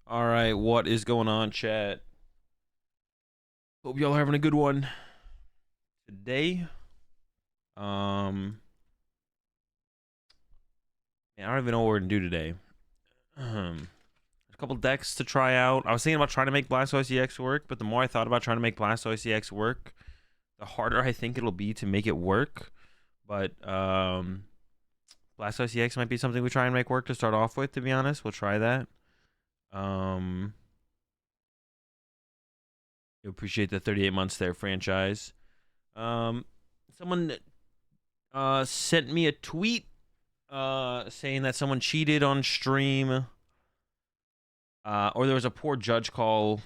All right, what is going on, chat? Hope y'all are having a good one today. I don't even know what we're gonna do today. A couple decks to try out. I was thinking about trying to make Blastoise EX work, but the more I thought about trying to make Blastoise EX work, the harder I think it'll be to make it work. But Blastoise EX might be something we try and make work to start off with. To be honest, we'll try that. You appreciate the 38 months there, franchise. Someone sent me a tweet saying that someone cheated on stream, or there was a poor judge call.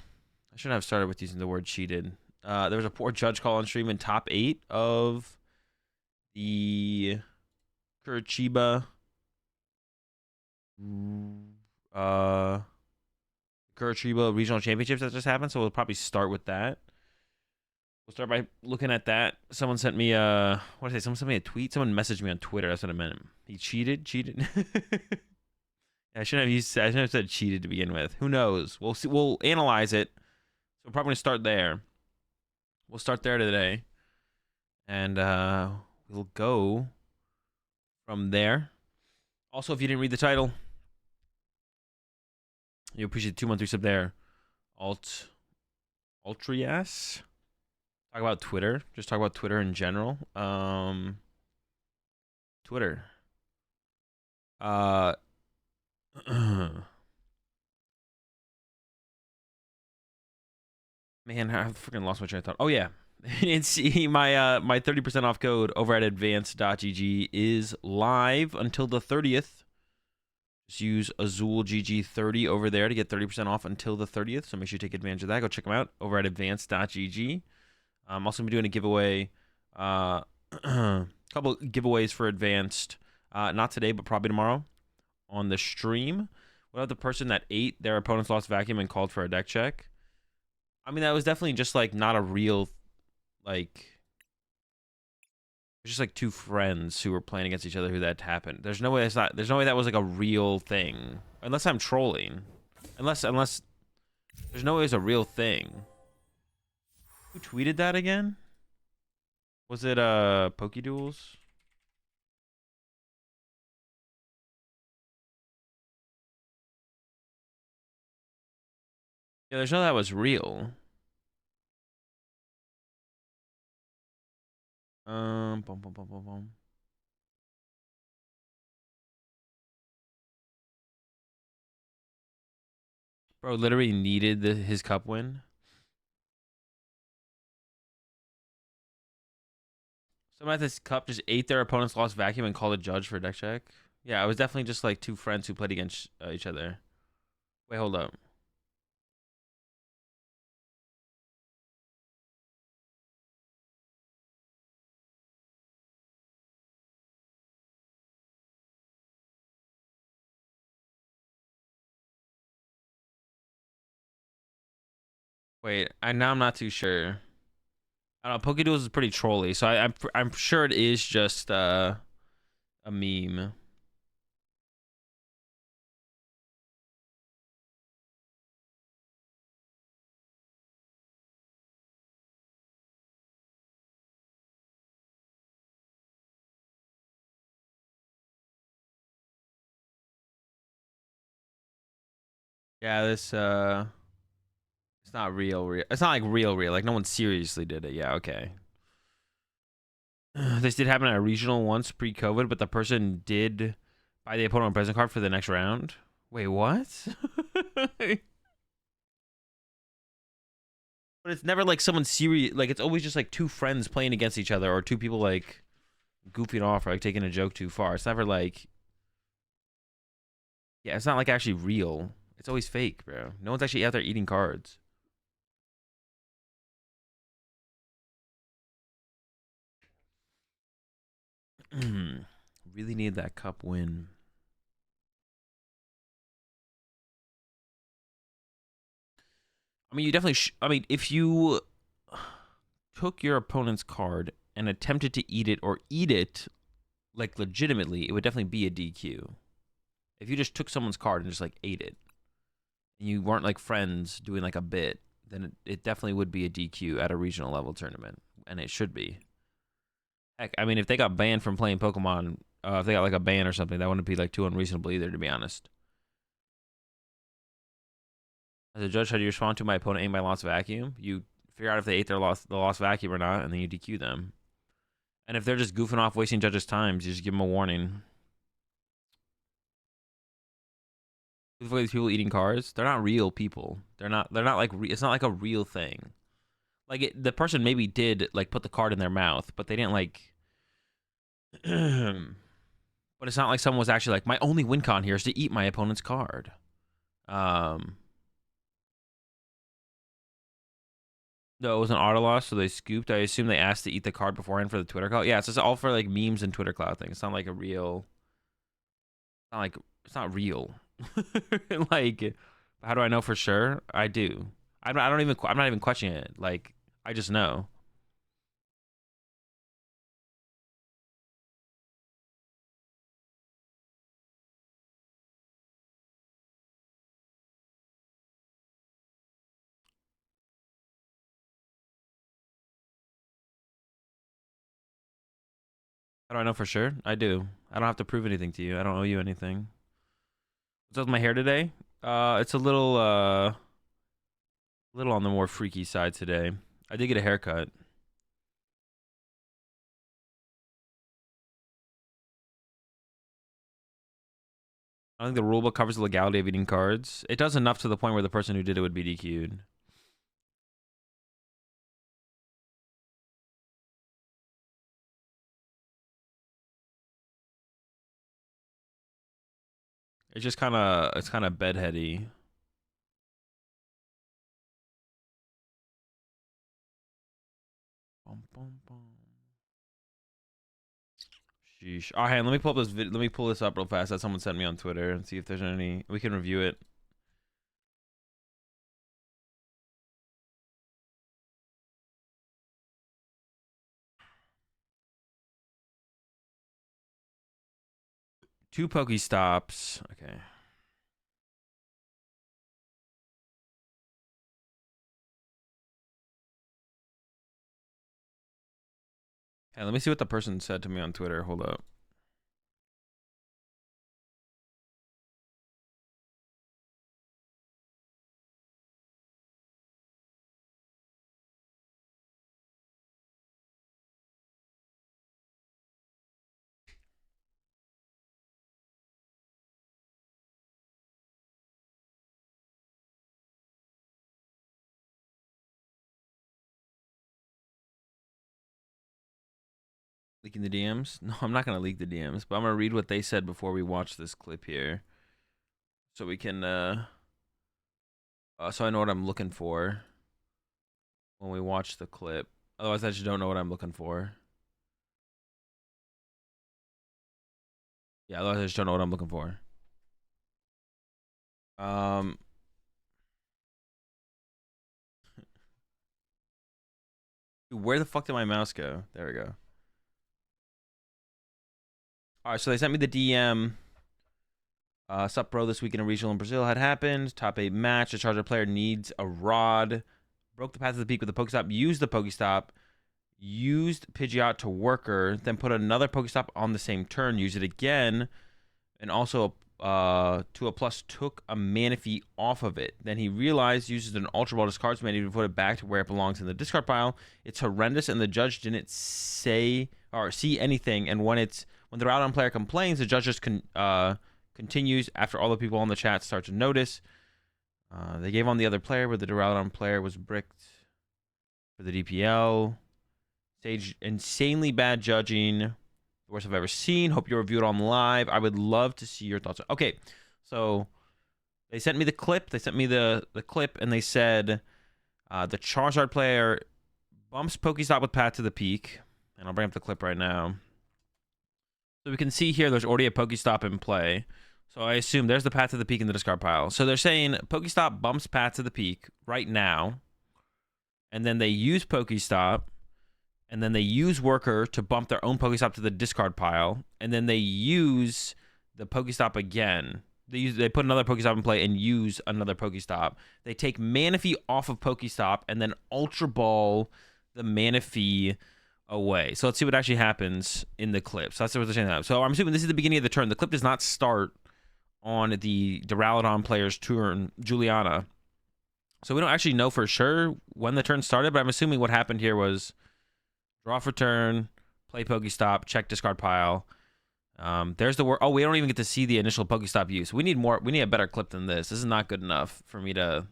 I shouldn't have started with using the word cheated. There was a poor judge call on stream in top 8 of the Curitiba regional championships that just happened, so we'll probably start with that. We'll start by looking at that. Someone sent me what did I say? Someone sent me a tweet. Someone messaged me on Twitter. That's what I meant. He cheated. I shouldn't have said cheated to begin with. Who knows? We'll see. We'll analyze it. So we're probably gonna start there. We'll start there today, and we'll go from there. Also, if you didn't read the title, you appreciate the 2-month resub there. Altrias. Talk about Twitter. Just talk about Twitter in general. Twitter. Man, I freaking lost my train of thought. Oh yeah. And see my 30% off code over at advanced.gg is live until the 30th. Just use AzulGG 30 over there to get 30% off until the 30th. So make sure you take advantage of that. Go check them out over at advanced.gg. I'm also gonna be doing a giveaway, couple giveaways for Advanced, not today, but probably tomorrow on the stream. What about the person that ate their opponent's lost vacuum and called for a deck check? I mean, that was definitely just like not a real, like, it's just like two friends who were playing against each other who that happened. There's no way there's no way that was like a real thing, unless I'm trolling, unless there's no way it's a real thing. Who tweeted that again? Was it PokeDuels? Yeah, there's no that was real. Bum, bum, bum, bum, bum. Bro literally needed his cup win. Someone at this cup just ate their opponent's lost vacuum and called a judge for a deck check. Yeah, it was definitely just like two friends who played against each other. Wait, hold up. Wait, now I'm not too sure. I don't know. PokeDuels is pretty trolly, so I'm sure it is just a meme. Yeah, this it's not real. It's not like real. Like no one seriously did it. Yeah, okay. This did happen at a regional once pre-COVID, but the person did buy the opponent a present card for the next round. Wait, what? But it's never like someone serious. Like it's always just like two friends playing against each other, or two people like goofing off or like taking a joke too far. It's never like, yeah, it's not like actually real. It's always fake, bro. No one's actually out there eating cards. Really need that cup win. I mean, you definitely. I mean, if you took your opponent's card and attempted to eat it, like legitimately, it would definitely be a DQ. If you just took someone's card and just like ate it. and you weren't like friends doing like a bit, then it definitely would be a DQ at a regional level tournament, and it should be. Heck, I mean, if they got banned from playing Pokemon, if they got like a ban or something, that wouldn't be like too unreasonable either, to be honest. As a judge, how do you respond to my opponent ate my lost vacuum? You figure out if they ate the lost vacuum or not, and then you DQ them. And if they're just goofing off, wasting judges' time, you just give them a warning. These people eating cars, they're not real people. They're not like it's not like a real thing. Like the person maybe did like put the card in their mouth, but they didn't like. But it's not like someone was actually like, my only win con here is to eat my opponent's card. No, it was an auto loss, so they scooped. I assume they asked to eat the card beforehand for the Twitter clout. Yeah, it's just all for like memes and Twitter clout things. It's not like a real. It's not like it's not real. Like, how do I know for sure? I do. I'm not even questioning it. Like, I just know. How do I know for sure? I do. I don't have to prove anything to you. I don't owe you anything. What's up with my hair today? It's a little on the more freaky side today. I did get a haircut. I think the rulebook covers the legality of eating cards. It does enough to the point where the person who did it would be DQ'd. It's kind of bedheady. Bum, bum, bum. Sheesh. All right, let me pull up this let me pull this up real fast that someone sent me on Twitter and see if there's any. We can review it. Two Pokestops. Okay. Hey, let me see what the person said to me on Twitter. Hold up. Leaking the DMs? No, I'm not gonna leak the DMs, but I'm gonna read what they said before we watch this clip here, so we can so I know what I'm looking for when we watch the clip. Otherwise, I just don't know what I'm looking for. Yeah, otherwise I just don't know what I'm looking for. Where the fuck did my mouse go? There we go. All right, so they sent me the DM. Sup, bro? This weekend in regional in Brazil had happened. Top 8 match. The Charger player needs a rod. Broke the path to the peak with a Pokestop. Used the Pokestop. Used Pidgeot to worker. Then put another Pokestop on the same turn. Used it again. And also to a plus took a Manaphy off of it. Then he realized uses an Ultra Ball discards Manaphy to put it back to where it belongs in the discard pile. It's horrendous, and the judge didn't say or see anything. And when the Route On player complains, the judge just continues after all the people on the chat start to notice. They gave on the other player, but the Duraludon player was bricked for the DPL. Stage insanely bad judging. The worst I've ever seen. Hope you review it on live. I would love to see your thoughts. Okay, so they sent me the clip. They sent me the clip, and they said the Charizard player bumps Pokestop with Path to the Peak. And I'll bring up the clip right now. So we can see here there's already a Pokestop in play. So I assume there's the Path to the Peak in the discard pile. So they're saying Pokestop bumps Path to the Peak right now. And then they use Pokestop. And then they use Worker to bump their own Pokestop to the discard pile. And then they use the Pokestop again. They put another Pokestop in play and use another Pokestop. They take Manaphy off of Pokestop and then Ultra Ball the Manaphy away. So let's see what actually happens in the clip. So that's what they're saying. So I'm assuming this is the beginning of the turn. The clip does not start on the Duraludon player's turn, Juliana. So we don't actually know for sure when the turn started, but I'm assuming what happened here was draw for turn, play Pokestop, check discard pile. There's the word. Oh, we don't even get to see the initial Pokestop use. We need more. We need a better clip than this. This is not good enough for me to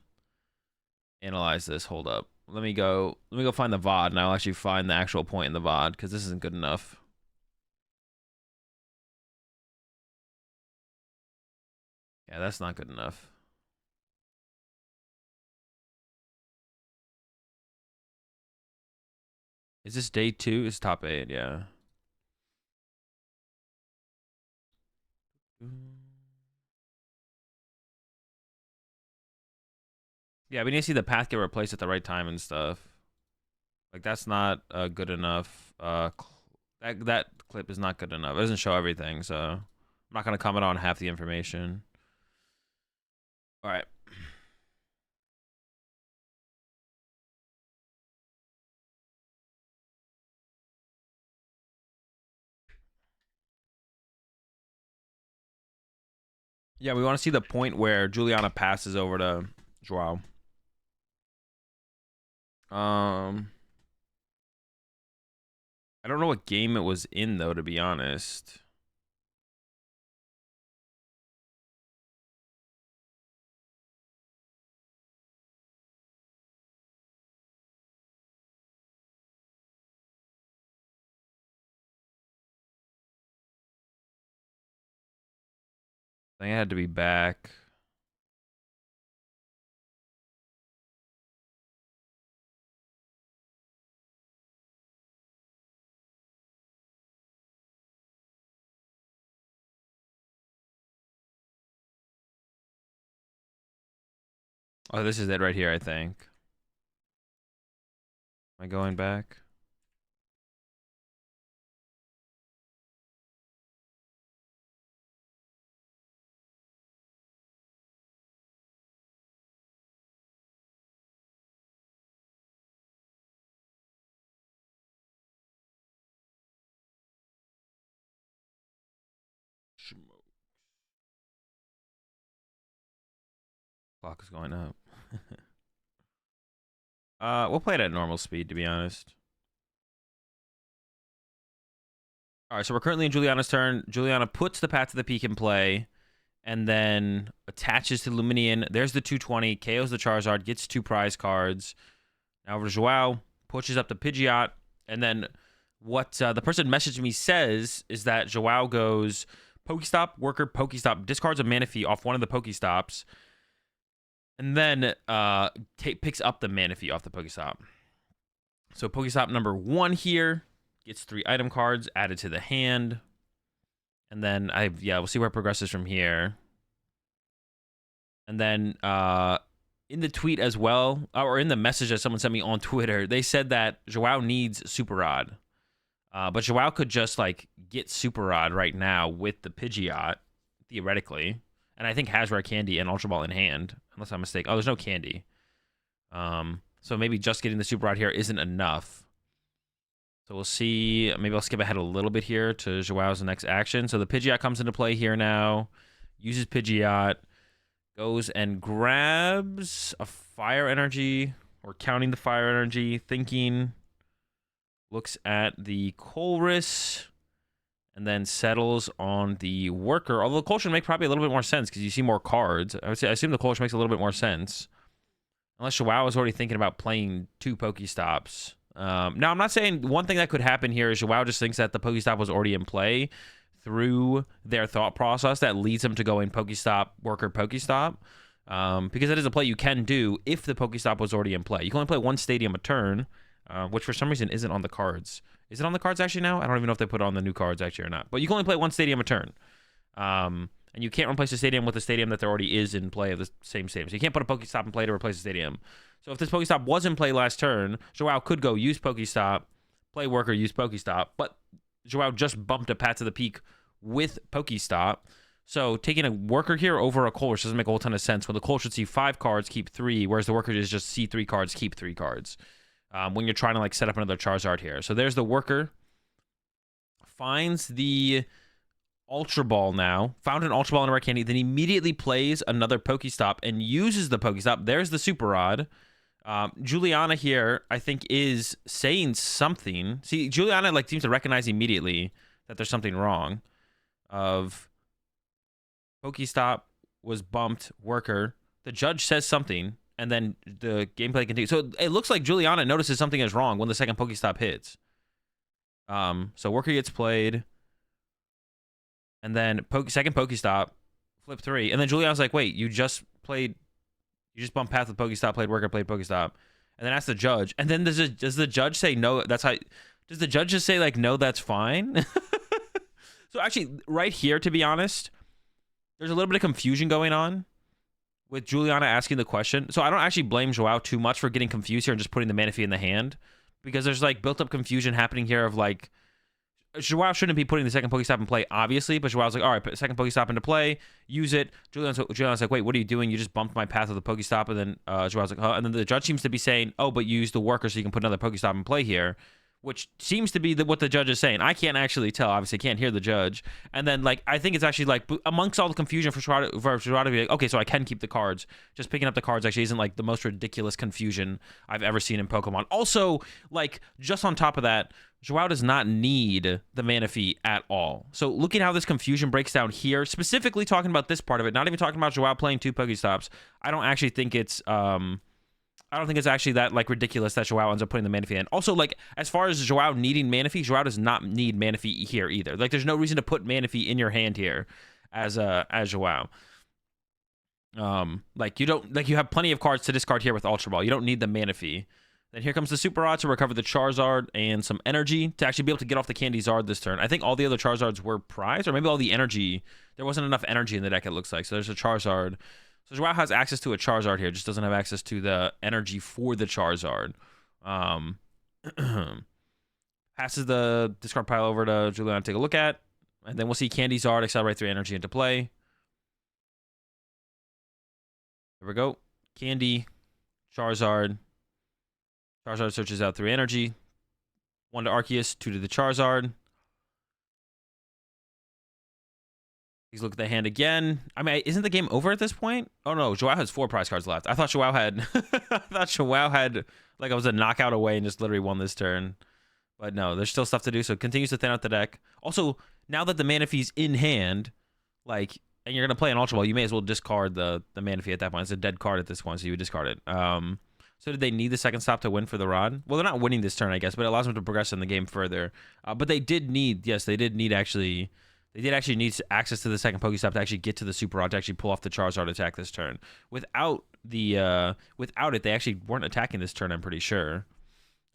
analyze this. Hold up. Let me go find the VOD, and I'll actually find the actual point in the VOD, because this isn't good enough. Yeah, that's not good enough. Is this day 2? It's top 8, yeah. Yeah, we need to see the path get replaced at the right time and stuff. Like, that's not good enough. That clip is not good enough. It doesn't show everything, so I'm not going to comment on half the information. All right. Yeah, we want to see the point where Juliana passes over to Joao. I don't know what game it was in, though, to be honest. I think I had to be back. Oh, this is it right here, I think. Am I going back? Clock is going up. We'll play it at normal speed, to be honest. All right, so we're currently in Juliana's turn. Juliana puts the Path to the Peak in play, and then attaches to Luminion. There's the 220, KOs the Charizard, gets 2 prize cards. Now over to Joao, pushes up the Pidgeot, and then what the person messaged me says is that Joao goes Pokestop, Worker, Pokestop, discards a Manaphy off one of the Pokestops, and then picks up the Manaphy off the Pokestop. So Pokestop number 1 here gets 3 item cards added to the hand. And then we'll see where it progresses from here. And then in the tweet as well, or in the message that someone sent me on Twitter, they said that Joao needs Super Rod. But Joao could just like get Super Rod right now with the Pidgeot, theoretically. And I think has Rare Candy and Ultra Ball in hand, unless I'm mistaken. Oh, there's no candy. So maybe just getting the Super Rod here isn't enough. So we'll see. Maybe I'll skip ahead a little bit here to Joao's next action. So the Pidgeot comes into play here now. Uses Pidgeot. Goes and grabs a Fire Energy. Or counting the Fire Energy. Thinking. Looks at the Colress. And then settles on the Worker. Although the Colress should make probably a little bit more sense because you see more cards. I assume the Colress makes a little bit more sense. Unless Joao is already thinking about playing 2 Pokestops. Now, I'm not saying one thing that could happen here is Joao just thinks that the Pokestop was already in play through their thought process that leads him to go in Pokestop, Worker, Pokestop. Because that is a play you can do if the Pokestop was already in play. You can only play 1 stadium a turn, which for some reason isn't on the cards. Is it on the cards actually now? I don't even know if they put it on the new cards actually or not. But you can only play 1 stadium a turn. And you can't replace a stadium with a stadium that there already is in play of the same stadium. So you can't put a Pokestop in play to replace a stadium. So if this Pokestop was in play last turn, Joao could go use Pokestop, play Worker, use Pokestop. But Joao just bumped a Path to the Peak with Pokestop. So taking a worker here over a Colress doesn't make a whole ton of sense. When the Colress should see 5 cards, keep 3, whereas the worker is just see 3 cards, keep 3 cards. When you're trying to like set up another Charizard here. So there's the worker. Finds the Ultra Ball now. Found an Ultra Ball in a rare candy. Then immediately plays another Pokestop and uses the Pokestop. There's the Super Rod. Juliana here, I think, is saying something. See, Juliana like seems to recognize immediately that there's something wrong. Of Pokestop was bumped, worker. The judge says something, and then the gameplay continues. So it looks like Juliana notices something is wrong when the second Pokestop hits. So worker gets played, and then second Pokestop, flip 3, and then Juliana's like, wait, you just bumped path with Pokestop, played worker, played Pokestop, and then ask the judge, and then does the judge say no? That's how. Does the judge just say like no? That's fine. So actually, right here, to be honest, there's a little bit of confusion going on with Juliana asking the question. So I don't actually blame Joao too much for getting confused here and just putting the Manaphy in the hand, because there's like built up confusion happening here of like, Joao shouldn't be putting the second Pokestop in play, obviously, but Joao's like, all right, put second Pokestop into play, use it. Juliana's like, wait, what are you doing? You just bumped my path with the Pokestop, and then Joao's like, huh? And then the judge seems to be saying, oh, but you use the worker so you can put another Pokestop in play here, which seems to be what the judge is saying. I can't actually tell. Obviously, can't hear the judge. And then, like, I think it's actually, like, amongst all the confusion for Joao to be like, okay, so I can keep the cards. Just picking up the cards actually isn't, like, the most ridiculous confusion I've ever seen in Pokemon. Also, like, just on top of that, Joao does not need the Manaphy at all. So look at how this confusion breaks down here, specifically talking about this part of it, not even talking about Joao playing 2 Pokestops. I don't actually think it's... I don't think it's actually that like ridiculous that Joao ends up putting the Manaphy in. Also, like, as far as Joao needing Manaphy, Joao does not need Manaphy here either. Like, there's no reason to put Manaphy in your hand here as Joao. Like, you don't, like, you have plenty of cards to discard here with Ultra Ball. You don't need the Manaphy. Then here comes the Super Rod to recover the Charizard and some energy to actually be able to get off the Candy Zard this turn. I think all the other Charizards were prized, or maybe all the energy. There wasn't enough energy in the deck, it looks like. So there's a Charizard. So Joao has access to a Charizard here, just doesn't have access to the energy for the Charizard. Passes the discard pile over to Juliana to take a look at, and then we'll see Candy Zard accelerate 3 energy into play. There we go. Candy, Charizard. Charizard searches out 3 energy. 1 to Arceus, 2 to the Charizard. He's look at the hand again. I mean, isn't the game over at this point? Oh no, Joao has 4 prize cards left. I thought Joao had like, I was a knockout away and just literally won this turn. But no, there's still stuff to do, so continues to thin out the deck. Also, now that the Manaphy's in hand, like, and you're gonna play an Ultra Ball, you may as well discard the Manaphy at that point. It's a dead card at this point, so you would discard it. So did they need the second stop to win for the Rod? Well, they're not winning this turn, I guess, but it allows them to progress in the game further. But they did need, yes, they did actually need access to the second Pokestop to actually get to the Super Rod to actually pull off the Charizard attack this turn. Without it, they actually weren't attacking this turn, I'm pretty sure.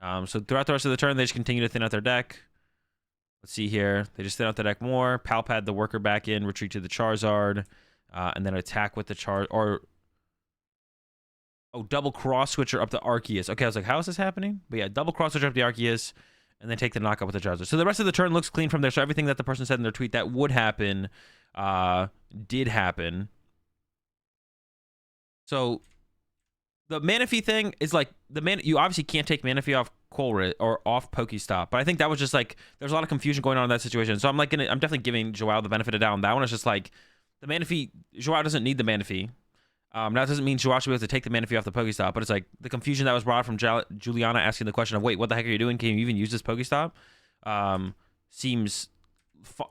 So throughout the rest of the turn, they just continue to thin out their deck. Let's see here. They just thin out the deck more. Palpad the worker back in, retreat to the Charizard, and then attack with the double cross switcher up to Arceus. Okay, I was like, how is this happening? But yeah, double cross switcher up to Arceus, and then take the knockout with the Charizard. So the rest of the turn looks clean from there. So everything that the person said in their tweet that would happen, did happen. So the Manaphy thing is like, you obviously can't take Manaphy off Colress or off Pokestop, but I think that was just like, there's a lot of confusion going on in that situation. So I'm definitely giving Joao the benefit of the doubt on that one. It's just like, the Manaphy, Joao doesn't need the Manaphy. That doesn't mean Joao should be able to take the Manaphy off the Pokestop, but it's like the confusion that was brought from Juliana asking the question of, wait, what the heck are you doing? Can you even use this Pokestop? Seems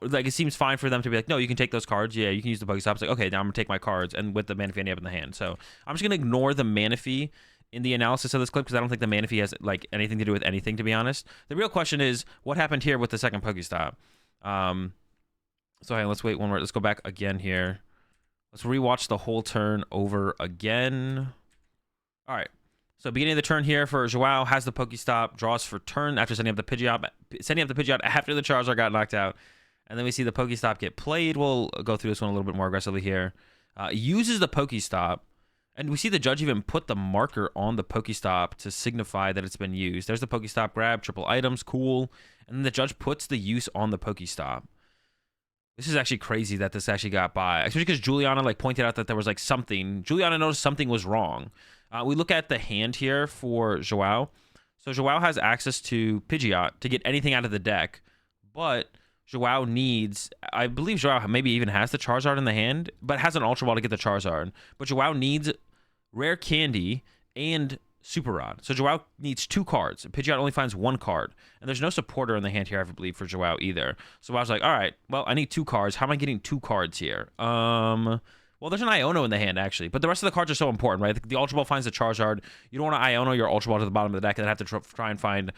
like it seems fine for them to be like, no, you can take those cards. Yeah, you can use the Pokestop. It's like, okay, now I'm going to take my cards, and with the Manaphy ending up in the hand. So I'm just going to ignore the Manaphy in the analysis of this clip, because I don't think the Manaphy has like anything to do with anything, to be honest. The real question is, what happened here with the second Pokestop? So hey, let's wait one more. Let's go back again here. Let's rewatch the whole turn over again. All right. So beginning of the turn here for Joao, has the Pokestop, draws for turn after setting up the Pidgeot after the Charizard got knocked out. And then we see the Pokestop get played. We'll go through this one a little bit more aggressively here. Uses the Pokestop, and we see the judge even put the marker on the Pokestop to signify that it's been used. There's the Pokestop grab, triple items, cool. And then the judge puts the use on the Pokestop. This is actually crazy that this actually got by, especially because Juliana like pointed out that there was like something. Juliana noticed something was wrong. We look at the hand here for Joao. So Joao has access to Pidgeot to get anything out of the deck, but Joao needs, I believe Joao maybe even has the Charizard in the hand, but has an Ultra Ball to get the Charizard. But Joao needs Rare Candy and Super Rod. So Joao needs 2 cards. Pidgeot only finds 1 card. And there's no supporter in the hand here, I believe, for Joao either. So I was like, all right, well, I need 2 cards. How am I getting 2 cards here? Well, there's an Iono in the hand, actually. But the rest of the cards are so important, right? The Ultra Ball finds the Charizard. You don't want to Iono your Ultra Ball to the bottom of the deck and then have to try and find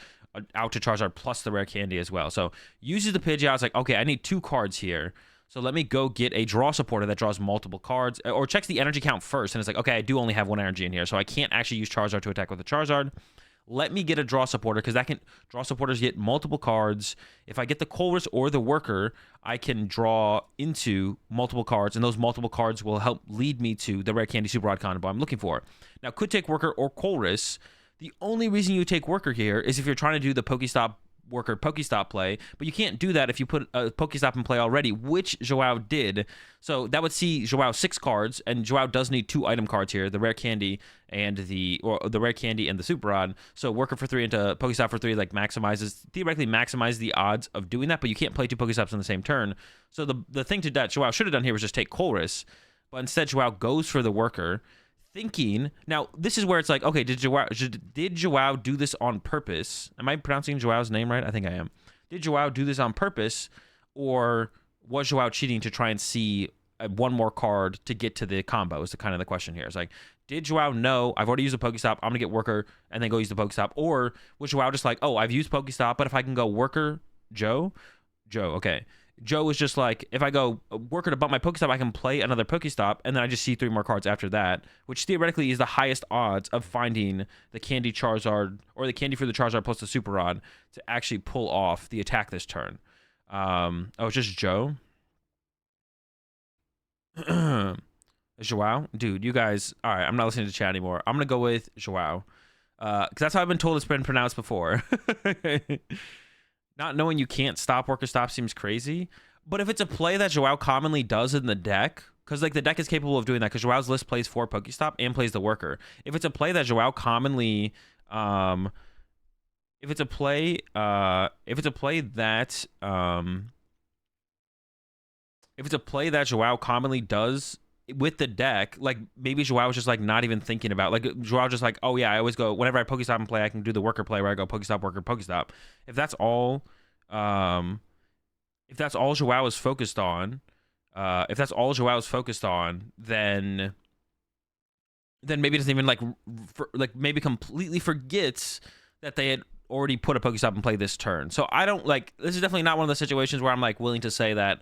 out to Charizard plus the Rare Candy as well. So uses the Pidgeot. I was like, okay, I need 2 cards here. So let me go get a draw supporter that draws multiple cards, or checks the energy count first. And it's like, okay, I do only have 1 energy in here, so I can't actually use Charizard to attack with a Charizard. Let me get a draw supporter, because that can draw supporters get multiple cards. If I get the Colress or the Worker, I can draw into multiple cards, and those multiple cards will help lead me to the Rare Candy Super Rod combo I'm looking for. Now, could take Worker or Colress. The only reason you take Worker here is if you're trying to do the Pokestop Worker Pokestop play, but you can't do that if you put a Pokestop in play already, which Joao did. So that would see Joao 6 cards, and Joao does need 2 item cards here, the Rare Candy and the Rare Candy and the Super Rod. So Worker for 3 into Pokestop for 3 like theoretically maximizes the odds of doing that, but you can't play 2 Pokestops in the same turn. So the thing that Joao should have done here was just take Colress, but instead Joao goes for the Worker, thinking, now this is where it's like, okay, did Joao do this on purpose? Am I pronouncing Joao's name right? I think I am. Did Joao do this on purpose, or was Joao cheating to try and see 1 more card to get to the combo? Is the kind of the question here. It's like, did Joao know I've already used a Pokestop, I'm gonna get Worker and then go use the Pokestop, or was Joao just like, oh, I've used Pokestop, but if I can go Worker, Joe, okay. Joe was just like, if I go Worker to bump my Pokestop, I can play another Pokestop, and then I just see 3 more cards after that, which theoretically is the highest odds of finding the Candy Charizard, or the Candy for the Charizard plus the Super Rod, to actually pull off the attack this turn. Oh, it's just Joe? Joao? Dude, you guys, all right, I'm not listening to chat anymore. I'm going to go with Joao, because that's how I've been told it's been pronounced before. Not knowing you can't stop Worker Stop seems crazy. But if it's a play that Joao commonly does in the deck, because like the deck is capable of doing that, because Joao's list plays 4 Pokestop and plays the Worker. If it's a play that Joao commonly, if it's a play that Joao commonly does with the deck, like maybe Joao was just like not even thinking about, like Joao just like, oh yeah, I always go, whenever I Pokestop and play, I can do the Worker play where I go Pokestop, Worker, Pokestop. If that's all Joao is focused on, then maybe it doesn't even like maybe completely forgets that they had already put a Pokestop and play this turn. So I don't like, this is definitely not one of the situations where I'm like willing to say that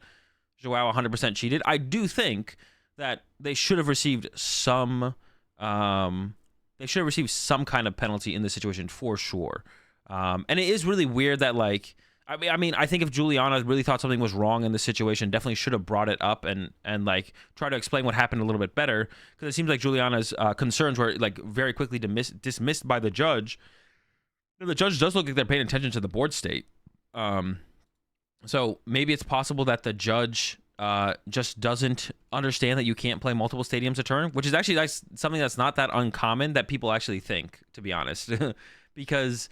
Joao 100% cheated. I do think that they should have received some kind of penalty in this situation for sure. And it is really weird that like, I mean, I think if Juliana really thought something was wrong in this situation, definitely should have brought it up and like try to explain what happened a little bit better, because it seems like Juliana's concerns were like very quickly dismissed by the judge. The judge does look like they're paying attention to the board state. So maybe it's possible that the judge just doesn't understand that you can't play multiple stadiums a turn, which is actually something that's not that uncommon that people actually think, to be honest, because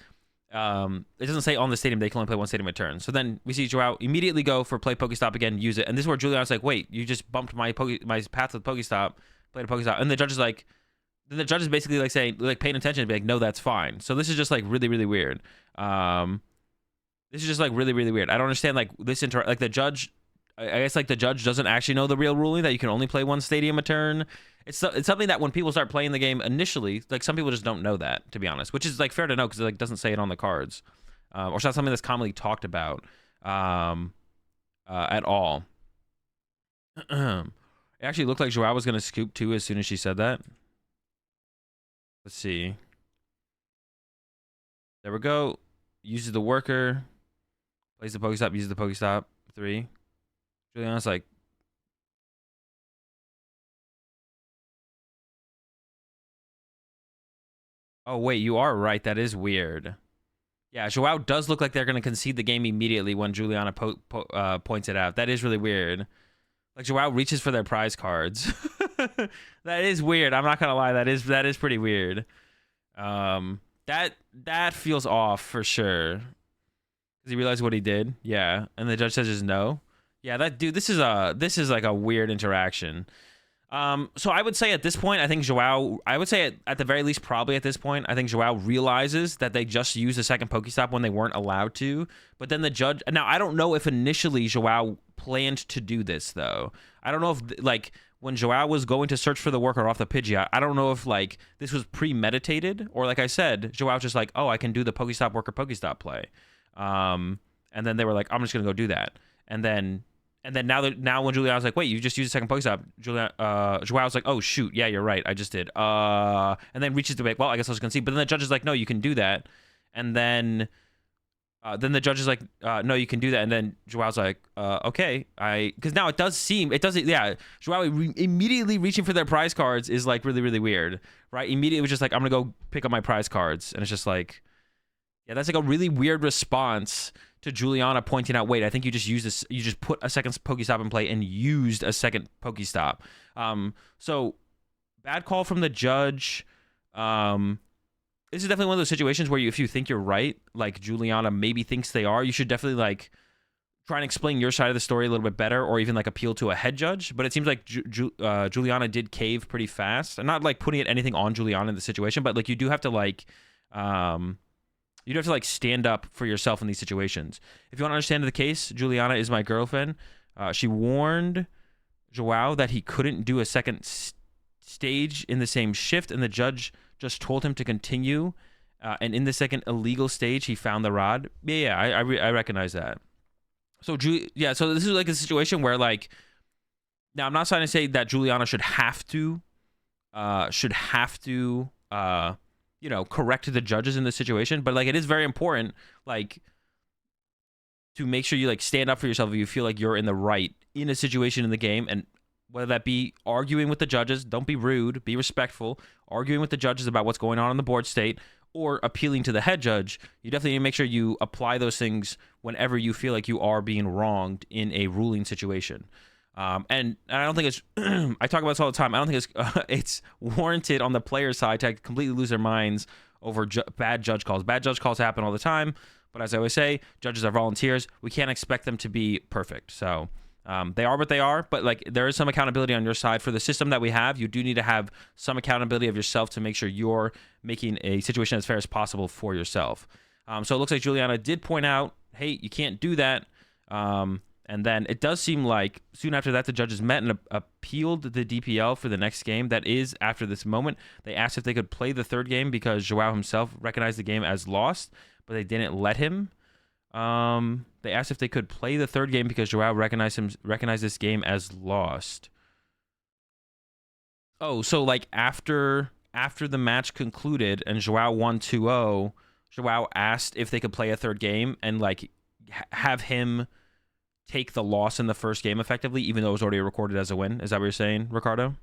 it doesn't say on the stadium they can only play 1 stadium a turn. So then we see Joao immediately go for play Pokestop again, use it, and this is where Juliana's like, wait, you just bumped my path with Pokestop, played a Pokestop, and the judge is like, then the judge is basically like saying, like paying attention and be like, no, that's fine. So this is just like really, really weird. This is just like really, really weird. I don't understand like this like the judge. I guess like the judge doesn't actually know the real ruling that you can only play 1 stadium a turn. It's something that when people start playing the game initially, like some people just don't know that, to be honest, which is like fair to know because it like doesn't say it on the cards, or it's not something that's commonly talked about at all. It actually looked like Joao was gonna scoop too as soon as she said that. Let's see. There we go. Uses the Worker, plays the Pokestop, uses the Pokestop. 3. Juliana's like, oh wait, you are right. That is weird. Yeah, Joao does look like they're going to concede the game immediately when Juliana points it out. That is really weird. Like, Joao reaches for their prize cards. That is weird. I'm not going to lie. That is pretty weird. That feels off for sure. Does he realize what he did? Yeah. And the judge says just no. Yeah, that dude, this is like a weird interaction. So I would say at this point, I think Joao, I would say at the very least, probably at this point, I think Joao realizes that they just used a second Pokestop when they weren't allowed to. But then the judge, now I don't know if initially Joao planned to do this though. I don't know if like when Joao was going to search for the worker off the Pidgeot, I don't know if like this was premeditated or like I said, Joao just like, oh, I can do the Pokestop worker Pokestop play. And then they were like, I'm just gonna go do that. And then now when Juliana's like, wait, you just used a second Pokestop, Joao's like, oh shoot, yeah, you're right, I just did. And then reaches to be like, well, I guess I was gonna see. But then the judge is like, no, you can do that. And then the judge is like, no, you can do that. And then Joao's like, okay, because now it doesn't, yeah. Joao immediately reaching for their prize cards is like really, really weird, right? Immediately was just like, I'm gonna go pick up my prize cards, and it's just like, yeah, that's like a really weird response to Juliana pointing out, wait, I think you just used this, you just put a second Pokestop in play and used a second Pokestop. So bad call from the judge. This is definitely one of those situations where if you think you're right, like Juliana maybe thinks they are, you should definitely like try and explain your side of the story a little bit better, or even like appeal to a head judge. But it seems like Juliana did cave pretty fast. I'm not like putting anything on Juliana in the situation, but like you do have to like, you'd have to like stand up for yourself in these situations. If you want to understand the case, Juliana is my girlfriend. She warned Joao that he couldn't do a second stage in the same shift, and the judge just told him to continue. And in the second illegal stage, he found the rod. Yeah, I recognize that. So so this is like a situation where like, now I'm not trying to say that Juliana should have to you know, correct the judges in this situation, but like it is very important like to make sure you like stand up for yourself if you feel like you're in the right in a situation in the game. And whether that be arguing with the judges, don't be rude, be respectful, arguing with the judges about what's going on in the board state, or appealing to the head judge, you definitely need to make sure you apply those things whenever you feel like you are being wronged in a ruling situation. And I don't think it's, I talk about this all the time, I don't think it's warranted on the player side to completely lose their minds over bad judge calls. Bad judge calls happen all the time, but as I always say, judges are volunteers. We can't expect them to be perfect. So they are what they are, but like there is some accountability on your side for the system that we have. You do need to have some accountability of yourself to make sure you're making a situation as fair as possible for yourself. So it looks like Juliana did point out, hey, you can't do that. And then it does seem like soon after that, the judges met and appealed the DPL for the next game. That is after this moment. They asked if they could play the third game because Joao himself recognized the game as lost, but they didn't let him. They asked if they could play the third game because Joao recognized this game as lost. Oh, so like after the match concluded and Joao won 2-0, Joao asked if they could play a third game and like have him take the loss in the first game effectively, even though it was already recorded as a win. Is that what you're saying, Ricardo?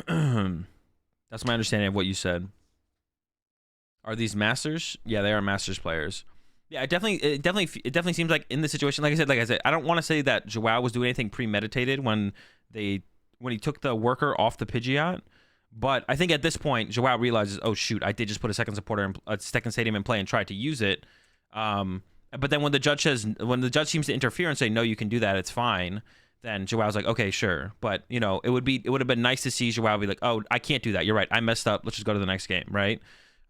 That's my understanding of what you said. Are these masters? Yeah, they are masters players. Yeah, it definitely seems like in the situation, like I said, I don't want to say that Joao was doing anything premeditated when he took the worker off the Pidgeot. But I think at this point, Joao realizes, oh shoot, I did just put a second second stadium in play and tried to use it. But then when the judge seems to interfere and say, no, you can do that, it's fine, then Joao's like, okay, sure. But you know, it would have been nice to see Joao be like, oh, I can't do that. You're right, I messed up. Let's just go to the next game, right?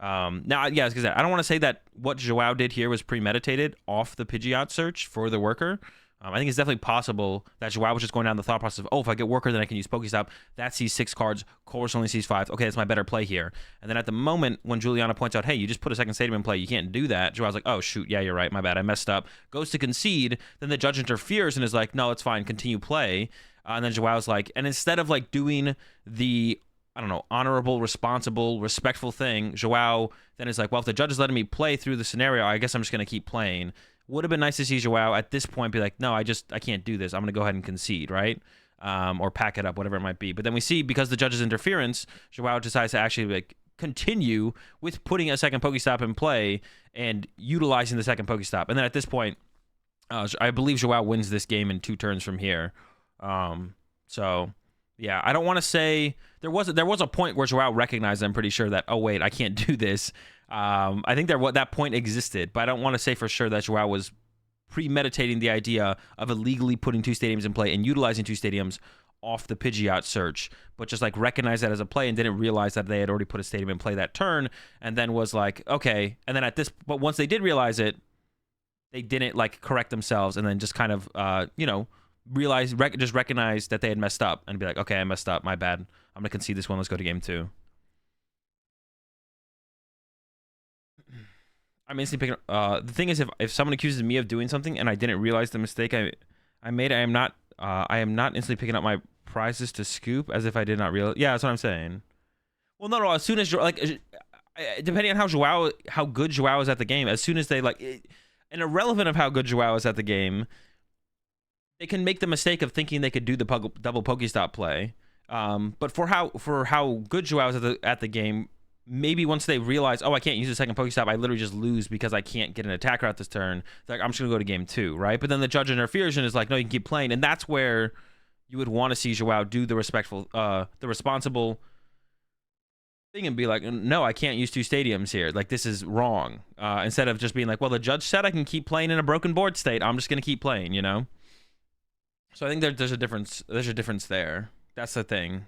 Now, yeah, as I said, I don't want to say that what Joao did here was premeditated off the Pidgeot search for the worker. I think it's definitely possible that Joao was just going down the thought process of, oh, if I get worker, then I can use Pokestop. That sees 6 cards. Colress only sees 5. Okay, that's my better play here. And then at the moment when Juliana points out, hey, you just put a second stadium in play, you can't do that, Joao's like, oh, shoot, yeah, you're right, my bad, I messed up. Goes to concede, then the judge interferes and is like, no, it's fine, continue play. And then Joao's like, and instead of like doing the, I don't know, honorable, responsible, respectful thing, Joao then is like, well, if the judge is letting me play through the scenario, I guess I'm just going to keep playing. Would have been nice to see Joao at this point be like, no, I can't do this. I'm going to go ahead and concede, right? or pack it up, whatever it might be. But then we see, because the judge's interference, Joao decides to actually like continue with putting a second Pokestop in play and utilizing the second Pokestop. And then at this point, I believe Joao wins this game in 2 turns from here. So yeah, I don't want to say there was a point where Joao recognized, I'm pretty sure, that, oh wait, I can't do this. I think that point existed, but I don't want to say for sure that Joao was premeditating the idea of illegally putting 2 stadiums in play and utilizing 2 stadiums off the Pidgeot search, but just like recognized that as a play and didn't realize that they had already put a stadium in play that turn, and then was like, okay. And then but once they did realize it, they didn't like correct themselves, and then just kind of, just recognize that they had messed up and be like, okay, I messed up, my bad. I'm gonna concede this one. Let's go to game 2. I'm instantly picking up. The thing is, if someone accuses me of doing something and I didn't realize the mistake I made, I am not instantly picking up my prizes to scoop as if I did not realize. Yeah, that's what I'm saying. Well, no. As soon as depending on how good Joao is at the game, as soon as they and irrelevant of how good Joao is at the game, they can make the mistake of thinking they could do the double Pokestop play. But for how good Joao is at the game, maybe once they realize, oh, I can't use the second Pokestop, I literally just lose because I can't get an attacker out this turn. They're like, I'm just gonna go to game 2, right? But then the judge interferes and is like, no, you can keep playing, and that's where you would want to see Joao do the responsible thing and be like, no, I can't use 2 stadiums here. Like, this is wrong. Instead of just being like, well, the judge said I can keep playing in a broken board state. I'm just gonna keep playing, you know. So I think there's a difference. There's a difference there. That's the thing.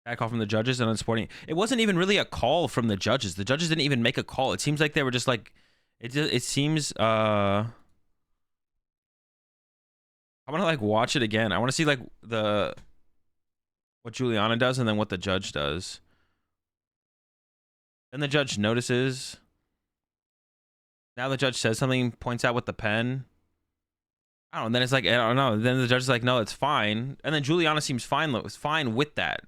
Bad call from the judges and unsporting. It wasn't even really a call from the judges. The judges didn't even make a call. It seems like they were just like, it seems, I want to like watch it again. I want to see like what Juliana does and then what the judge does. Then the judge notices. Now the judge says something, points out with the pen. I don't know. And then it's like, I don't know. Then the judge is like, no, it's fine. And then Juliana seems fine. Was fine with that.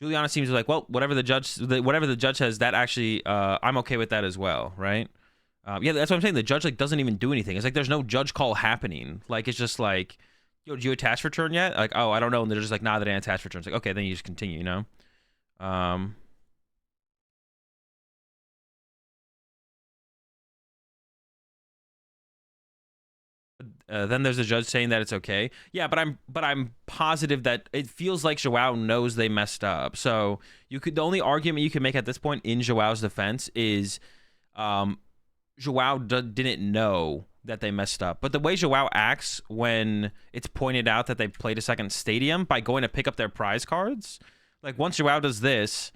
Juliana seems like, well, whatever the judge says, that actually, I'm okay with that as well, right? Yeah, that's what I'm saying. The judge like doesn't even do anything. It's like there's no judge call happening. Like, it's just like, yo, did you attach return yet? Like, oh, I don't know. And they're just like, nah, they didn't attach return. It's like, okay, then you just continue, you know? Then there's a judge saying that it's okay. Yeah, but I'm positive that it feels like Joao knows they messed up. So the only argument you can make at this point in Joao's defense is, Joao didn't know that they messed up. But the way Joao acts when it's pointed out that they played a second stadium by going to pick up their prize cards, like once Joao does this,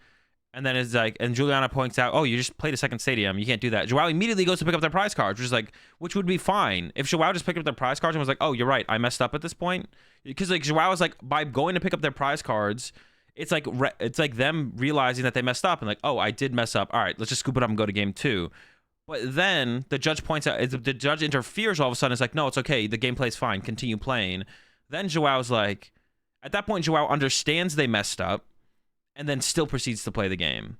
and then it's like, and Juliana points out, oh, you just played a second stadium. You can't do that. Joao immediately goes to pick up their prize cards, which would be fine. If Joao just picked up their prize cards and was like, oh, you're right, I messed up at this point. Because like Joao is like, by going to pick up their prize cards, it's like them realizing that they messed up and like, oh, I did mess up. All right, let's just scoop it up and go to game 2. But then the judge points out, the judge interferes all of a sudden. It's like, no, it's okay. The gameplay's fine. Continue playing. Then Joao's like, at that point, Joao understands they messed up and then still proceeds to play the game.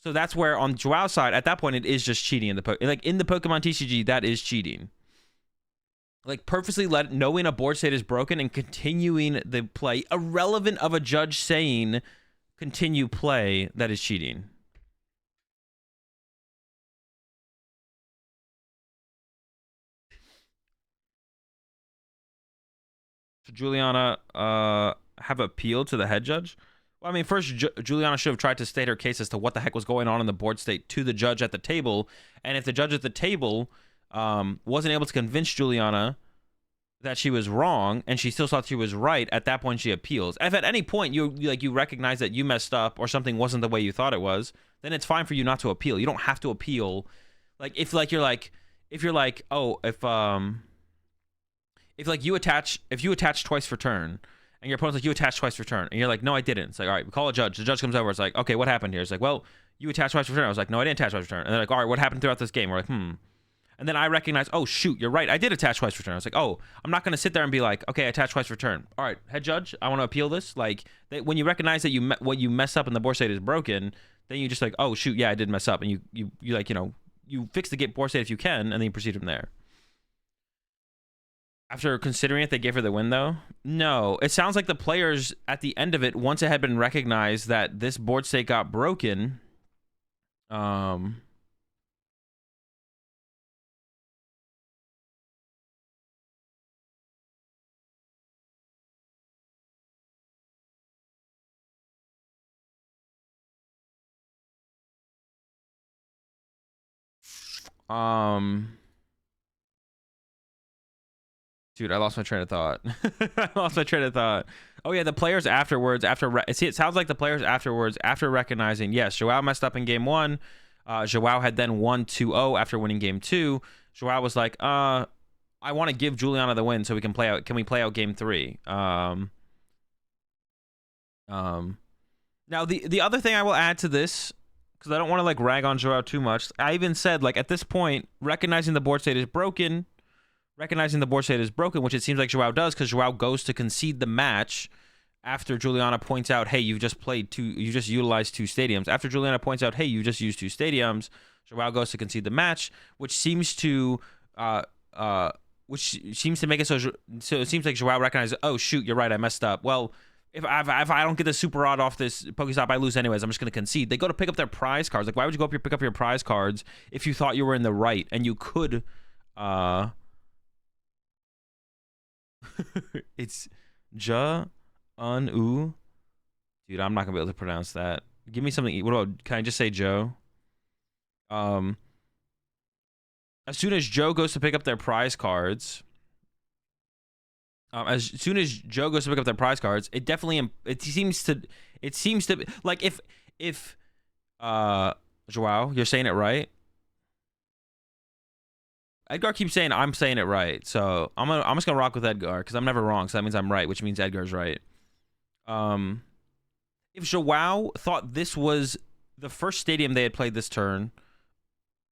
So that's where on Joao's side, at that point, it is just cheating in the Pokemon TCG. That is cheating. Like purposely knowing a board state is broken and continuing the play, irrelevant of a judge saying continue play. That is cheating. Should Juliana have appealed to the head judge? Well, I mean, first, Juliana should have tried to state her case as to what the heck was going on in the board state to the judge at the table. And if the judge at the table wasn't able to convince Juliana that she was wrong and she still thought she was right, at that point she appeals. If at any point you recognize that you messed up or something wasn't the way you thought it was, then it's fine for you not to appeal. You don't have to appeal. Like if you attach twice for turn and your opponent's like, you attached twice for turn, and you're like, no, I didn't. It's like, all right, we call a judge. The judge comes over. It's like, okay, what happened here? It's like, well, you attached twice for turn. I was like, no, I didn't attach twice for turn. And they're like, all right, what happened throughout this game? We're like, And then I recognize, oh shoot, you're right, I did attach twice for turn. I was like, oh, I'm not gonna sit there and be like, okay, I attached twice for turn. All right, head judge, I want to appeal this. Like, when you recognize that what you mess up and the board state is broken, then you just like, oh shoot, yeah, I did mess up, and you like, you know, you fix the board state if you can, and then you proceed from there. After considering it, they gave her the win, though? No. It sounds like the players, at the end of it, once it had been recognized that this board state got broken, dude, I lost my train of thought. I lost my train of thought. Oh yeah, the players afterwards, see, it sounds like the players afterwards, after recognizing, yes, Joao messed up in game 1. Joao had then won 2-0 after winning game 2. Joao was like, I want to give Juliana the win so we can play out. Can we play out game 3? Now the other thing I will add to this, because I don't want to like rag on Joao too much. I even said, like, at this point, recognizing the board state is broken, which it seems like Joao does, because Joao goes to concede the match after Juliana points out, hey, you just utilized 2 stadiums. After Juliana points out, hey, you just used 2 stadiums, Joao goes to concede the match, which seems to make it so it seems like Joao recognizes, oh shoot, you're right, I messed up. Well, if I don't get the super odd off this Pokestop, I lose anyways. I'm just going to concede. They go to pick up their prize cards. Like, why would you go up here pick up your prize cards if you thought you were in the right and you could? It's Ja-un-u. Dude, I'm not going to be able to pronounce that. Give me something. What about, can I just say Joe? As soon as Joe goes to pick up their prize cards, it definitely, it seems to like, if Joao, you're saying it right. Edgar keeps saying I'm saying it right, so I'm just gonna rock with Edgar because I'm never wrong, so that means I'm right, which means Edgar's right. If Joao thought this was the first stadium they had played this turn,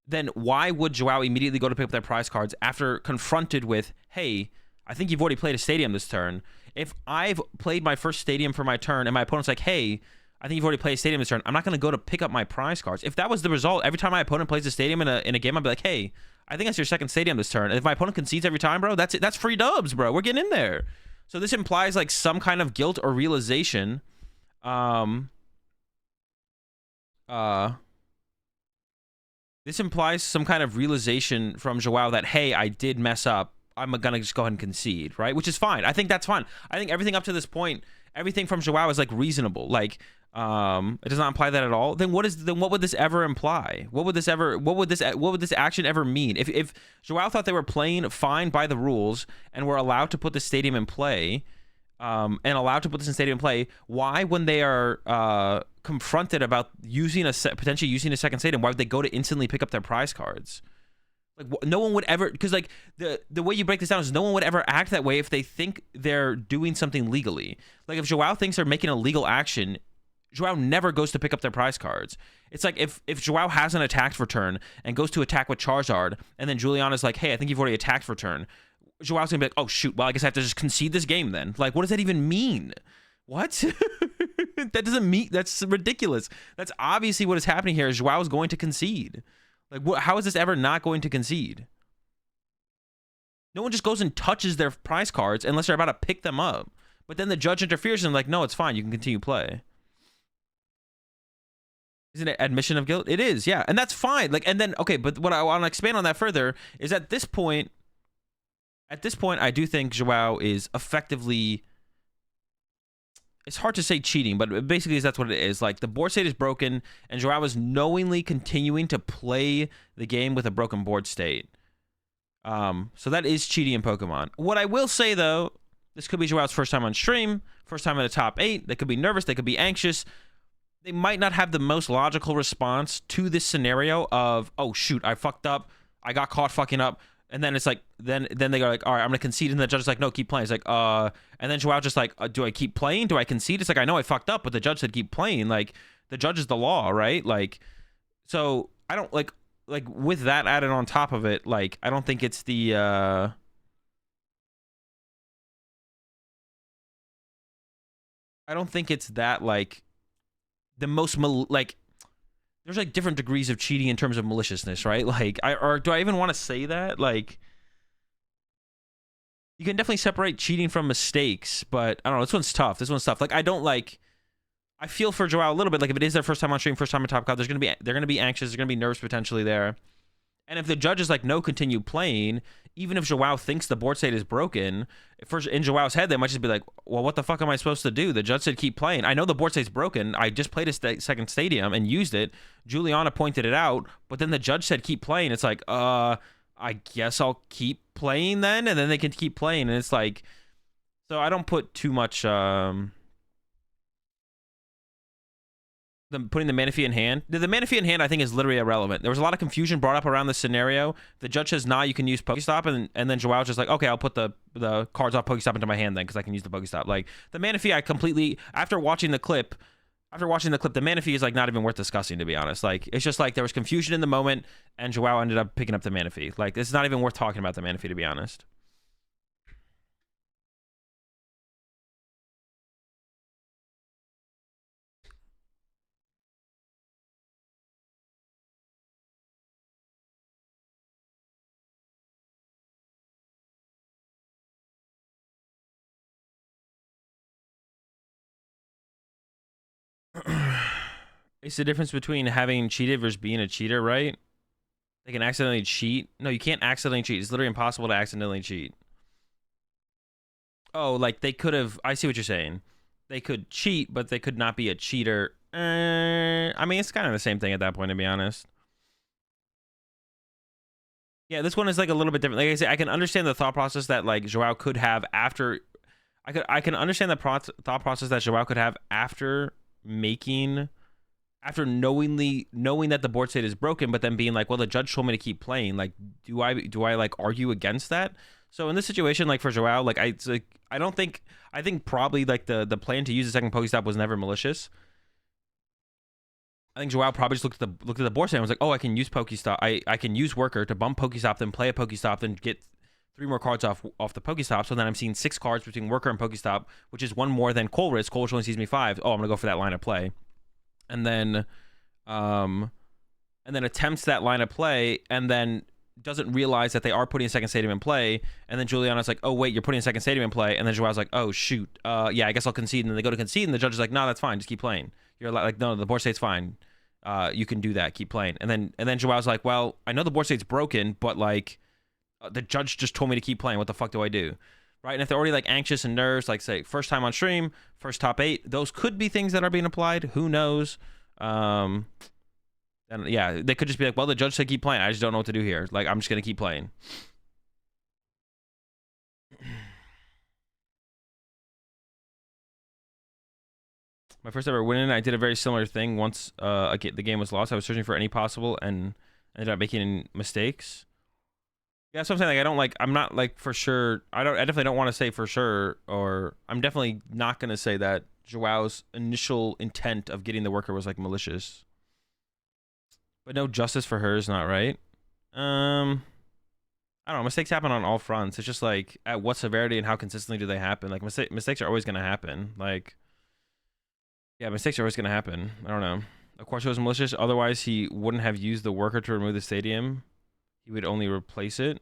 then why would Joao immediately go to pick up their prize cards after confronted with, hey, I think you've already played a stadium this turn. If I've played my first stadium for my turn and my opponent's like, hey, I think you've already played a stadium this turn, I'm not going to go to pick up my prize cards. If that was the result, every time my opponent plays a stadium in a game, I'd be like, hey, I think that's your second stadium this turn. And if my opponent concedes every time, bro, that's it. That's free dubs, bro. We're getting in there. So this implies like some kind of guilt or realization. This implies some kind of realization from Joao that, hey, I did mess up. I'm gonna just go ahead and concede, right? Which is fine. I think that's fine. I think everything up to this point, everything from Joao is like reasonable. Like, it does not imply that at all. Then what would this ever imply? What would this action ever mean? If Joao thought they were playing fine by the rules and were allowed to put the stadium in play, why, when they are confronted about potentially using a second stadium, why would they go to instantly pick up their prize cards? Like, no one would ever, because like the way you break this down is no one would ever act that way if they think they're doing something legally. Like, if Joao thinks they're making a legal action, Joao never goes to pick up their prize cards. It's like if Joao hasn't attacked for turn and goes to attack with Charizard, and then Juliana's like, hey, I think you've already attacked for turn. Joao's gonna be like, oh shoot, well, I guess I have to just concede this game then. Like, what does that even mean? What? That doesn't mean, that's ridiculous. That's obviously what is happening here, is Joao's going to concede. Like, how is this ever not going to concede? No one just goes and touches their prize cards unless they're about to pick them up. But then the judge interferes and like, no, it's fine, you can continue play. Isn't it admission of guilt? It is, yeah. And that's fine. Like, and then, okay, but what I want to expand on that further is at this point, I do think Joao is effectively, it's hard to say cheating, but basically that's what it is. Like, the board state is broken, and Joao is knowingly continuing to play the game with a broken board state. So that is cheating in Pokemon. What I will say, though, this could be Joao's first time on stream, first time in the top 8. They could be nervous, they could be anxious. They might not have the most logical response to this scenario of, oh shoot, I fucked up, I got caught fucking up. And then it's like, then they go like, all right, I'm gonna concede, and the judge is like, no, keep playing. It's like, and then Joao just like, do I keep playing? Do I concede? It's like, I know I fucked up, but the judge said keep playing. Like, the judge is the law, right? Like, so I don't like with that added on top of it, like, I don't think it's the I don't think it's that like the most like there's like different degrees of cheating in terms of maliciousness, right? Like, or do I even want to say that? Like, you can definitely separate cheating from mistakes, but I don't know. This one's tough. This one's tough. Like, I feel for Joao a little bit. Like, if it is their first time on stream, first time on Top Card, they're gonna be anxious. There's gonna be nerves potentially there. And if the judge is like, no, continue playing, even if Joao thinks the board state is broken, in Joao's head, they might just be like, well, what the fuck am I supposed to do? The judge said keep playing. I know the board state's broken. I just played a second stadium and used it. Juliana pointed it out, but then the judge said keep playing. It's like, I guess I'll keep playing then, and then they can keep playing. And it's like, so I don't put too much... putting the Manaphy in hand. The Manaphy in hand, I think, is literally irrelevant. There was a lot of confusion brought up around this scenario. The judge says, nah, you can use Pokestop, and then Joao's just like, okay, I'll put the cards off Pokestop into my hand then, because I can use the Pokestop. Like, the Manaphy, I completely, after watching the clip, the Manaphy is, like, not even worth discussing, to be honest. Like, it's just, like, there was confusion in the moment, and Joao ended up picking up the Manaphy. Like, it's not even worth talking about the Manaphy, to be honest. It's the difference between having cheated versus being a cheater, right? They can accidentally cheat. No, you can't accidentally cheat. It's literally impossible to accidentally cheat. Oh, like they could have... I see what you're saying. They could cheat, but they could not be a cheater. I mean, it's kind of the same thing at that point, to be honest. Yeah, this one is like a little bit different. Like I said, I can understand the thought process that like Joao could have after... I can understand the thought process that Joao could have after knowing that the board state is broken, but then being like, well, the judge told me to keep playing. Like, do I like argue against that? So in this situation, like for Joao, like I think probably like the plan to use the second Pokestop was never malicious. I think Joao probably just looked at the board state and was like, oh, I can use Pokestop. I can use Worker to bump Pokestop, then play a Pokestop, then get 3 more cards off the Pokestop. So then I'm seeing 6 cards between Worker and Pokestop, which is 1 more than Colress. Colress only sees me 5. Oh, I'm gonna go for that line of play. And then attempts that line of play, and then doesn't realize that they are putting a second stadium in play. And then Juliana's like, oh wait, you're putting a second stadium in play. And then Joao's like, oh shoot, yeah, I guess I'll concede. And then they go to concede, and the judge is like, no, that's fine, just keep playing. You're like, no, the board state's fine. You can do that, keep playing. And then Joao's like, well, I know the board state's broken, but like the judge just told me to keep playing. What the fuck do I do? Right? And if they're already like anxious and nerves, like say first time on stream, first top 8, those could be things that are being applied. Who knows? And yeah, they could just be like, well, the judge said keep playing. I just don't know what to do here. Like, I'm just gonna keep playing. My first ever win, I did a very similar thing. Once the game was lost, I was searching for any possible and ended up making mistakes. Yeah, so I'm saying, like, I'm not like for sure. I definitely don't want to say for sure, or I'm definitely not gonna say that Joao's initial intent of getting the Worker was like malicious. But no justice for her is not right. I don't know. Mistakes happen on all fronts. It's just like at what severity and how consistently do they happen? Like mistakes are always gonna happen. Like, yeah, mistakes are always gonna happen. I don't know. Of course, it was malicious. Otherwise, he wouldn't have used the Worker to remove the stadium. He would only replace it.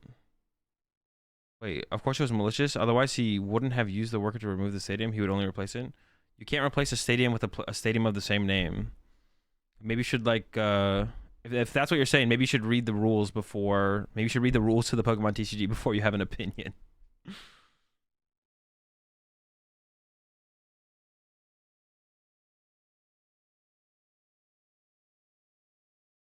Wait, of course it was malicious. Otherwise, he wouldn't have used the Worker to remove the stadium. He would only replace it. You can't replace a stadium with a stadium of the same name. Maybe you should like, if that's what you're saying, maybe you should read the rules before. Maybe you should read the rules to the PokemonTCG before you have an opinion.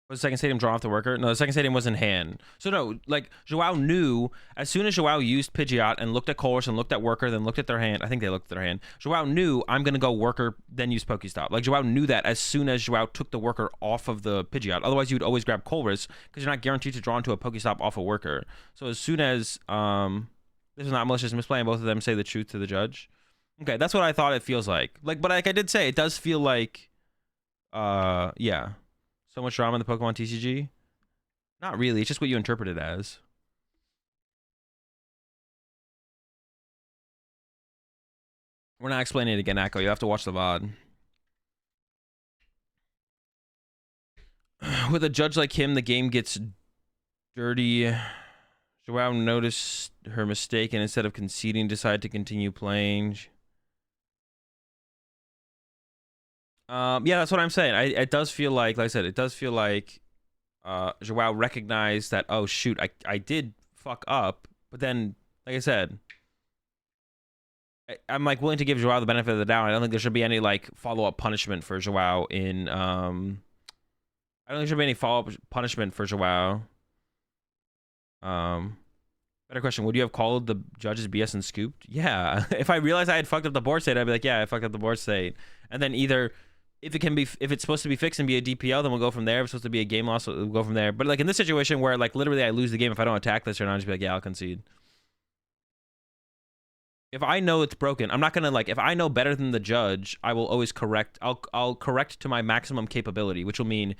Was the second stadium drawn off the Worker? No, the second stadium was in hand. So no, like Joao knew as soon as Joao used Pidgeot and looked at Colress and looked at Worker, then looked at their hand. I think they looked at their hand. Joao knew I'm gonna go Worker, then use Pokestop. Like Joao knew that as soon as Joao took the Worker off of the Pidgeot. Otherwise, you would always grab Colress because you're not guaranteed to draw into a Pokestop off a Worker. So as soon as this is not malicious misplay, and both of them say the truth to the judge. Okay, that's what I thought it feels like. Like, but like I did say, it does feel like, yeah. So much drama in the PokemonTCG? Not really. It's just what you interpret it as. We're not explaining it again, Echo. You have to watch the VOD. With a judge like him, the game gets dirty. Joao noticed her mistake and instead of conceding, decided to continue playing. Yeah, that's what I'm saying. It does feel like I said, it does feel like Joao recognized that, oh shoot, I did fuck up, but then, like I said, I'm like willing to give Joao the benefit of the doubt. I don't think there should be any like follow-up punishment for Joao in I don't think there should be any follow-up punishment for Joao. Better question, would you have called the judges BS and scooped? Yeah. If I realized I had fucked up the board state, I'd be like, yeah, I fucked up the board state. And then either if it's supposed to be fixed and be a DPL, then we'll go from there. If it's supposed to be a game loss, we'll go from there. But like in this situation where like literally I lose the game if I don't attack this turn, I'll just be like, yeah, I'll concede. If I know it's broken, I'm not gonna like, if I know better than the judge, I will always correct. I'll correct to my maximum capability, which will mean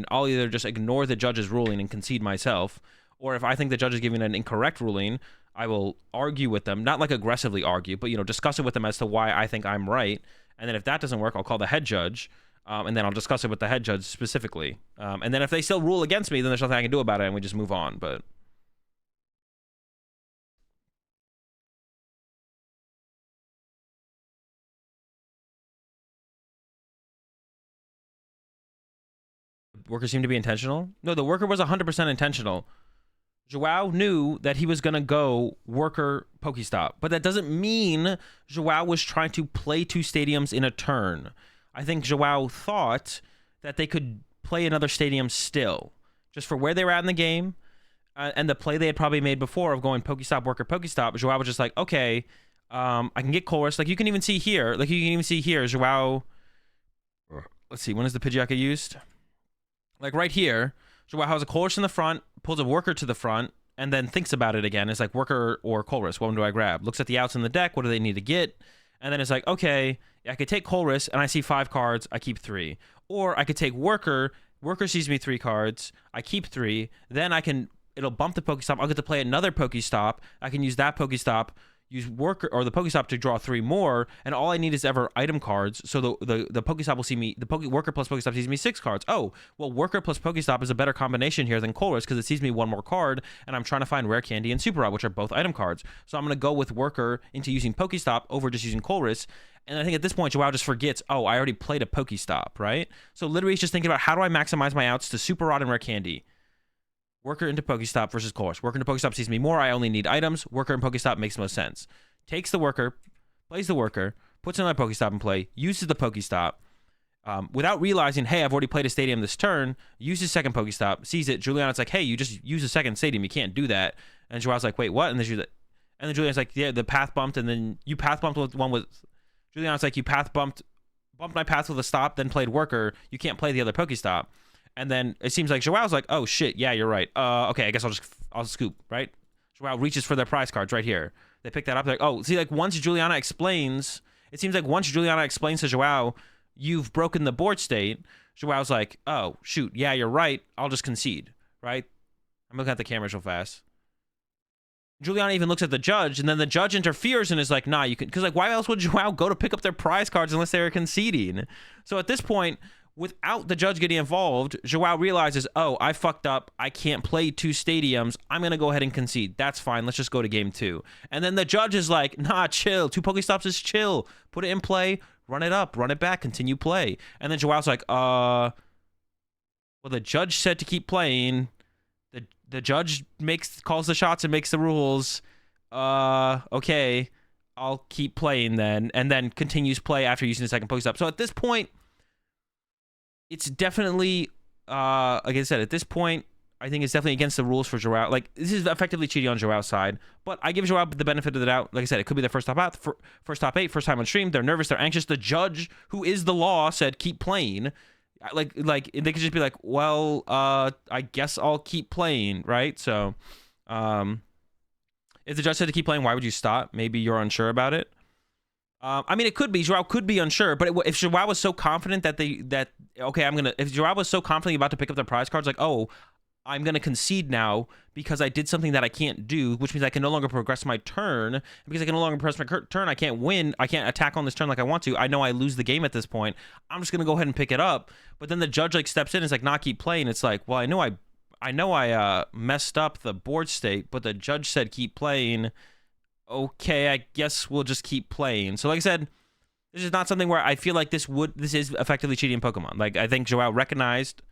I'll either just ignore the judge's ruling and concede myself, or if I think the judge is giving an incorrect ruling, I will argue with them, not like aggressively argue, but, you know, discuss it with them as to why I think I'm right. And then if that doesn't work, I'll call the head judge, and then I'll discuss it with the head judge specifically. And then if they still rule against me, then there's nothing I can do about it, and we just move on. But worker seemed to be intentional. No, the worker was 100% intentional. Joao knew that he was going to go worker Pokestop, but that doesn't mean Joao was trying to play two stadiums in a turn. I think Joao thought that they could play another stadium still, just for where they were at in the game, and the play they had probably made before of going Pokestop, worker, Pokestop. Joao was just like, okay, I can get Chorus. Like you can even see here, Joao, let's see, when is the Pidgeotto used? Like right here, Joao has a Chorus in the front, pulls a worker to the front, and then thinks about it again. It's like worker or Chorus. What one do I grab? Looks at the outs in the deck. What do they need to get? And then it's like, okay, I could take Chorus, and I see 5 cards. I keep 3. Or I could take worker. Worker sees me 3 cards. I keep 3. Then it'll bump the Pokestop. I'll get to play another Pokestop. I can use that Pokestop, use worker or the Pokestop to draw 3 more, and all I need is ever item cards. So the Pokestop will see me, worker plus Pokestop sees me 6 cards. Oh, well, worker plus Pokestop is a better combination here than Chorus because it sees me 1 more card, and I'm trying to find Rare Candy and Super Rod, which are both item cards. So I'm going to go with worker into using Pokestop over just using Chorus. And I think at this point, Joao just forgets, oh, I already played a Pokestop, right? So literally he's just thinking about how do I maximize my outs to Super Rod and Rare Candy. Worker into Pokestop versus Chorus. Worker into Pokestop sees me more. I only need items. Worker and Pokestop makes most sense. Takes the worker, plays the worker, puts another Pokestop in play, uses the Pokestop, without realizing, hey, I've already played a stadium this turn, uses second Pokestop, sees it. Juliana's like, hey, you just used a second stadium. You can't do that. And Joao's like, wait, what? And then Juliana's like, yeah, the path bumped, and then you path bumped with one with... Juliana's like, you bumped my path with a stop, then played worker. You can't play the other Pokestop. And then it seems like Joao's like, oh shit, yeah, you're right. Okay, I guess I'll scoop, right? Joao reaches for their prize cards right here. They pick that up. They're like, oh, see, like once Juliana explains to Joao, you've broken the board state. Joao's like, oh shoot, yeah, you're right. I'll just concede, right? I'm looking at the cameras real fast. Juliana even looks at the judge, and then the judge interferes and is like, nah, you can, because like, why else would Joao go to pick up their prize cards unless they were conceding? So at this point, without the judge getting involved, Joao realizes, oh, I fucked up. I can't play 2 stadiums. I'm going to go ahead and concede. That's fine. Let's just go to game 2. And then the judge is like, nah, chill. 2 Pokestops is chill. Put it in play. Run it up. Run it back. Continue play. And then Joao's like, well, the judge said to keep playing. The judge calls the shots and makes the rules. Okay. I'll keep playing then. And then continues play after using the second Pokestop. So at this point, it's definitely, like I said, at this point, I think it's definitely against the rules for Joao. Like, this is effectively cheating on Joao's side. But I give Joao the benefit of the doubt. Like I said, it could be their first top 8, first time on stream. They're nervous, they're anxious. The judge, who is the law, said keep playing. Like they could just be like, well, I guess I'll keep playing, right? So, if the judge said to keep playing, why would you stop? Maybe you're unsure about it. I mean, it could be Joao could be unsure, but if Joao was so confident if Joao was so confident about to pick up the prize cards, like, oh, I'm going to concede now because I did something that I can't do, which means I can no longer progress my turn. Because I can no longer progress my turn, I can't win. I can't attack on this turn like I want to. I know I lose the game at this point. I'm just going to go ahead and pick it up. But then the judge like steps in and is like, nah, keep playing. It's like, well, I know I messed up the board state, but the judge said keep playing. Okay, I guess we'll just keep playing. So like I said, this is not something where I feel like this is effectively cheating in Pokemon. Like, I think Joao recognized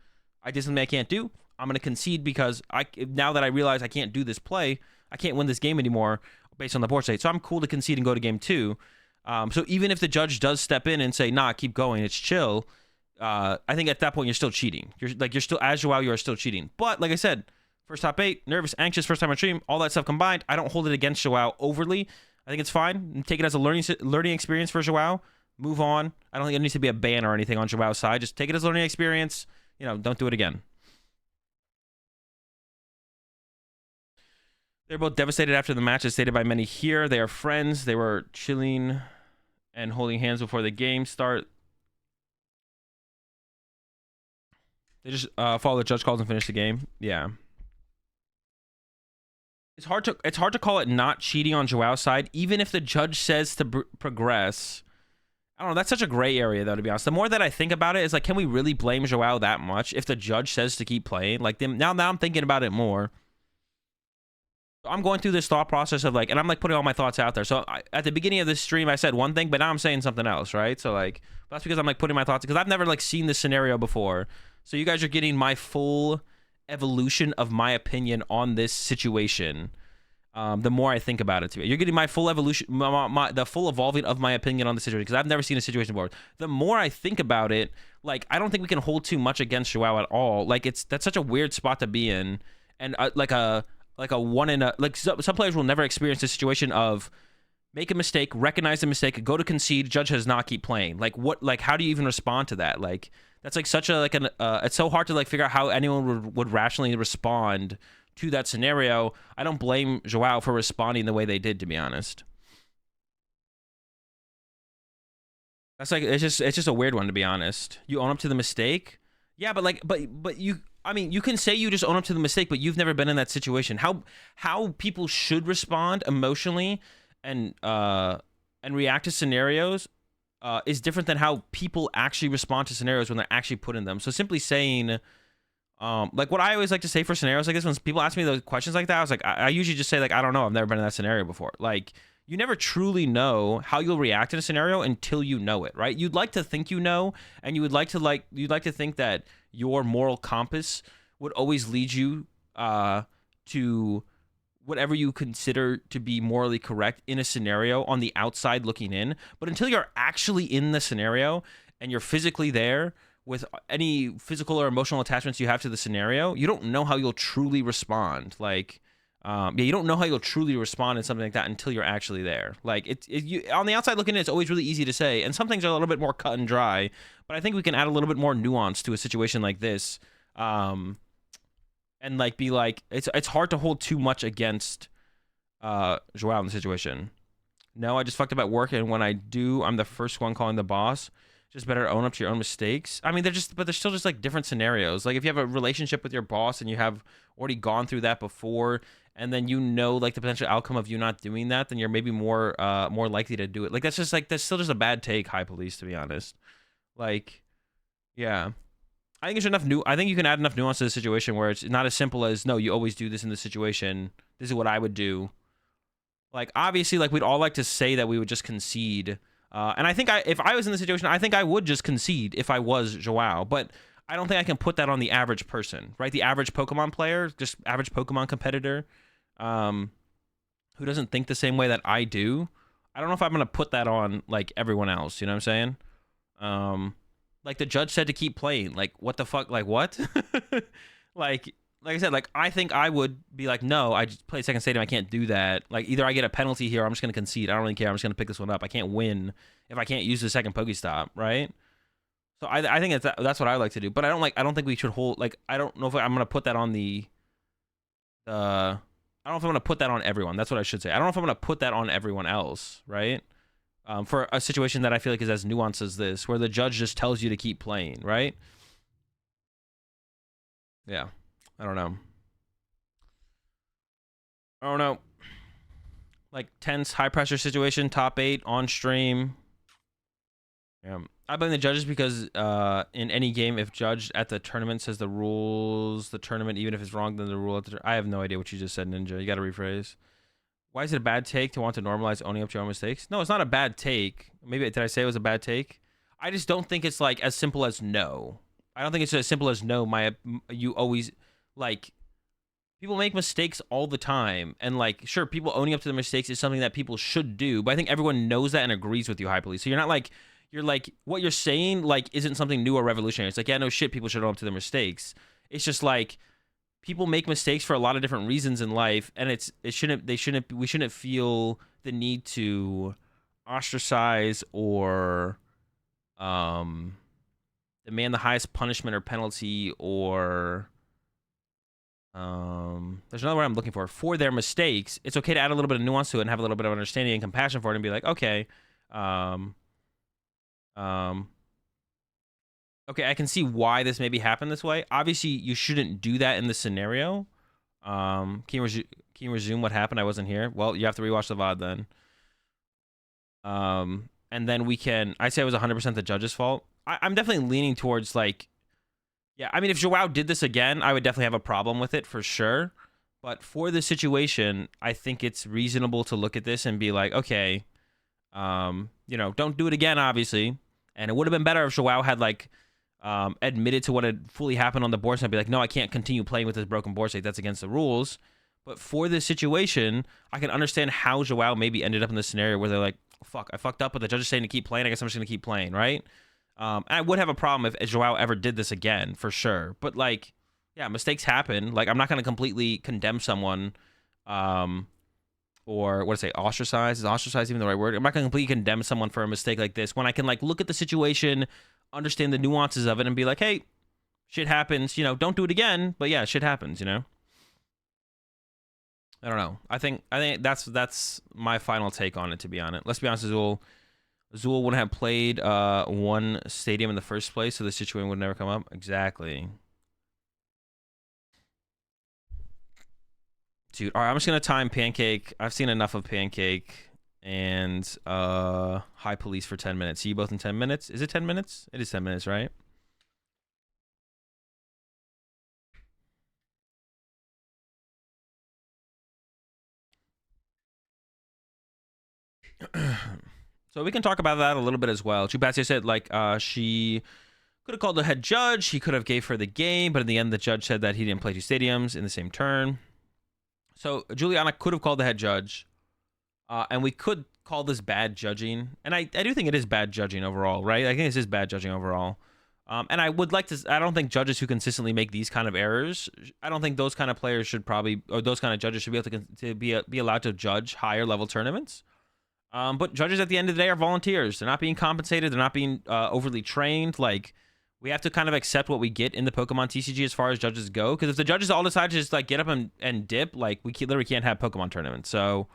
I did something I can't do. I'm going to concede because now that I realize I can't do this play, I can't win this game anymore based on the board state. So I'm cool to concede and go to game 2. So even if the judge does step in and say, nah, keep going, it's chill, I think at that point you're still cheating. You're still, as Joao, you are still cheating. But like I said, first top 8, nervous, anxious, first time on stream, all that stuff combined, I don't hold it against Joao overly. I think it's fine. Take it as a learning experience for Joao. Move on. I don't think it needs to be a ban or anything on Joao's side. Just take it as a learning experience. You know, don't do it again. They're both devastated after the match, as stated by many here. They are friends. They were chilling and holding hands before the game start. They just follow the judge calls and finish the game. Yeah. It's hard to call it not cheating on Joao's side, even if the judge says to progress. I don't know. That's such a gray area, though, to be honest. The more that I think about it, is like, can we really blame Joao that much if the judge says to keep playing? Like, now I'm thinking about it more. I'm going through this thought process of like, and I'm like putting all my thoughts out there. So at the beginning of this stream, I said one thing, but now I'm saying something else, right? So like, that's because I'm like putting my thoughts, because I've never like seen this scenario before. So you guys are getting my full evolution of my opinion on this situation. The more I think about it, you're getting my full evolution, the full evolving of my opinion on the situation, because I've never seen a situation before. The more I think about it, like, I don't think we can hold too much against Joao at all. Like, that's such a weird spot to be in, and like a one in a, like, some players will never experience the situation of make a mistake, recognize the mistake, go to concede, judge has not, keep playing. Like, what, like, how do you even respond to that? Like, that's like such a, like, an it's so hard to like figure out how anyone would rationally respond to that scenario. I don't blame Joao for responding the way they did, to be honest. That's like, it's just a weird one, to be honest. You own up to the mistake. Yeah, but like, but you, I mean, you can say you just own up to the mistake, but you've never been in that situation. How people should respond emotionally and react to scenarios is different than how people actually respond to scenarios when they're actually put in them. So simply saying, like, what I always like to say for scenarios like this, when people ask me those questions like that, I was like, I usually just say, like, I don't know, I've never been in that scenario before. Like, you never truly know how you'll react in a scenario until you know it, right? You'd like to think you know, and you'd like to think that your moral compass would always lead you to whatever you consider to be morally correct in a scenario on the outside looking in. But until you're actually in the scenario and you're physically there with any physical or emotional attachments you have to the scenario, you don't know how you'll truly respond. Like, you don't know how you'll truly respond in something like that until you're actually there. Like, you, on the outside looking in, it's always really easy to say, and some things are a little bit more cut and dry, but I think we can add a little bit more nuance to a situation like this, and like be like, it's hard to hold too much against Joao in the situation. No, I just fucked up at work, and when I do, I'm the first one calling the boss. Just better own up to your own mistakes. I mean, they're still just like different scenarios. Like, if you have a relationship with your boss and you have already gone through that before, and then you know, like, the potential outcome of you not doing that, then you're maybe more likely to do it. Like, that's still just a bad take, High Police, to be honest. Like, yeah. I think I think you can add enough nuance to the situation where it's not as simple as, no, you always do this in this situation. This is what I would do. Like, obviously, like, we'd all like to say that we would just concede. And I think if I was in the situation, I think I would just concede if I was Joao. But I don't think I can put that on the average person, right? The average Pokemon player, just average Pokemon competitor, who doesn't think the same way that I do. I don't know if I'm going to put that on, like, everyone else. You know what I'm saying? Like, the judge said to keep playing. Like, what the fuck? Like, what? like I said, like, I think I would be like, no, I just play second stadium. I can't do that. Like, either I get a penalty here, or I'm just going to concede. I don't really care. I'm just going to pick this one up. I can't win if I can't use the second Pokestop, right? So I think that's what I like to do. But I don't think we should hold, like, I don't know if I'm going to put that on the, I don't know if I'm going to put that on everyone. That's what I should say. I don't know if I'm going to put that on everyone else, right? For a situation that I feel like is as nuanced as this, where the judge just tells you to keep playing, right? Yeah. I don't know. I don't know. Like tense, high pressure situation, top 8 on stream. Yeah, I blame the judges because in any game, if judge at the tournament says the rules, the tournament, even if it's wrong, then the rule at the I have no idea what you just said, Ninja. You got to rephrase. Why is it a bad take to want to normalize owning up to your own mistakes? No, it's not a bad take. Maybe did I say it was a bad take? I just don't think it's like as simple as no. I don't think it's as simple as no. You always like people make mistakes all the time, and like sure, people owning up to their mistakes is something that people should do, but I think everyone knows that and agrees with you, High Police. So you're not like what you're saying like isn't something new or revolutionary. It's like yeah, no shit, people should own up to their mistakes. It's just like people make mistakes for a lot of different reasons in life, and we shouldn't feel the need to ostracize or demand the highest punishment or penalty or there's another word I'm looking for their mistakes. It's okay to add a little bit of nuance to it and have a little bit of understanding and compassion for it and be like, okay, okay, I can see why this maybe happened this way. Obviously, you shouldn't do that in this scenario. Can you resume what happened? I wasn't here. Well, you have to rewatch the VOD then. And then I say it was 100% the judge's fault. I'm definitely leaning towards like, yeah, I mean, if Joao did this again, I would definitely have a problem with it for sure. But for the situation, I think it's reasonable to look at this and be like, okay, don't do it again, obviously. And it would have been better if Joao had like admitted to what had fully happened on the board, so I'd be like, no, I can't continue playing with this broken board state. That's against the rules. But for this situation, I can understand how Joao maybe ended up in this scenario where they're like, fuck, I fucked up, but the judge is saying to keep playing. I guess I'm just going to keep playing, right? And I would have a problem if Joao ever did this again, for sure. But, like, yeah, mistakes happen. Like, I'm not going to completely condemn someone or, what to say, ostracize? Is ostracize even the right word? I'm not going to completely condemn someone for a mistake like this when I can, like, look at the situation, understand the nuances of it, and be like, hey, shit happens. Don't do it again. But, yeah, shit happens, I don't know. I think that's my final take on it, to be honest. Let's be honest, Azul wouldn't have played one stadium in the first place, so the situation would never come up. Exactly. Dude, all right, I'm just going to time Pancake. I've seen enough of Pancake and High Police for 10 minutes. See you both in 10 minutes. Is it 10 minutes? It is 10 minutes, right? So we can talk about that a little bit as well. Chubatsy said, like, she could have called the head judge. He could have gave her the game, but in the end, the judge said that he didn't play 2 stadiums in the same turn. So Juliana could have called the head judge, and we could call this bad judging. And I do think it is bad judging overall, right? I think this is bad judging overall. And I would like to, I don't think judges who consistently make these kind of errors, I don't think those kind of players should probably, or those kind of judges should be able to be allowed to judge higher level tournaments. But judges at the end of the day are volunteers. They're not being compensated. They're not being overly trained. Like, we have to kind of accept what we get in the Pokemon TCG as far as judges go. Because if the judges all decide to just like get up and dip, like we literally can't have Pokemon tournaments. So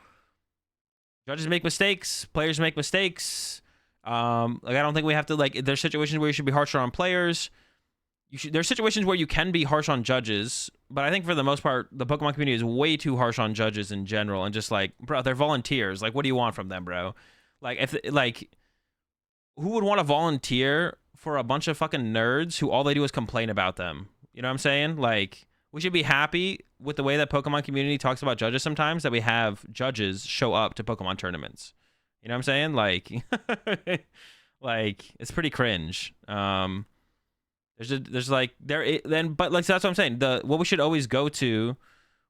judges make mistakes. Players make mistakes. Like, I don't think we have to like. There's situations where you should be harsher on players. There's situations where you can be harsh on judges, but I think for the most part, the Pokemon community is way too harsh on judges in general, and just like, bro, they're volunteers. Like, what do you want from them, bro? Like, who would want to volunteer for a bunch of fucking nerds who all they do is complain about them? You know what I'm saying? Like, we should be happy with the way that Pokemon community talks about judges sometimes, that we have judges show up to Pokemon tournaments. You know what I'm saying? Like, like, it's pretty cringe. There's like then, but like, so that's what I'm saying. What we should always go to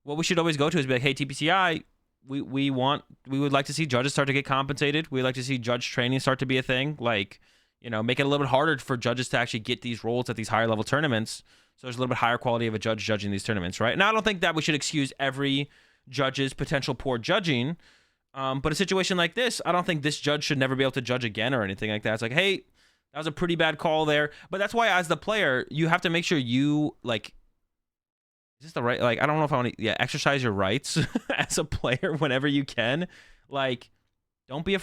is be like, hey, TPCI, we would like to see judges start to get compensated. We'd like to see judge training start to be a thing. Like, make it a little bit harder for judges to actually get these roles at these higher level tournaments. So there's a little bit higher quality of a judge judging these tournaments, right? Now, I don't think that we should excuse every judge's potential poor judging. But a situation like this, I don't think this judge should never be able to judge again or anything like that. It's like, hey, that was a pretty bad call there. But that's why, as the player, you have to make sure you, like, is this the right, like, I don't know if I want to, exercise your rights as a player whenever you can. Like, don't be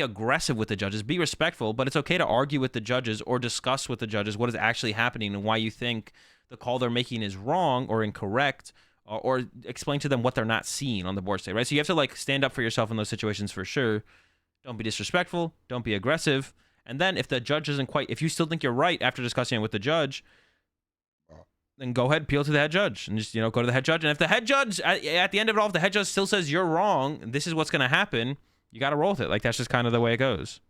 aggressive with the judges. Be respectful, but it's okay to argue with the judges or discuss with the judges what is actually happening and why you think the call they're making is wrong or incorrect, or explain to them what they're not seeing on the board state, right? So you have to like stand up for yourself in those situations for sure. Don't be disrespectful. Don't be aggressive. And then if the judge isn't quite, if you still think you're right after discussing it with the judge, then go ahead, appeal to the head judge and just, go to the head judge. And if the head judge, at the end of it all, if the head judge still says you're wrong, this is what's going to happen, you got to roll with it. Like, that's just kind of the way it goes.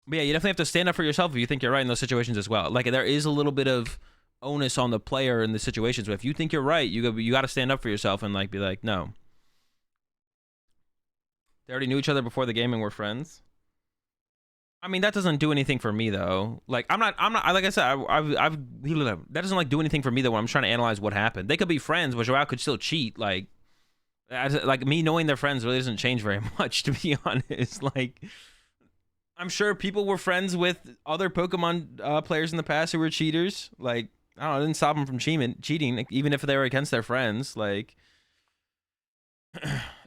But yeah, you definitely have to stand up for yourself if you think you're right in those situations as well. Like, there is a little bit of onus on the player in the situations. But if you think you're right, you got to stand up for yourself and like be like, no. They already knew each other before the game and were friends. I mean, that doesn't do anything for me though. Like, I'm not like I said, that doesn't like do anything for me though when I'm trying to analyze what happened. They could be friends, but Joao could still cheat. Like me knowing they're friends really doesn't change very much, to be honest. Like, I'm sure people were friends with other Pokemon players in the past who were cheaters. Like, I don't know, it didn't stop them from cheating, like, even if they were against their friends. Like,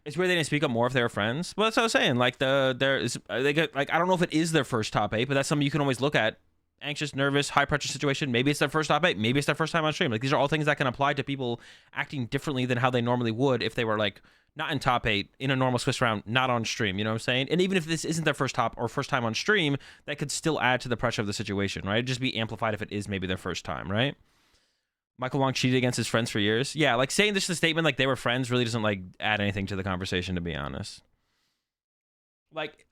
it's weird they didn't speak up more if they were friends. But that's what I was saying. Like, I don't know if it is their first top 8, but that's something you can always look at. Anxious, nervous, high pressure situation. Maybe it's their first top 8. Maybe it's their first time on stream. Like, these are all things that can apply to people acting differently than how they normally would if they were like not in top 8 in a normal Swiss round, not on stream. You know what I'm saying? And even if this isn't their first top or first time on stream, that could still add to the pressure of the situation, right? It'd just be amplified if it is maybe their first time, right? Michael Wong cheated against his friends for years. Yeah, like saying this is a statement like they were friends really doesn't like add anything to the conversation, to be honest. Like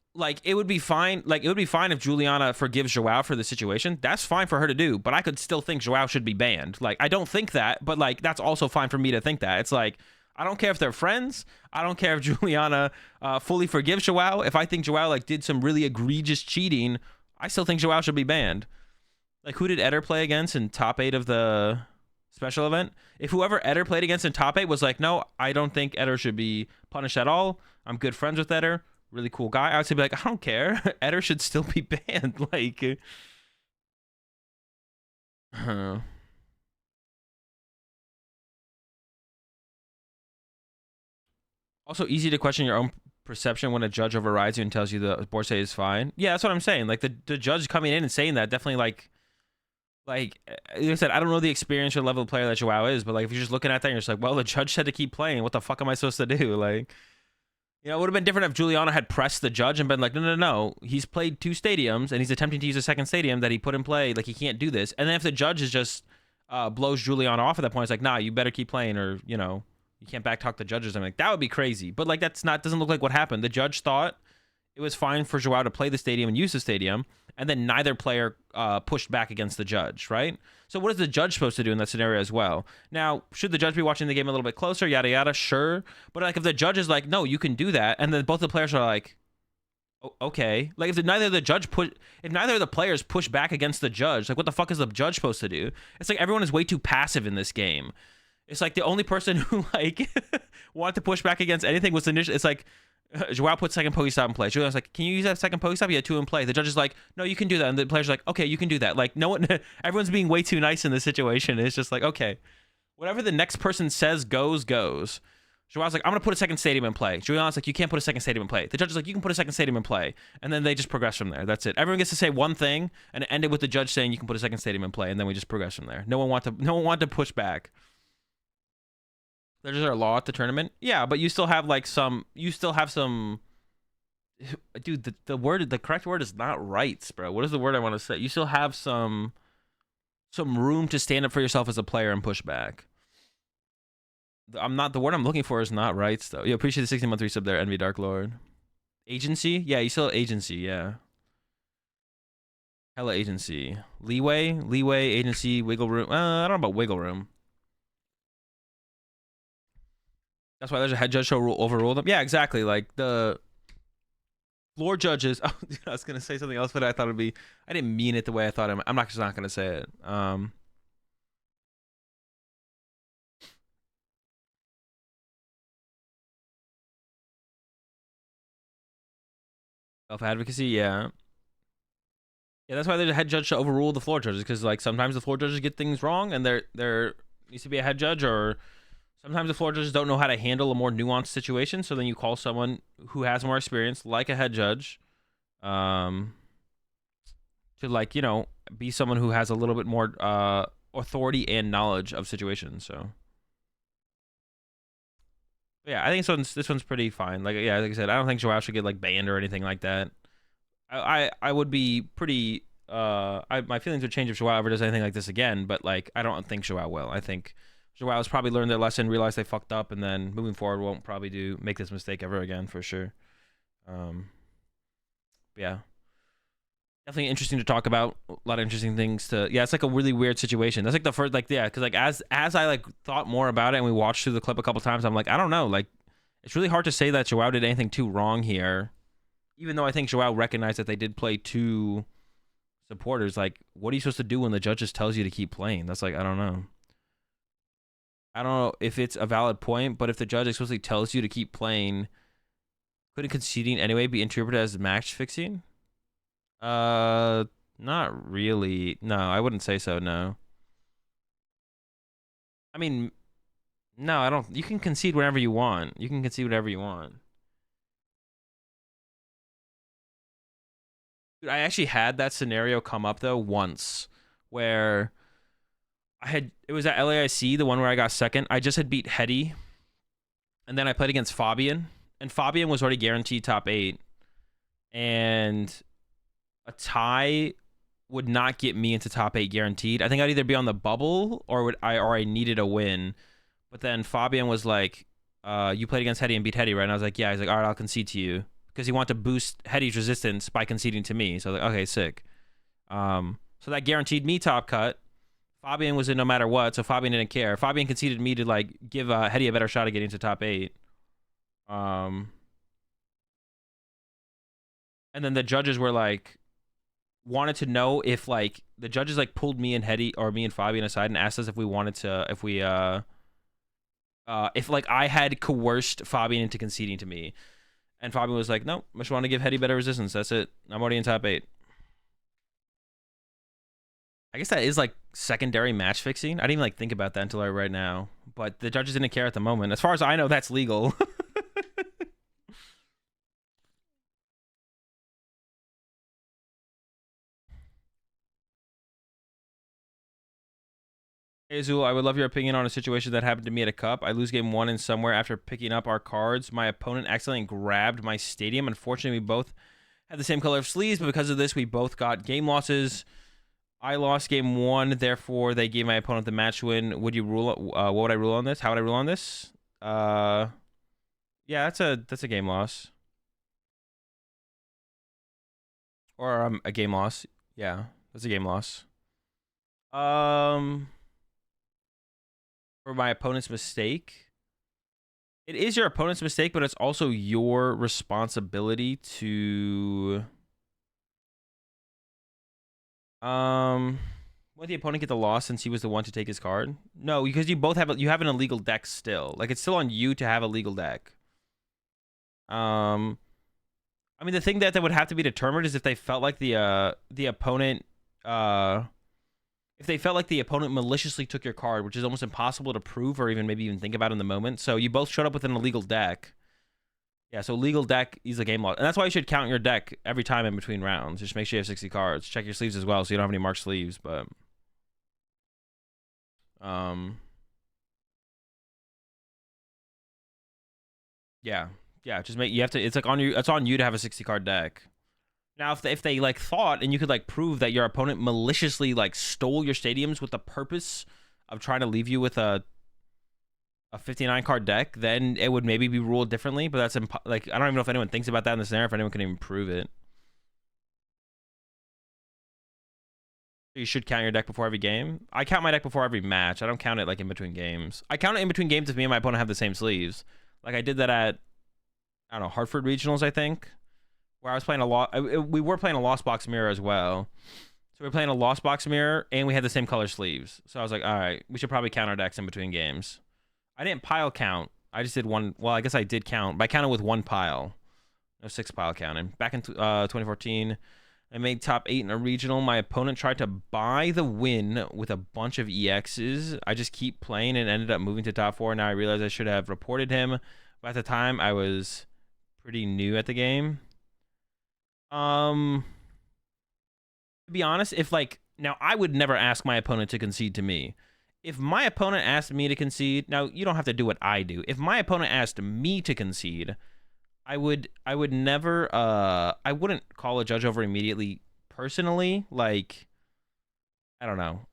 it would be fine. Like, it would be fine if Juliana forgives Joao for the situation. That's fine for her to do, but I could still think Joao should be banned. Like, I don't think that, but like that's also fine for me to think that. It's like, I don't care if they're friends. I don't care if Juliana fully forgives Joao. If I think Joao like did some really egregious cheating, I still think Joao should be banned. Like, who did Eder play against in top 8 of the special event? If whoever Eder played against in top 8 was like, no, I don't think Eder should be punished at all. I'm good friends with Eder. Really cool guy. I would say be like, I don't care. Eder should still be banned. Like, Also, easy to question your own perception when a judge overrides you and tells you the board state is fine. Yeah, that's what I'm saying. Like, the judge coming in and saying that definitely like I said, I don't know the experience or level of player that Joao is, but like if you're just looking at that and you're just like, well, the judge said to keep playing. What the fuck am I supposed to do? Like, it would have been different if Juliana had pressed the judge and been like, no. He's played 2 stadiums and he's attempting to use a second stadium that he put in play. Like, he can't do this. And then if the judge is just blows Juliana off at that point, it's like, nah, you better keep playing, or you can't backtalk the judges. I'm like, that would be crazy. But like, doesn't look like what happened. The judge thought it was fine for Joao to play the stadium and use the stadium, and then neither player pushed back against the judge, right? So what is the judge supposed to do in that scenario as well? Now, should the judge be watching the game a little bit closer? Yada, yada, sure. But like, if the judge is like, no, you can do that, and then both the players are like, okay. Like, if neither of the players push back against the judge, like, what the fuck is the judge supposed to do? It's like everyone is way too passive in this game. It's like the only person who like wanted to push back against anything was it's like, Joao put second Pokestop in play. Julian's like, can you use that second Pokestop? You had 2 in play. The judge is like, no, you can do that. And the player's like, okay, you can do that. Like, no one, everyone's being way too nice in this situation. It's just like, okay, whatever the next person says goes. Joao's like, I'm going to put a second stadium in play. Julian's like, you can't put a second stadium in play. The judge is like, you can put a second stadium in play. And then they just progress from there. That's it. Everyone gets to say one thing and it ended with the judge saying you can put a second stadium in play. And then we just progress from there. No one wanted to push back. There's a law at the tournament. Yeah, but you still have some dude, the correct word is not rights, bro. What is the word I want to say? You still have some room to stand up for yourself as a player and push back. The word I'm looking for is not rights, though. Yeah, appreciate the 16-month resub there, Envy Dark Lord. Agency? Yeah, you still have agency, yeah. Hella agency. Leeway, agency, wiggle room. I don't know about wiggle room. That's why there's a head judge to overrule them. Yeah, exactly. Like, the floor judges. Oh, dude, I was gonna say something else, but I thought it'd be. I didn't mean it the way I thought. I'm not gonna say it. Self advocacy. Yeah. Yeah, that's why there's a head judge to overrule the floor judges, because like sometimes the floor judges get things wrong, and there needs to be a head judge, or sometimes the floor judges don't know how to handle a more nuanced situation, so then you call someone who has more experience, like a head judge. to like, be someone who has a little bit more authority and knowledge of situations. So but yeah, I think this one's pretty fine. Like like I said, I don't think Joao should get like banned or anything like that. I would be pretty my feelings would change if Joao ever does anything like this again, but like I don't think Joao will. I think Joao's probably learned their lesson, realized they fucked up, and then moving forward won't probably make this mistake ever again for sure. Yeah. Definitely interesting to talk about. A lot of interesting things to it's like a really weird situation. That's like the first because like as I like thought more about it and we watched through the clip a couple times, I'm like, I don't know, like it's really hard to say that Joao did anything too wrong here. Even though I think Joao recognized that they did play two supporters, like what are you supposed to do when the judge just tells you to keep playing? That's like I don't know. I don't know if it's a valid point, but if the judge explicitly tells you to keep playing, couldn't conceding anyway be interpreted as match fixing? Not really. No, I wouldn't say so, no. I mean, no, I don't. You can concede whenever you want. You can concede whatever you want. Dude, I actually had that scenario come up, though, once, where it was at LAIC, the one where I got second. I just had beat Hetty, and then I played against Fabian, and Fabian was already guaranteed top 8, and a tie would not get me into top 8 guaranteed. I think I'd either be on the bubble or I needed a win. But then Fabian was like, you played against Hetty and beat Hetty, right? And I was like, yeah. He's like, all right, I'll concede to you. Because he wanted to boost Hetty's resistance by conceding to me. So I was like, okay, sick. So that guaranteed me top cut. Fabian was in no matter what, so Fabian didn't care. Fabian conceded me to like give Hetty a better shot at getting to top 8. And then the judges were like, wanted to know if like the judges like pulled me and Hetty or me and Fabian aside and asked us if we wanted to if like I had coerced Fabian into conceding to me, and Fabian was like, no, I just want to give Hetty better resistance. That's it. I'm already in top 8. I guess that is like secondary match fixing. I didn't even like think about that until right now, but the judges didn't care at the moment. As far as I know, that's legal. Hey Azul, I would love your opinion on a situation that happened to me at a cup. I lose game 1 in somewhere after picking up our cards. My opponent accidentally grabbed my stadium. Unfortunately, we both had the same color of sleeves, but because of this, we both got game losses. I lost game 1, therefore they gave my opponent the match win. Would you rule? What would I rule on this? How would I rule on this? Yeah, that's a game loss, or a game loss. Yeah, that's a game loss. For my opponent's mistake. It is your opponent's mistake, but it's also your responsibility to let the opponent get the loss since he was the one to take his card. No, because you both have you have an illegal deck still. Like it's still on you to have a legal deck. I mean the thing that would have to be determined is if they felt like the opponent if they felt like the opponent maliciously took your card, which is almost impossible to prove or maybe even think about in the moment. So you both showed up with an illegal deck. Yeah, so legal deck is a game loss. And that's why you should count your deck every time in between rounds. Just make sure you have 60 cards. Check your sleeves as well so you don't have any marked sleeves, but yeah. Yeah, just make it's like on you, it's on you to have a 60 card deck. Now, if they like thought and you could like prove that your opponent maliciously like stole your stadiums with the purpose of trying to leave you with a 59 card deck, then it would maybe be ruled differently. But that's like I don't even know if anyone thinks about that in the scenario. If anyone can even prove it, you should count your deck before every game. I count my deck before every match. I don't count it like in between games. I count it in between games if me and my opponent have the same sleeves. Like I did that at I don't know Hartford regionals, I think. Where I was playing we were playing a Lost Box Mirror as well. So we were playing a Lost Box Mirror, and we had the same color sleeves. So I was like, all right, we should probably count our decks in between games. I didn't pile count. I just did one. Well, I guess I did count, but I counted with 1 pile. No 6 pile counting. Back in 2014, I made top 8 in a regional. My opponent tried to buy the win with a bunch of EXs. I just keep playing and ended up moving to top 4. Now I realize I should have reported him. But at the time, I was pretty new at the game. To be honest, if like now I would never ask my opponent to concede to me. If my opponent asked me to concede, now you don't have to do what I do. If my opponent asked me to concede, I would never I wouldn't call a judge over immediately personally. Like, I don't know.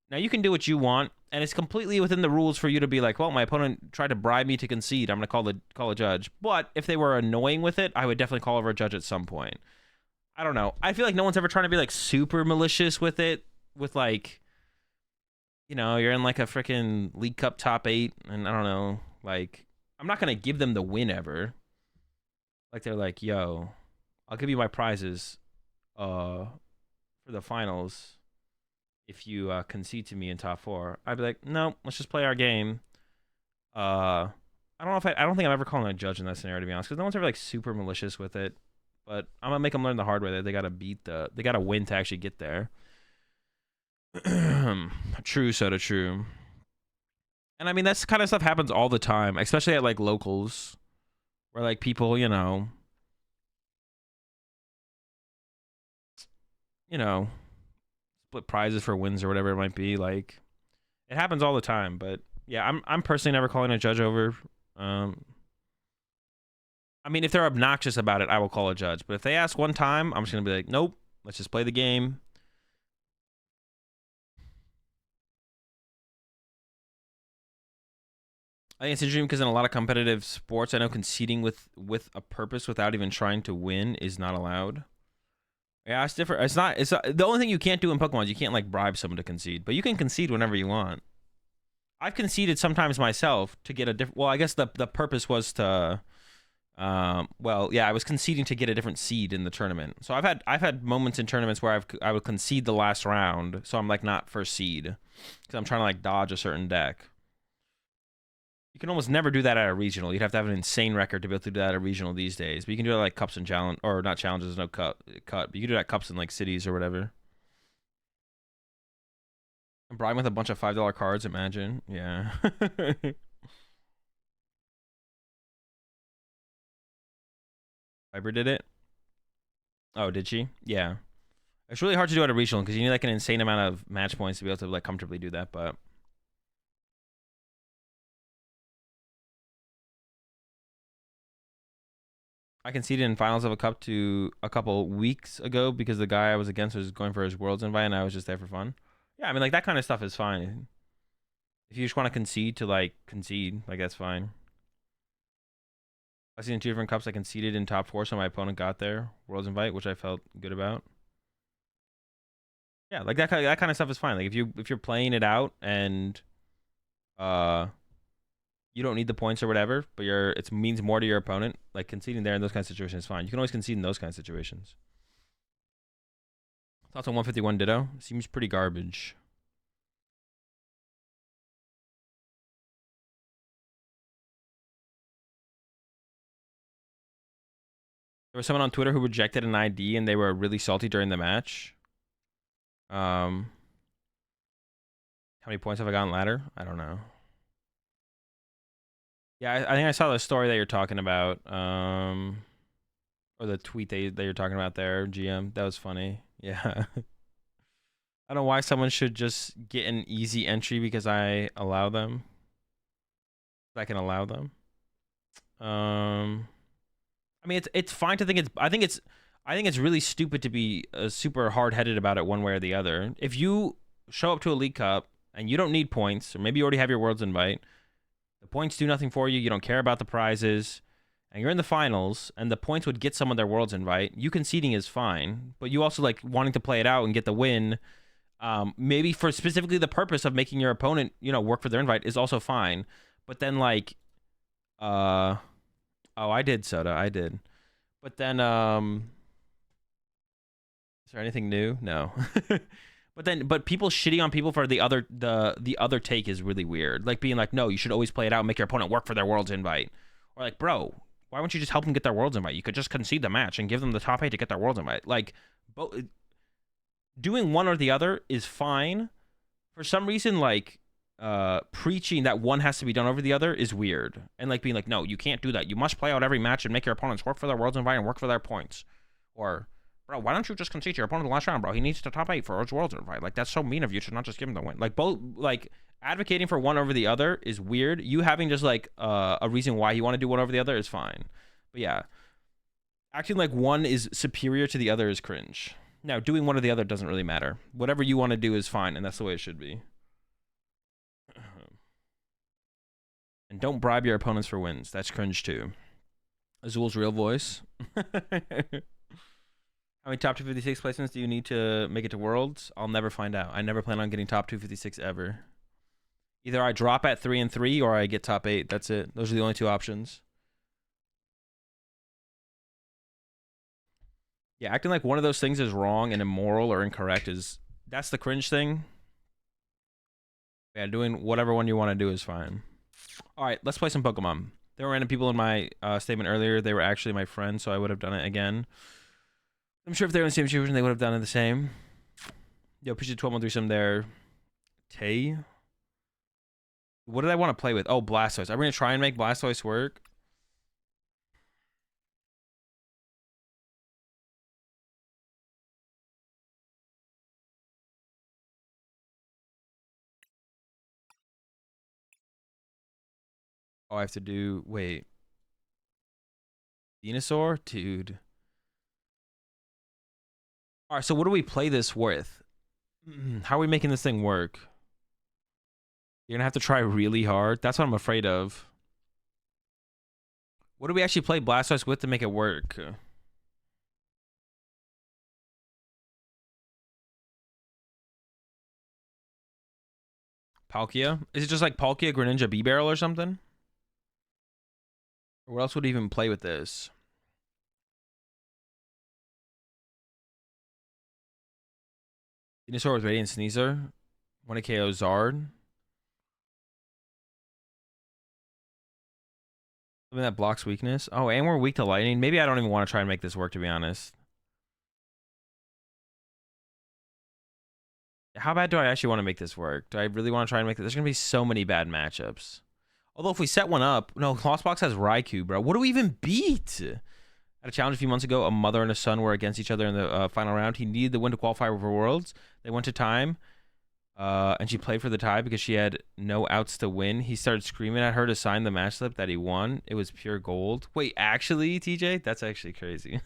Now you can do what you want, and it's completely within the rules for you to be like, well, my opponent tried to bribe me to concede, I'm gonna call a judge. But if they were annoying with it, I would definitely call over a judge at some point. I don't know. I feel like no one's ever trying to be like super malicious with it, with like, you know, you're in like a freaking League Cup top 8, and I don't know, like, I'm not gonna give them the win ever. Like, they're like, yo, I'll give you my prizes for the finals if you concede to me in top 4. I'd be like, no, let's just play our game. I don't think I'm ever calling a judge in that scenario, to be honest, because no one's ever like super malicious with it. But I'm gonna make them learn the hard way that they gotta win to actually get there. True, Soda, true. And I mean, that's kind of stuff happens all the time, especially at like locals, where like people, you know, split prizes for wins or whatever it might be. Like, it happens all the time. But yeah, I'm personally never calling a judge over. I mean, if they're obnoxious about it, I will call a judge. But if they ask one time, I'm just gonna be like, nope, let's just play the game. I think it's interesting because in a lot of competitive sports, I know conceding with a purpose without even trying to win is not allowed. Yeah, it's different. It's not the only thing you can't do in Pokemon is you can't like bribe someone to concede, but you can concede whenever you want. I've conceded sometimes myself to get a different. Well, I guess the purpose was to, well, yeah, I was conceding to get a different seed in the tournament. So I've had moments in tournaments where I would concede the last round, so I'm like not first seed because I'm trying to like dodge a certain deck. You can almost never do that at a regional. You'd have to have an insane record to be able to do that at a regional these days. But you can do it like cups and challenge, or not challenges, no cut. But you can do that cups in like cities or whatever. I'm bribing with a bunch of $5 cards. Imagine, yeah. Viper did it. Oh, did she? Yeah. It's really hard to do at a regional because you need like an insane amount of match points to be able to like comfortably do that. But I conceded in finals of a cup to a couple weeks ago because the guy I was against was going for his Worlds invite and I was just there for fun. Yeah, I mean, like, that kind of stuff is fine. If you just want to concede to, like, concede, like, that's fine. I've seen 2 different cups I conceded in top 4, so my opponent got their Worlds invite, which I felt good about. Yeah, like, that kind of stuff is fine. Like, if you're playing it out and you don't need the points or whatever, but it means more to your opponent, like conceding there in those kinds of situations is fine. You can always concede in those kinds of situations. Thoughts on 151 Ditto? Seems pretty garbage. There was someone on Twitter who rejected an ID and they were really salty during the match. How many points have I gotten ladder? I don't know. Yeah, I think I saw the story that you're talking about. Or the tweet that you're talking about there, GM. That was funny. Yeah. I don't know why someone should just get an easy entry because I allow them. I can allow them. I mean, it's fine to think I think it's really stupid to be super hard-headed about it one way or the other. If you show up to a League Cup and you don't need points, or maybe you already have your Worlds invite, the points do nothing for you, you don't care about the prizes, and you're in the finals, and the points would get someone their Worlds invite, you conceding is fine, but you also like wanting to play it out and get the win, maybe for specifically the purpose of making your opponent, work for their invite is also fine. But then like, oh, I did, Soda, I did. But then, is there anything new? No. But people shitting on people for the other take is really weird. Like being like, no, you should always play it out and make your opponent work for their Worlds invite. Or like, bro, why wouldn't you just help them get their Worlds invite? You could just concede the match and give them the top 8 to get their Worlds invite. Like, doing one or the other is fine. For some reason, like, preaching that one has to be done over the other is weird. And like being like, no, you can't do that. You must play out every match and make your opponents work for their Worlds invite and work for their points. Or Bro, why don't you just concede your opponent the last round, bro? He needs to top 8 for his world fight. Like, that's so mean of you to not just give him the win. Like, both, like, advocating for one over the other is weird. You having just, like, a reason why you want to do one over the other is fine. But yeah, acting like one is superior to the other is cringe. Now, doing one or the other doesn't really matter. Whatever you want to do is fine, and that's the way it should be. And don't bribe your opponents for wins. That's cringe too. Azul's real voice. How many top 256 placements do you need to make it to Worlds? I'll never find out. I never plan on getting top 256 ever. Either I drop at 3 and 3 or I get top 8. That's it. Those are the only two options. Yeah, acting like one of those things is wrong and immoral or incorrect that's the cringe thing. Yeah, doing whatever one you want to do is fine. All right, let's play some Pokemon. There were random people in my statement earlier. They were actually my friends, so I would have done it again. I'm sure if they were in the same situation, they would have done it the same. Yo, appreciate 12 threesome there. Tay. What did I want to play with? Oh, Blastoise. Are we going to try and make Blastoise work? Oh, I have to do... Wait. Venusaur? Dude. Alright, so what do we play this with? How are we making this thing work? You're gonna have to try really hard. That's what I'm afraid of. What do we actually play Blastoise with to make it work? Palkia? Is it just like Palkia, Greninja, B-Barrel or something? Or what else would even play with this? Venusaur with Radiant Sneasel. 1 KO Zard. Something that blocks weakness. Oh, and we're weak to lightning. Maybe I don't even want to try and make this work, to be honest. How bad do I actually want to make this work? Do I really want to try and make this? There's going to be so many bad matchups. Although if we set one up... No, Clothbox has Raikou, bro. What do we even beat? At a challenge a few months ago, a mother and a son were against each other in the final round. He needed the win to qualify for Worlds. They went to time. And she played for the tie because she had no outs to win. He started screaming at her to sign the match slip that he won. It was pure gold. Wait, actually, TJ? That's actually crazy.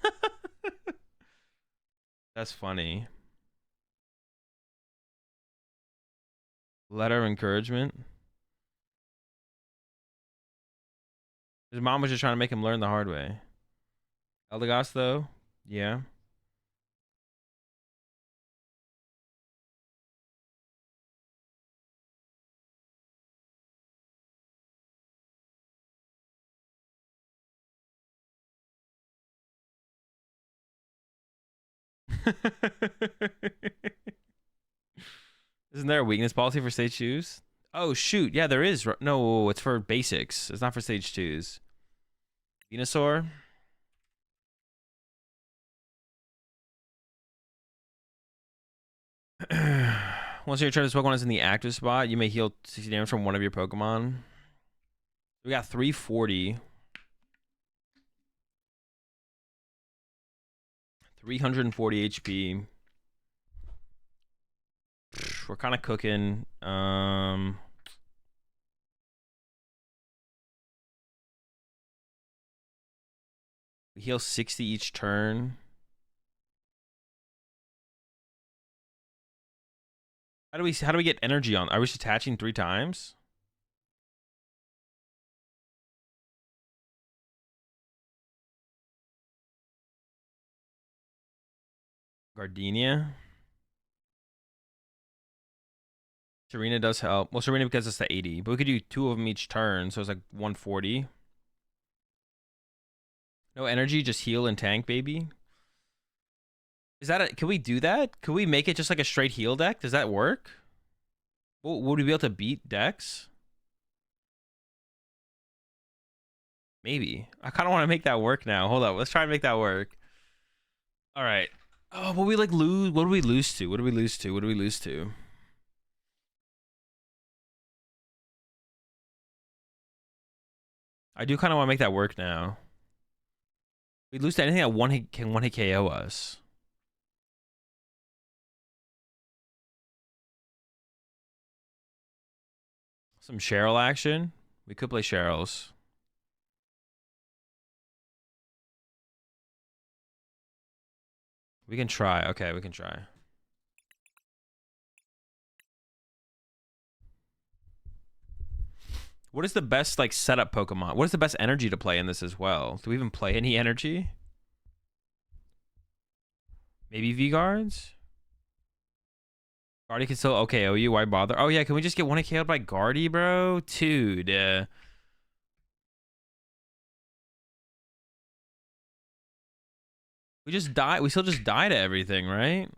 That's funny. Letter of encouragement. His mom was just trying to make him learn the hard way. Eldegoss, though? Yeah. Isn't there a weakness policy for stage 2s? Oh, shoot. Yeah, there is. No, it's for basics. It's not for stage 2s. Venusaur. Once your turn, this Pokemon is in the active spot, you may heal 60 damage from one of your Pokemon. We got 340. 340 HP. We're kind of cooking. We heal 60 each turn. How do we get energy on? Are we just attaching 3 times? Gardenia. Serena does help. Well, Serena because it's the 80, but we could do 2 of them each turn, so it's like 140. No energy, just heal and tank, baby. Is that can we do that? Can we make it just like a straight heal deck? Does that work? Would we be able to beat decks? Maybe. I kind of want to make that work now. Hold up. Let's try and make that work. All right. Oh, but we like lose. What do we lose to? What do we lose to? What do we lose to? I do kind of want to make that work now. We lose to anything that can one hit KO us. Some Cheryl action. We could play Cheryl's. We can try. Okay, we can try. What is the best like setup Pokemon? What is the best energy to play in this as well? Do we even play any energy? Maybe V-Guards? Guardy can still OKO you. Why bother? Oh yeah, can we just get 1KO'd by Guardy, bro? Dude. We just die. We still just die to everything, right?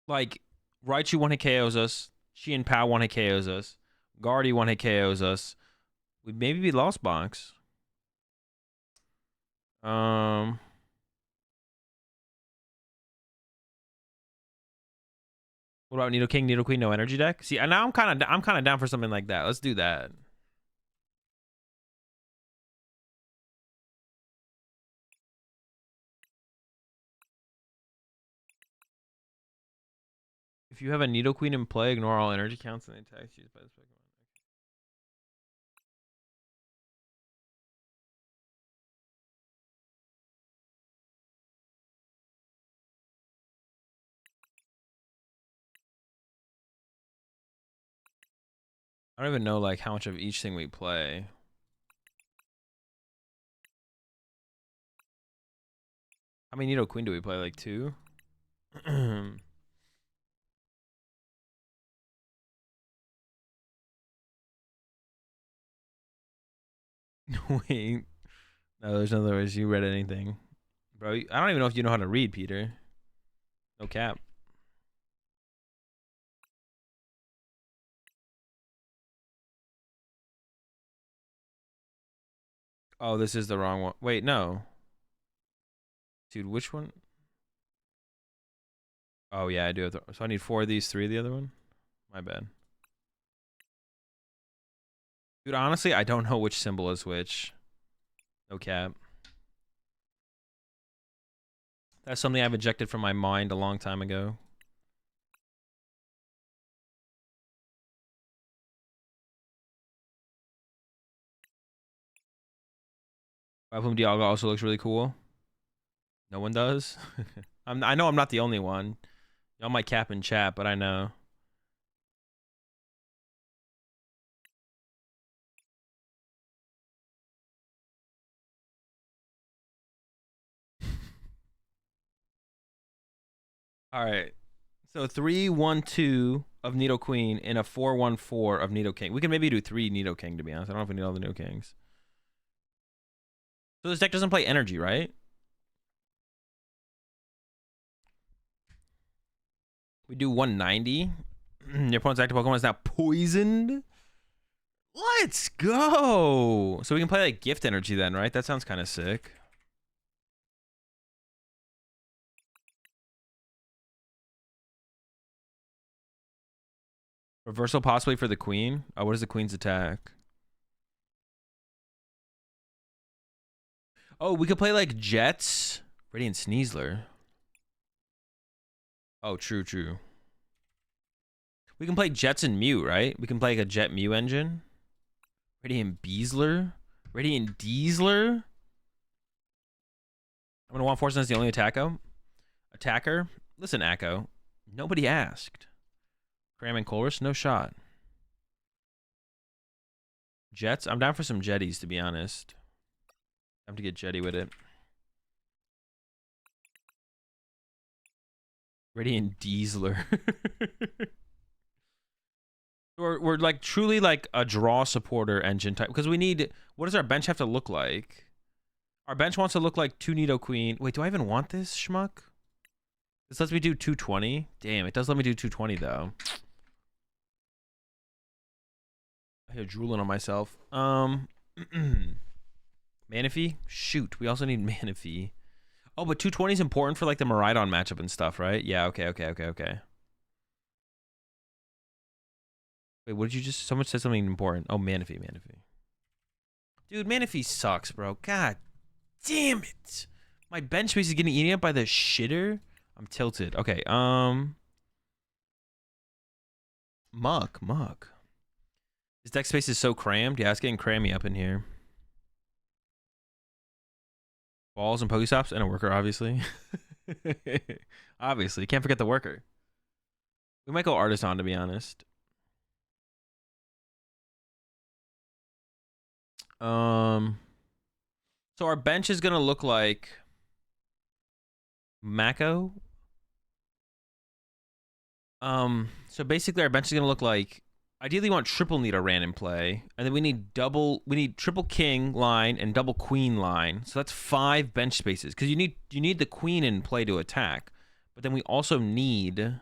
Like, Raichu 1-hit KOs us. She and Pow 1-hit KOs us. Guardy 1-hit KOs us. We'd maybe be Lost Box. What about Nidoking, Nidoqueen, no energy deck? See, now I'm kind of down for something like that. Let's do that. If you have a Nidoqueen in play, ignore all energy counts and the attacks used by this Pokemon. I don't even know like how much of each thing we play. How many Nidoqueen do we play? Like 2? Wait. No, there's no other ways you read anything. Bro, I don't even know if you know how to read, Peter. No cap. Oh, this is the wrong one. Wait, no. Dude, which one? Oh, yeah, I do have the... So I need 4 of these, 3 of the other one? My bad. Dude, honestly, I don't know which symbol is which. No cap. That's something I've ejected from my mind a long time ago. Whom Dialga also looks really cool. No one does. I know I'm not the only one. Y'all might cap in chat, but I know. All right. So 3-1-2 of Nidoqueen and a 4-1-4 of Nidoking. We can maybe do 3 Nidoking, to be honest. I don't know if we need all the Nidokings. So this deck doesn't play energy, right? We do 190. Your opponent's active Pokemon is now poisoned. Let's go. So we can play like gift energy then, right? That sounds kind of sick. Reversal possibly for the queen. Oh, what is the queen's attack? Oh, we could play like Jets. Radiant Sneasler. Oh, true, true. We can play Jets and Mew, right? We can play like a Jet Mew engine. Radiant Beasler. Radiant Deasler. I'm gonna want Force as the only attacker. Listen, Echo. Nobody asked. Kyurem and Colress, no shot. Jets. I'm down for some Jetties, to be honest. Time to get Jetty with it. Radiant Deasler. we're like truly like a draw supporter engine type because we need. What does our bench have to look like? Our bench wants to look like 2 Nidoqueen. Wait, do I even want this schmuck? This lets me do 220. Damn, it does let me do 220 though. I hear drooling on myself. Manaphy? Shoot, we also need Manaphy. Oh, but 220 is important for like the Miraidon matchup and stuff, right? Yeah, okay. Wait, what did you just... Someone said something important. Oh, Manaphy. Dude, Manaphy sucks, bro. God damn it. My bench space is getting eaten up by the shitter. I'm tilted. Okay, Muck. This deck space is so crammed. Yeah, it's getting crammy up in here. Balls and Pokestops and a worker, obviously. Obviously, can't forget the worker. We might go Artisan, to be honest. So our bench is gonna look like Mako. So basically our bench is gonna look like, ideally we want triple Nidoran in play, and then we need triple king line and double queen line. So that's 5 bench spaces, because you need the queen in play to attack, but then we also need a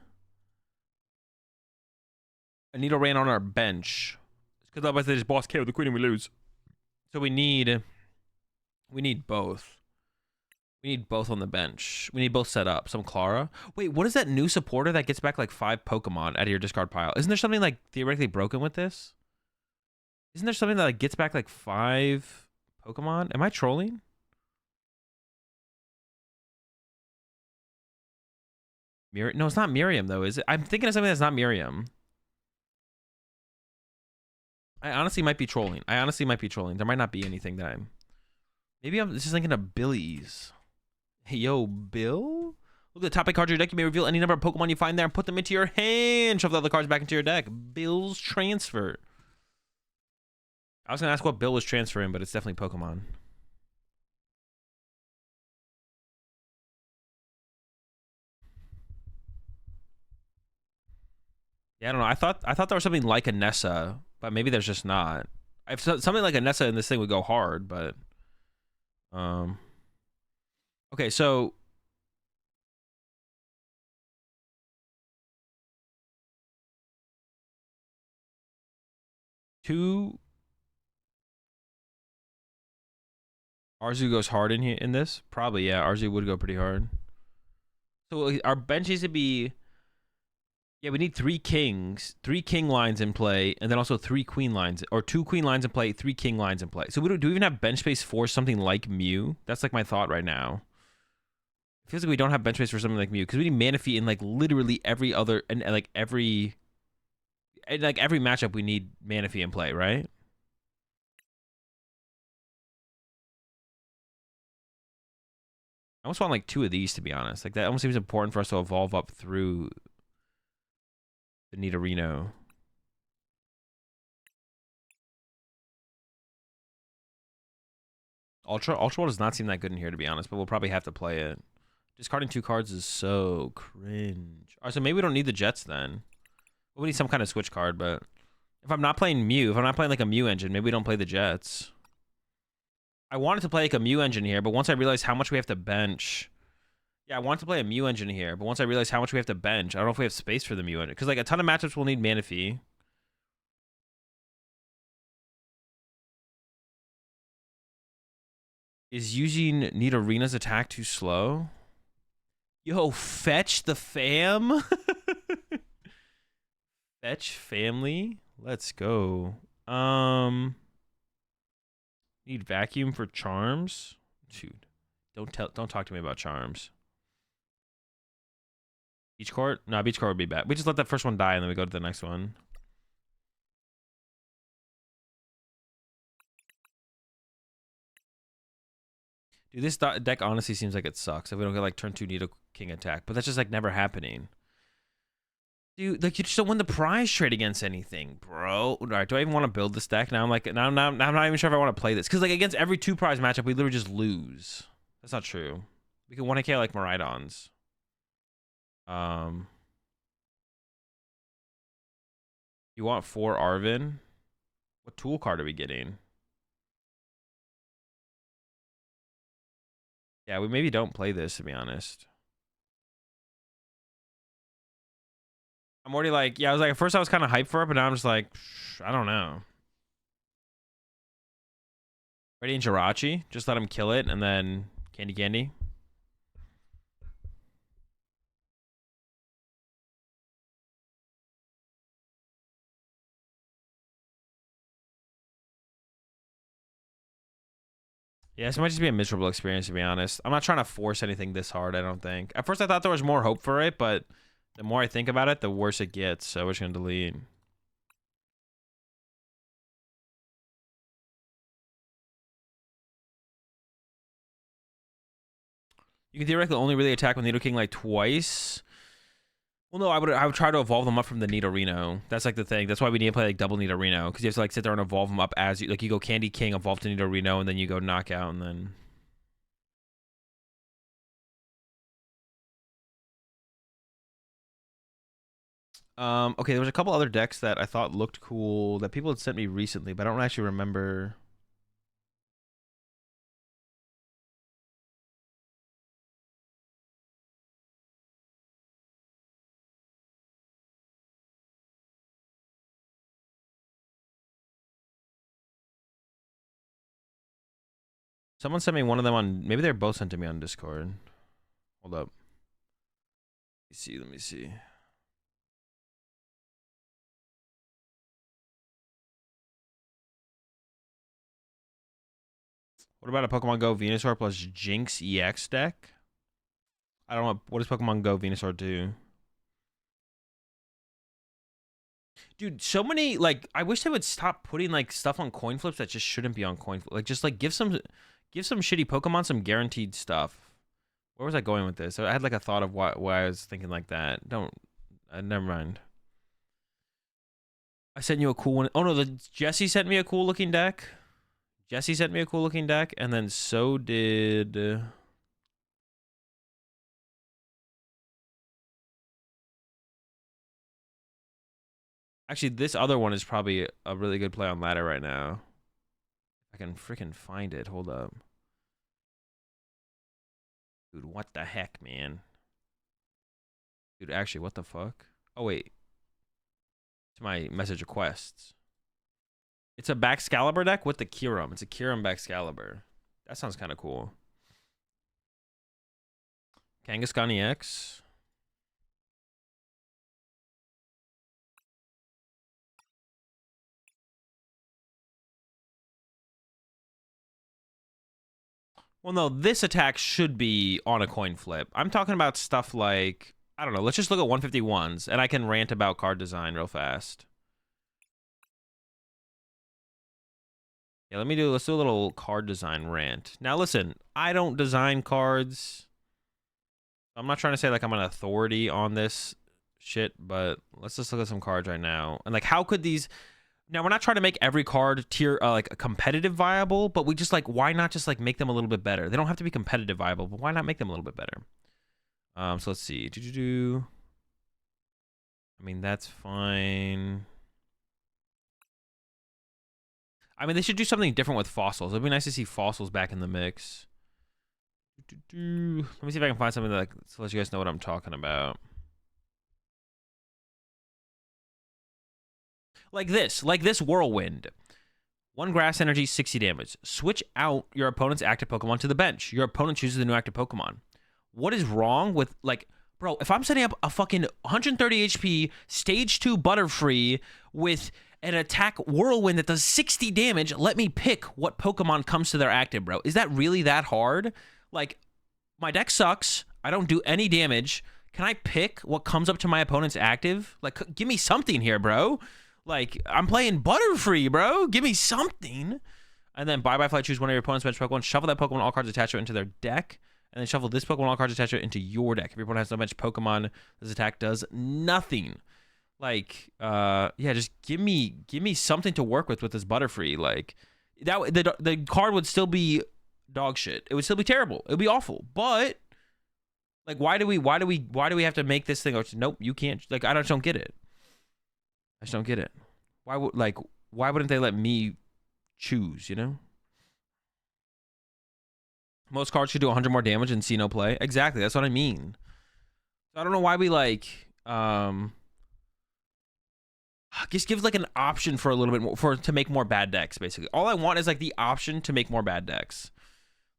Nidoran on our bench, because otherwise they just boss KO the queen and we lose. So we need both. We need both on the bench. We need both set up. Some Clara. Wait, what is that new supporter that gets back like 5 Pokemon out of your discard pile? Isn't there something like theoretically broken with this? Isn't there something that like gets back like 5 Pokemon? Am I trolling? No, it's not Miriam though, is it? I'm thinking of something that's not Miriam. I honestly might be trolling. There might not be anything that I'm... Maybe I'm just thinking of Billy's. Hey, yo, Bill? Look at the top 8 cards of your deck. You may reveal any number of Pokemon you find there and put them into your hand. Shove the other cards back into your deck. Bill's transfer. I was going to ask what Bill was transferring, but it's definitely Pokemon. Yeah, I don't know. I thought there was something like a Nessa, but maybe there's just not. If something like a Nessa in this thing would go hard, but... Okay, so... Arzu goes hard in this? Probably, yeah. Arzu would go pretty hard. So our bench needs to be... Yeah, we need 3 kings, 3 king lines in play, and then also 3 queen lines, or 2 queen lines in play, 3 king lines in play. So do we even have bench space for something like Mew? That's like my thought right now. It feels like we don't have bench space for something like Mew, because we need Manaphy in like literally every other, and like every matchup we need Manaphy in play, right? I almost want like 2 of these, to be honest. Like that almost seems important for us to evolve up through the Nidorino. Ultra does not seem that good in here, to be honest, but we'll probably have to play it. Discarding 2 cards is so cringe. Alright, so maybe we don't need the Jets then. We need some kind of switch card, but if I'm not playing Mew, if I'm not playing like a Mew engine, maybe we don't play the Jets. I wanted to play like a Mew engine here, but once I realized how much we have to bench... Yeah, I wanted to play a Mew engine here, but once I realized how much we have to bench, I don't know if we have space for the Mew engine. Because like a ton of matchups will need Manaphy. Is using Nidorina's attack too slow? Yo, fetch the fam. Fetch family. Let's go. Need vacuum for charms. Shoot. Don't talk to me about charms. Beach court? No, beach court would be bad. We just let that first one die and then we go to the next one. Dude, this deck honestly seems like it sucks if we don't get like turn 2 Nido King attack, but that's just like never happening. Dude, like you just don't win the prize trade against anything, bro. All right, do I even want to build this deck? Now I'm like, now I'm not even sure if I want to play this. Because like against every 2 prize matchup, we literally just lose. That's not true. We can 1k like Miraidons. You want 4 Arvin? What tool card are we getting? Yeah, we maybe don't play this, to be honest. I'm already like, yeah, I was like, at first I was kind of hyped for it, but now I'm just like, I don't know. Ready in Jirachi? Just let him kill it, and then Candy. Yeah, this might just be a miserable experience, to be honest. I'm not trying to force anything this hard, I don't think. At first I thought there was more hope for it, but the more I think about it, the worse it gets, so we're just going to delete. You can theoretically only really attack with Nidoking like twice. Well, no, I would try to evolve them up from the Nidorino. That's like the thing. That's why we need to play like double Nidorino, because you have to like sit there and evolve them up as you like. You go Candy King, evolve to Nidorino, and then you go Knockout, and then. Okay, there was a couple other decks that I thought looked cool that people had sent me recently, but I don't actually remember. Someone sent me one of them on. Maybe they're both sent to me on Discord. Hold up. Let me see. Let me see. What about a Pokemon Go Venusaur plus Jinx EX deck? I don't know. What does Pokemon Go Venusaur do? Dude, so many, like, I wish they would stop putting, like, stuff on coin flips that just shouldn't be on coin flips. Like, just, like, give some shitty Pokemon some guaranteed stuff. Where was I going with this? I had, like, a thought of why I was thinking like that. Never mind. I sent you a cool one. Oh, no, Jesse sent me a cool-looking deck. Jesse sent me a cool-looking deck, and then so did... Actually, this other one is probably a really good play on ladder right now. I can freaking find it. Hold up. Dude, what the heck, man? Dude, actually, what the fuck? Oh, wait. To my message requests. It's a Baxcalibur deck with the Kyurem. It's a Kyurem Baxcalibur. That sounds kind of cool. Kangaskhan EX. Well, no, this attack should be on a coin flip. I'm talking about stuff like, I don't know, let's just look at 151s, and I can rant about card design real fast. Yeah, let's do a little card design rant. Now, listen, I don't design cards. I'm not trying to say, like, I'm an authority on this shit, but let's just look at some cards right now. And, like, how could these... Now, we're not trying to make every card tier like a competitive viable, but we just like, why not just like make them a little bit better? They don't have to be competitive viable, but why not make them a little bit better? So let's see. I mean, that's fine. I mean, they should do something different with fossils. It'd be nice to see fossils back in the mix. Let me see if I can find something that to let you guys know what I'm talking about. Like this Whirlwind. 1 grass energy, 60 damage. Switch out your opponent's active Pokemon to the bench. Your opponent chooses the new active Pokemon. What is wrong with, like, bro, if I'm setting up a fucking 130 HP, stage 2 Butterfree with an attack Whirlwind that does 60 damage, let me pick what Pokemon comes to their active, bro. Is that really that hard? Like, my deck sucks. I don't do any damage. Can I pick what comes up to my opponent's active? Like, give me something here, bro. Like, I'm playing Butterfree, bro. Give me something. And then bye-bye flight, choose one of your opponent's bench Pokemon, shuffle that Pokemon, all cards attached to it into their deck, and then shuffle this Pokemon, all cards attached to it into your deck. If your opponent has no bench Pokemon, this attack does nothing. Like, yeah, just give me something to work with this Butterfree. Like, that the card would still be dog shit. It would still be terrible. It would be awful. But like, why do we have to make this thing? Nope, you can't. Like, I just don't get it. I just don't get it. Why wouldn't they let me choose, you know? Most cards should do 100 more damage and see no play. Exactly, that's what I mean. So I don't know why we like just give like an option for a little bit more to make more bad decks, basically. All I want is like the option to make more bad decks.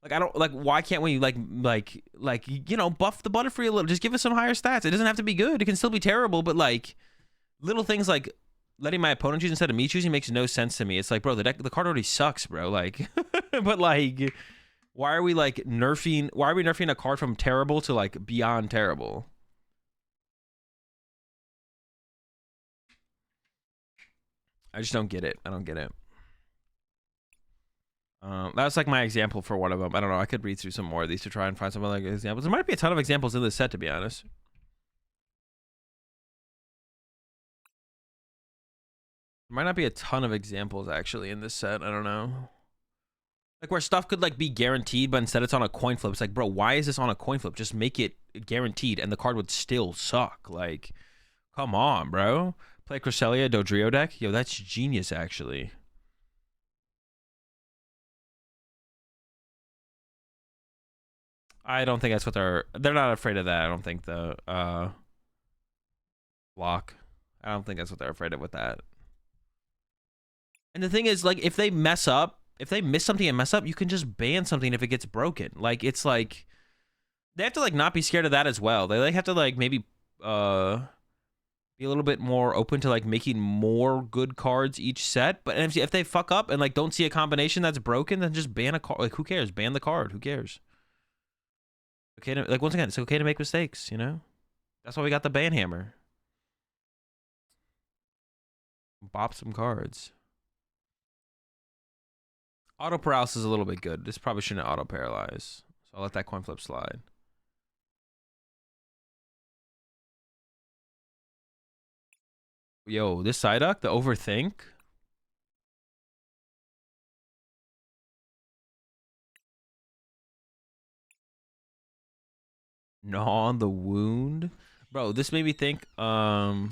Like, I don't like, why can't we like you know, buff the Butterfree a little, just give us some higher stats. It doesn't have to be good. It can still be terrible, but like little things like letting my opponent choose instead of me choosing makes no sense to me. It's like, bro, the card already sucks, bro. Like, but like, why are we nerfing a card from terrible to like beyond terrible? I just don't get it. I don't get it. That's like my example for one of them. I don't know. I could read through some more of these to try and find some other examples. There might be a ton of examples in this set, to be honest. There might not be a ton of examples actually in this set. I don't know. Like where stuff could like be guaranteed, but instead it's on a coin flip. It's like, bro, why is this on a coin flip? Just make it guaranteed, and the card would still suck. Like, come on, bro. Play Cresselia Dodrio deck. Yo, that's genius, actually. I don't think that's what they're not afraid of that. I don't think the block. I don't think that's what they're afraid of with that. And the thing is, like, if they mess up, if they miss something and mess up, you can just ban something if it gets broken. Like, it's like they have to like not be scared of that as well. They like have to like maybe be a little bit more open to like making more good cards each set. But if they fuck up and like don't see a combination that's broken, then just ban a card. Like, who cares? Ban the card. Who cares? Okay, to, like once again, it's okay to make mistakes. You know, that's why we got the ban hammer. Bop some cards. Auto paralysis is a little bit good. This probably shouldn't auto paralyze, so I'll let that coin flip slide. Yo, this Psyduck, the overthink. Gnaw on the wound. Bro, this made me think, Gnaw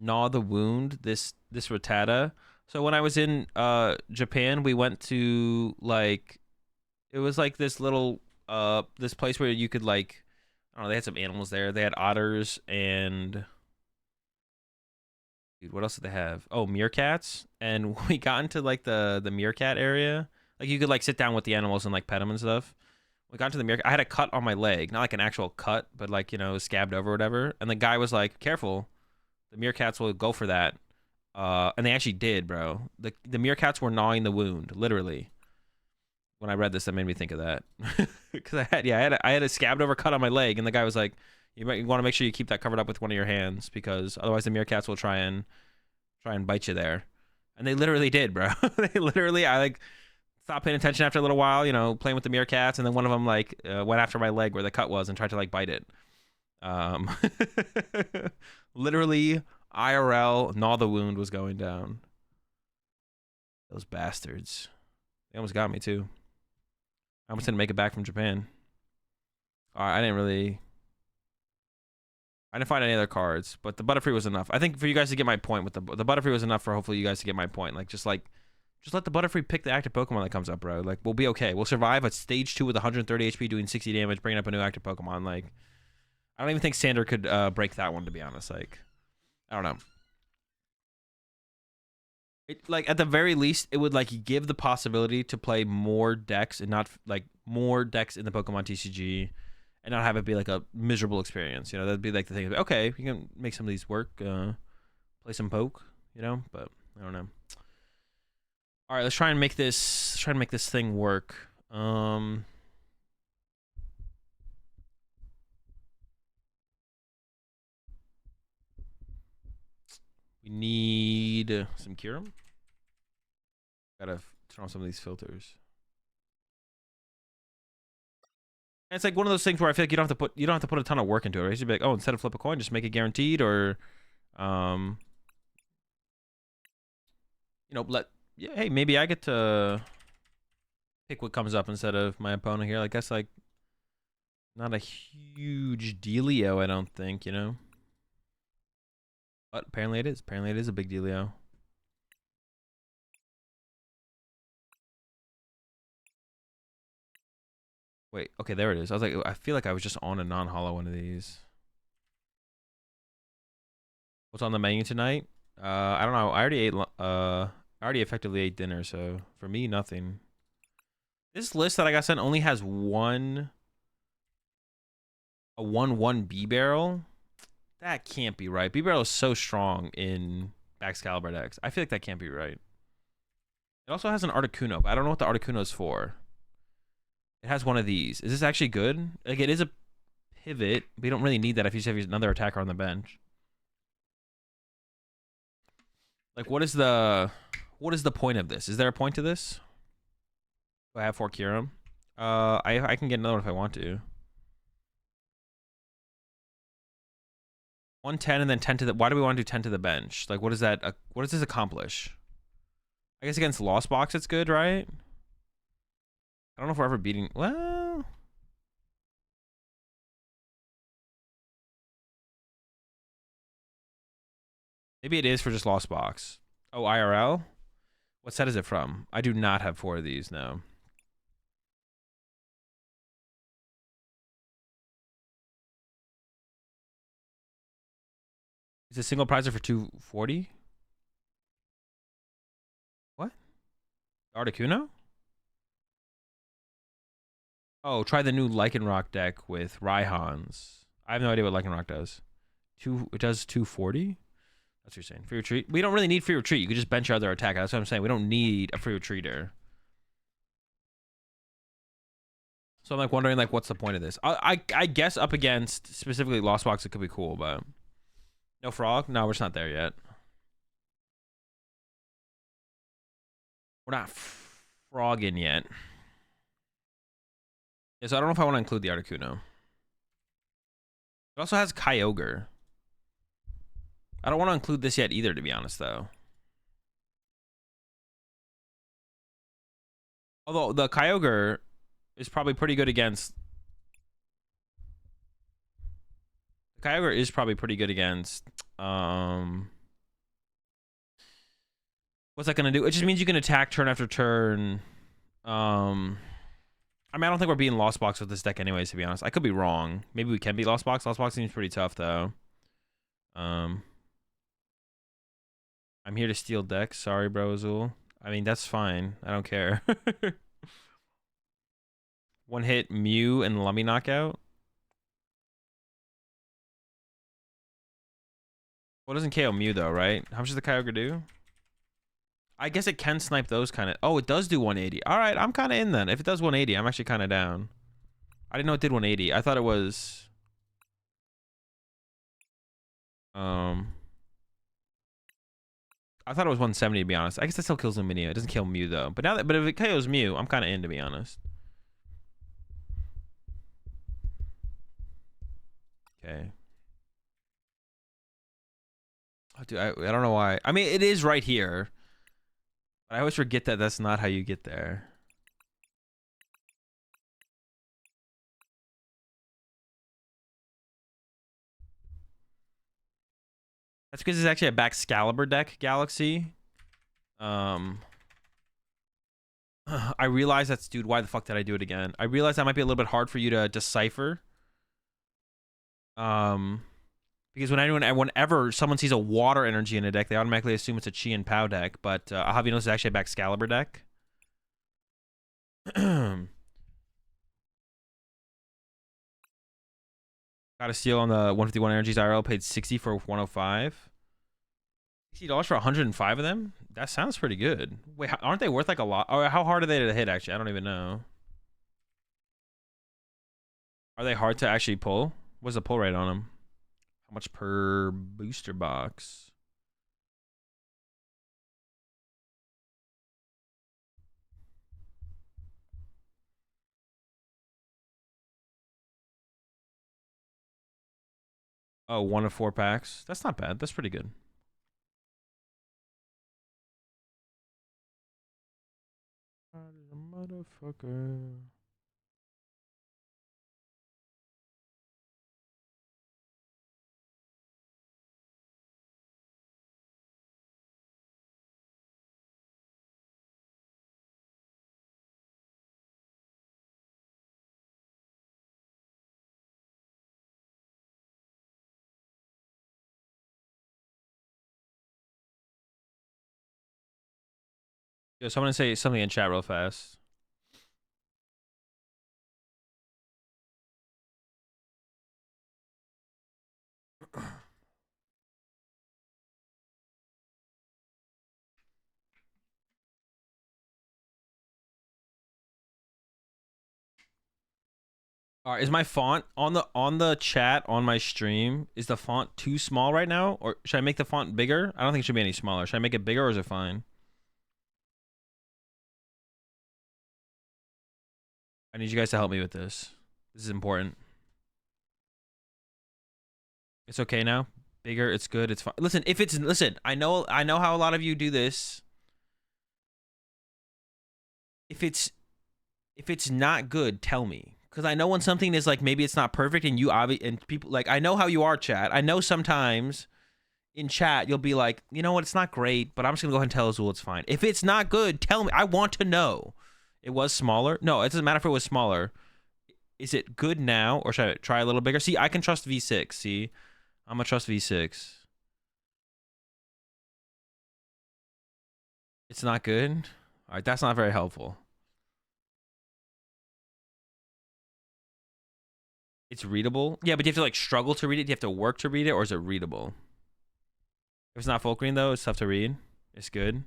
the wound, this Rattata. So when I was in Japan, we went to like it was like this little this place where you could like I don't know, they had some animals there. They had otters and dude, what else did they have? Oh, meerkats. And we got into like the meerkat area. Like you could like sit down with the animals and like pet them and stuff. We got into the meerkat. I had a cut on my leg, not like an actual cut, but like, you know, scabbed over or whatever. And the guy was like, "Careful, the meerkats will go for that." And they actually did, bro. The meerkats were gnawing the wound, literally. When I read this, that made me think of that. Because I had a scabbed over cut on my leg, and the guy was like, "You want to make sure you keep that covered up with one of your hands, because otherwise the meerkats will try and bite you there." And they literally did, bro. They literally, I like stopped paying attention after a little while, you know, playing with the meerkats, and then one of them like went after my leg where the cut was and tried to like bite it. Literally. IRL, gnaw the wound was going down. Those bastards. They almost got me too. I almost didn't make it back from Japan. I didn't find any other cards, but the Butterfree was enough. I think for you guys to get my point with the Butterfree was enough for hopefully you guys to get my point. Like just let the Butterfree pick the active Pokemon that comes up, bro. Like we'll be okay. We'll survive at stage 2 with 130 HP doing 60 damage, bringing up a new active Pokemon. Like I don't even think Sander could break that one, to be honest. Like I don't know. Like at the very least, it would like give the possibility to play more decks and not like more decks in the Pokemon TCG, and not have it be like a miserable experience. You know, that'd be like the thing. Okay, you can make some of these work, play some poke. You know, but I don't know. All right, let's try and make this thing work. We need some Kyurem. Gotta turn on some of these filters. And it's like one of those things where I feel like you don't have to put a ton of work into it. Right? You'd be like, oh, instead of flip a coin, just make it guaranteed, or, you know, hey, maybe I get to pick what comes up instead of my opponent here. Like that's like not a huge dealio, I don't think, you know. But apparently it is. Apparently it is a big dealio. Wait, okay, there it is. I was like, I feel like I was just on a non-hollow one of these. What's on the menu tonight? I don't know. I already effectively ate dinner, so for me, nothing. This list that I got sent only has a 1/1 B barrel. That can't be right. B barrel is so strong in Baxcalibur decks. I feel like that can't be right. It also has an Articuno, but I don't know what the Articuno is for. It has one of these. Is this actually good? Like, it is a pivot, but you don't really need that if you just have another attacker on the bench. Like, what is the What is the point of this? Is there a point to this? Do I have 4 Kyurem? I can get another one if I want to. 110 and then 10 to the... Why do we want to do 10 to the bench? Like, what is that? What does this accomplish? I guess against Lost Box it's good, right? I don't know if we're ever beating... Well... Maybe it is for just Lost Box. Oh, IRL? What set is it from? I do not have 4 of these, no. Is a single prizer for 240? What? Articuno? Oh, try the new Lycanroc deck with Raihans. I have no idea what Lycanroc does. It does 240? That's what you're saying. Free retreat? We don't really need free retreat. You could just bench your other attack. That's what I'm saying. We don't need a free retreater. So I'm like wondering like what's the point of this? I guess up against specifically Lost Box it could be cool, but no frog? No, we're just not there yet. We're not frogging yet. Yeah, so I don't know if I want to include the Articuno. It also has Kyogre. I don't want to include this yet either, to be honest, though. Although the Kyogre is probably pretty good against... The Kyogre is probably pretty good against... What's that going to do? It just means you can attack turn after turn. I mean, I don't think we're beating Lost Box with this deck anyways, to be honest. I could be wrong. Maybe we can beat Lost Box. Lost Box seems pretty tough, though. I'm here to steal decks. Sorry, bro, Azul. I mean, that's fine. I don't care. One hit Mew and Lummy knockout. Well, it doesn't KO Mew, though, right? How much does the Kyogre do? I guess it can snipe those kind of... Oh, it does do 180. All right, I'm kind of in then. If it does 180, I'm actually kind of down. I didn't know it did 180. I thought it was... I thought it was 170, to be honest. I guess that still kills Luminia. It doesn't kill Mew, though. But if it KOs Mew, I'm kind of in, to be honest. Okay. Oh, dude, I don't know why. I mean, it is right here. But I always forget that that's not how you get there. That's because it's actually a Baxcalibur deck, Galaxy. I realize that's... Dude, why the fuck did I do it again? I realize that might be a little bit hard for you to decipher. Because whenever someone sees a water energy in a deck, they automatically assume it's a Chi and Pow deck. But I'll have you know it's actually a Baxcalibur deck. Got a steal on the 151 energies IRL. Paid 60 for 105. $60 for 105 of them? That sounds pretty good. Wait, aren't they worth like a lot? Or how hard are they to hit, actually? I don't even know. Are they hard to actually pull? What's the pull rate on them? How much per booster box? Oh, 1 of 4 packs. That's not bad. That's pretty good. Motherfucker. Yo, so I'm gonna say something in chat real fast. All right, is my font on the chat on my stream? Is the font too small right now, or should I make the font bigger? I don't think it should be any smaller. Should I make it bigger, or is it fine? I need you guys to help me with this. This is important. It's okay now. Bigger, it's good, it's fine. Listen, I know how a lot of you do this. If it's not good, tell me. Because I know when something is like, maybe it's not perfect and and people like, I know how you are, chat. I know sometimes in chat you'll be like, you know what, it's not great, but I'm just gonna go ahead and tell Azul it's fine. If it's not good, tell me. I want to know. It was smaller. No, it doesn't matter if it was smaller. Is it good now, or should I try a little bigger? See, I can trust V6. See, I'm gonna trust V6. It's not good. All right, that's not very helpful. It's readable. Yeah, but you have to like struggle to read it. Do you have to work to read it, or is it readable? If it's not full screen though, it's tough to read. It's good.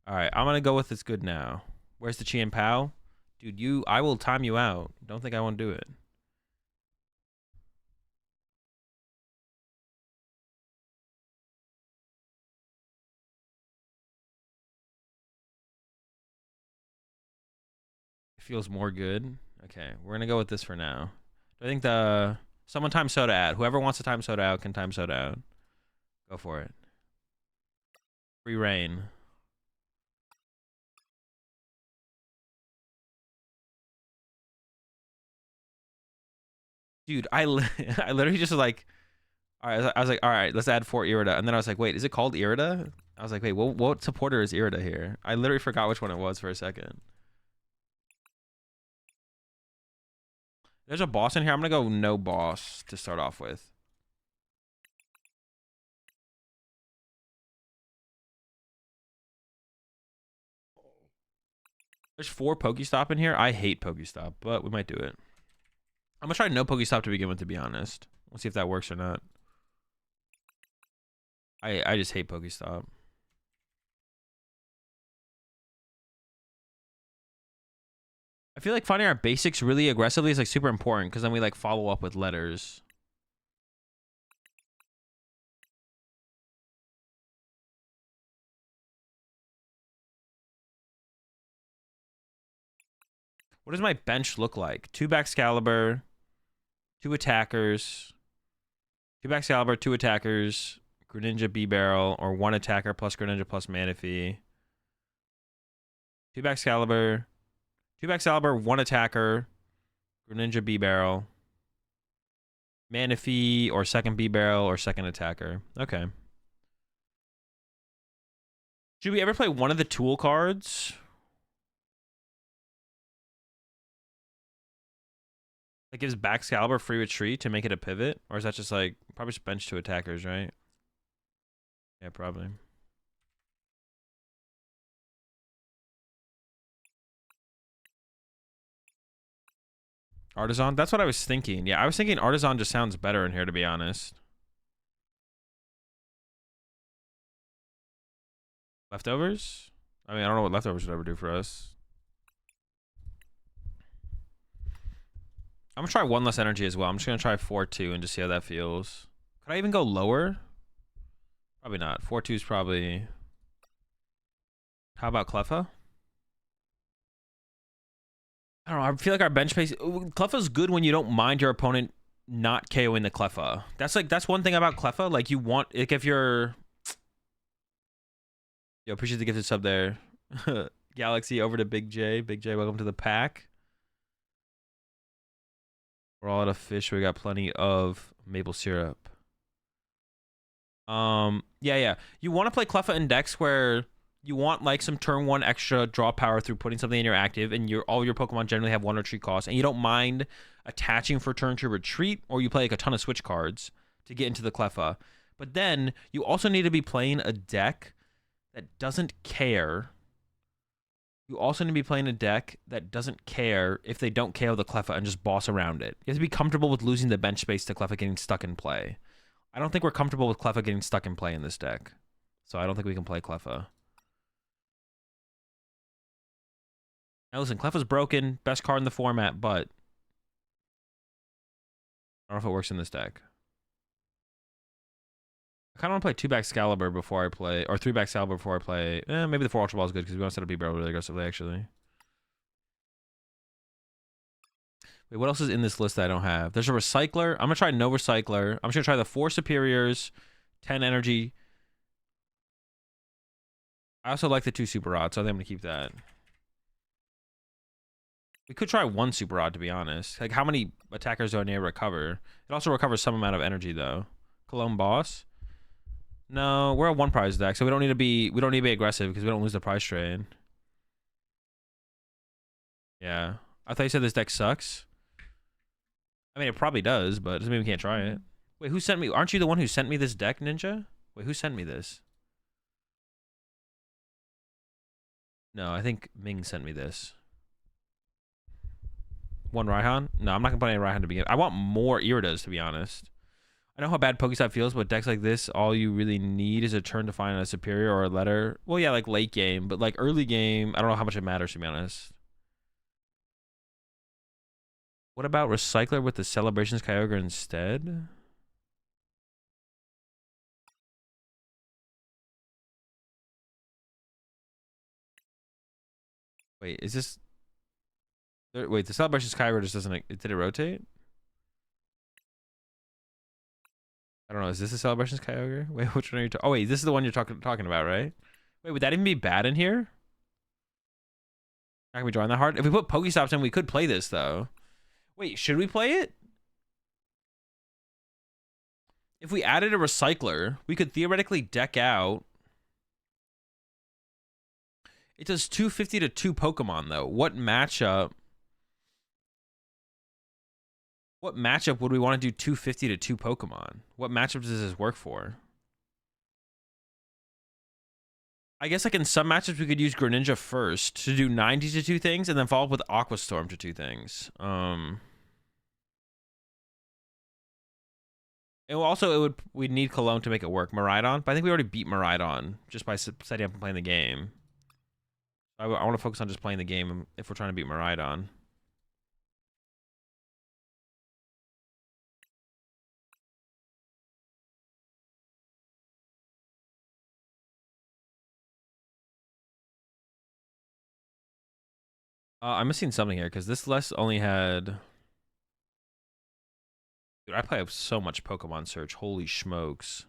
All right, I'm gonna go with it's good now. Where's the Chien Pao? Dude, I will time you out. Don't think I won't do it. It feels more good. Okay, we're gonna go with this for now. I think someone time soda out. Whoever wants to time soda out can time soda out. Go for it. Free reign. Dude, I literally just was like, all right. I was like, all right, let's add 4 Irida, and then I was like, wait, is it called Irida? I was like, wait, what supporter is Irida here? I literally forgot which one it was for a second. There's a boss in here. I'm gonna go no boss to start off with. There's 4 Pokestop in here. I hate Pokestop, but we might do it. I'm gonna try no Pokestop to begin with, to be honest. We'll see if that works or not. I just hate Pokestop. I feel like finding our basics really aggressively is like super important, because then we like follow up with letters. What does my bench look like? 2 Baxcalibur, 2 attackers, 2 Baxcalibur, 2 attackers, Greninja B-Barrel, or 1 attacker plus Greninja plus Manaphy. 2 Baxcalibur, 2 Baxcalibur, 1 attacker, Greninja B-Barrel, Manaphy, or second B-Barrel, or second attacker. Okay. Should we ever play one of the tool cards? That gives Baxcalibur free retreat to make it a pivot? Or is that just like, probably just bench 2 attackers, right? Yeah, probably. Artisan? That's what I was thinking. Yeah, I was thinking Artisan just sounds better in here, to be honest. Leftovers? I mean, I don't know what leftovers would ever do for us. I'm gonna try 1 less energy as well. I'm just gonna try 4-2 and just see how that feels. Could I even go lower? Probably not. 4-2 is probably... How about Cleffa? I don't know. I feel like our bench pace... Cleffa's good when you don't mind your opponent not KOing the Cleffa. That's one thing about Cleffa. Like, you want... Like, if you're... Yo, appreciate the gifted sub there. Galaxy over to Big J. Big J, welcome to the pack. We're all out of fish. We got plenty of maple syrup. Yeah. You want to play Cleffa in decks where you want like some turn 1 extra draw power through putting something in your active, and all your Pokemon generally have 1 retreat cost, and you don't mind attaching for turn to retreat, or you play like a ton of switch cards to get into the Cleffa. But then you also need to be playing a deck that doesn't care. You also need to be playing a deck that doesn't care if they don't KO the Cleffa and just boss around it. You have to be comfortable with losing the bench space to Cleffa getting stuck in play. I don't think we're comfortable with Cleffa getting stuck in play in this deck. So I don't think we can play Cleffa. Now listen, Cleffa's broken. Best card in the format, but I don't know if it works in this deck. I kind of want to play 2 Baxcalibur before I play, or 3 Baxcalibur before I play. Maybe the 4 Ultra Ball is good because we want to set up B-Barrel really aggressively, actually. Wait, what else is in this list that I don't have? There's a recycler. I'm gonna try no recycler. I'm just gonna try the 4 superiors, 10 energy. I also like the 2 super rods, so I think I'm gonna keep that. We could try 1 super rod, to be honest. Like, how many attackers do I need to recover? It also recovers some amount of energy, though. Cologne boss. No, we're a 1 prize deck, so we don't need to be aggressive because we don't lose the prize trade. Yeah, I thought you said this deck sucks. I mean, it probably does, but doesn't mean we can't try it. Wait, who sent me? Aren't you the one who sent me this deck, Ninja? Wait, who sent me this? No, I think Ming sent me this. 1 Raihan? No, I'm not gonna put any Raihan to begin. I want more Iridas, to be honest. I know how bad Pokestop feels, but decks like this, all you really need is a turn to find a superior or a letter. Well, yeah, like late game, but like early game, I don't know how much it matters, to be honest. What about Recycler with the Celebrations Kyogre instead? Wait, is this... Wait, the Celebrations Kyogre just doesn't... Did it rotate? I don't know. Is this a Celebrations Kyogre? Wait, which one are you talking... Oh, wait, this is the one you're talking about, right? Wait, would that even be bad in here? Not gonna be drawing that hard? If we put Pokestops in, we could play this, though. Wait, should we play it? If we added a Recycler, we could theoretically deck out... It does 250 to 2 Pokemon, though. What matchup... What matchup would we want to do 250 to 2 Pokemon? What matchup does this work for? I guess like in some matchups we could use Greninja first to do 90 to 2 things and then follow up with Aqua Storm to 2 things. We'd need Cologne to make it work. Miraidon, but I think we already beat Miraidon just by setting up and playing the game. I want to focus on just playing the game if we're trying to beat Miraidon. I'm missing something here because this list only had... Dude, I play so much Pokemon Search. Holy smokes.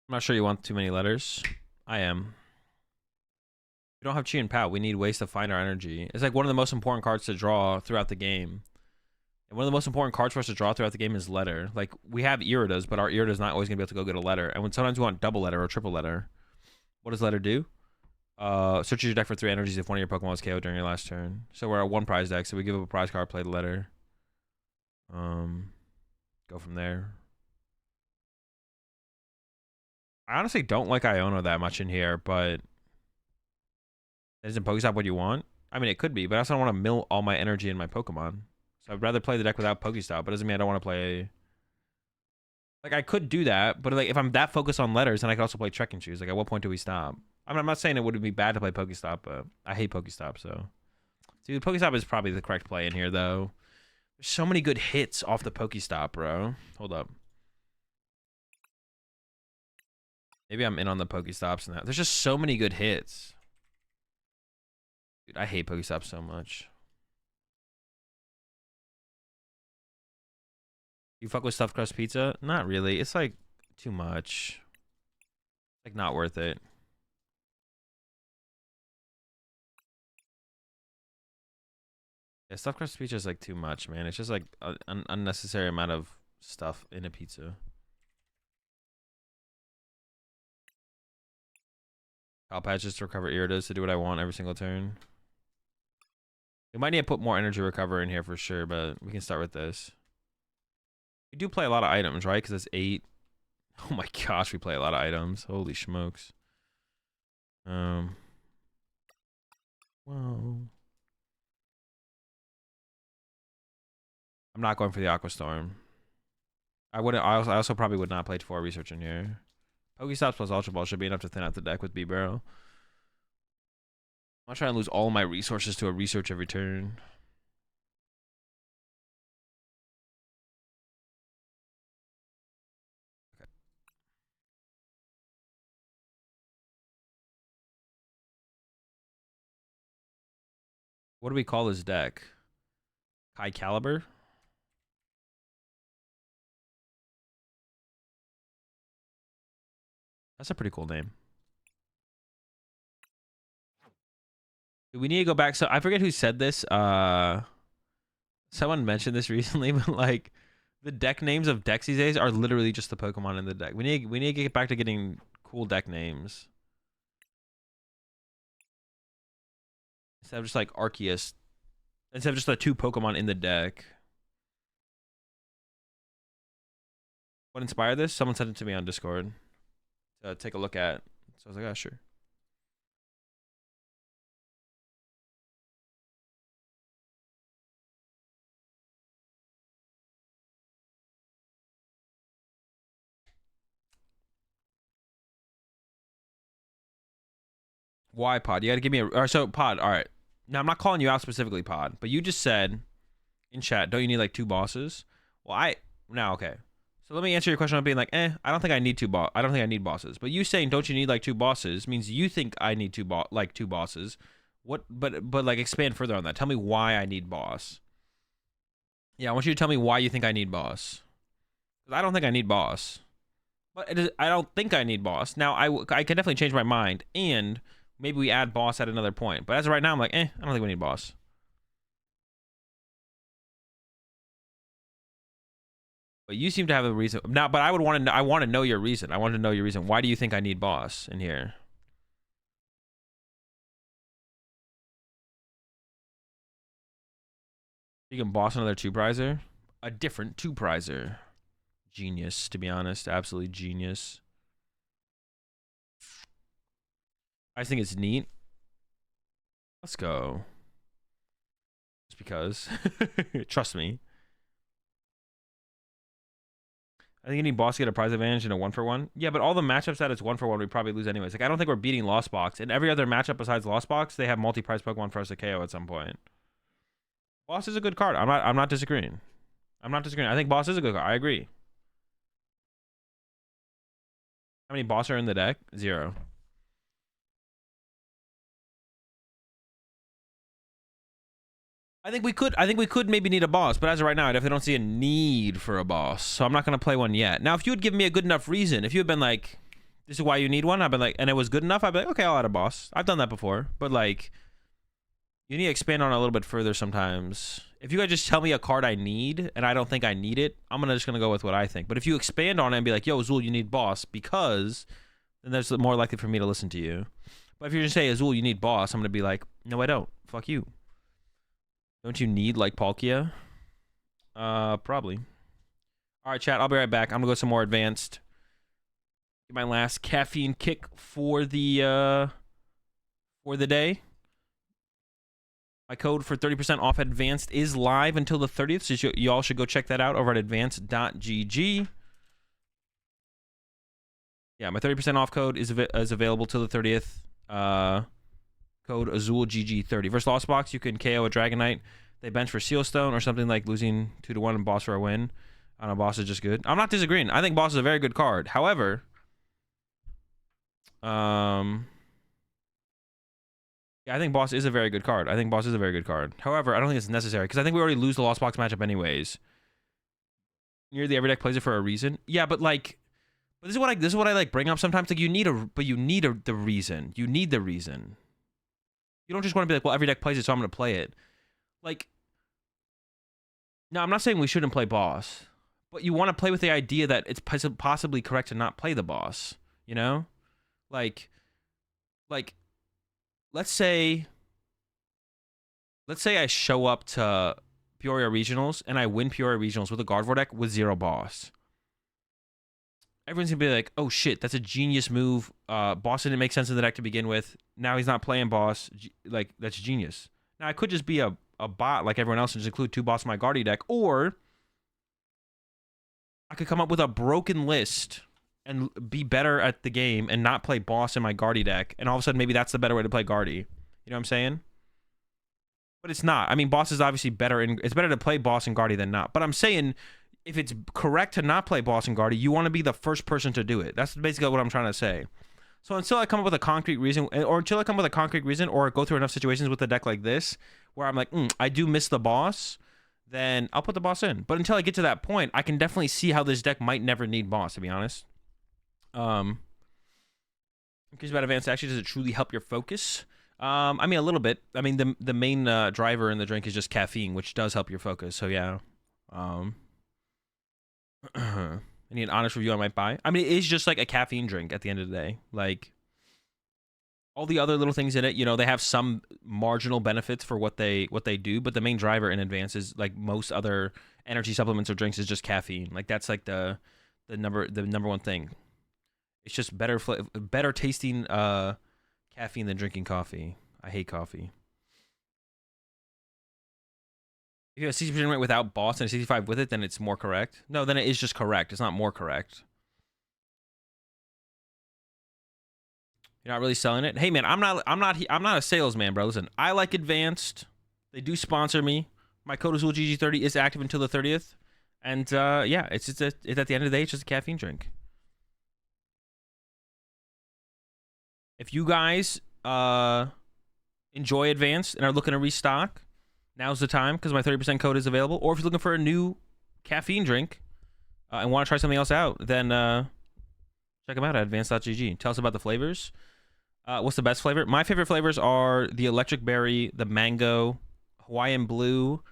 I'm not sure you want too many letters. I am. We don't have Chi and Pow. We need ways to find our energy. It's like one of the most important cards to draw throughout the game. And one of the most important cards for us to draw throughout the game is letter. Like, we have Iridas, but our Irida's not always going to be able to go get a letter. And when sometimes we want double letter or triple letter, what does letter do? Searches your deck for 3 energies if one of your Pokemon was KO'd during your last turn. So we're a 1 prize deck, so we give up a prize card, play the letter. Go from there. I honestly don't like Iono that much in here, but isn't Pokestop what you want? I mean, it could be, but I also don't want to mill all my energy in my Pokemon. So I'd rather play the deck without Pokestop, but doesn't mean I don't want to play... Like, I could do that, but like if I'm that focused on letters, then I could also play Trekking Shoes. Like, at what point do we stop? I mean, I'm not saying it would be bad to play Pokestop, but I hate Pokestop, so... Dude, Pokestop is probably the correct play in here, though. There's so many good hits off the Pokestop, bro. Hold up. Maybe I'm in on the Pokestops and that. There's just so many good hits. Dude, I hate Pokestops so much. You fuck with stuffed crust pizza? Not really. It's like too much. Like not worth it. Yeah, stuffed crust pizza is like too much, man. It's just like an unnecessary amount of stuff in a pizza. I'll patch just to recover Iridas to do what I want every single turn. We might need to put more energy recover in here for sure, but we can start with this. We do play a lot of items, right? Because it's 8. Oh my gosh, we play a lot of items. Holy smokes. Well, I'm not going for the Aqua Storm. I wouldn't. I also probably would not play 4 research in here. Pokestops plus Ultra Ball should be enough to thin out the deck with B-Barrel. I'm not trying to lose all my resources to a research every turn. Okay. What do we call this deck? Caliber? That's a pretty cool name. We need to go back. So I forget who said this. Someone mentioned this recently, but like the deck names of decks these days are literally just the Pokemon in the deck. We need to get back to getting cool deck names. Instead of just like Arceus. Instead of just the 2 Pokemon in the deck. What inspired this? Someone sent it to me on Discord to take a look at. So I was like, oh, sure. Why, Pod? You got to give me a... Or so, Pod, all right. Now, I'm not calling you out specifically, Pod, but you just said in chat, don't you need like 2 bosses? Well, now, okay. So let me answer your question on being like, I don't think I need 2 I don't think I need bosses. But you saying, don't you need like 2 bosses means you think I need 2 bosses. What? But like expand further on that. Tell me why I need boss. Yeah, I want you to tell me why you think I need boss. Because I don't think I need boss. But I don't think I need boss. Now, I can definitely change my mind. And maybe we add boss at another point. But as of right now, I'm like, I don't think we need boss. But you seem to have a reason. Now, but I want to know your reason. I want to know your reason. Why do you think I need boss in here? You can boss another 2-prizer? A different 2-prizer. Genius, to be honest. Absolutely genius. I think it's neat. Let's go. Just because. Trust me. I think you need boss to get a prize advantage in a 1-for-1. Yeah, but all the matchups that it's 1-for-1, we probably lose anyways. Like, I don't think we're beating Lost Box. In every other matchup besides Lost Box, they have multi-prize Pokemon for us to KO at some point. Boss is a good card. I'm not disagreeing. I'm not disagreeing. I think boss is a good card. I agree. How many boss are in the deck? 0. I think we could maybe need a boss, but as of right now, I definitely don't see a need for a boss. So I'm not gonna play one yet. Now, if you had given me a good enough reason, if you had been like, this is why you need one, I'd been like, and it was good enough, I'd be like, okay, I'll add a boss. I've done that before. But like, you need to expand on it a little bit further sometimes. If you guys just tell me a card I need and I don't think I need it, I'm just gonna go with what I think. But if you expand on it and be like, yo, Azul, you need boss because, then that's more likely for me to listen to you. But if you're just saying, Azul, you need boss, I'm gonna be like, no, I don't. Fuck you. Don't you need like Palkia? Probably. All right, chat. I'll be right back. I'm gonna go some more advanced. Get my last caffeine kick for the day. My code for 30% off advanced is live until the 30th, so you all should go check that out over at advanced.gg. Yeah, my 30% off code is available till the 30th. Code AzulGG30. Versus Lost Box, you can KO a Dragonite. They bench for Sealstone or something like losing 2-1 and boss for a win. I don't know, boss is just good. I'm not disagreeing. I think boss is a very good card. However, yeah, I think boss is a very good card. However, I don't think it's necessary because I think we already lose the Lost Box matchup anyways. Nearly every deck plays it for a reason. Yeah, but like, this is what I like bring up sometimes. Like, you need the reason. You need the reason. You don't just want to be like, well, every deck plays it, so I'm going to play it. Like, no, I'm not saying we shouldn't play boss, but you want to play with the idea that it's possibly correct to not play the boss, you know? Like, let's say I show up to Peoria Regionals and I win Peoria Regionals with a Gardevoir deck with 0 boss. everyone's gonna be like, oh shit, that's a genius move. Boss didn't make sense in the deck to begin with. Now he's not playing boss. Like, that's genius. Now I could just be a bot like everyone else and just include 2 boss in my Guardy deck, or I could come up with a broken list and be better at the game and not play boss in my Guardy deck, and all of a sudden maybe that's the better way to play Guardy. You know what I'm saying? But it's not. I mean, boss is obviously better, and it's better to play boss and Guardy than not. But I'm saying, if it's correct to not play boss and Guardy, you want to be the first person to do it. That's basically what I'm trying to say. So until I come up with a concrete reason, or until I come up with a concrete reason, or go through enough situations with a deck like this, where I'm like, I do miss the boss, then I'll put the boss in. But until I get to that point, I can definitely see how this deck might never need boss, to be honest. I'm curious about advanced action. Does it truly help your focus? I mean, a little bit. I mean, the main driver in the drink is just caffeine, which does help your focus. So yeah. I need an honest review. I might buy. I mean, it is just like a caffeine drink at the end of the day. Like, all the other little things in it, you know, they have some marginal benefits for what they do, but the main driver in advance is, like most other energy supplements or drinks, is just caffeine. Like, that's like the number one thing. It's just better tasting caffeine than drinking coffee. I hate coffee. If you have a 60% rate without boss and a 65 with it, then it's more correct. No, then it is just correct. It's not more correct. You're not really selling it. Hey man, I'm not a salesman, bro. Listen, I like advanced. They do sponsor me. My code is AzulGG30 is active until the 30th. And yeah, it's at the end of the day, it's just a caffeine drink. If you guys enjoy advanced and are looking to restock, now's the time, because my 30% code is available. Or if you're looking for a new caffeine drink and want to try something else out, then check them out at advanced.gg. Tell us about the flavors. What's the best flavor? My favorite flavors are the electric berry, the mango, Hawaiian blue.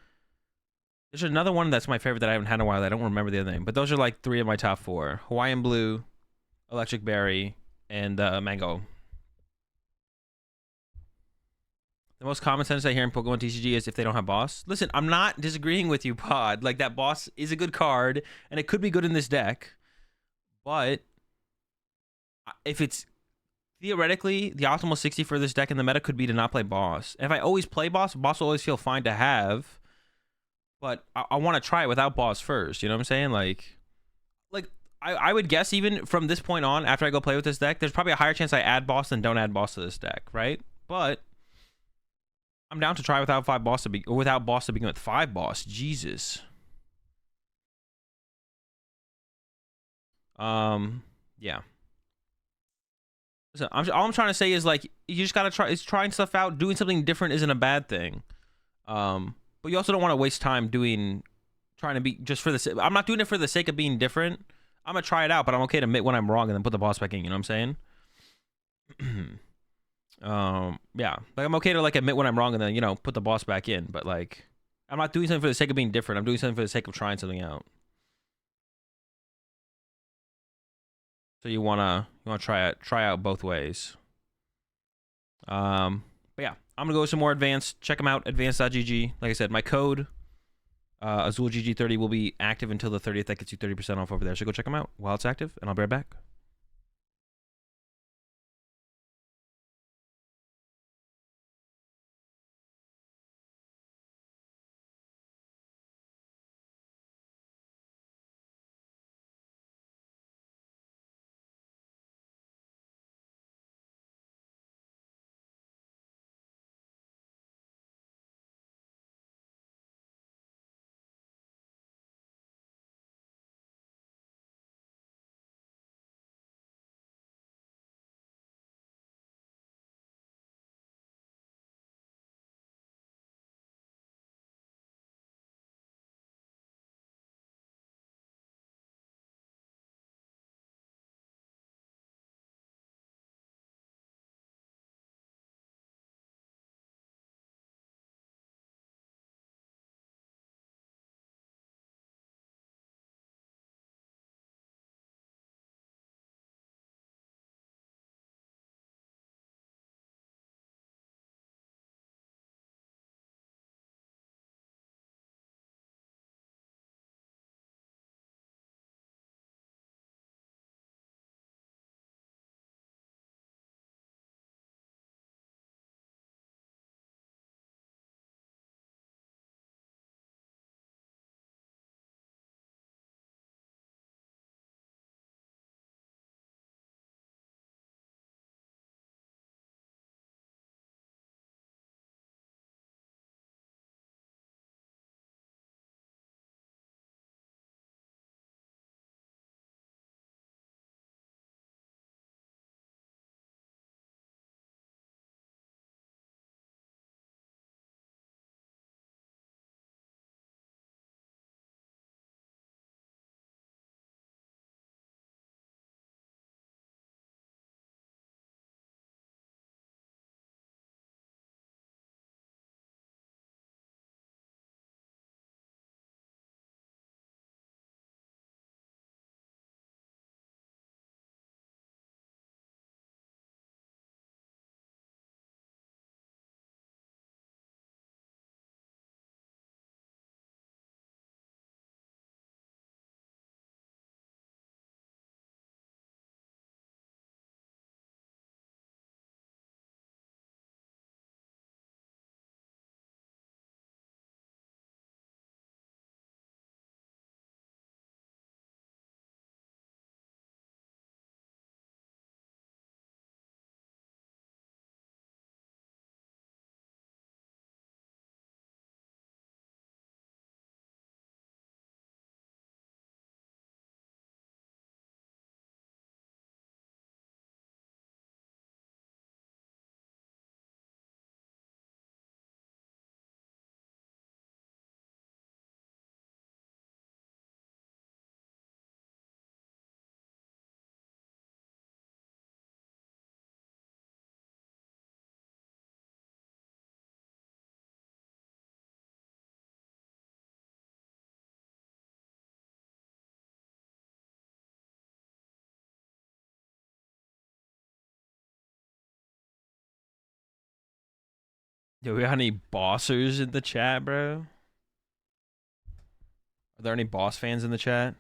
There's another one that's my favorite that I haven't had in a while. I don't remember the other name, but those are like 3 of my top 4. Hawaiian blue, electric berry, and mango. The most common sentence I hear in PokemonTCG is if they don't have boss. Listen, I'm not disagreeing with you, Pod. Like, that boss is a good card, and it could be good in this deck. But if it's theoretically the optimal 60 for this deck in the meta could be to not play boss. And if I always play boss, boss will always feel fine to have. But I want to try it without boss first. You know what I'm saying? Like I would guess even from this point on, after I go play with this deck, there's probably a higher chance I add boss than don't add boss to this deck, right? But I'm down to try without boss to begin with. 5 boss, Jesus. Yeah. So all I'm trying to say is, like, you just gotta trying stuff out. Doing something different isn't a bad thing. But you also don't want to waste time trying to be just for the. I'm not doing it for the sake of being different. I'm gonna try it out, but I'm okay to admit when I'm wrong and then put the boss back in. You know what I'm saying? Yeah, like, I'm okay to, like, admit when I'm wrong and then, you know, put the boss back in. But, like, I'm not doing something for the sake of being different. I'm doing something for the sake of trying something out. So you wanna try out both ways. But yeah, I'm gonna go with some more advanced. Check them out, advanced.gg. Like I said, my code AzulGG30 will be active until the 30th. That gets you 30% off over there. So go check them out while it's active, and I'll be right back. Do we have any bossers in the chat, bro? Are there any boss fans in the chat?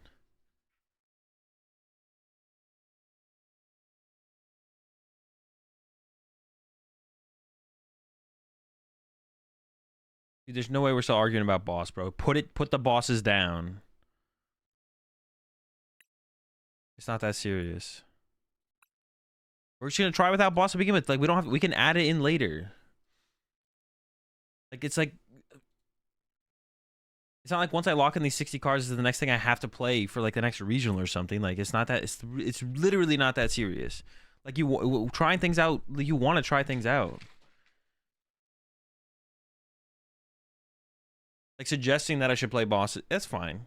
Dude, there's no way we're still arguing about boss, bro. Put the bosses down. It's not that serious. We're just gonna try without boss to begin with. Like, we can add it in later. Like, it's not like once I lock in these 60 cards, is the next thing I have to play for like the next regional or something. Like, it's not that. It's literally not that serious. Like, trying things out. You want to try things out. Like, suggesting that I should play bosses, that's fine.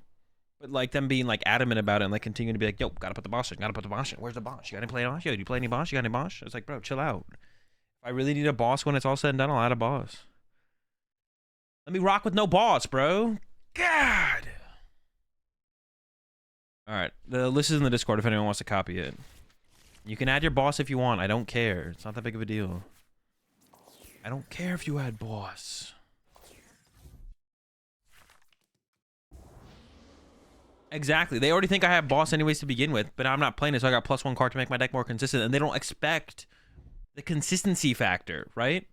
But like them being like adamant about it and like continuing to be like, yo, gotta put the boss in, gotta put the boss in. Where's the boss? You gotta play a boss? Yo, do you play any boss? You got any boss? It's like, bro, chill out. If I really need a boss when it's all said and done, I'll add a boss. Let me rock with no boss, bro. God. All right, the list is in the Discord if anyone wants to copy it. You can add your boss if you want. I don't care. It's not that big of a deal. I don't care if you add boss. Exactly. They already think I have boss anyways to begin with, but I'm not playing it, so I got +1 card to make my deck more consistent, and they don't expect the consistency factor, right?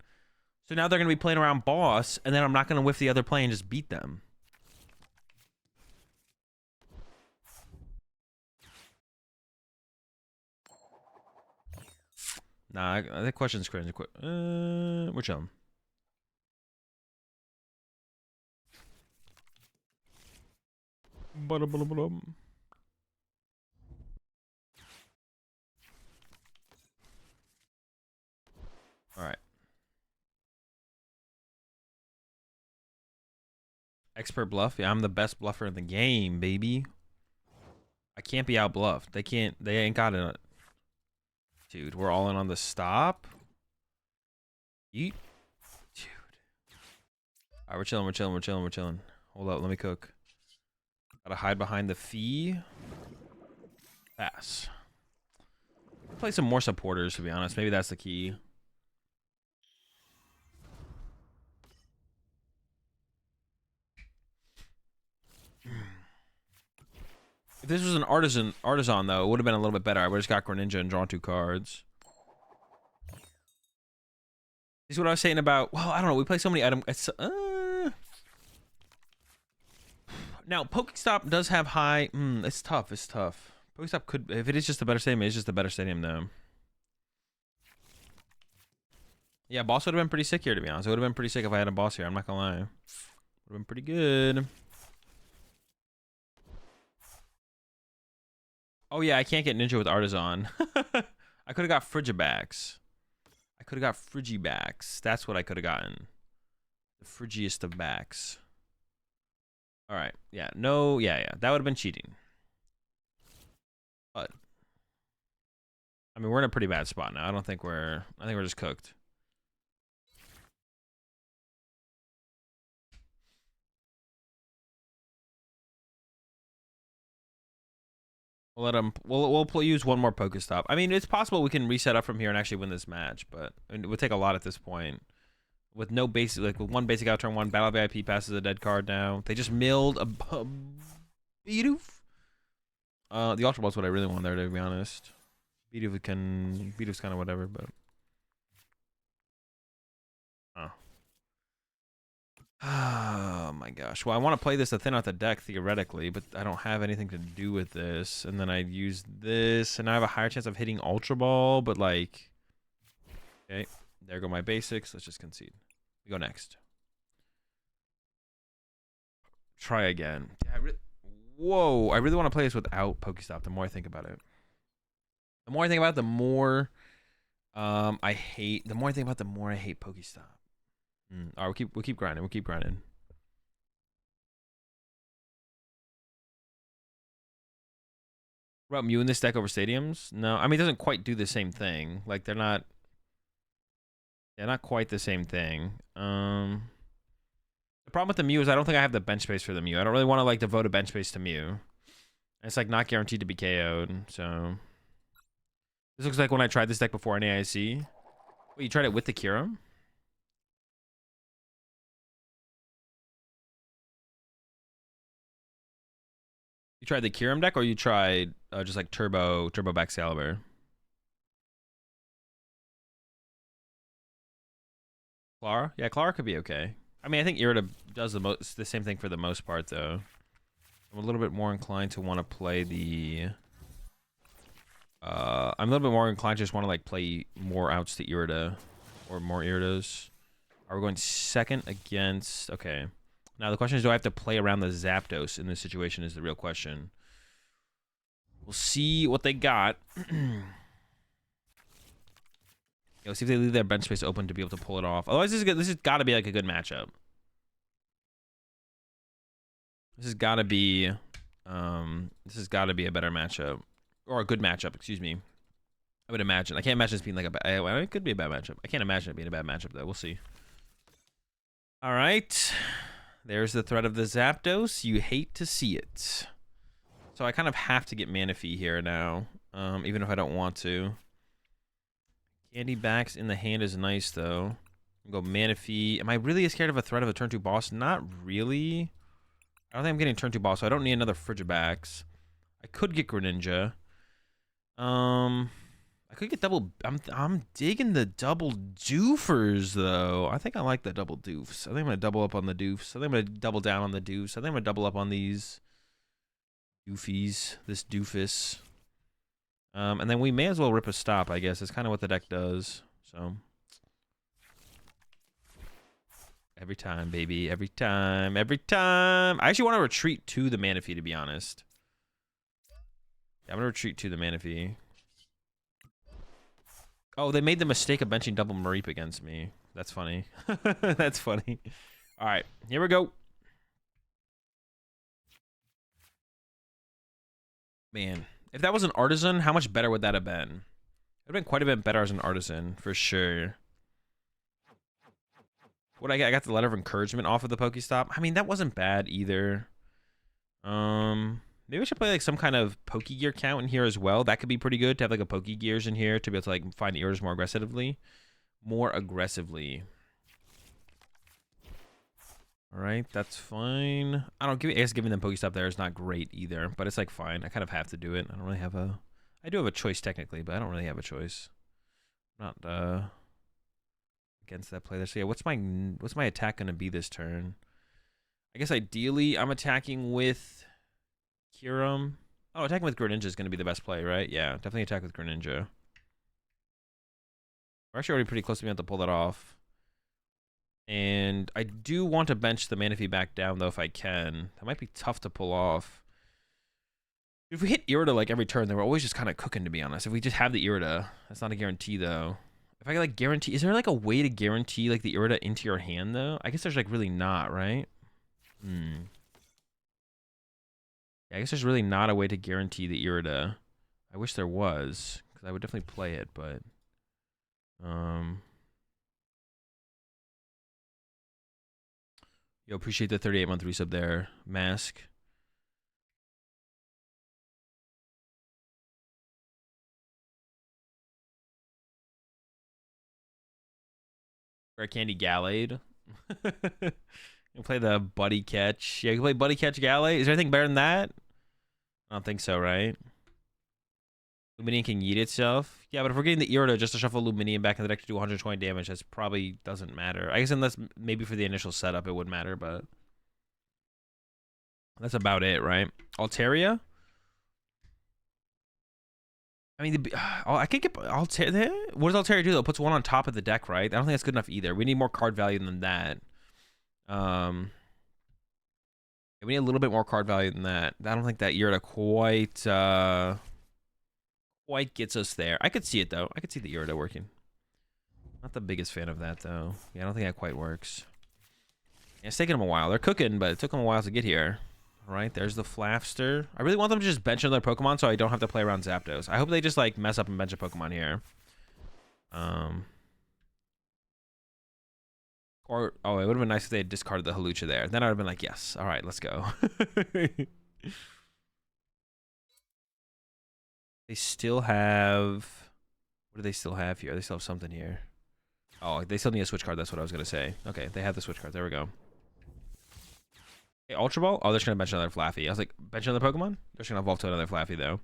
So now they're going to be playing around boss, and then I'm not going to whiff the other play and just beat them. Nah, that question's cringe. We're chilling. All right. Expert bluff? Yeah, I'm the best bluffer in the game, baby. I can't be out bluffed. They ain't got it. Dude, we're all in on the stop. Yeet. Dude. All right, we're chilling. Hold up, let me cook. Gotta hide behind the fee. Pass. Play some more supporters, to be honest. Maybe that's the key. If this was an artisan though, it would have been a little bit better. I would have just got Greninja and drawn 2 cards. This is what I was saying about, well, I don't know. We play so many items. Now, Pokestop does have high. It's tough. Pokestop could, if it is just a better stadium, it's just a better stadium though. Yeah, boss would have been pretty sick here, to be honest. It would have been pretty sick if I had a boss here. I'm not gonna lie. Would have been pretty good. Oh yeah, I can't get Ninja with Artisan. I could have got Frigibax. That's what I could have gotten. The friggiest of backs. All right. Yeah. No. Yeah. That would have been cheating. But I mean, we're in a pretty bad spot now. I think we're just cooked. We'll let him. We'll use one more Pokestop. I mean, it's possible we can reset up from here and actually win this match, but it would take a lot at this point. With no basic, like with one basic out turn 1, Battle VIP passes a dead card now. They just milled a Bidoof. The Ultra Ball's what I really want there, to be honest. Bidoof's kind of whatever, but. Oh my gosh. Well, I want to play this to thin out the deck theoretically, but I don't have anything to do with this. And then I'd use this, and I have a higher chance of hitting Ultra Ball, but like. Okay, there go my basics. Let's just concede. We go next. Try again. Yeah, whoa, I really want to play this without Pokestop. The more I think about it, the more I think about it, the more I hate. The more I think about it, the more I hate Pokestop. All right, we'll keep grinding. What about Mew in this deck over stadiums? No, I mean it doesn't quite do the same thing. Like they're not quite the same thing. The problem with the Mew is I don't think I have the bench space for the Mew. I don't really want to like devote a bench space to Mew. It's like not guaranteed to be KO'd. So this looks like when I tried this deck before in AIC. Wait, you tried it with the Kyurem? tried the Kyurem deck, or you tried just like Turbo Baxcalibur? Clara? Yeah, Clara could be okay. I mean, I think Irida does the same thing for the most part, though. I'm a little bit more inclined to want to play the... I'm a little bit more inclined to just want to like play more outs to Irida, or more Iridas. Are we going second against... Okay. Now the question is, do I have to play around the Zapdos in this situation is the real question. We'll see what they got. Yo, see if they leave their bench space open to be able to pull it off. Otherwise, this has got to be like a good matchup. This has got to be a better matchup, or a good matchup. Excuse me. I would imagine. I can't imagine this being like a bad. It could be a bad matchup. I can't imagine it being a bad matchup though. We'll see. All right. There's the threat of the Zapdos. You hate to see it. So I kind of have to get Manaphy here now, even if I don't want to. Candy Backs in the hand is nice, though. Go Manaphy. Am I really scared of a threat of a turn 2 boss? Not really. I don't think I'm getting turn 2 boss, so I don't need another Frigibax. I could get Greninja. I could get double... I'm digging the double doofers, though. I think I like the double doofs. I think I'm going to double up on the doofs. I think I'm going to double down on the doofs. I think I'm going to double up on these doofies. This doofus. And then we may as well rip a stop, I guess. That's kind of what the deck does. So... Every time, baby. Every time. Every time. I actually want to retreat to the Manaphy, to be honest. Yeah, I'm going to retreat to the Manaphy. Oh, they made the mistake of benching double Mareep against me. That's funny. That's funny. All right, here we go. Man, if that was an Artisan, how much better would that have been? It would have been quite a bit better as an Artisan, for sure. What I got the letter of encouragement off of the Pokestop. I mean, that wasn't bad either. Maybe I should play like some kind of Pokegear count in here as well. That could be pretty good to have like a Pokegears in here to be able to like find Ears more aggressively. All right, that's fine. I guess giving them Pokestop there is not great either, but it's like fine. I kind of have to do it. I don't really have a... I do have a choice technically, but I don't really have a choice. I'm not against that play there. So yeah, what's my attack gonna be this turn? I guess ideally I'm attacking with Kyurem. Oh, attacking with Greninja is gonna be the best play, right? Yeah, definitely attack with Greninja. We're actually already pretty close to being able to pull that off. And I do want to bench the Manaphy back down though if I can. That might be tough to pull off. If we hit Irida like every turn, then we're always just kind of cooking, to be honest. If we just have the Irida, that's not a guarantee though. If I like guarantee, is there like a way to guarantee like the Irida into your hand though? I guess there's like really not, right? Yeah, I guess there's really not a way to guarantee the Irida. I wish there was, because I would definitely play it, but yo, appreciate the 38-month resub there, Mask. Rare Candy Gallade. You can play the Buddy Catch. Yeah, you can play Buddy Catch Gallade. Is there anything better than that? I don't think so, right? Luminium can yeet itself. Yeah, but if we're getting the Irida just to shuffle Luminium back in the deck to do 120 damage, that probably doesn't matter. I guess unless maybe for the initial setup it would matter, but that's about it, right? Altaria? I mean, I could get Altaria. What does Altaria do though? It puts one on top of the deck, right? I don't think that's good enough either. We need more card value than that. We need a little bit more card value than that. I don't think that Irida quite gets us there. I could see it though. I could see the Irida working. Not the biggest fan of that though. Yeah, I don't think that quite works. Yeah, it's taking them a while. They're cooking, but it took them a while to get here. All right, there's the Flafster. I really want them to just bench another Pokemon so I don't have to play around Zapdos. I hope they just like mess up and bench a Pokemon here. Or, oh, it would have been nice if they had discarded the Hawlucha there. Then I would have been like, yes, all right, let's go. They still have... What do they still have here? They still have something here. Oh, they still need a switch card. That's what I was going to say. Okay, they have the switch card. There we go. Hey, Ultra Ball? Oh, they're just gonna bench another Flaffy. I was like, bench another Pokemon? They're just gonna evolve to another Flaffy though.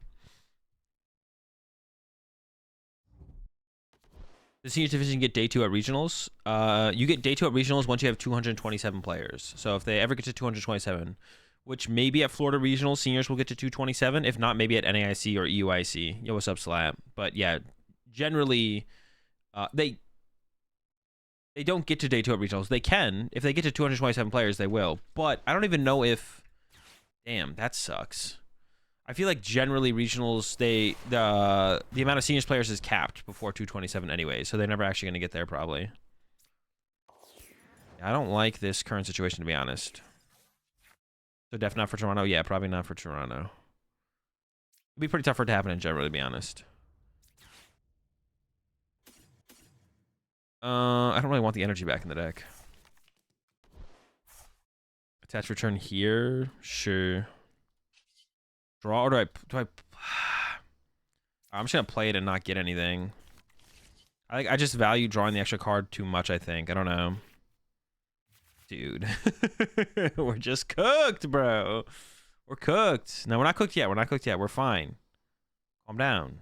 The senior division get day 2 at regionals. You get day 2 at regionals once you have 227 players. So if they ever get to 227, which maybe at Florida regionals, seniors will get to 227. If not, maybe at NAIC or EUIC. Yo, what's up, Slap? But yeah, generally, they don't get to day 2 at regionals. They can. If they get to 227 players, they will. But I don't even know if... Damn, that sucks. I feel like generally regionals, the amount of seniors players is capped before 227 anyway, so they're never actually going to get there probably. I don't like this current situation, to be honest. So def not for Toronto? Yeah, probably not for Toronto. It'd be pretty tough for it to happen in general, to be honest. I don't really want the energy back in the deck. Attach return here? Sure. Draw, or do I I'm just gonna play it and not get anything. I just value drawing the extra card too much, I think. I don't know. Dude. We're just cooked, bro. We're cooked. No, we're not cooked yet. We're not cooked yet. We're fine. Calm down.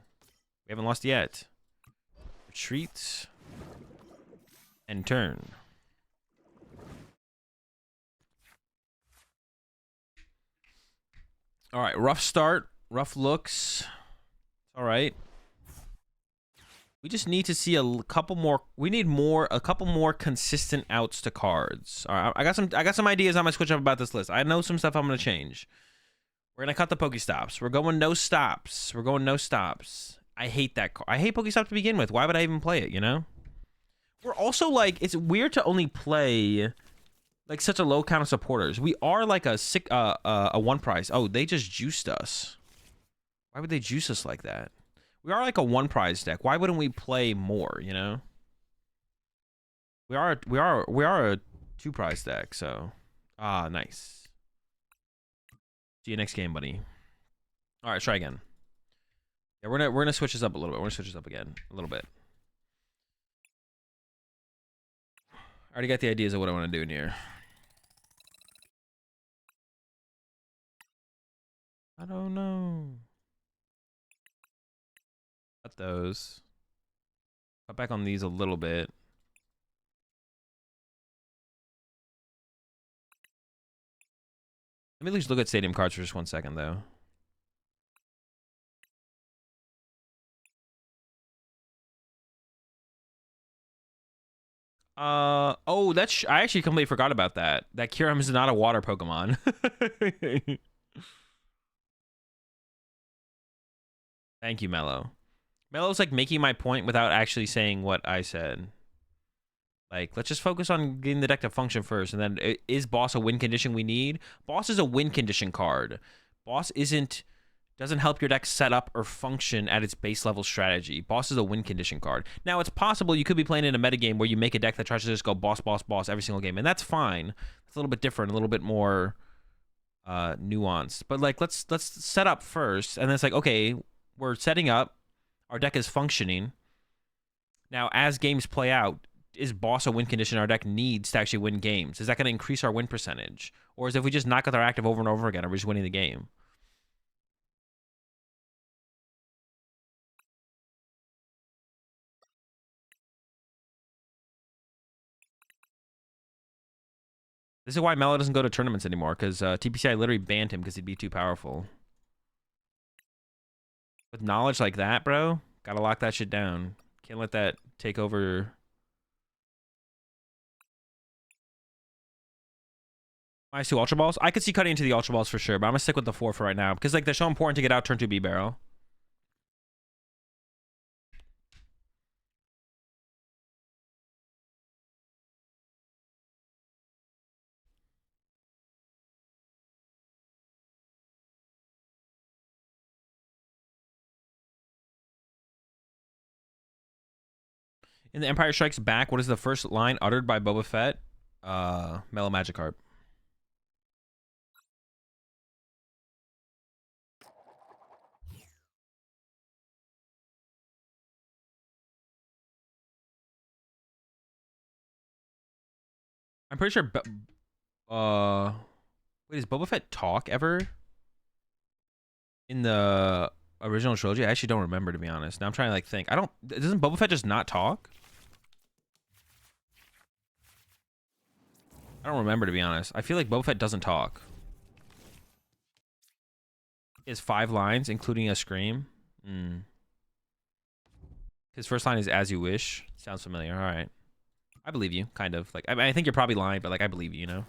We haven't lost yet. Retreat. And turn. All right, rough start, rough looks. All right. We just need to see a couple more. We need a couple more consistent outs to cards. All right, I got some ideas on my switch up about this list. I know some stuff I'm gonna change. We're gonna cut the Pokestops. We're going no stops. We're going no stops. I hate that card. I hate Pokestop to begin with. Why would I even play it? You know. We're also like, it's weird to only play like such a low count of supporters. We are like a one prize. Oh, they just juiced us. Why would they juice us like that? We are like a one prize deck. Why wouldn't we play more, you know? We are a two prize deck, so nice. See you next game, buddy. All right, try again. Yeah, we're gonna switch this up a little bit. We're gonna switch this up again a little bit. I already got the ideas of what I want to do in here. I don't know. Cut those. Cut back on these a little bit. Let me at least look at stadium cards for just 1 second, though. Oh, that's... I actually completely forgot about that. That Kyurem is not a water Pokemon. Thank you, Mello. Mello's like making my point without actually saying what I said. Like, let's just focus on getting the deck to function first, and then is Boss a win condition we need? Boss is a win condition card. Boss doesn't help your deck set up or function at its base level strategy. Boss is a win condition card. Now, it's possible you could be playing in a metagame where you make a deck that tries to just go boss, boss, boss every single game, and that's fine. It's a little bit different, a little bit more nuanced. But like, let's set up first, and then it's like, okay, we're setting up. Our deck is functioning. Now, as games play out, is Boss a win condition our deck needs to actually win games? Is that going to increase our win percentage? Or is if we just knock out our active over and over again, are we just winning the game? This is why Mello doesn't go to tournaments anymore, because TPCI literally banned him because he'd be too powerful. With knowledge like that, bro, gotta lock that shit down. Can't let that take over. Minus 2 Ultra Balls? I could see cutting into the Ultra Balls for sure, but I'm gonna stick with the 4 for right now, because like they're so important to get out turn 2 B-Barrel. In The Empire Strikes Back, what is the first line uttered by Boba Fett? Mellow Magikarp. I'm pretty sure. Wait, does Boba Fett talk ever? In the original trilogy? I actually don't remember, to be honest. Now I'm trying to like think. Doesn't Boba Fett just not talk? I don't remember, to be honest. I feel like Boba Fett doesn't talk. He has 5 lines, including a scream. His first line is "as you wish." Sounds familiar. All right. I believe you, kind of. Like, I think you're probably lying, but like, I believe you, you know?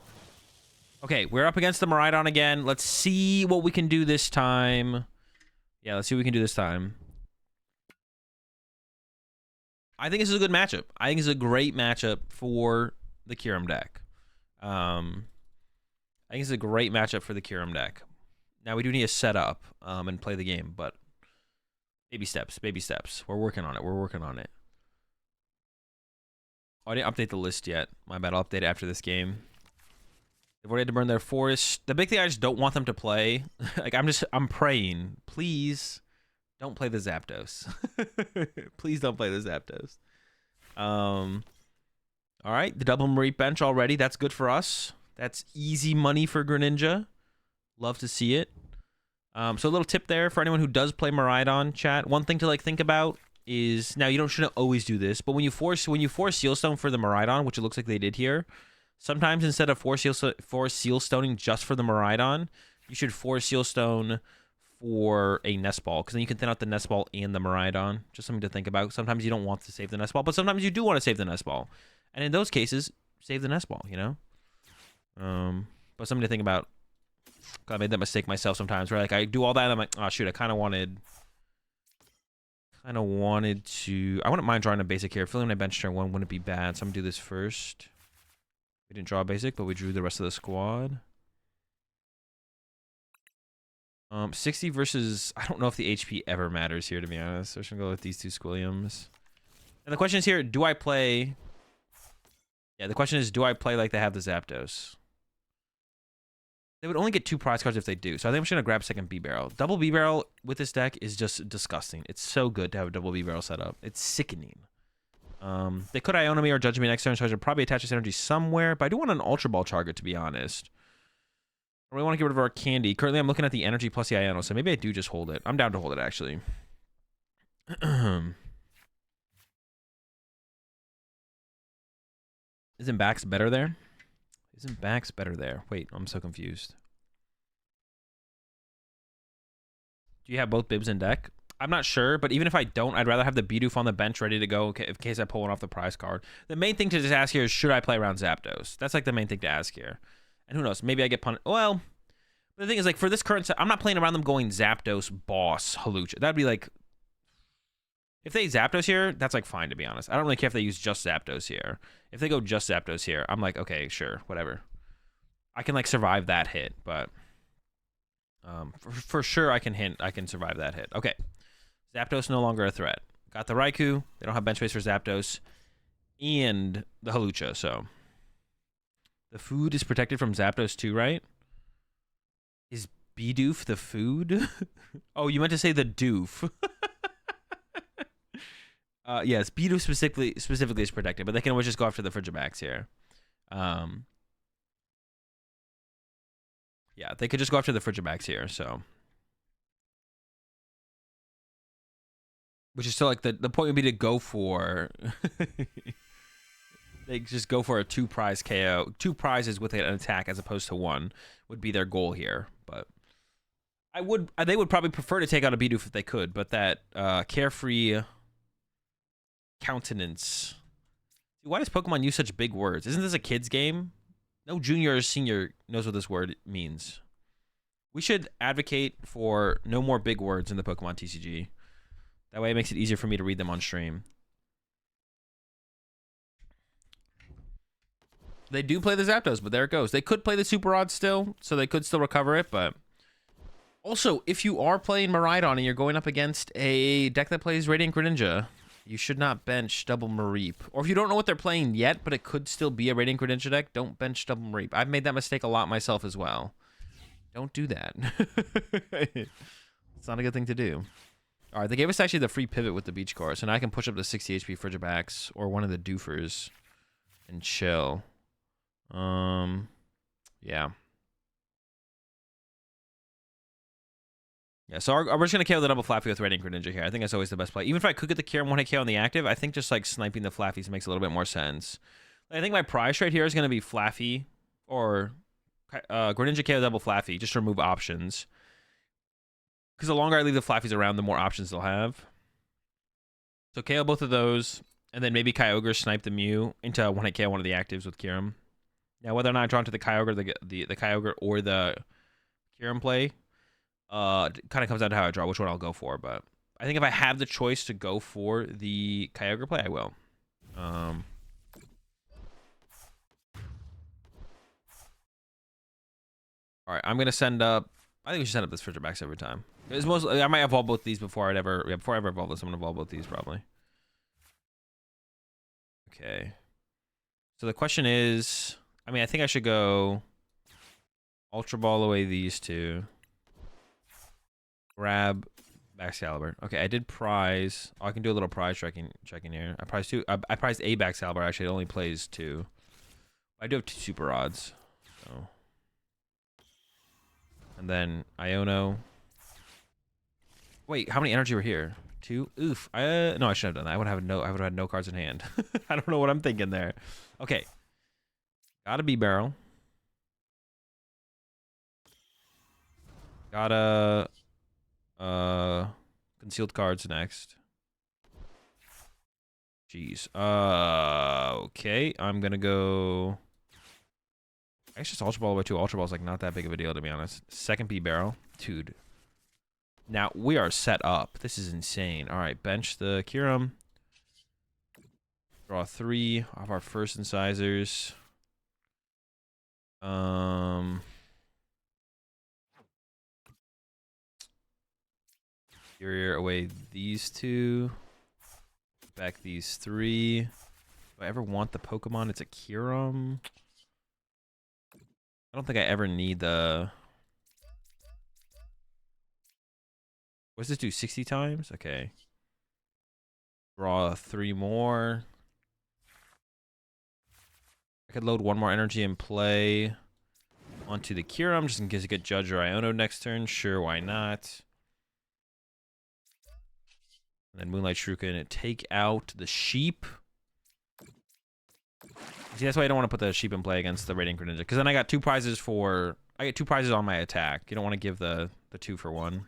Okay, we're up against the Miraidon again. Let's see what we can do this time. Yeah, let's see what we can do this time. I think this is a good matchup. I think it's a great matchup for the Kyurem deck. I think it's a great matchup for the Kyurem deck. Now, we do need to set up and play the game, but baby steps, baby steps. We're working on it. We're working on it. Oh, I didn't update the list yet. My bad. I'll update it after this game. They've already had to burn their forest. The big thing I just don't want them to play, like I'm praying, please don't play the Zapdos. Please don't play the Zapdos. All right, the double Mareep bench already. That's good for us. That's easy money for Greninja. Love to see it. So a little tip there for anyone who does play Miraidon, chat. One thing to like think about is, now you shouldn't always do this, but when you force Seal Stone for the Miraidon, which it looks like they did here, sometimes instead of force Seal Stoning just for the Miraidon, you should force Seal Stone for a Nest Ball, because then you can thin out the Nest Ball and the Miraidon. Just something to think about. Sometimes you don't want to save the Nest Ball, but sometimes you do want to save the Nest Ball. And in those cases, save the Nest Ball, you know? But something to think about. I made that mistake myself sometimes, where like I do all that and I'm like, oh shoot, I kind of wanted to. I wouldn't mind drawing a basic here. Filling my bench turn 1 wouldn't be bad, so I'm gonna do this first. We didn't draw a basic, but we drew the rest of the squad. 60 versus, I don't know if the HP ever matters here, to be honest. So I'm just gonna go with these 2 Squilliams. And the question is here, do I play? Yeah, the question is, do I play like they have the Zapdos? They would only get 2 prize cards if they do. So I think I'm just going to grab second B-Barrel. Double B-Barrel with this deck is just disgusting. It's so good to have a double B-Barrel set up. It's sickening. They could Iona me or Judge me next turn, so I should probably attach this energy somewhere. But I do want an Ultra Ball target, to be honest. I really want to get rid of our Candy. Currently, I'm looking at the energy plus the Iona, so maybe I do just hold it. I'm down to hold it, actually. Isn't Bax better there? Isn't Bax better there? Wait, I'm so confused. Do you have both Bibs in deck? I'm not sure, but even if I don't, I'd rather have the Bidoof on the bench ready to go in case I pull one off the prize card. The main thing to just ask here is, should I play around Zapdos? That's like the main thing to ask here. And who knows? Maybe I get punished. Well, the thing is, like, for this current set, I'm not playing around them going Zapdos, Boss, Hawlucha. That'd be like, if they Zapdos here, that's like fine, to be honest. I don't really care if they use just Zapdos here. If they go just Zapdos here, I'm like, okay, sure, whatever. I can like survive that hit, but for sure I can survive that hit. Okay, Zapdos no longer a threat. Got the Raikou. They don't have bench space for Zapdos and the Hawlucha, so the food is protected from Zapdos too, right? Is Bidoof the food? Oh, you meant to say the doof. Yes, Bidoof specifically is protected, but they can always just go after the Frigibax here. Yeah, they could just go after the Frigibax here, so. Which is still like the point would be to go for. They just go for a 2 prize KO. 2 prizes with an attack as opposed to 1 would be their goal here, but. They would probably prefer to take out a Bidoof if they could, but that carefree countenance. Why does Pokemon use such big words? Isn't this a kid's game? No junior or senior knows what this word means. We should advocate for no more big words in the Pokemon TCG. That way it makes it easier for me to read them on stream. They do play the Zapdos, but there it goes. They could play the Super Odds still, so they could still recover it, but also, if you are playing Miraidon and you're going up against a deck that plays Radiant Greninja, you should not bench double Mareep. Or if you don't know what they're playing yet, but it could still be a Radiant Greninja deck, don't bench double Mareep. I've made that mistake a lot myself as well. Don't do that. It's not a good thing to do. All right, they gave us actually the free pivot with the Beach Core, so now I can push up to 60 HP Frigibax or one of the doofers and chill. Yeah. Yeah, so we're just gonna KO the double Flaffy with Red Ink Greninja here. I think that's always the best play. Even if I could get the Kyurem 1-hit KO on the active, I think just like sniping the Flaffies makes a little bit more sense. I think my prize trade here is gonna be Flaffy or Greninja KO double Flaffy, just to remove options. Because the longer I leave the Flaffies around, the more options they'll have. So KO both of those, and then maybe Kyogre snipe the Mew into 1-hit KO one of the actives with Kyurem. Now, whether or not I draw into the Kyogre, the Kyogre or the Kyurem play, kind of comes down to how I draw, which one I'll go for. But I think if I have the choice to go for the Kyogre play, I will. All right, I'm gonna send up. I think we should send up this Fritter Max every time. It's mostly, I might evolve both these before I ever evolve this. I'm gonna evolve both these probably. Okay. So the question is, I mean, I think I should go Ultra Ball away these two. Grab Baxcalibur. Okay, I did prize. Oh, I can do a little prize checking here. I prized two. I prized a Baxcalibur. Actually, it only plays two. I do have two super odds. So. And then Iono. Wait, how many energy were here? Two. Oof. No, I shouldn't have done that. I would have had no cards in hand. I don't know what I'm thinking there. Okay. Gotta be barrel. Gotta concealed cards next. Jeez. Okay. I'm gonna go. I guess just Ultra Ball by two Ultra Balls, like not that big of a deal to be honest. Second B barrel. Dude. Now we are set up. This is insane. Alright, bench the Kyurem. Draw 3 of our first incisors. Exterior away these two. Back these 3. If I ever want the Pokemon, it's a Kyurem. I don't think I ever need the... What does this do? 60 times? Okay. Draw 3 more. I could load 1 more energy and play onto the Kyurem just in case I get Judge or Iono next turn. Sure, why not? And then Moonlight Shuriken and take out the sheep. See, that's why I don't want to put the sheep in play against the Radiant Greninja. Because then I got 2 prizes for... I get 2 prizes on my attack. You don't want to give the 2 for 1.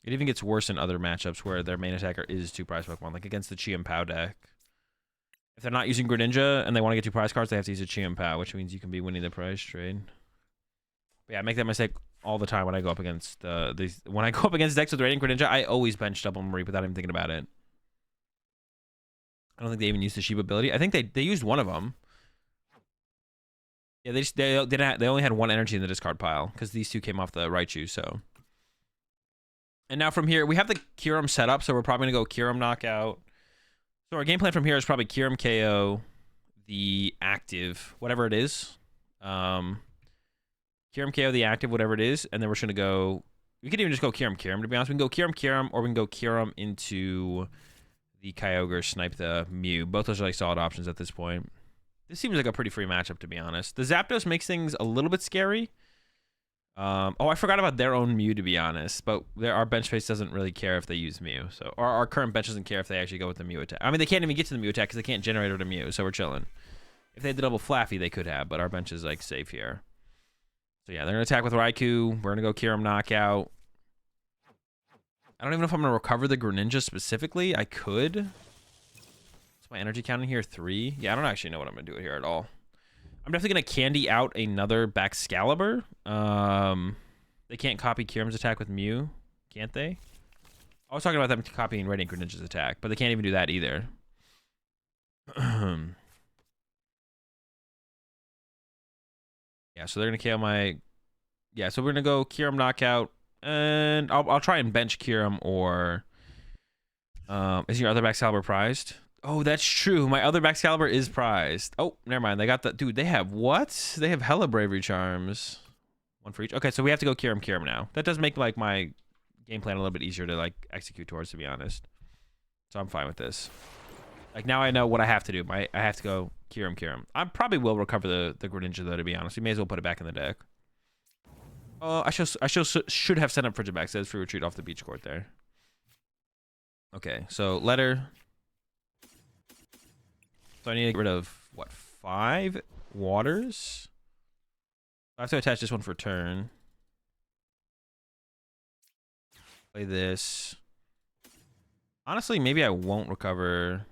It even gets worse in other matchups where their main attacker is 2 prize Pokemon. Like against the Chi and Pao deck. If they're not using Greninja and they want to get 2 prize cards, they have to use a Chi and Pao, which means you can be winning the prize trade. But yeah, I make that mistake all the time when I go up against when I go up against decks with Radiant Greninja. I always bench Double Marie without even thinking about it. I don't think they even used the sheep ability. I think they used one of them. Yeah, they only had 1 energy in the discard pile because these 2 came off the Raichu. So, and now from here we have the Kyurem set up, so we're probably gonna go Kyurem knockout. So our game plan from here is probably Kyurem KO the active, whatever it is. Kyurem KO the active, whatever it is, and then we're just gonna go. We could even just go Kyurem to be honest. We can go Kyurem, or we can go Kyurem into the Kyogre, snipe the Mew. Both those are like solid options at this point. This seems like a pretty free matchup, to be honest. The Zapdos makes things a little bit scary. Oh, I forgot about their own Mew, to be honest. But our bench face doesn't really care if they use Mew. So our current bench doesn't care if they actually go with the Mew attack. I mean, they can't even get to the Mew attack because they can't generate with a Mew. So we're chilling. If they had the double Flaffy, they could have. But our bench is like safe here. So yeah, they're going to attack with Raikou. We're going to go Kyurem knockout. I don't even know if I'm going to recover the Greninja specifically. I could. My energy count in here 3. Yeah, I don't actually know what I'm gonna do here at all. I'm definitely gonna candy out another Baxcalibur. They can't copy Kyurem's attack with Mew, can't they? I was talking about them copying Radiant Greninja's attack, but they can't even do that either. Yeah, so they're gonna KO my. Yeah, so we're gonna go Kyurem knockout, and I'll try and bench Kyurem or. Is your other Baxcalibur prized? Oh, that's true. My other Baxcalibur is prized. Oh, never mind. They got the... Dude, they have what? They have hella Bravery Charms. 1 for each. Okay, so we have to go Kyurem now. That does make, like, my game plan a little bit easier to, like, execute towards, to be honest. So I'm fine with this. Like, now I know what I have to do. I have to go Kyurem. I probably will recover the Greninja, though, to be honest. We may as well put it back in the deck. should have sent up Frigid Back. Says free retreat off the beach court there. Okay, so letter. So I need to get rid of what, 5 waters? I have to attach this one for turn. Play this. Honestly, maybe I won't recover.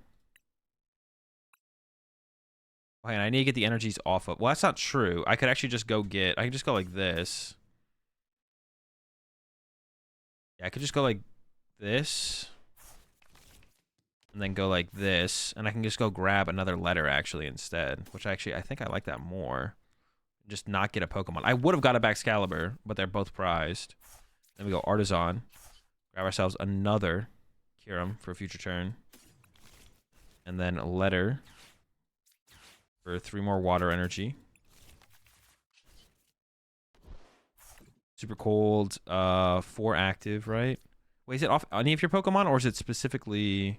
Okay, and I need to get the energies off of. Well, that's not true. I could actually just go get. I can just go like this. Yeah, I could just go like this. And then go like this. And I can just go grab another letter actually instead. Which actually, I think I like that more. Just not get a Pokemon. I would have got a Baxcalibur, but they're both prized. Then we go Artisan. Grab ourselves another Kyurem for a future turn. And then a letter for 3 more water energy. Super cold. 4 active, right? Wait, is it off any of your Pokemon, or is it specifically...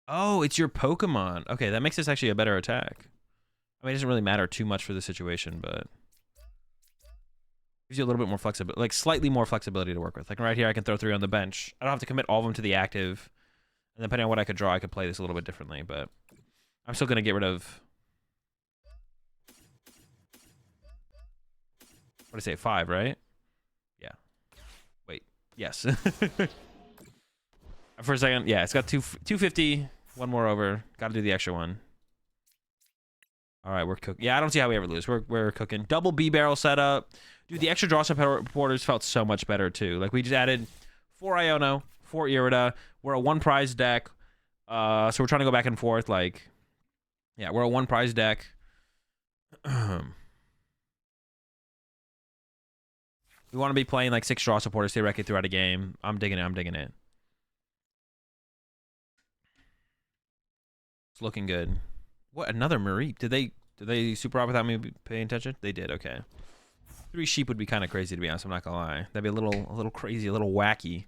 Oh, it's your Pokemon. Okay, that makes this actually a better attack. I mean, it doesn't really matter too much for the situation, but... gives you a little bit more flexibility, like slightly more flexibility to work with. Like right here, I can throw 3 on the bench. I don't have to commit all of them to the active. And depending on what I could draw, I could play this a little bit differently, but I'm still going to get rid of... What did I say? 5, right? Yeah. Wait. Yes. For a second, yeah, it's got 250, 1 more over. Got to do the extra one. All right, we're cooking. Yeah, I don't see how we ever lose. We're cooking. Double B barrel setup. Dude, the extra draw supporters felt so much better too. Like we just added 4 Iono, 4 Irida. We're a 1 prize deck. So we're trying to go back and forth. Like, yeah, we're a 1 prize deck. We want to be playing like 6 draw supporters theoretically throughout a game. I'm digging it. I'm digging it. It's looking good. What, another Mareep? Did they super out without me paying attention? They did. Okay. 3 sheep would be kind of crazy, to be honest. I'm not gonna lie. That'd be a little crazy, a little wacky.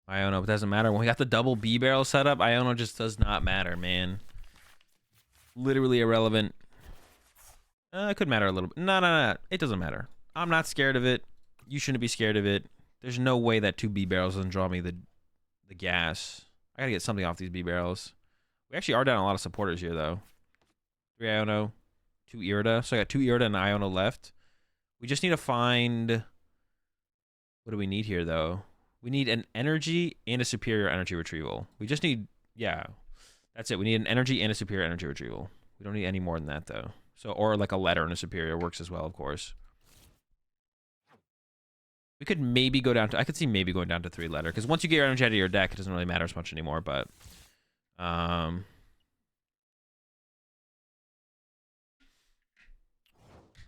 Iono, it doesn't matter. When we got the double B barrel setup, Iono just does not matter, man. Literally irrelevant. It could matter a little bit. No. It doesn't matter. I'm not scared of it. You shouldn't be scared of it. There's no way that 2 B barrels doesn't draw me the gas. I gotta get something off these B barrels. We actually are down a lot of supporters here, though. 3 Iono, 2 Irida. So I got 2 Irida and Iono left. We just need to find... What do we need here, though? We need an energy and a superior energy retrieval. We just need... Yeah, that's it. We need an energy and a superior energy retrieval. We don't need any more than that, though. So, or like a letter and a superior works as well, of course. We could maybe go down to... I could see maybe going down to 3 letter. Because once you get your energy out of your deck, it doesn't really matter as much anymore, but... I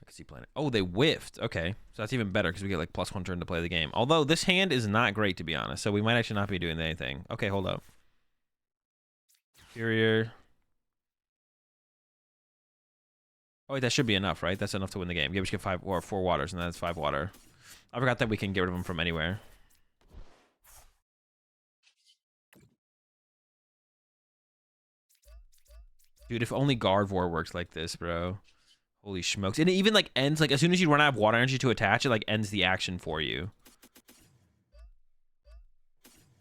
could see playing it. Oh, they whiffed. Okay. So that's even better because we get like +1 turn to play the game. Although this hand is not great, to be honest. So we might actually not be doing anything. Okay, hold up. Superior. Oh, wait, that should be enough, right? That's enough to win the game. Yeah, we should get 5 or 4 waters, and that's 5 water. I forgot that we can get rid of them from anywhere. Dude, if only Gardevoir works like this, bro. Holy smokes. And it even, like, ends, like, as soon as you run out of water energy to attach, it, like, ends the action for you.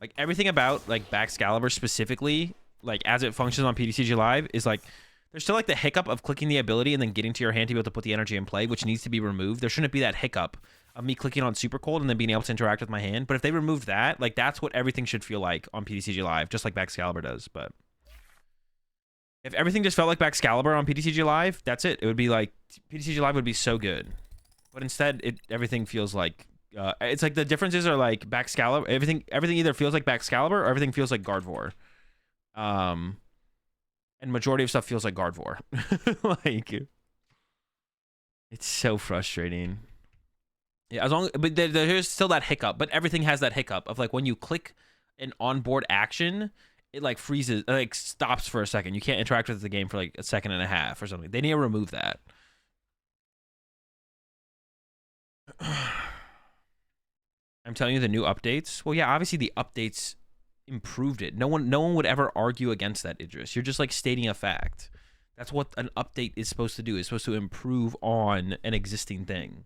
Like, everything about, like, Baxcalibur specifically, like, as it functions on PTCG Live, is, like, there's still, like, the hiccup of clicking the ability and then getting to your hand to be able to put the energy in play, which needs to be removed. There shouldn't be that hiccup of me clicking on Super Cold and then being able to interact with my hand. But if they remove that, like, that's what everything should feel like on PTCG Live, just like Baxcalibur does, but... If everything just felt like Baxcalibur on PTCG Live, that's it. It would be like PTCG Live would be so good, but instead, everything feels like it's like the differences are like Baxcalibur. Everything either feels like Baxcalibur or everything feels like Gardevoir. And majority of stuff feels like Gardevoir. Like it's so frustrating. Yeah, but there's still that hiccup. But everything has that hiccup of like when you click an onboard action. It like freezes, like stops for a second. You can't interact with the game for like a second and a half or something. They need to remove that. I'm telling you the new updates. Well, yeah, obviously the updates improved it. No one would ever argue against that, Idris. You're just like stating a fact. That's what an update is supposed to do. It's supposed to improve on an existing thing.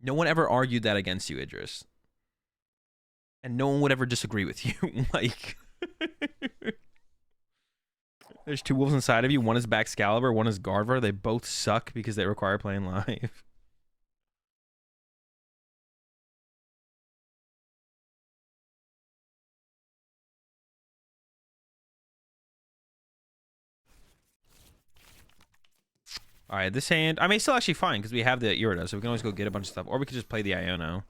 No one ever argued that against you, Idris. And no one would ever disagree with you. Like, there's two wolves inside of you. One is Baxcalibur, one is Garver. They both suck because they require playing live. All right, this hand, I may still actually fine because we have the Irida, so we can always go get a bunch of stuff. Or we could just play the Iono.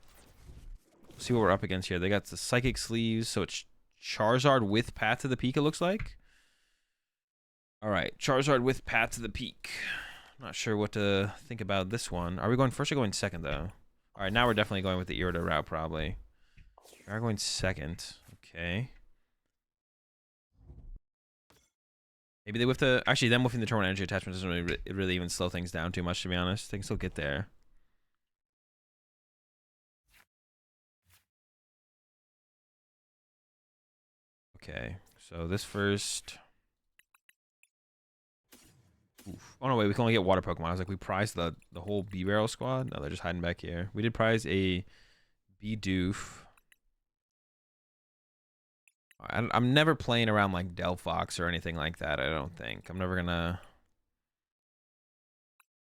See what we're up against here. They got the Psychic Sleeves, so it's Charizard with Path to the Peak, it looks like. All right, Charizard with Path to the Peak. Not sure what to think about this one. Are we going first or going second, though? All right, now we're definitely going with the Irida route, probably. We are going second. Okay. Maybe they whiff the... Actually, them whiffing the Torrent Energy attachment doesn't really even slow things down too much, to be honest. They can still get there. Okay, so this first... Oof. Oh, no, wait, we can only get water Pokemon. I was like, we prized the whole B-Barrel squad? No, they're just hiding back here. We did prize a Bidoof. I'm never playing around like Delphox or anything like that, I don't think. I'm never gonna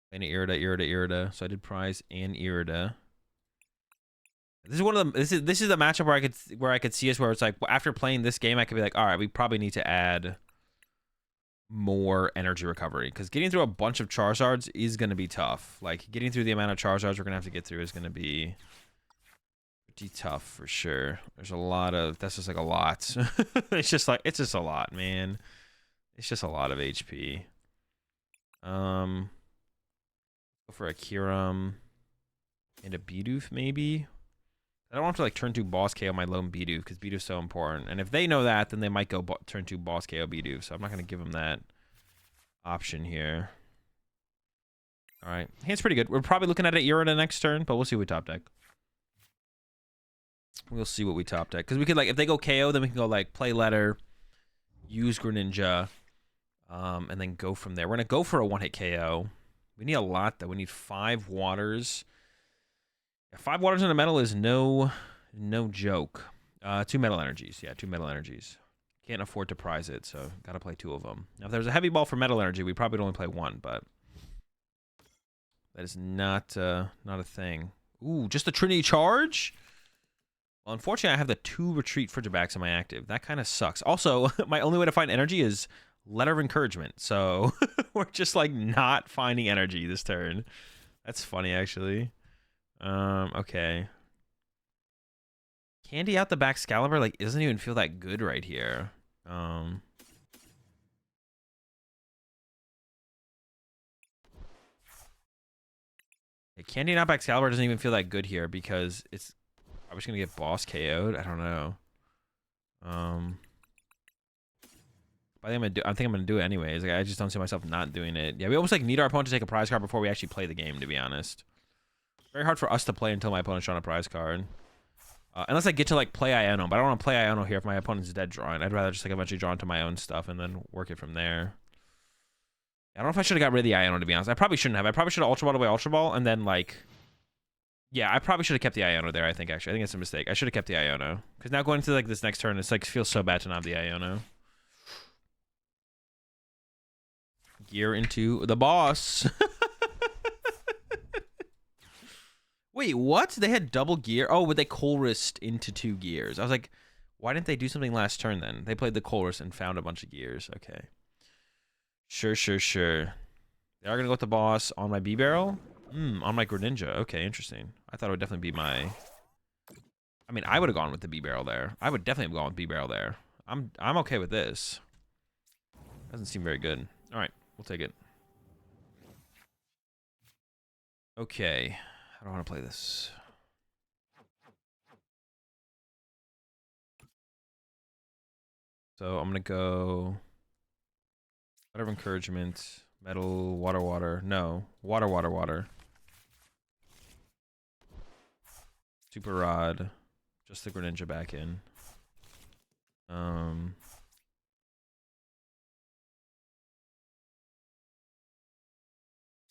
play an Irida. So I did prize an Irida. This is one of the this is the matchup where I could see us where it's like after playing this game I could be like, all right, we probably need to add more energy recovery because getting through a bunch of Charizards is gonna be tough. Like getting through the amount of Charizards we're gonna have to get through is gonna be pretty tough for sure. There's a lot of that's just like a lot. It's just a lot, man. It's just a lot of HP. Go for a Kyurem and a Bidoof maybe. I don't want to like turn 2 boss KO my lone Bidoof because Bidoof's so important. And if they know that, then they might go turn 2 boss KO Bidoof. So I'm not gonna give them that option here. All right, hand's pretty good. We're probably looking at an Irida next turn, but we'll see what we top deck. We'll see what we top deck. Because we could, like, if they go KO, then we can go, like, play letter, use Greninja, and then go from there. We're going to go for a one-hit KO. We need a lot, though. We need 5 waters. Yeah, 5 waters in a metal is no joke. 2 metal energies. Yeah, 2 metal energies. Can't afford to prize it, so got to play 2 of them. Now, if there's a heavy ball for metal energy, we probably would only play 1, but that is not a thing. Ooh, just a Trinity Charge? Well, unfortunately, I have the 2 retreat Frigibacks in my active. That kind of sucks. Also, my only way to find energy is Letter of Encouragement. So we're just like not finding energy this turn. That's funny, actually. Okay. Candy out the Baxcalibur, like, it doesn't even feel that good right here. Candy out Baxcalibur doesn't even feel that good here because it's I'm just gonna get boss KO'd. I don't know. I think I'm gonna do it anyways. Like I just don't see myself not doing it. Yeah, we almost like need our opponent to take a prize card before we actually play the game. To be honest, very hard for us to play until my opponent's drawn a prize card. Unless I get to like play Iono, but I don't want to play Iono here if my opponent's dead drawing. I'd rather just like eventually draw into my own stuff and then work it from there. I don't know if I should have got rid of the Iono, to be honest. I probably shouldn't have. I probably should have Ultra Ball away Ultra Ball and then like. Yeah, I probably should have kept the Iono there, I think, actually. I think it's a mistake. I should have kept the Iono. Because now going into, like, this next turn, it's, like, feels so bad to not have the Iono. Gear into the boss. Wait, what? They had double gear? Oh, but they Colressed into 2 gears. I was like, why didn't they do something last turn, then? They played the Colress and found a bunch of gears. Okay. Sure. They are going to go with the boss on my B-Barrel? On my Greninja. Okay, interesting. I thought it would definitely be my... I mean, I would have gone with the B-Barrel there. I would definitely have gone with B-Barrel there. I'm okay with this. Doesn't seem very good. All right, we'll take it. Okay. I don't want to play this. So I'm going to go... Letter of Encouragement. Metal, water. No. Water. Super Rod. Just the Greninja back in. I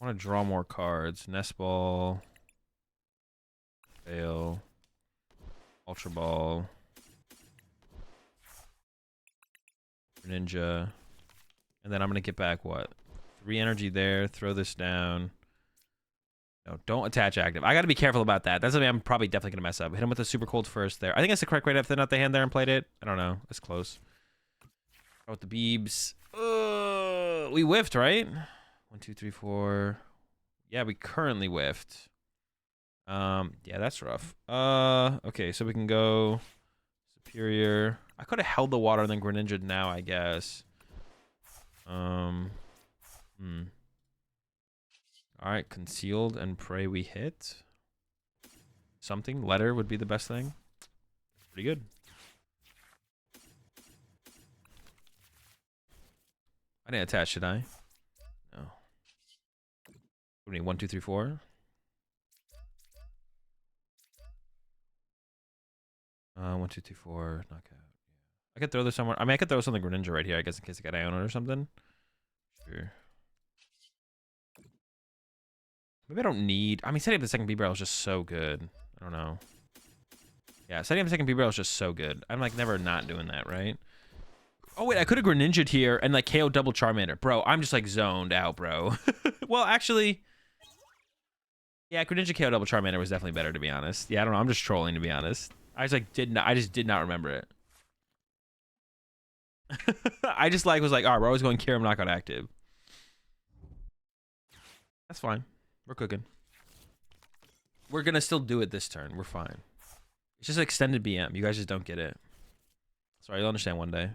want to draw more cards. Nest Ball. Fail. Ultra Ball. Greninja. And then I'm going to get back what? 3 energy there. Throw this down. No, don't attach active. I got to be careful about that. That's something I'm probably definitely going to mess up. Hit him with the super cold first there. I think that's the correct way to have thin out the hand there and played it. I don't know. It's close. Throw with the Beebs. We whiffed, right? 1, 2, 3, 4. Yeah, we currently whiffed. Yeah, that's rough. Okay, so we can go Superior. I could have held the water and then Greninja now, I guess. Alright, Concealed and pray we hit. Something. Letter would be the best thing. Pretty good. I didn't attach, should I? No. What do we need? 1, 2, 3, 4? 1, 2, 3, 4. Knockout. Yeah. I could throw this somewhere. I mean, I could throw something Greninja right here, I guess, in case I got Iona or something. Sure. Maybe I don't need... I mean, setting up the second B-Barrel is just so good. I don't know. Yeah, setting up the second B-Barrel is just so good. I'm, like, never not doing that, right? Oh, wait, I could have Greninja'd here and, like, KO double Charmander. Bro, I'm just, like, zoned out, bro. Well, actually... Yeah, Greninja KO double Charmander was definitely better, to be honest. Yeah, I don't know. I'm just trolling, to be honest. I just did not remember it. I just, like, was like, all right, we're always going Kyurem knockout active. That's fine. We're cooking. We're gonna still do it this turn. We're fine. It's just extended BM. You guys just don't get it. Sorry, you'll understand one day.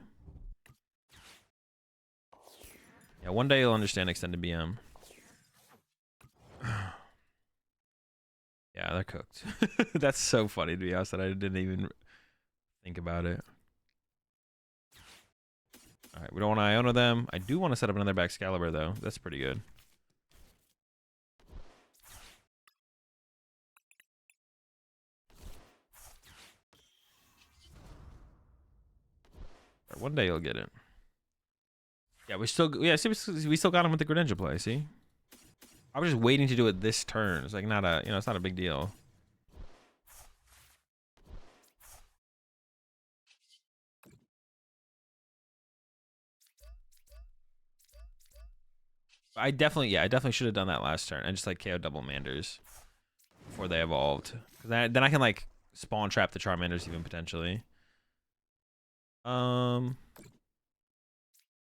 Yeah, one day you'll understand extended BM. Yeah, they're cooked. That's so funny, to be honest, that I didn't even think about it. All right, we don't want to Iona them. I do want to set up another Baxcalibur, though. That's pretty good. Right, one day you'll get it. Yeah, we still got him with the Greninja play, see? I was just waiting to do it this turn. It's like not a, it's not a big deal. I definitely should have done that last turn. I just like KO double Manders before they evolved. Then I can like spawn trap the Charmanders even potentially. I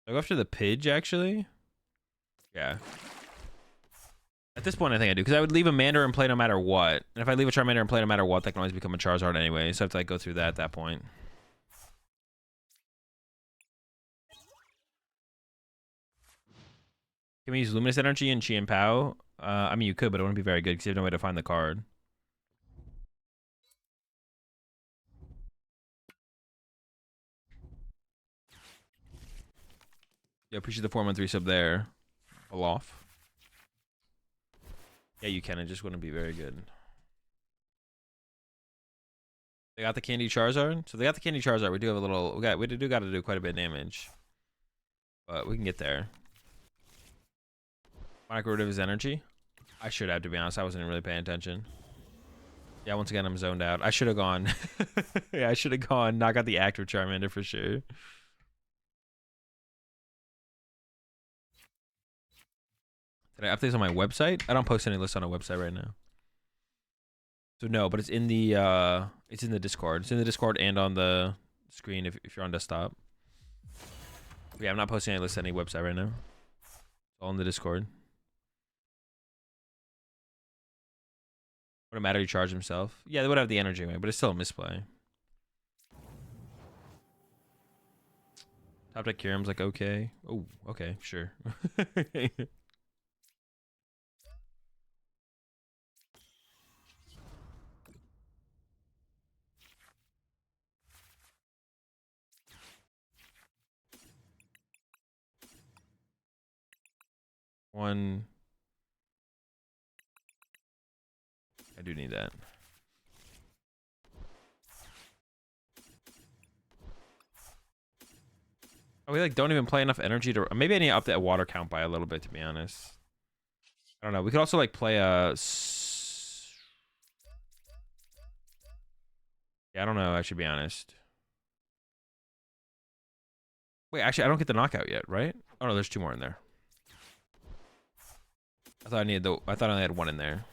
go after the Pidge actually. Yeah. At this point, I think I do because I would leave a Mander in play no matter what. And if I leave a Charmander in play no matter what, that can always become a Charizard anyway. So I have to like go through that at that point. Can we use Luminous Energy and Chi and Pao? I mean, you could, but it wouldn't be very good because you have no way to find the card. Yeah, appreciate the 4-month resub there. Alof. Yeah, you can. It just wouldn't be very good. They got the Candy Charizard. So they got the Candy Charizard. We do have a little. We do got to do quite a bit of damage, but we can get there. Want to get rid of his energy? I should have, to be honest. I wasn't really paying attention. Yeah, once again, I'm zoned out. I should have gone. Yeah, I should have gone. Knock out the active Charmander for sure. Did I update on my website? I don't post any lists on a website right now. So no, but it's in the Discord. It's in the Discord and on the screen if you're on desktop. But yeah, I'm not posting any lists on any website right now. It's all in the Discord. Would it matter he charged himself? Yeah, they would have the energy anyway, but it's still a misplay. Top deck Kyurem's like okay. Oh, okay, sure. One. I do need that. Oh, we like don't even play enough energy to. Maybe I need to up that water count by a little bit, to be honest. I don't know. We could also like play a. Yeah, I don't know. I should be honest. Wait, actually, I don't get the knockout yet, right? Oh no, there's 2 more in there. I thought I needed the. I thought I only had 1 in there.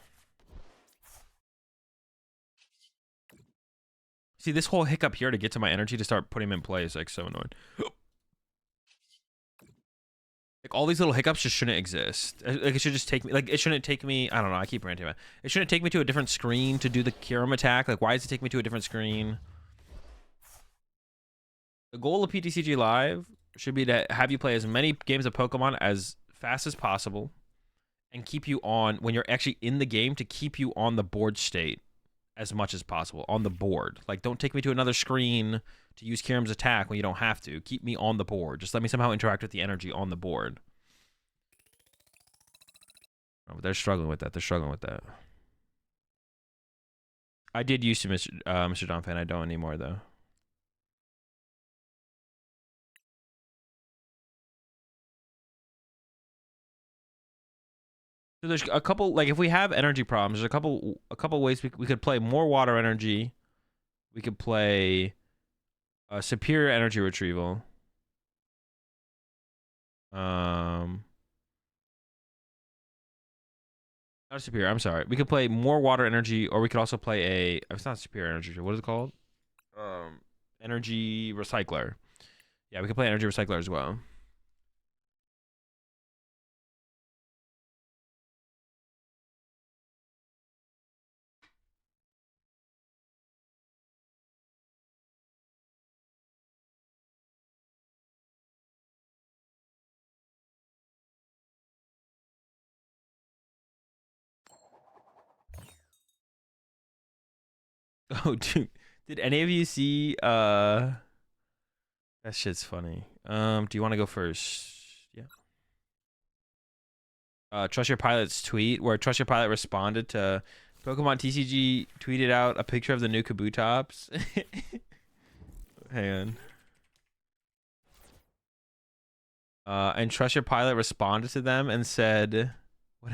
See, this whole hiccup here to get to my energy to start putting them in play is like so annoying. Like all these little hiccups just shouldn't exist. Like it should just take me. Like it shouldn't take me. I don't know. I keep ranting about it. It shouldn't take me to a different screen to do the Kyurem attack. Like why does it take me to a different screen? The goal of PTCG Live should be to have you play as many games of Pokemon as fast as possible, and keep you on when you're actually in the game to keep you on the board state as much as possible on the board. Like don't take me to another screen to use Kyurem's attack when you don't have to. Keep me on the board. Just let me somehow interact with the energy on the board. Oh, but they're struggling with that. They're struggling with that. I did used to Mr. Don Fan. I don't anymore though. So there's a couple, like if we have energy problems, there's a couple ways we could play more water energy. We could play superior energy retrieval. Not superior, I'm sorry. We could play more water energy, or we could also play a it's not superior energy, what is it called? Energy recycler. Yeah, we could play energy recycler as well. Oh, dude. Did any of you see that shit's funny. Do you want to go first? Yeah. Trust Your Pilot's tweet where Trust Your Pilot responded to PokemonTCG tweeted out a picture of the new Kabutops. Hang on. And Trust Your Pilot responded to them and said, "What?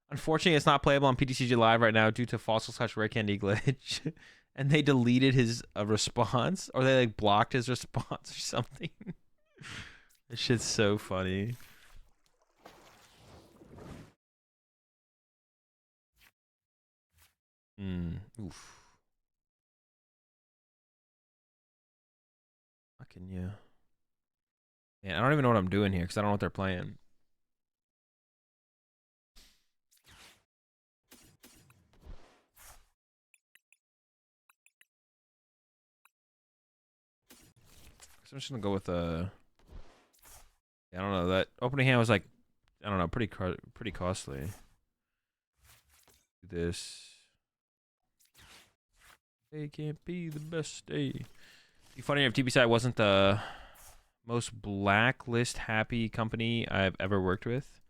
Unfortunately, it's not playable on PTCG Live right now due to fossil/rare candy glitch." And they deleted his response, or they like blocked his response or something. This shit's so funny. Oof. Fucking yeah. Man, I don't even know what I'm doing here because I don't know what they're playing. So I'm just gonna go with I don't know, that opening hand was like, I don't know, pretty costly. Do this. They can't be the best day. It'd be funny if TBCI wasn't the most blacklist happy company I've ever worked with.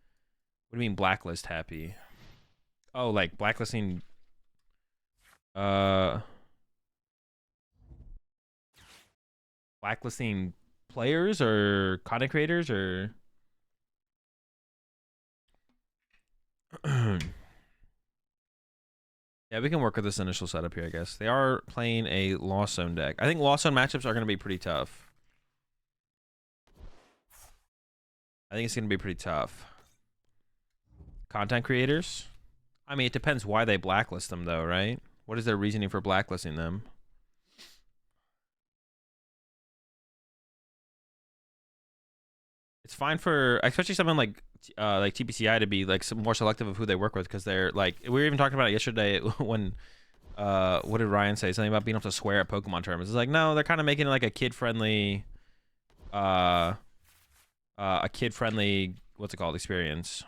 What do you mean blacklist happy? Oh, like blacklisting blacklisting players or content creators or yeah, we can work with this initial setup here, I guess. They are playing a Lost Zone deck. I think Lost Zone matchups are going to be pretty tough. I think it's going to be pretty tough. Content creators? I mean, it depends why they blacklist them, though, right? What is their reasoning for blacklisting them? It's fine for, especially someone like TPCI to be like some more selective of who they work with, because they're like, we were even talking about it yesterday when what did Ryan say? Something about being able to swear at Pokemon tournaments. It's like, no, they're kind of making it like a kid-friendly what's it called, experience.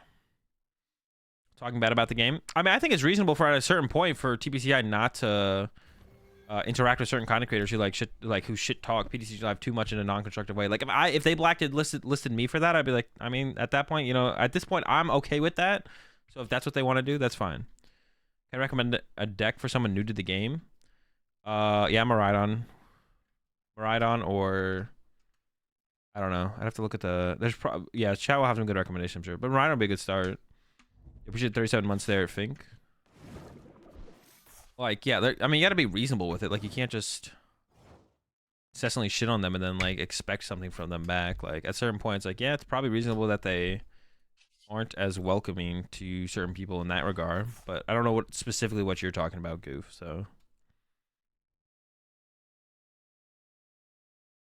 Talking bad about the game. I mean, I think it's reasonable for at a certain point for TPCI not to interact with certain content creators who who shit talk PTCG Live too much in a non-constructive way. Like if they listed me for that, I'd be like, I mean, at that point, you know, at this point, I'm okay with that. So if that's what they want to do, that's fine. Can I recommend a deck for someone new to the game? Yeah, Miraidon or I don't know. I'd have to look at the. There's probably yeah. Chat will have some good recommendations, I'm sure. But Ryan would be a good start. Appreciate 37 months there, Fink. Like yeah, I mean you got to be reasonable with it. Like you can't just incessantly shit on them and then like expect something from them back. Like at certain points, like yeah, it's probably reasonable that they aren't as welcoming to certain people in that regard. But I don't know what specifically what you're talking about, Goof. So.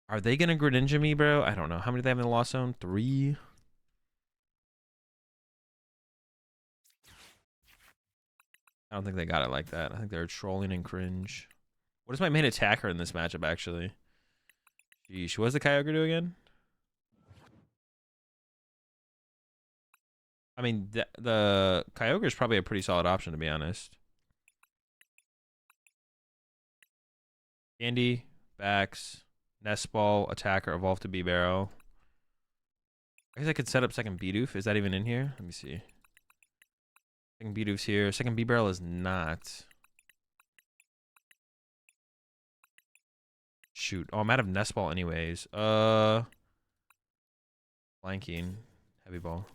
Are they gonna Greninja me, bro? I don't know. How many do they have in the Lost Zone? 3? I don't think they got it like that. I think they're trolling and cringe. What is my main attacker in this matchup, actually? Sheesh. What does the Kyogre do again? I mean, the Kyogre is probably a pretty solid option, to be honest. Candy, Bax, Nest Ball, Attacker, Evolve to B-Barrel. I guess I could set up second Bidoof. Is that even in here? Let me see. Second Bidoof's here. Second B-Barrel is not. Shoot. Oh, I'm out of Nest Ball anyways. Blanking. Heavy Ball.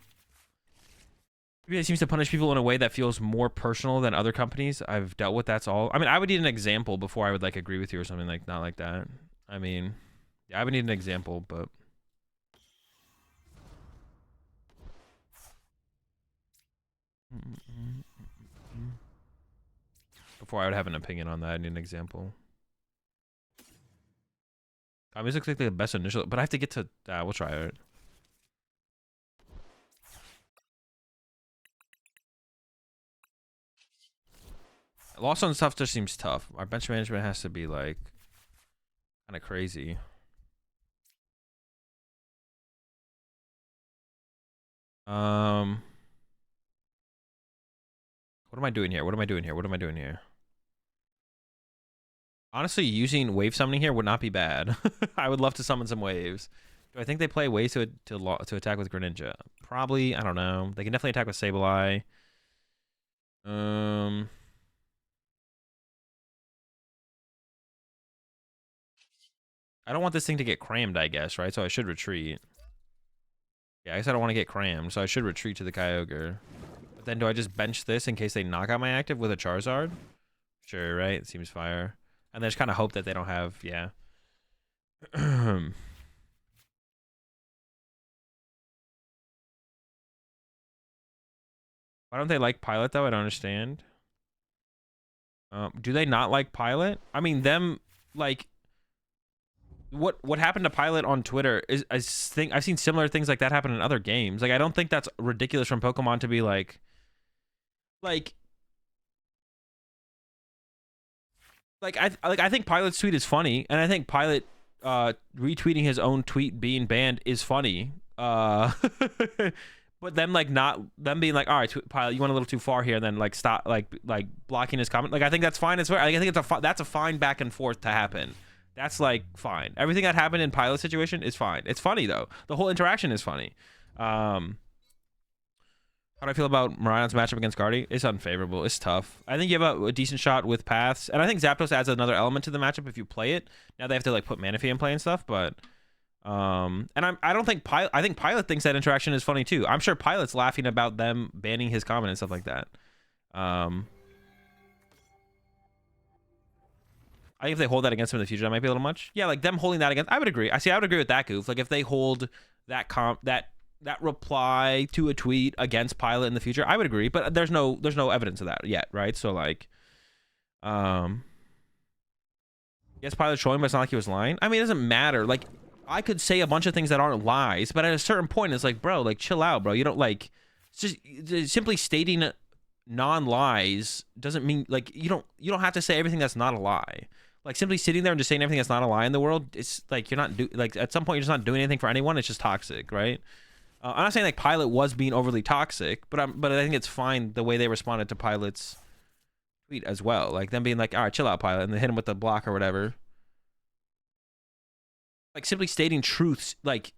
Maybe it seems to punish people in a way that feels more personal than other companies I've dealt with. That's all. I mean, I would need an example before I would like agree with you or something like not like that. I mean, yeah, I would need an example, but before I would have an opinion on that, I need an example. I mean, this looks like the best initial, but I have to get to. We'll try it. Lost on stuff just seems tough. Our bench management has to be like kind of crazy. What am I doing here? What am I doing here? What am I doing here? Honestly, using wave summoning here would not be bad. I would love to summon some waves. Do I think they play ways to attack with Greninja? Probably. I don't know. They can definitely attack with Sableye. I don't want this thing to get crammed, I guess, right? So I should retreat. Yeah, I guess I don't want to get crammed, so I should retreat to the Kyogre. But then do I just bench this in case they knock out my active with a Charizard? Sure, right? It seems fire. And then just kind of hope that they don't have, yeah. Why don't they like Pilot, though? I don't understand. Do they not like Pilot? I mean, them, like... What happened to Pilot on Twitter is I've seen similar things like that happen in other games. Like I don't think that's ridiculous from Pokemon to be like I think Pilot's tweet is funny, and I think Pilot retweeting his own tweet being banned is funny. But them being like, all right, Pilot, you went a little too far here, and then like stop like blocking his comment. Like I think that's fine. It's I think that's a fine back and forth to happen. That's like fine. Everything that happened in Pilot situation is fine. It's funny though. The whole interaction is funny. How do I feel about Marion's matchup against Guardy? It's unfavorable. It's tough. I think you have a decent shot with paths, and I think Zapdos adds another element to the matchup if you play it. Now they have to like put Manaphy in play and stuff, but and I don't think Pilot. I think Pilot thinks that interaction is funny too. I'm sure Pilot's laughing about them banning his comment and stuff like that. I think if they hold that against him in the future, that might be a little much. Yeah, like them holding that against, I would agree. I would agree with that, Goof. Like if they hold that that reply to a tweet against Pilot in the future, I would agree. But there's no evidence of that yet, right? So like, yes, Pilot's showing, but it's not like he was lying. I mean, it doesn't matter. Like, I could say a bunch of things that aren't lies, but at a certain point, it's like, bro, like chill out, bro. You don't like, it's just simply stating non-lies doesn't mean like you don't have to say everything that's not a lie. Like simply sitting there and just saying everything that's not a lie in the world, it's like you're not like at some point you're just not doing anything for anyone. It's just toxic, right? I'm not saying like Pilot was being overly toxic, but I think it's fine the way they responded to Pilot's tweet as well. Like them being like, all right, chill out, Pilot, and then hit him with the block or whatever. Like simply stating truths, like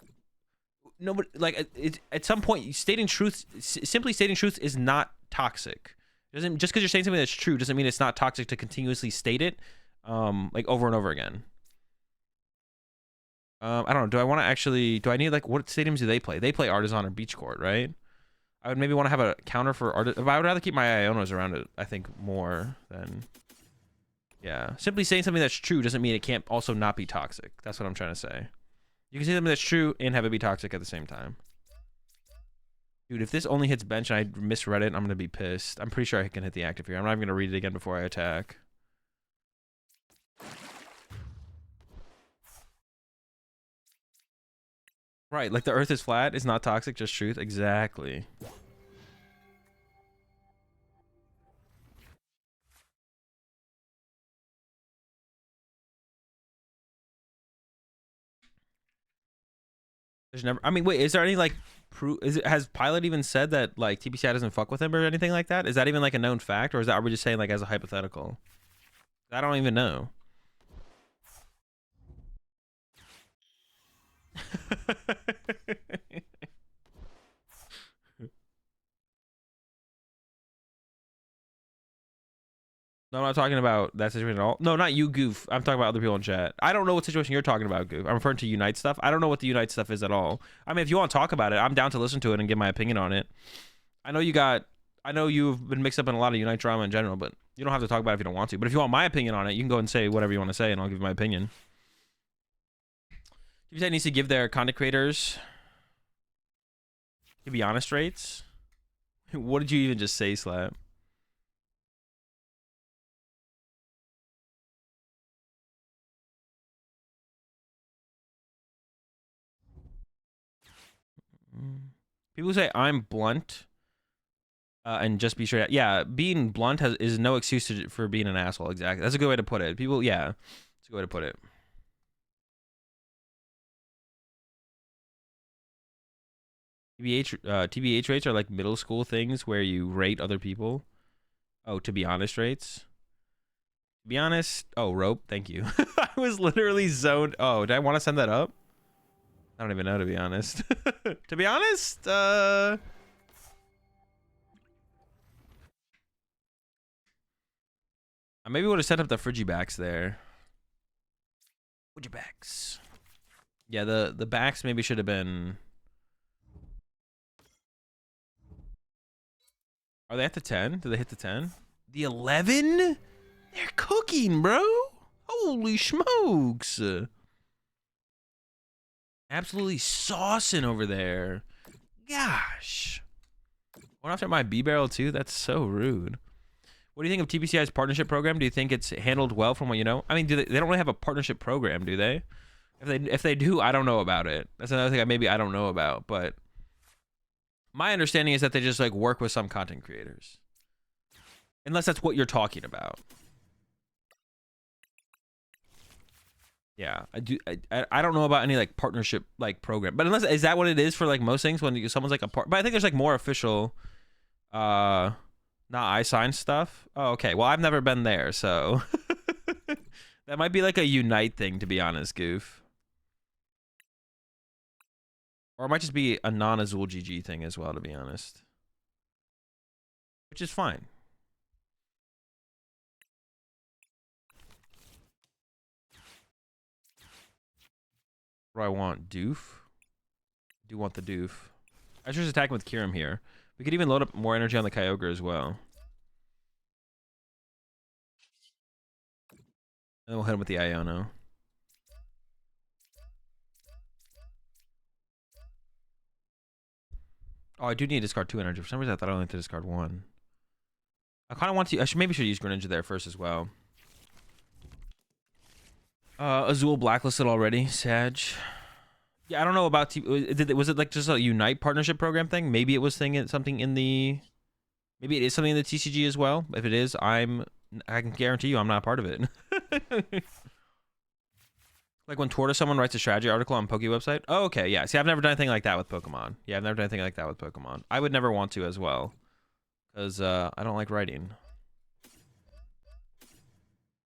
nobody like at some point stating truths, simply stating truths is not toxic. It doesn't just because you're saying something that's true doesn't mean it's not toxic to continuously state it. Like over and over again. I don't know. Do I want to actually? Do I need like what stadiums do they play? They play Artisan or Beach Court, right? I would maybe want to have a counter for Artisan. I would rather keep my Ionos around it. I think more than. Yeah. Simply saying something that's true doesn't mean it can't also not be toxic. That's what I'm trying to say. You can say something that's true and have it be toxic at the same time. Dude, if this only hits bench and I misread it, I'm gonna be pissed. I'm pretty sure I can hit the active here. I'm not even gonna read it again before I attack. Right, like the earth is flat, it's not toxic, just truth. Exactly. There's never, I mean, wait, is there any like proof? Has Pilot even said that like TPCI doesn't fuck with him or anything like that? Is that even like a known fact, or is that, are we just saying like as a hypothetical? I don't even know. No, I'm not talking about that situation at all. No, not you, Goof. I'm talking about other people in chat. I don't know what situation you're talking about, Goof. I'm referring to Unite stuff. I don't know what the Unite stuff is at all. I mean, if you want to talk about it, I'm down to listen to it and give my opinion on it. I know you've been mixed up in a lot of Unite drama in general, but you don't have to talk about it if you don't want to. But if you want my opinion on it, you can go and say whatever you want to say, and I'll give you my opinion. TPCI needs to give their content creators, to be honest, rates. What did you even just say, Slap? People say I'm blunt and just be straight. Yeah, being blunt is no excuse for being an asshole. Exactly. That's a good way to put it. People, yeah, that's a good way to put it. TBH rates are like middle school things where you rate other people. Oh, to be honest rates. To be honest. Oh, rope. Thank you. I was literally zoned. Oh, did I want to send that up? I don't even know, to be honest. To be honest, I maybe would have set up the Frigibacks there. Frigibacks. Yeah, the backs maybe should have been. Are they at the 10? Did they hit the 10? The 11? They're cooking, bro. Holy smokes. Absolutely saucing over there. Gosh. Going after my B barrel too? That's so rude. What do you think of TPCI's partnership program? Do you think it's handled well from what you know? I mean, they don't really have a partnership program, do they? If they do, I don't know about it. That's another thing I don't know about, but my understanding is that they just like work with some content creators. Unless that's what you're talking about. Yeah, I don't know about any like partnership like program, but unless is that what it is for like most things when someone's like a part. But I think there's like more official, not iSign stuff. Oh, okay. Well, I've never been there, so that might be like a Unite thing, to be honest, Goof. Or it might just be a non-AzulGG thing as well, to be honest, which is fine. What do I want? Doof? I do want the doof. I was just attacking with Kyurem here. We could even load up more energy on the Kyogre as well. And then we'll hit him with the Iono. Oh, I do need to discard 2 energy. For some reason, I thought I only had to discard 1. I kind of want to... maybe should use Greninja there first as well. Azul blacklisted already. Sag. Yeah, I don't know about... was it like just a Unite partnership program thing? Maybe it was something in the... Maybe it is something in the TCG as well. If it is, I can guarantee you I'm not a part of it. Like when Tortoise someone writes a strategy article on Poke website. Oh, okay, yeah. See, I've never done anything like that with Pokemon. Yeah, I've never done anything like that with Pokemon. I would never want to as well. Because I don't like writing.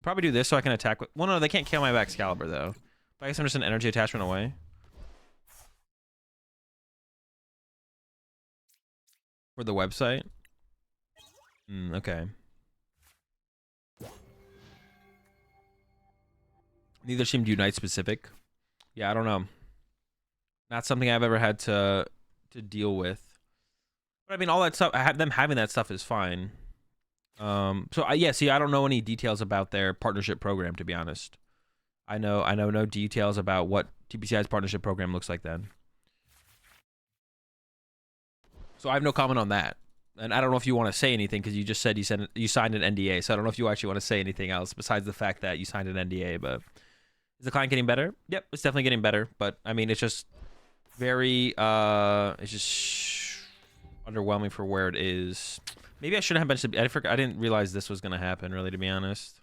Probably do this so I can attack with... Well, no, they can't kill my Baxcalibur, though. But I guess I'm just an energy attachment away. For the website? Okay. Neither seemed Unite specific. Yeah, I don't know. Not something I've ever had to deal with. But I mean, all that stuff, them having that stuff is fine. So yeah, see, I don't know any details about their partnership program, to be honest. I know no details about what TPCI's partnership program looks like then. So I have no comment on that. And I don't know if you want to say anything because you just said you signed an NDA. So I don't know if you actually want to say anything else besides the fact that you signed an NDA. But is the client getting better? Yep, it's definitely getting better. But I mean, it's just very it's just underwhelming for where it is. Maybe I shouldn't have benched it. I didn't realize this was gonna happen. Really, to be honest,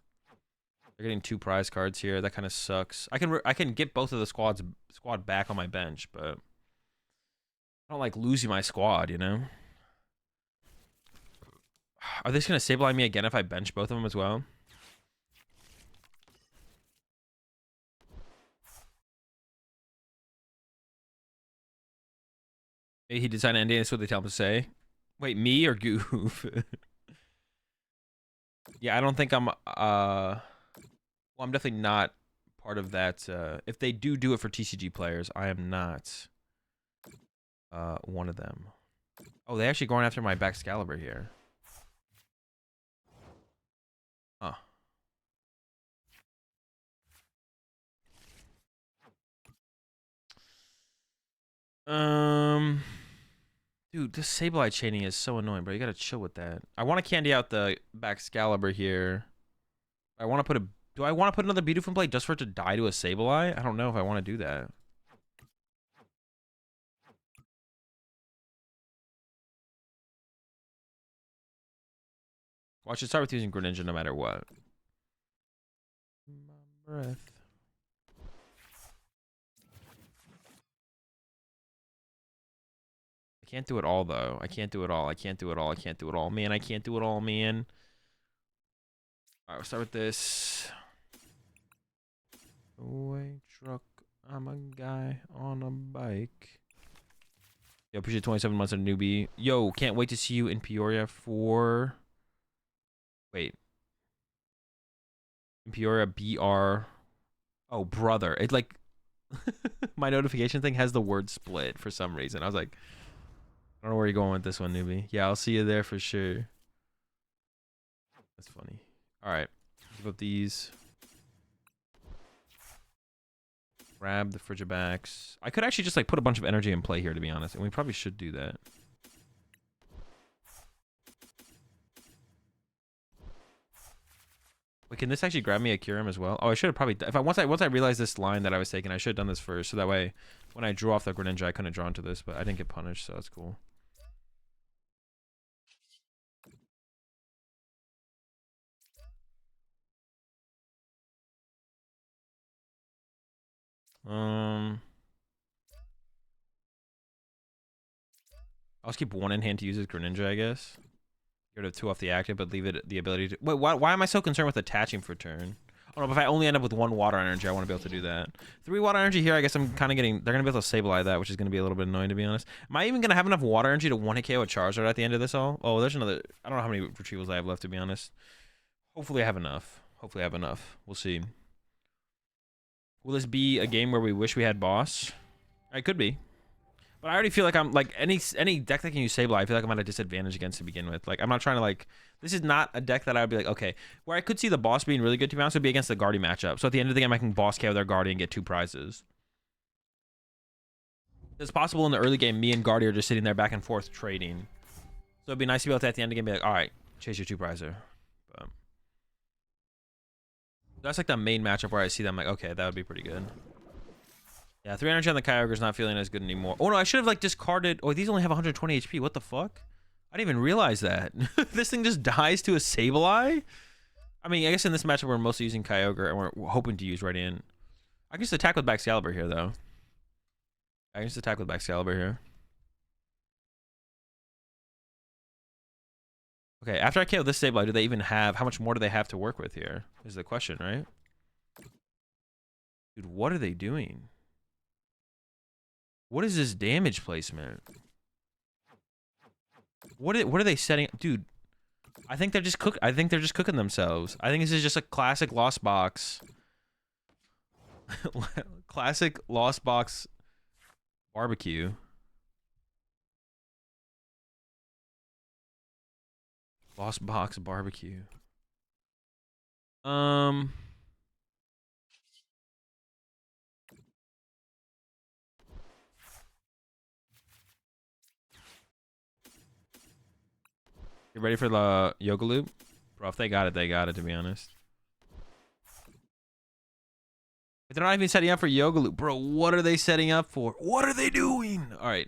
they're getting 2 prize cards here. That kind of sucks. I can get both of the squad back on my bench, but I don't like losing my squad. You know. Are they just gonna Sableye me again if I bench both of them as well? Maybe he designed an NDA. That's what they tell him to say. Wait, me or Goof? Yeah, I don't think I'm. Well, I'm definitely not part of that. If they do it for TCG players, I am not one of them. Oh, they actually going after my Baxcalibur here. Huh. Dude, this Sableye chaining is so annoying, bro. You gotta chill with that. I want to candy out the Baxcalibur here. I want to put a. Do I want to put another Beautiful play just for it to die to a Sableye? I don't know if I want to do that. Well, I should start with using Greninja no matter what. My breath. I can't do it all, though. I can't do it all. I can't do it all. I can't do it all. Man, I can't do it all, man. All right, we'll start with this. Away truck. I'm a guy on a bike. Yo, appreciate 27 months of newbie. Yo, can't wait to see you in Peoria for... Wait. In Peoria, BR... Oh, brother. It's like... My notification thing has the word split for some reason. I was like... I don't know where you're going with this one, newbie. Yeah, I'll see you there for sure. That's funny. Alright. Give up these. Grab the Frigibacks. I could actually just like put a bunch of energy in play here, to be honest. And we probably should do that. Wait, can this actually grab me a Kyurem as well? Oh, I should have probably... If I once I realized this line that I was taking, I should have done this first. So that way, when I drew off the Greninja, I couldn't have drawn to this. But I didn't get punished, so that's cool. I'll just keep one in hand to use as Greninja, I guess. Get rid of 2 off the active, but leave it the ability to... Wait, why am I so concerned with attaching for turn? Oh no, but if I only end up with 1 water energy, I want to be able to do that. 3 water energy here, I guess I'm kind of getting... They're going to be able to Sableye that, which is going to be a little bit annoying, to be honest. Am I even going to have enough water energy to 1-hit KO a Charizard at the end of this all? Oh, there's another... I don't know how many retrievals I have left, to be honest. Hopefully I have enough. Hopefully I have enough. We'll see. Will this be a game where we wish we had boss? It could be. But I already feel like I'm like any deck that can use Sableye, I feel like I'm at a disadvantage against to begin with. Like I'm not trying to like this is not a deck that I would be like, okay, where I could see the boss being really good to be honest would be against the Guardian matchup. So at the end of the game I can boss KO their Guardian and get 2 prizes. It's possible in the early game me and Guardian are just sitting there back and forth trading. So it'd be nice to be able to at the end of the game be like, alright, chase your 2 prizer. But that's like the main matchup where I see them like, okay, that would be pretty good. Yeah, 3 energy on the Kyogre's not feeling as good anymore. Oh no, I should have like discarded... Oh, these only have 120 HP. What the fuck? I didn't even realize that. This thing just dies to a Sableye? I mean, I guess in this matchup we're mostly using Kyogre and we're hoping to use right in. I can just attack with Baxcalibur here though. I can just attack with Baxcalibur here. Okay, after I KO this Sableye, do they even have... How much more do they have to work with here? Is the question, right? Dude, what are they doing? What is this damage placement? What are they setting? Dude, I think they're just cooking themselves. I think this is just a classic lost box. Classic Lost Box barbecue. Lost Box barbecue. You ready for the yoga loop? Bro, if they got it, they got it, to be honest. If they're not even setting up for yoga loop, bro, what are they setting up for? What are they doing? All right,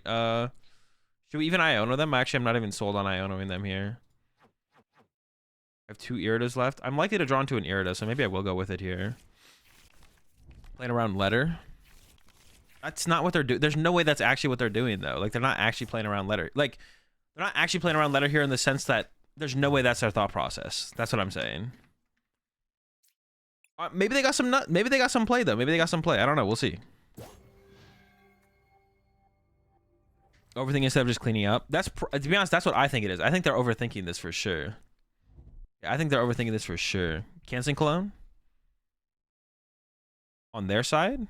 should we even Iono them? Actually, I'm not even sold on Ionoing them here. I have 2 Iridas left. I'm likely to draw into an Irida, so maybe I will go with it here. Playing around letter. That's not what they're doing. There's no way that's actually what they're doing, though. Like, they're not actually playing around letter. Like, they're not actually playing around letter here in the sense that there's no way that's their thought process. That's what I'm saying. Maybe they got some maybe they got some play, though. Maybe they got some play. I don't know. We'll see. Overthinking instead of just cleaning up. That's, to be honest, that's what I think it is. I think they're overthinking this for sure. Yeah, I think they're overthinking this for sure. Canceling clone? On their side?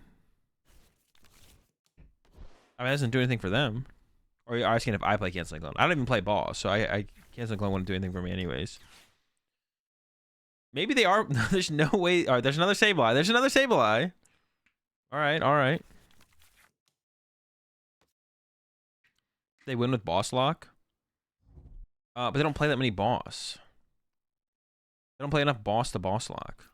I mean, it doesn't do anything for them. Or you're asking if I play canceling clone. I don't even play boss, so I canceling clone wouldn't do anything for me anyways. Maybe they are. There's no way. All right, there's another Sableye. There's another Sableye. All right, all right. They win with boss lock. But they don't play that many boss. They don't play enough boss to boss lock.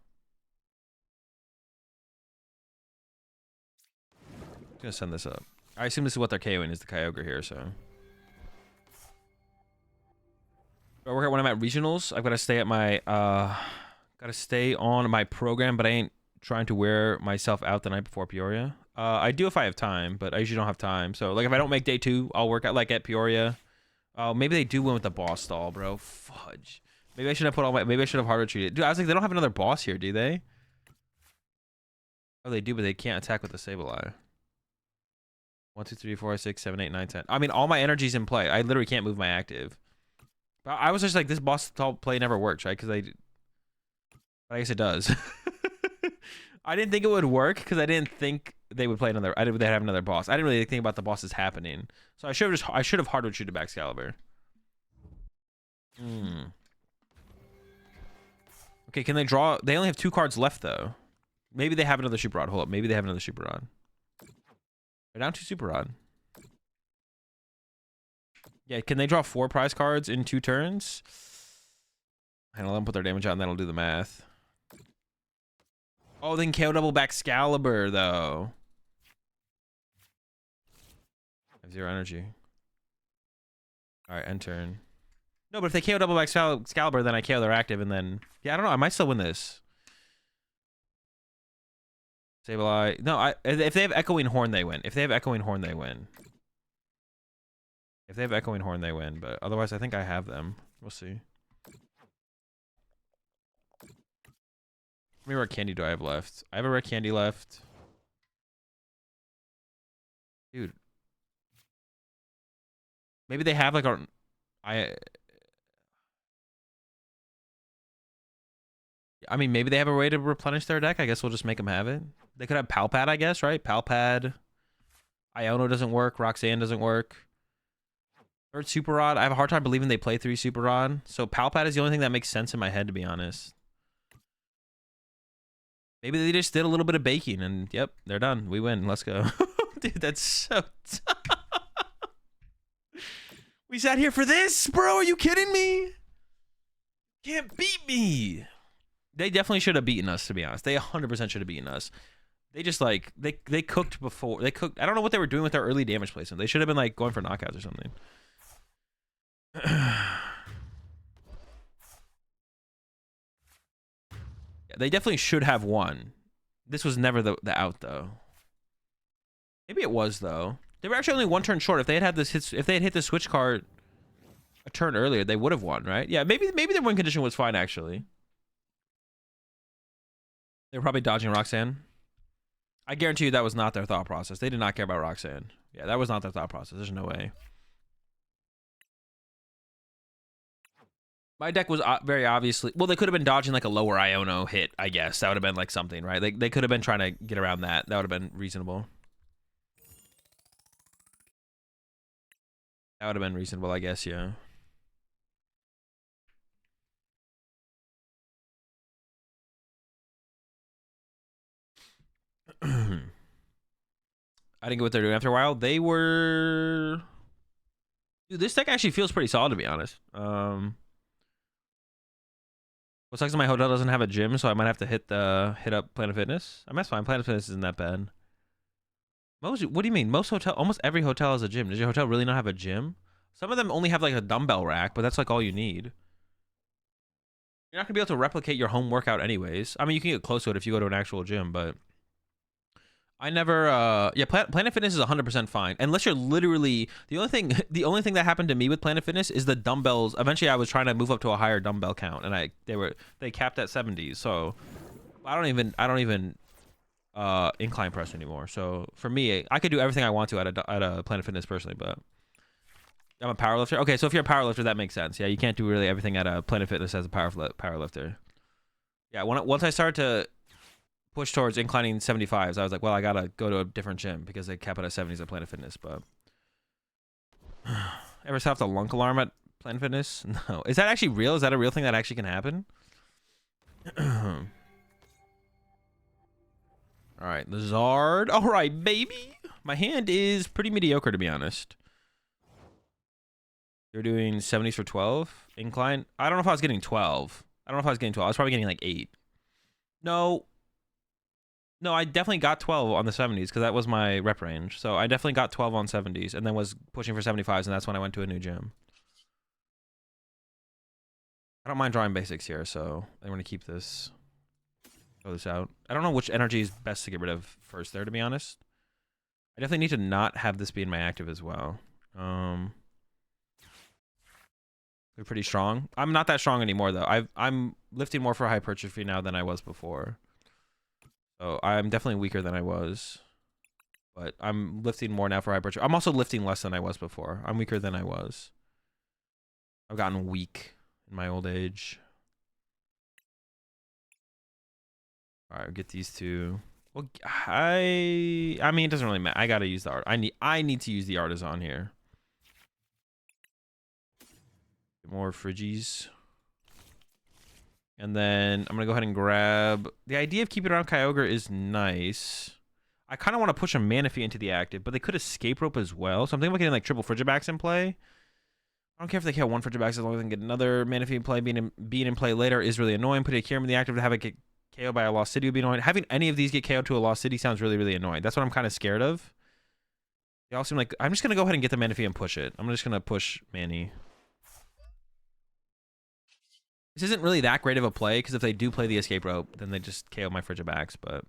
I'm gonna send this up. I assume this is what they're KOing is the Kyogre here, so. I work out when I'm at regionals. I've got to stay at my gotta stay on my program, but I ain't trying to wear myself out the night before Peoria. I do if I have time, but I usually don't have time. So like if I don't make day 2, I'll work out like at Peoria. Maybe they do win with the boss stall, bro. Fudge. Maybe I should have put all my. Maybe I should have hard retreated. Dude, I was like, they don't have another boss here, do they? Oh, they do, but they can't attack with the Sableye. 1, 2, 3, 4, 6, 7, 8, 9, 10. I mean, all my energy's in play. I literally can't move my active. But I was just like, this boss stall play never works, right? Because I guess it does. I didn't think it would work because I didn't think they would play another. They'd have another boss. I didn't really think about the bosses happening. So I should have hard retreated Baxcalibur. Okay, can they draw? They only have 2 cards left though. Maybe they have another Super Rod. Hold up. Maybe they have another Super Rod. They're down to Super Rod. Yeah, can they draw 4 prize cards in 2 turns? And let them put their damage out and that'll do the math. Oh, they can KO double Baxcalibur though. I have 0 energy. Alright, end turn. No, but if they KO double Baxcalibur, then I KO their active and then... Yeah, I don't know. I might still win this. Sableye. No, if they have Echoing Horn, they win. If they have Echoing Horn, they win. If they have Echoing Horn, they win. But otherwise, I think I have them. We'll see. How many rare candy do I have left? I have a rare candy left. Dude. Maybe they have like a... I mean, maybe they have a way to replenish their deck. I guess we'll just make them have it. They could have Palpad, I guess, right? Palpad. Iono doesn't work. Roxanne doesn't work. 3rd Super Rod. I have a hard time believing they play 3 Super Rod. So Palpad is the only thing that makes sense in my head, to be honest. Maybe they just did a little bit of baking and, yep, they're done. We win. Let's go. Dude, that's so tough. We sat here for this, bro. Are you kidding me? Can't beat me. They definitely should have beaten us, to be honest. They 100% should have beaten us. They just, like, they cooked before. They cooked. I don't know what they were doing with their early damage placement. They should have been, like, going for knockouts or something. Yeah, they definitely should have won. This was never the out, though. Maybe it was, though. They were actually only 1 turn short. If they had this if they had hit the switch card a turn earlier, they would have won, right? Yeah, maybe their win condition was fine, actually. They were probably dodging Roxanne. I guarantee you that was not their thought process. They did not care about Roxanne. Yeah, that was not their thought process. There's no way. My deck was very obviously... Well, they could have been dodging like a lower Iono hit, I guess. That would have been like something, right? They could have been trying to get around that. That would have been reasonable. That would have been reasonable, I guess, yeah. I didn't get what they're doing after a while. They were... Dude, this deck actually feels pretty solid, to be honest. What sucks is my hotel doesn't have a gym, so I might have to hit up Planet Fitness. I mean, that's fine. Planet Fitness isn't that bad. What do you mean? Almost every hotel has a gym. Does your hotel really not have a gym? Some of them only have like a dumbbell rack, but that's like all you need. You're not gonna be able to replicate your home workout anyways. I mean, you can get close to it if you go to an actual gym, but I never. Yeah, Planet Fitness is 100% fine, unless you're literally the only thing that happened to me with Planet Fitness is the dumbbells. Eventually, I was trying to move up to a higher dumbbell count, and they capped at 70s. So I don't even incline press anymore. So for me, I could do everything I want to at a Planet Fitness personally, but I'm a powerlifter. Okay, so if you're a powerlifter, that makes sense. Yeah, you can't do really everything at a Planet Fitness as a powerlifter. Yeah, once I started to push towards inclining 75s, I was like, well, I gotta go to a different gym because they cap it at 70s at Planet Fitness. But ever set off the lunk alarm at Planet Fitness? No. Is that actually real? Is that a real thing that actually can happen? All right, the Zard. All right, baby. My hand is pretty mediocre, to be honest. They're doing 70s for 12 incline. I don't know if I was getting 12. I was probably getting like 8. No, I definitely got 12 on the 70s because that was my rep range. So I definitely got 12 on 70s and then was pushing for 75s, and that's when I went to a new gym. I don't mind drawing basics here, so I want to keep this. Throw this out. I don't know which energy is best to get rid of first there, to be honest. I definitely need to not have this be in my active as well. They're pretty strong. I'm not that strong anymore, though. I'm lifting more for hypertrophy now than I was before. So I'm definitely weaker than I was. But I'm lifting more now for hypertrophy. I'm also lifting less than I was before. I'm weaker than I was. I've gotten weak in my old age. All right, get these two. Well, I mean, it doesn't really matter. I gotta use the art. I need to use the artisan here. Get more Frigies. And then I'm gonna go ahead and grab. The idea of keeping around Kyogre is nice. I kind of want to push a Manaphy into the active, but they could escape rope as well. So I'm thinking about getting like triple Frigibacks in play. I don't care if they kill one Frigibax as long as they can get another Manaphy in play. Being in play later is really annoying. Putting a Kyurem in the active to have it get KO by a Lost City would be annoying. Having any of these get KO to a Lost City sounds really, really annoying. That's what I'm kind of scared of. They all seem like... I'm just going to go ahead and get the Manaphy and push it. I'm just going to push Manny. This isn't really that great of a play, because if they do play the escape rope, then they just KO my Frigibacks, but...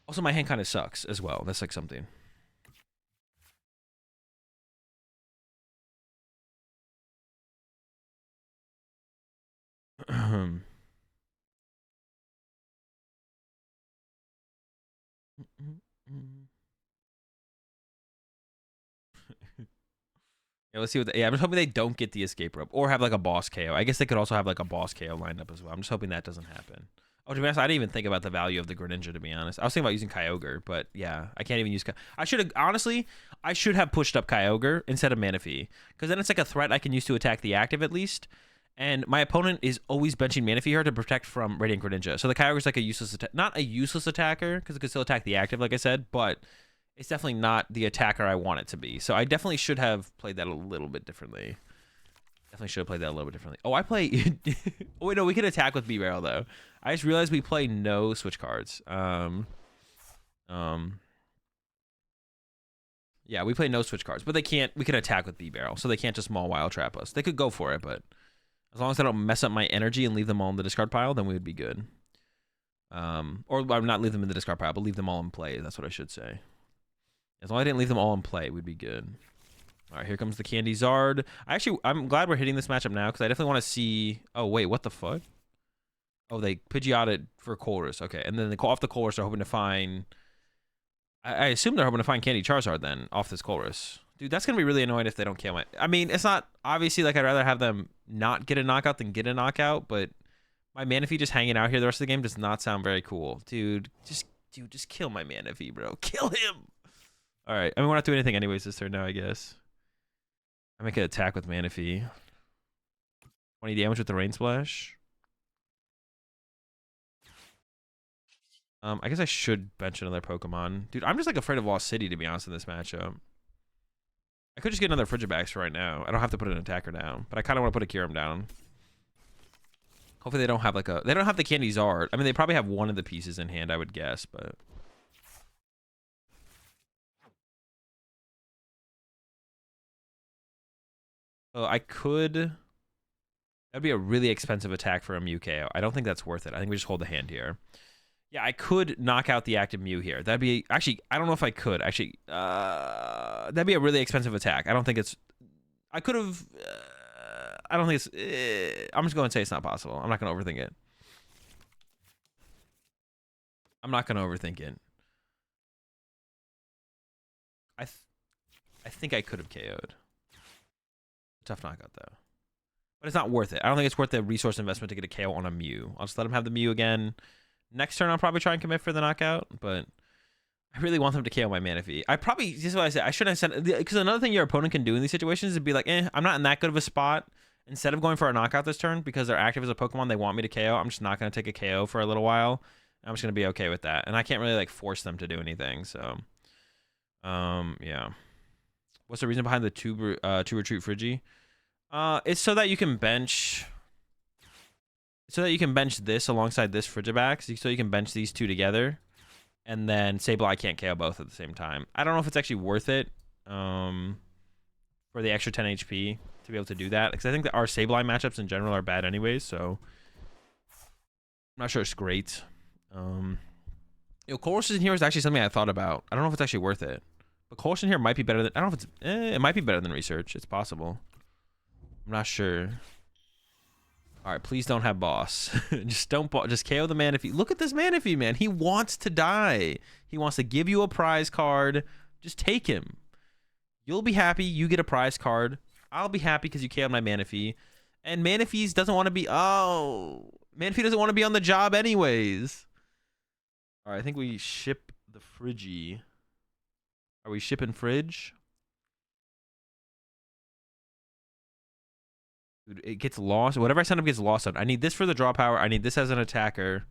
Also, my hand kind of sucks as well. That's like something. Yeah, let's see what. I'm just hoping they don't get the escape rope or have like a boss KO. I guess they could also have like a boss KO lined up as well. I'm just hoping that doesn't happen. Oh, to be honest, I didn't even think about the value of the Greninja, to be honest. I was thinking about using Kyogre, but yeah, I can't even use I should have, honestly, I should have pushed up Kyogre instead of Manaphy, because then it's like a threat I can use to attack the active at least. And my opponent is always benching Manaphy here to protect from Radiant Greninja. So the Kyogre's like a useless not a useless attacker, because it could still attack the active, like I said, but it's definitely not the attacker I want it to be. So I definitely should have played that a little bit differently. Definitely should have played that a little bit differently. Oh, I play... oh, wait, no, we can attack with B-Barrel, though. I just realized we play no switch cards. Yeah, we play no switch cards, but they can't... We can attack with B-Barrel, so they can't just Maul Wild Trap us. They could go for it, but as long as I don't mess up my energy and leave them all in the discard pile, then we would be good. Or not leave them in the discard pile, but leave them all in play. That's what I should say. As long as I didn't leave them all in play, we'd be good. All right, here comes the Candy Zard. I'm glad we're hitting this matchup now, because I definitely want to see... Oh, wait, what the fuck? Oh, they Pidgeotted for Colress. Okay, and then they call off the Colress. They're hoping to find... I assume they're hoping to find Candy Charizard then, off this Colress. Dude, that's gonna be really annoying if they don't kill my. I mean, it's not obviously like I'd rather have them not get a knockout than get a knockout, but my Manaphy just hanging out here the rest of the game does not sound very cool, dude. Just kill my Manaphy, bro. Kill him. All right. I mean, we're not doing anything anyways this turn now, I guess. I make an attack with Manaphy. 20 damage with the Rain Splash. I guess I should bench another Pokemon. Dude, I'm just like afraid of Lost City, to be honest, in this matchup. I could just get another Frigibax for right now. I don't have to put an attacker down, but I kind of want to put a Kyurem down. Hopefully they don't have like a... They don't have the Candy Zard. I mean, they probably have one of the pieces in hand, I would guess, but... Oh, I could... That'd be a really expensive attack for a Mew KO. I don't think that's worth it. I think we just hold the hand here. Yeah, I could knock out the active Mew here. That'd be... Actually, I don't know if I could. Actually, that'd be a really expensive attack. I don't think it's... I could have... I don't think it's... I'm just going to say it's not possible. I'm not going to overthink it. I'm not going to overthink it. I think I could have KO'd. Tough knockout, though. But it's not worth it. I don't think it's worth the resource investment to get a KO on a Mew. I'll just let him have the Mew again. Next turn, I'll probably try and commit for the knockout, but I really want them to KO my Manaphy. I probably, this is what I said, I shouldn't have said, because another thing your opponent can do in these situations is be like, I'm not in that good of a spot. Instead of going for a knockout this turn, because they're active as a Pokemon, they want me to KO, I'm just not going to take a KO for a little while. I'm just going to be okay with that. And I can't really, like, force them to do anything, so. Yeah. What's the reason behind the two retreat Frigi? It's so that you can bench... So that you can bench this alongside this Frigibax, so you can bench these two together, and then Sableye can't KO both at the same time. I don't know if it's actually worth it for the extra 10 HP to be able to do that, because I think that our Sableye matchups in general are bad anyways, so I'm not sure it's great. Coercion here is actually something I thought about. I don't know if it's actually worth it, but Coercion here might be better than... I don't know if it's... it might be better than Research. It's possible. I'm not sure. All right, please don't have boss. Just don't just KO the Manaphy. Look at this Manaphy, man. He wants to die. He wants to give you a prize card. Just take him. You'll be happy. You get a prize card. I'll be happy because you KO'd my Manaphy. And Manaphy doesn't want to be... Oh, Manaphy doesn't want to be on the job anyways. All right, I think we ship the Frigi. Are we shipping Fridge? Dude, it gets lost. Whatever I send up gets lost on. I need this for the draw power. I need this as an attacker.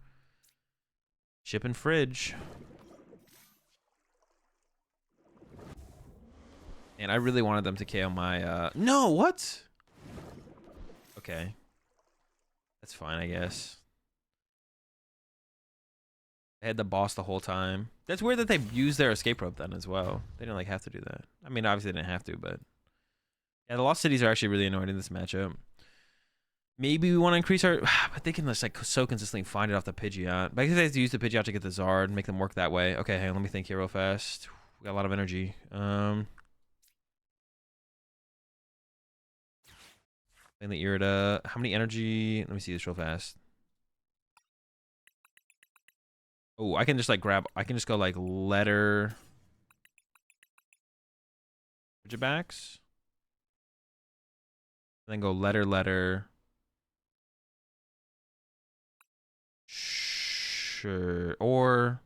Shipping Fridge. And I really wanted them to KO my... No, what? Okay. That's fine, I guess. They had the boss the whole time. That's weird that they used their escape rope then as well. They didn't, like, have to do that. I mean, obviously they didn't have to, but... Yeah, the Lost Cities are actually really annoying in this matchup. Maybe we want to increase our... But they can just, like, so consistently find it off the Pidgeot. But I guess they have to use the Pidgeot to get the Zard and make them work that way. Okay, hang on, let me think here real fast. We got a lot of energy. Mainly Irida. How many energy? Let me see this real fast. Oh, I can just, like, grab... I can just go, like, letter... Pidgeotax. And then go letter. Sure. Or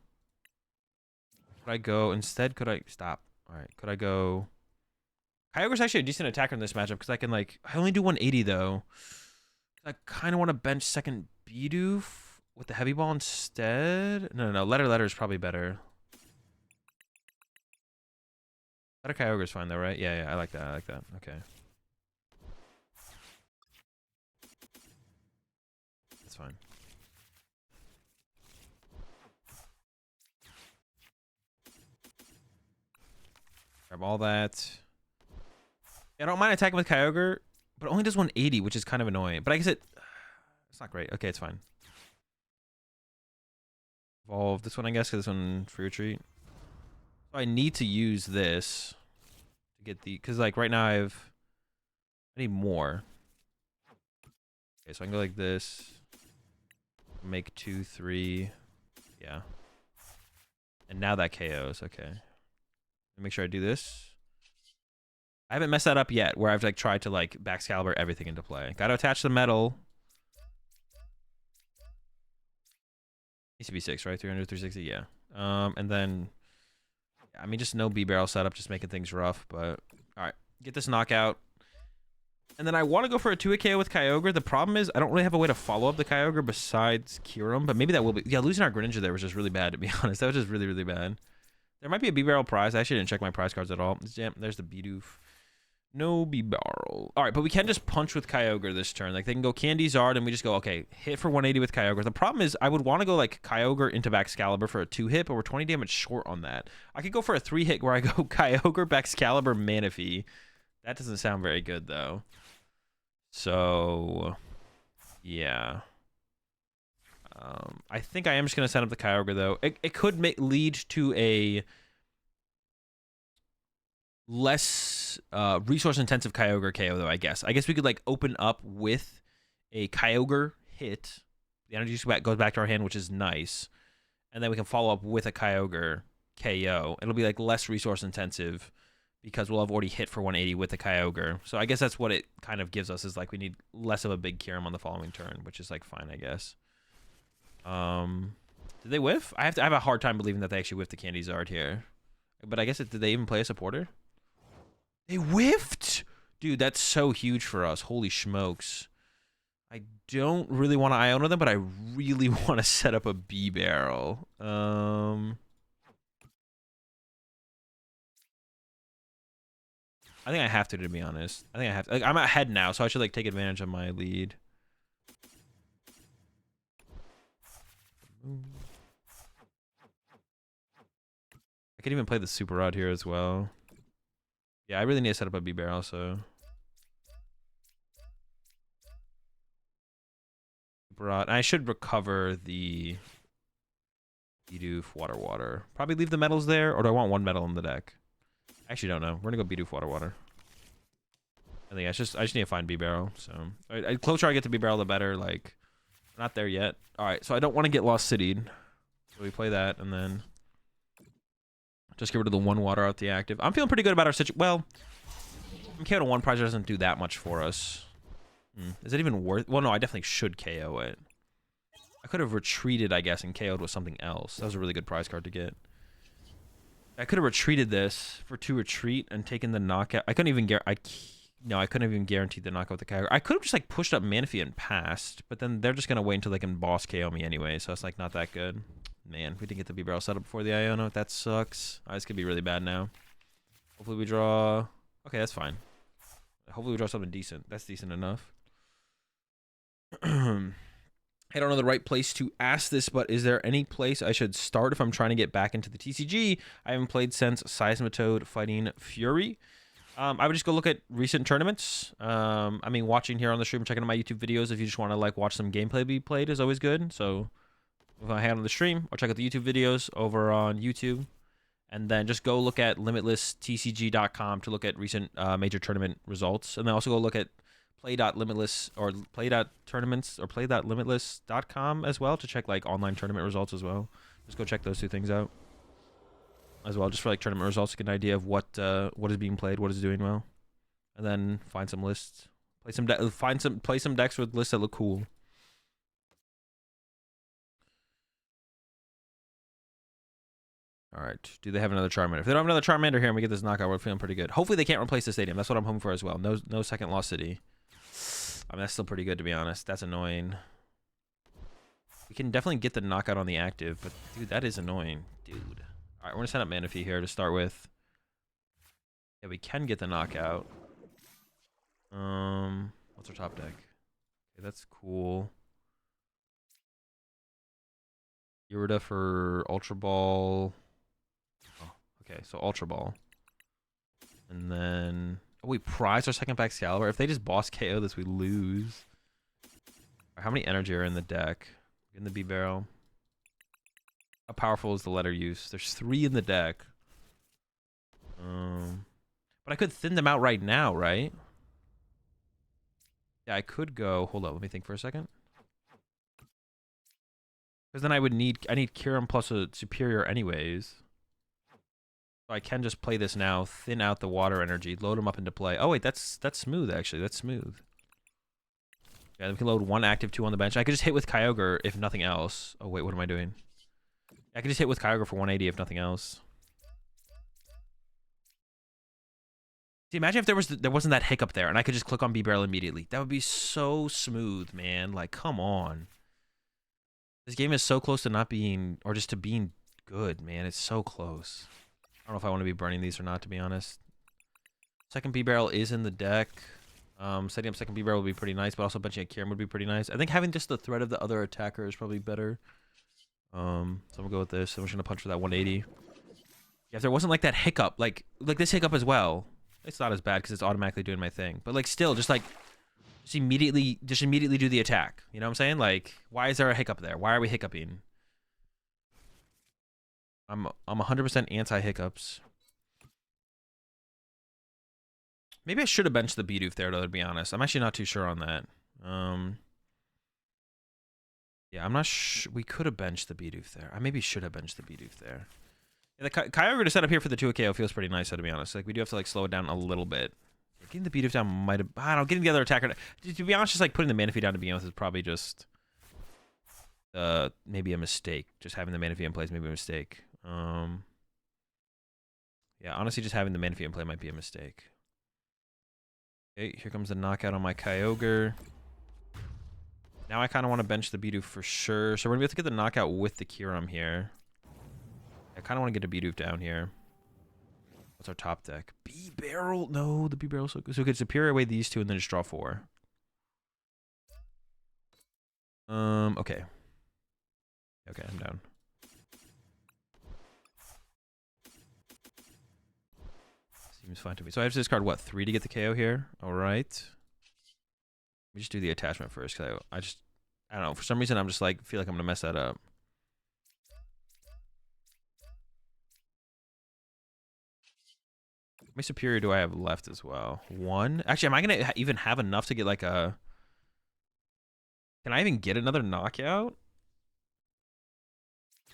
could I go instead? Could I stop? All right. Could I go? Kyogre's actually a decent attacker in this matchup because I can, like, I only do 180 though. I kind of want to bench second Bidoof with the heavy ball instead. No. Letter is probably better. Letter Kyogre's fine though, right? Yeah. I like that. Okay. That's fine. Grab all that. I don't mind attacking with Kyogre, but it only does 180, which is kind of annoying. But I guess it's not great. Okay, it's fine. Evolve this one, I guess, because this one free retreat. So I need to use this to get the... Because, like, right now I need more. Okay, so I can go like this. Make 2, 3. Yeah. And now that KOs. Okay. Make sure I do this. I haven't messed that up yet, where I've like tried to like Baxcalibur everything into play. Got to attach the metal. Needs to be 6, right? 300, 360, yeah. And then, I mean, just no B-barrel setup, just making things rough. But all right, get this knockout. And then I want to go for a 2-hit KO with Kyogre. The problem is I don't really have a way to follow up the Kyogre besides Kyurem, but maybe that will be. Yeah, losing our Greninja there was just really bad, to be honest. That was just really, really bad. There might be a B-barrel prize. I actually didn't check my prize cards at all. Damn, there's the Bidoof. No B-barrel. All right, but we can just punch with Kyogre this turn. Like, they can go Candy Zard, and we just go, okay, hit for 180 with Kyogre. The problem is I would want to go, like, Kyogre into Baxcalibur for a 2-hit, but we're 20 damage short on that. I could go for a 3-hit where I go Kyogre, Baxcalibur, Manaphy. That doesn't sound very good, though. So, yeah. I think I am just going to set up the Kyogre, though. It could lead to a less resource-intensive Kyogre KO, though, I guess. I guess we could, like, open up with a Kyogre hit. The energy goes back to our hand, which is nice. And then we can follow up with a Kyogre KO. It'll be, like, less resource-intensive because we'll have already hit for 180 with the Kyogre. So I guess that's what it kind of gives us, is, like, we need less of a big Kyurem on the following turn, which is, like, fine, I guess. Did they whiff? I have a hard time believing that they actually whiffed the Candy Zard here. But I guess did they even play a supporter? They whiffed! Dude, that's so huge for us. Holy smokes. I don't really want to Iona them, but I really want to set up a B-barrel. I think I have to be honest. I think I have to. Like, I'm ahead now, so I should like take advantage of my lead. I could even play the Super Rod here as well. Yeah, I really need to set up a B-barrel, so. Super Rod. I should recover the Bidoof Water. Probably leave the metals there, or do I want one metal in the deck? I actually don't know. We're gonna go Bidoof Water. I think I just need to find B-barrel. So the closer I get to B-barrel, the better. Like, we're not there yet. All right, so I don't want to get Lost City'd. So we play that, and then just get rid of the 1 water out the active. I'm feeling pretty good about our situation. Well, KO to 1 prize doesn't do that much for us. Is it even worth? Well, no, I definitely should KO it. I could have retreated, I guess, and KO'd with something else. That was a really good prize card to get. I could have retreated this for 2 retreat and taken the knockout. I couldn't even I couldn't even guarantee the knockout with the Kyogre. I could have just like pushed up Manaphy and passed, but then they're just gonna wait until they can boss KO me anyway, so it's like not that good. Man, we didn't get the B-barrel set up before the Iona. That sucks. This could be really bad now. Hopefully we draw. Okay, that's fine. Hopefully we draw something decent. That's decent enough. I don't know the right place to ask this, but is there any place I should start if I'm trying to get back into the TCG? I haven't played since Seismitoad fighting Fury. I would just go look at recent tournaments. I mean, watching here on the stream, checking out my YouTube videos if you just want to like watch some gameplay be played is always good. So if I hand on the stream, or check out the YouTube videos over on YouTube. And then just go look at limitlesstcg.com to look at recent major tournament results. And then also go look at play.limitless or play.tournaments or play.limitless.com as well to check like online tournament results as well. Just go check those 2 things out as well, just for like tournament results to get an idea of what is being played, what is doing well. And then find some lists. Play some decks with lists that look cool. All right. Do they have another Charmander? If they don't have another Charmander here and we get this knockout, we're feeling pretty good. Hopefully they can't replace the stadium. That's what I'm hoping for as well. No second Lost City. I mean, that's still pretty good, to be honest. That's annoying. We can definitely get the knockout on the active, but dude, that is annoying. Dude. All right, we're going to set up Manaphy here to start with. Yeah, we can get the knockout. What's our top deck? Okay, that's cool. Yurida for Ultra Ball. Okay, so Ultra Ball. And then... Oh, we prize our second Baxcalibur. If they just boss KO this, we lose. How many energy are in the deck? In the B-barrel. How powerful is the letter use? There's 3 in the deck. But I could thin them out right now, right? Yeah, I could go... Hold up, let me think for a second. Because then I need Kyurem plus a superior anyways. So I can just play this now, thin out the water energy, load them up into play. Oh wait, that's smooth actually. That's smooth. Yeah, we can load 1 active 2 on the bench. I could just hit with Kyogre if nothing else. Oh wait, what am I doing? I could just hit with Kyogre for 180 if nothing else. See, imagine if there wasn't that hiccup there and I could just click on B-Barrel immediately. That would be so smooth, man. Like, come on. This game is so close to not being, or just to being good, man. It's so close. I don't know if I want to be burning these or not, to be honest. Second B-Barrel is in the deck. Setting up second B-Barrel would be pretty nice, but also benching a Kyurem would be pretty nice. I think having just the threat of the other attacker is probably better. So I'm gonna go with this. I'm just gonna punch for that 180. Yeah, if there wasn't like that hiccup, like this hiccup as well, it's not as bad because it's automatically doing my thing. But like still, just immediately do the attack. You know what I'm saying? Like, why is there a hiccup there? Why are we hiccuping? I'm 100% anti-hiccups. Maybe I should have benched the Bidoof there, though, to be honest. I'm actually not too sure on that. Yeah, I'm not sure. We could have benched the Bidoof there. I maybe should have benched the Bidoof there. Yeah, the Kyogre to set up here for the 2 KO feels pretty nice, though, to be honest. Like, we do have to, like, slow it down a little bit. Yeah, getting the Bidoof down might have... I don't know, getting the other attacker... To be honest, just, like, putting the Manaphy down to begin with is probably just... maybe a mistake. Just having the Manaphy in play is maybe a mistake. Yeah, honestly, just having the Manaphy in play might be a mistake. Okay, here comes the knockout on my Kyogre. Now I kind of want to bench the Bidoof for sure. So we're going to have to get the knockout with the Kyurem here. I kind of want to get a Bidoof down here. What's our top deck? B-Barrel. No, the B-Barrel's so good. So we could Superior away these two and then just draw 4. Okay. Okay, I'm down. Seems fine to me. So I have to discard, what, 3 to get the KO here? All right. Let me just do the attachment first, because I don't know. For some reason, I'm just like, feel like I'm going to mess that up. How many Superior do I have left as well? 1? Actually, am I going to even have enough to get like a... Can I even get another knockout?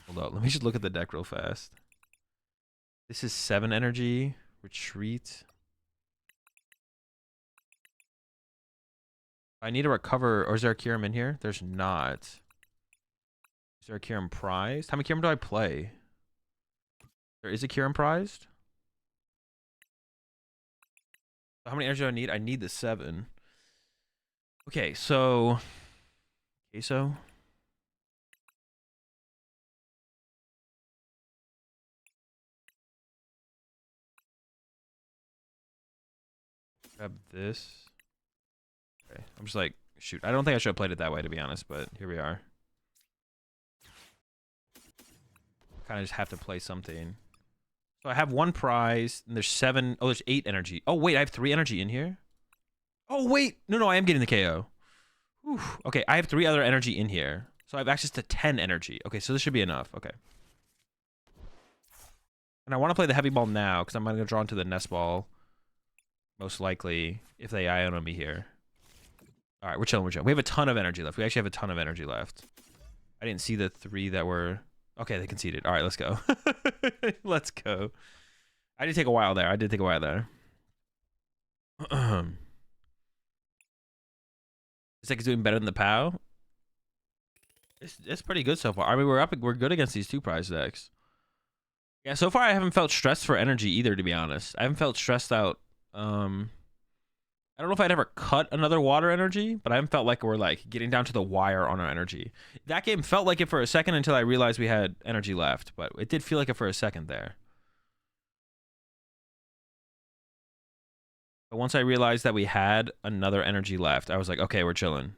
Hold up. Let me just look at the deck real fast. This is 7 energy. Retreat. I need to recover, or is there a Kyurem in here? There's not. Is there a Kyurem prized? How many Kyurem do I play? There is a Kyurem prized? How many energy do I need? I need the 7. Okay, so... Queso? Grab this. Okay, I'm just like, shoot. I don't think I should have played it that way, to be honest, but here we are. Kind of just have to play something. So I have 1 prize, and there's 7. Oh, there's 8 energy. Oh, wait, I have 3 energy in here? Oh, wait. No, I am getting the KO. Whew. Okay, I have 3 other energy in here. So I have access to 10 energy. Okay, so this should be enough. Okay. And I want to play the heavy ball now, because I'm going to draw into the nest ball. Most likely, if they Ion on me here. All right, we're chilling. We have a ton of energy left. We actually have a ton of energy left. I didn't see the 3 that were... Okay, they conceded. All right, let's go. Let's go. I did take a while there. This deck is doing better than the POW. It's pretty good so far. I mean, we're good against these 2 prize decks. Yeah, so far I haven't felt stressed for energy either, to be honest. I haven't felt stressed out. I don't know if I'd ever cut another water energy, but I haven't felt like we're like getting down to the wire on our energy. That game felt like it for a second until I realized we had energy left, but it did feel like it for a second there. But once I realized that we had another energy left, I was like, okay, we're chilling.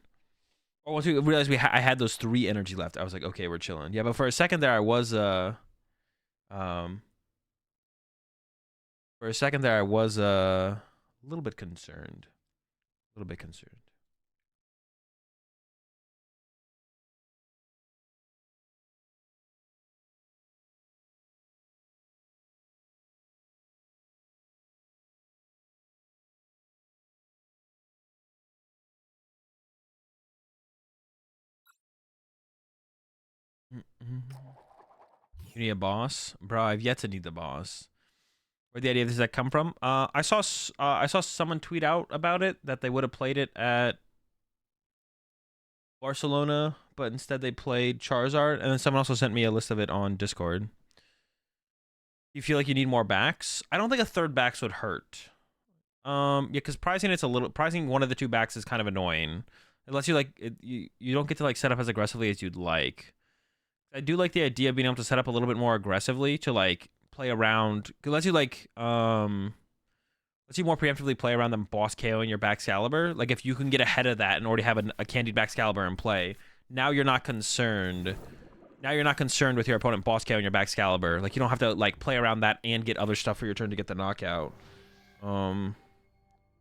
Or once we realized I had those 3 energy left, I was like, okay, we're chilling. Yeah, but for a second there, I was a little bit concerned. You need a boss? Bro, I've yet to need the boss. Where'd the idea of this deck come from? I saw someone tweet out about it that they would have played it at Barcelona, but instead they played Charizard, and then someone also sent me a list of it on Discord. You feel like you need more backs? I don't think a third backs would hurt. Yeah, because pricing one of the two backs is kind of annoying. Unless you you don't get to like set up as aggressively as you'd like. I do like the idea of being able to set up a little bit more aggressively to like play around. Lets you like lets you more preemptively play around than boss KOing your Baxcalibur. Like if you can get ahead of that and already have a candied Baxcalibur in play, now you're not concerned. Now you're not concerned with your opponent boss KOing your Baxcalibur. Like you don't have to like play around that and get other stuff for your turn to get the knockout.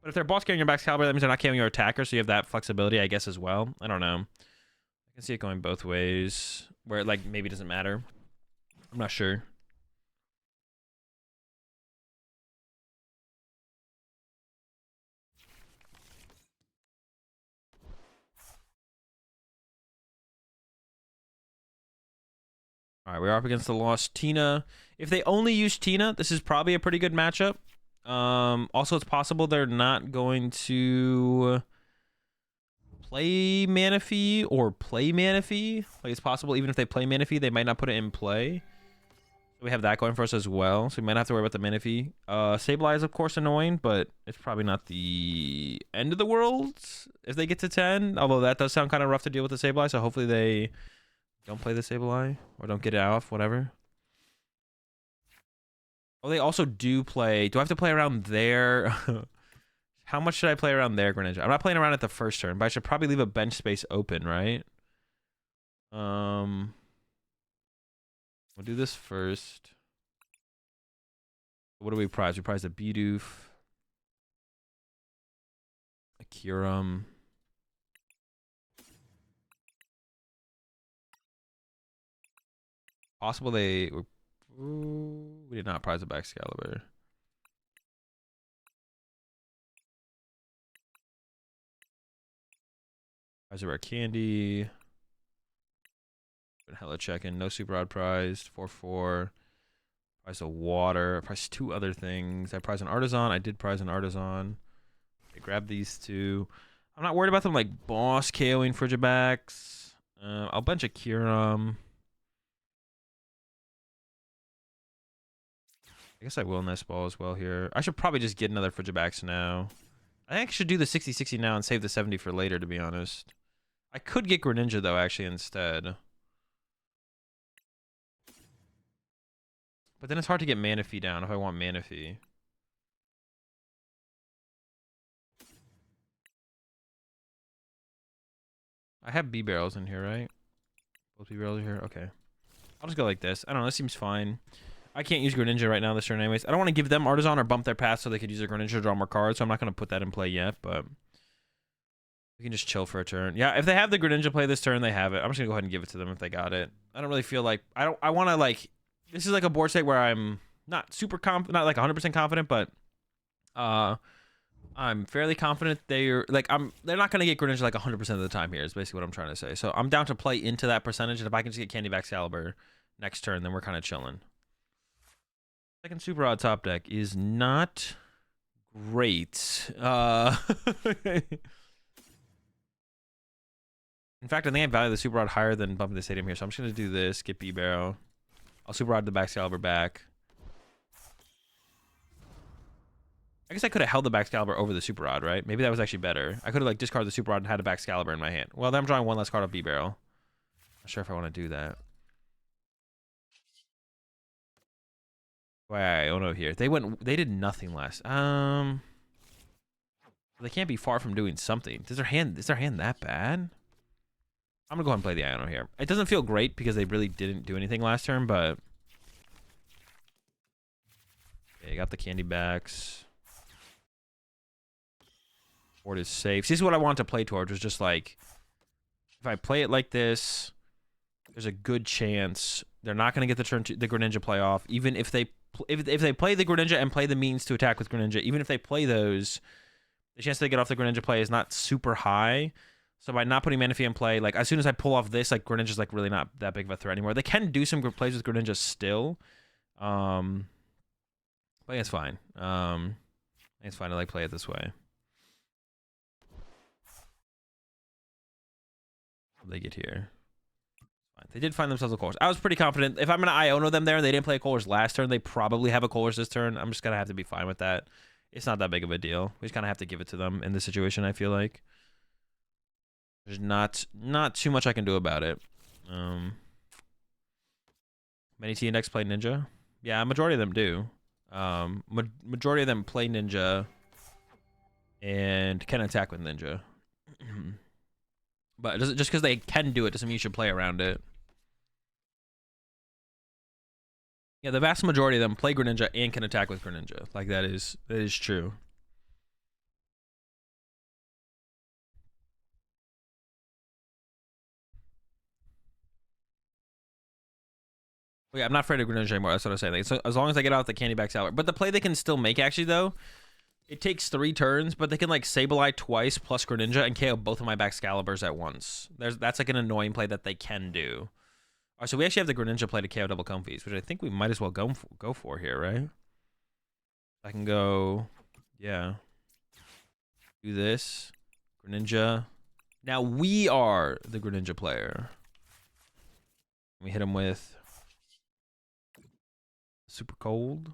But if they're boss KOing your Baxcalibur, that means they're not KOing your attacker, so you have that flexibility, I guess, as well. I don't know. I can see it going both ways, where it like maybe doesn't matter. I'm not sure. All right, we're up against the lost Tina. If they only use Tina, this is probably a pretty good matchup. Also, it's possible they're not going to play Manaphy or play Manaphy. Like, it's possible even if they play Manaphy, they might not put it in play. So we have that going for us as well. So we might not have to worry about the Manaphy. Sableye is, of course, annoying, but it's probably not the end of the world if they get to 10. Although that does sound kind of rough to deal with the Sableye, so hopefully they don't play the Sableye or don't get it off, whatever. Oh, they also do play. Do I have to play around there? How much should I play around there, Greninja? I'm not playing around at the first turn, but I should probably leave a bench space open, right? We'll do this first. What do we prize? We prize a Bidoof, a Kyurem. Possible they... Ooh, we did not prize a Baxcalibur. Prize a rare candy. Been hella checking. No super odd prized. 4/4. Prize a water. I priced 2 other things. I prized an artisan. I did prize an artisan. I grabbed these 2. I'm not worried about them like boss KOing Frigibacks. I'll bench a Kyurem. I guess I will Nest Ball as well here. I should probably just get another Frigibax now. I think I should do the 60-60 now and save the 70 for later, to be honest. I could get Greninja, though, actually, instead. But then it's hard to get Manaphy down if I want Manaphy. I have B-Barrels in here, right? Both B-Barrels are here? Okay. I'll just go like this. I don't know, this seems fine. I can't use Greninja right now this turn anyways. I don't want to give them Artisan or bump their path so they could use their Greninja to draw more cards, so I'm not going to put that in play yet, but we can just chill for a turn. Yeah, if they have the Greninja play this turn, they have it. I'm just going to go ahead and give it to them if they got it. I don't really feel like... I want to, like... This is like a board state where I'm not super confident, not like 100% confident, but I'm fairly confident they're... Like, they're not going to get Greninja like 100% of the time here, is basically what I'm trying to say. So I'm down to play into that percentage, and if I can just get Candy Baxcalibur next turn, then we're kind of chilling. Second super odd top deck is not great. In fact, I think I value the super odd higher than bumping the stadium here, so I'm just gonna do this, get B-Barrel. I'll super odd the Baxcalibur back. I guess I could have held the Baxcalibur over the super odd, right? Maybe that was actually better. I could have like discarded the super odd and had a Baxcalibur in my hand. Well, then I'm drawing one less card off B-Barrel. Not sure if I want to do that. Why oh no here. They did nothing last. They can't be far from doing something. Is their hand that bad? I'm gonna go ahead and play the Iono here. It doesn't feel great because they really didn't do anything last turn, but okay, got the candy backs. Board is safe. See, this is what I wanted to play towards, was just like if I play it like this, there's a good chance they're not gonna get the Greninja play off, even if they play the Greninja and play the means to attack with Greninja. Even if they play those, the chance they get off the Greninja play is not super high. So by not putting Manaphy in play, like as soon as I pull off this, like Greninja's like really not that big of a threat anymore. They can do some good plays with Greninja still, but But it's fine. It's fine to like play it this way. They get here. They did find themselves a Colors. I was pretty confident. If I'm gonna Iono them there and they didn't play a Colors last turn, they probably have a Colors this turn. I'm just gonna have to be fine with that. It's not that big of a deal. We just kind of have to give it to them in this situation, I feel like. There's not too much I can do about it. Many T index play Ninja. Yeah, majority of them do. Majority of them play Ninja and can attack with Ninja. But just because they can do it doesn't mean you should play around it. Yeah, the vast majority of them play Greninja and can attack with Greninja. Like that is true. Well, yeah, I'm not afraid of Greninja anymore. That's what I was saying. Like, so as long as I get out the Candy Baxcalibur. But the play they can still make actually though, it takes 3 turns, but they can like Sableye twice plus Greninja and KO both of my Baxcaliburs at once. That's like an annoying play that they can do. All right, so we actually have the Greninja play to KO double Comfies, which I think we might as well go for here, right? I can go, yeah. Do this. Greninja. Now we are the Greninja player. We hit him with Super Cold.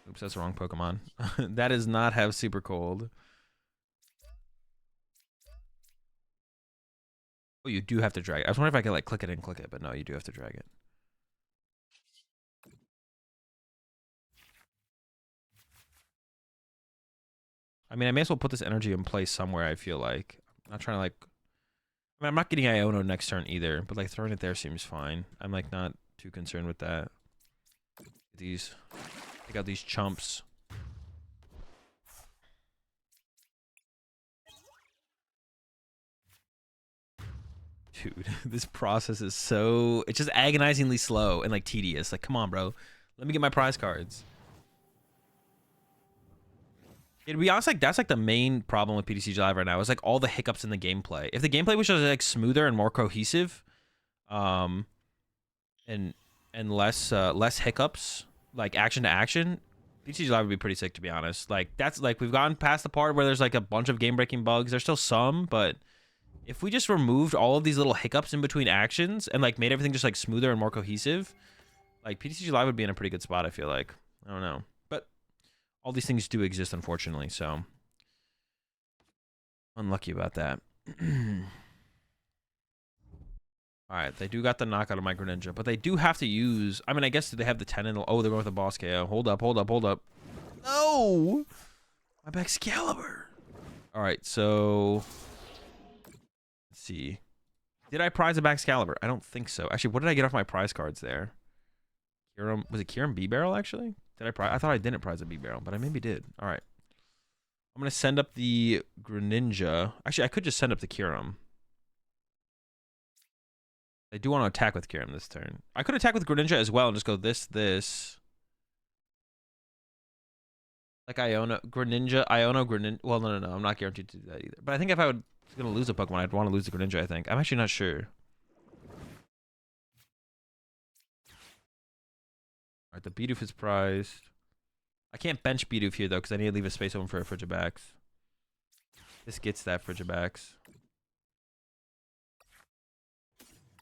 Oops, that's the wrong Pokemon. That does not have Super Cold. Oh, you do have to drag it. I was wondering if I could like click it and click it, but no, you do have to drag it. I mean, I may as well put this energy in place somewhere, I feel like. I'm not trying to like... I mean, I'm not getting Iono next turn either, but like throwing it there seems fine. I'm like not too concerned with that. Take out these chumps. Dude, this process is so... It's just agonizingly slow and like tedious. Like, come on, bro. Let me get my prize cards. Yeah, to be honest, like that's like the main problem with PTCG Live right now is like all the hiccups in the gameplay. If the gameplay was just like smoother and more cohesive, and less hiccups, like action to action, PTCG Live would be pretty sick, to be honest. Like that's like we've gotten past the part where there's like a bunch of game breaking bugs. There's still some, but if we just removed all of these little hiccups in between actions and like made everything just like smoother and more cohesive, like PTCG Live would be in a pretty good spot, I feel like. I don't know. All these things do exist, unfortunately, so unlucky about that. All right, they do got the knockout of my Greninja, but they do have to use... I mean, I guess they have the 10 and... Oh, they're going with the boss KO. Hold up. No! My Baxcalibur. All right, so... Let's see. Did I prize a Baxcalibur? I don't think so. Actually, what did I get off my prize cards there? Kyurem... Was it Kyurem B-Barrel, actually? Did I prize? I thought I didn't prize a B-Barrel, but I maybe did. All right. I'm going to send up the Greninja. Actually, I could just send up the Kyurem. I do want to attack with Kyurem this turn. I could attack with Greninja as well and just go this. Like Iono, Greninja, Greninja. Well, no. I'm not guaranteed to do that either. But I think if I was going to lose a Pokemon, I'd want to lose the Greninja, I think. I'm actually not sure. Alright, the Bidoof is prized. I can't bench Bidoof here, though, because I need to leave a space open for a Frigibax. This gets that Frigibax.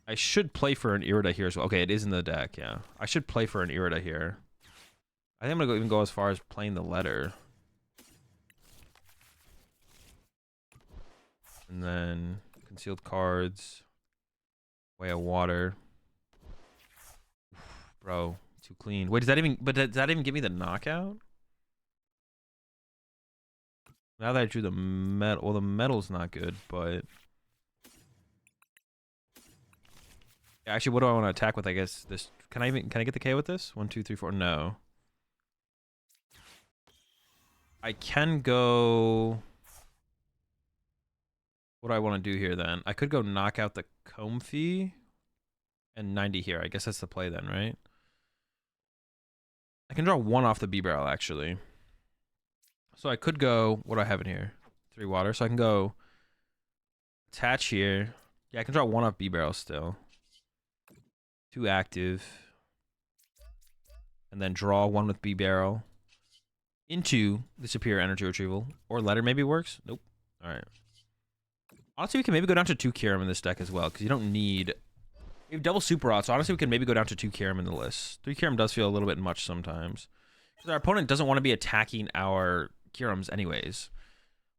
I should play for an Irida here as well. Okay, it is in the deck, yeah. I should play for an Irida here. I think I'm going to even go as far as playing the letter. And then concealed cards. Way of water. Bro. Too clean. Wait, does that even give me the knockout? Now that I drew the metal, well, the metal's not good, but actually, what do I want to attack with? I guess this. Can I get the K with this? 1, 2, 3, 4. No. I can go. What do I want to do here then? I could go knock out the Comfy and 90 here. I guess that's the play then, right? I can draw 1 off the B-Barrel, actually. So I could go, what do I have in here? 3 water. So I can go attach here. Yeah, I can draw 1 off B-Barrel still. 2 active. And then draw 1 with B-Barrel into the Superior Energy Retrieval. Or Letter maybe works. Nope. All right. Honestly, we can maybe go down to 2 Kyurem in this deck as well, because you don't need... We have double Super Rod, so honestly, we can maybe go down to 2 Kyurem in the list. 3 Kyurem does feel a little bit much sometimes. Because our opponent doesn't want to be attacking our Kyurems anyways.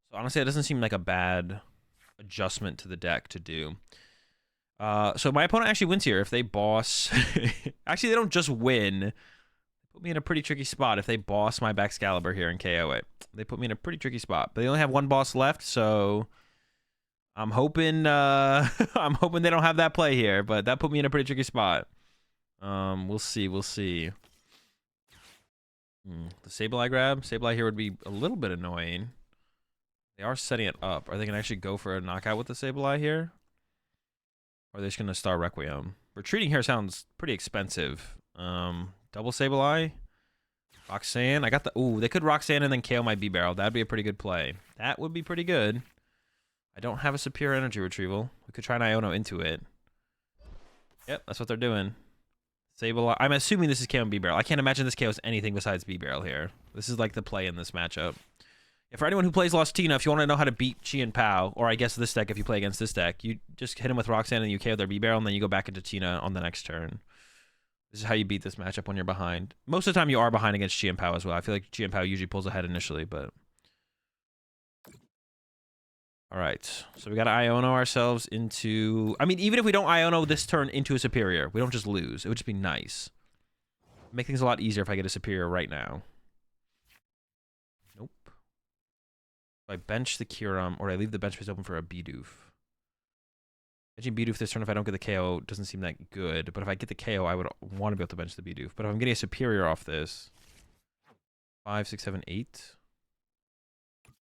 So honestly, it doesn't seem like a bad adjustment to the deck to do. So my opponent actually wins here if they boss... Actually, they don't just win. They put me in a pretty tricky spot if they boss my Baxcalibur here and KO it. They put me in a pretty tricky spot. But they only have 1 boss left, so... I'm hoping I'm hoping they don't have that play here, but that put me in a pretty tricky spot. We'll see. The Sableye grab. Sableye here would be a little bit annoying. They are setting it up. Are they gonna actually go for a knockout with the Sableye here? Or are they just gonna Star Requiem? Retreating here sounds pretty expensive. Double Sableye. Roxanne. I got the ooh, they could Roxanne and then KO my B-Barrel. That'd be a pretty good play. That would be pretty good. I don't have a Superior Energy Retrieval. We could try an Iono into it. Yep, that's what they're doing. Sableye. I'm assuming this is KO and B-Barrel. I can't imagine this KOs anything besides B-Barrel here. This is like the play in this matchup. If for anyone who plays Lost Tina, if you want to know how to beat Chi and Pao, or I guess this deck if you play against this deck, you just hit him with Roxanne and you KO their B-Barrel, and then you go back into Tina on the next turn. This is how you beat this matchup when you're behind. Most of the time you are behind against Chi and Pao as well. I feel like Chi and Pao usually pulls ahead initially, but... All right, so we got to Iono ourselves into... I mean, even if we don't Iono this turn into a Superior, we don't just lose. It would just be nice. Make things a lot easier if I get a Superior right now. Nope. If I bench the Kyurem, or I leave the bench space open for a Bidoof. Benching Bidoof this turn if I don't get the KO doesn't seem that good, but if I get the KO, I would want to be able to bench the Bidoof. But if I'm getting a Superior off this... 5, 6, 7, 8...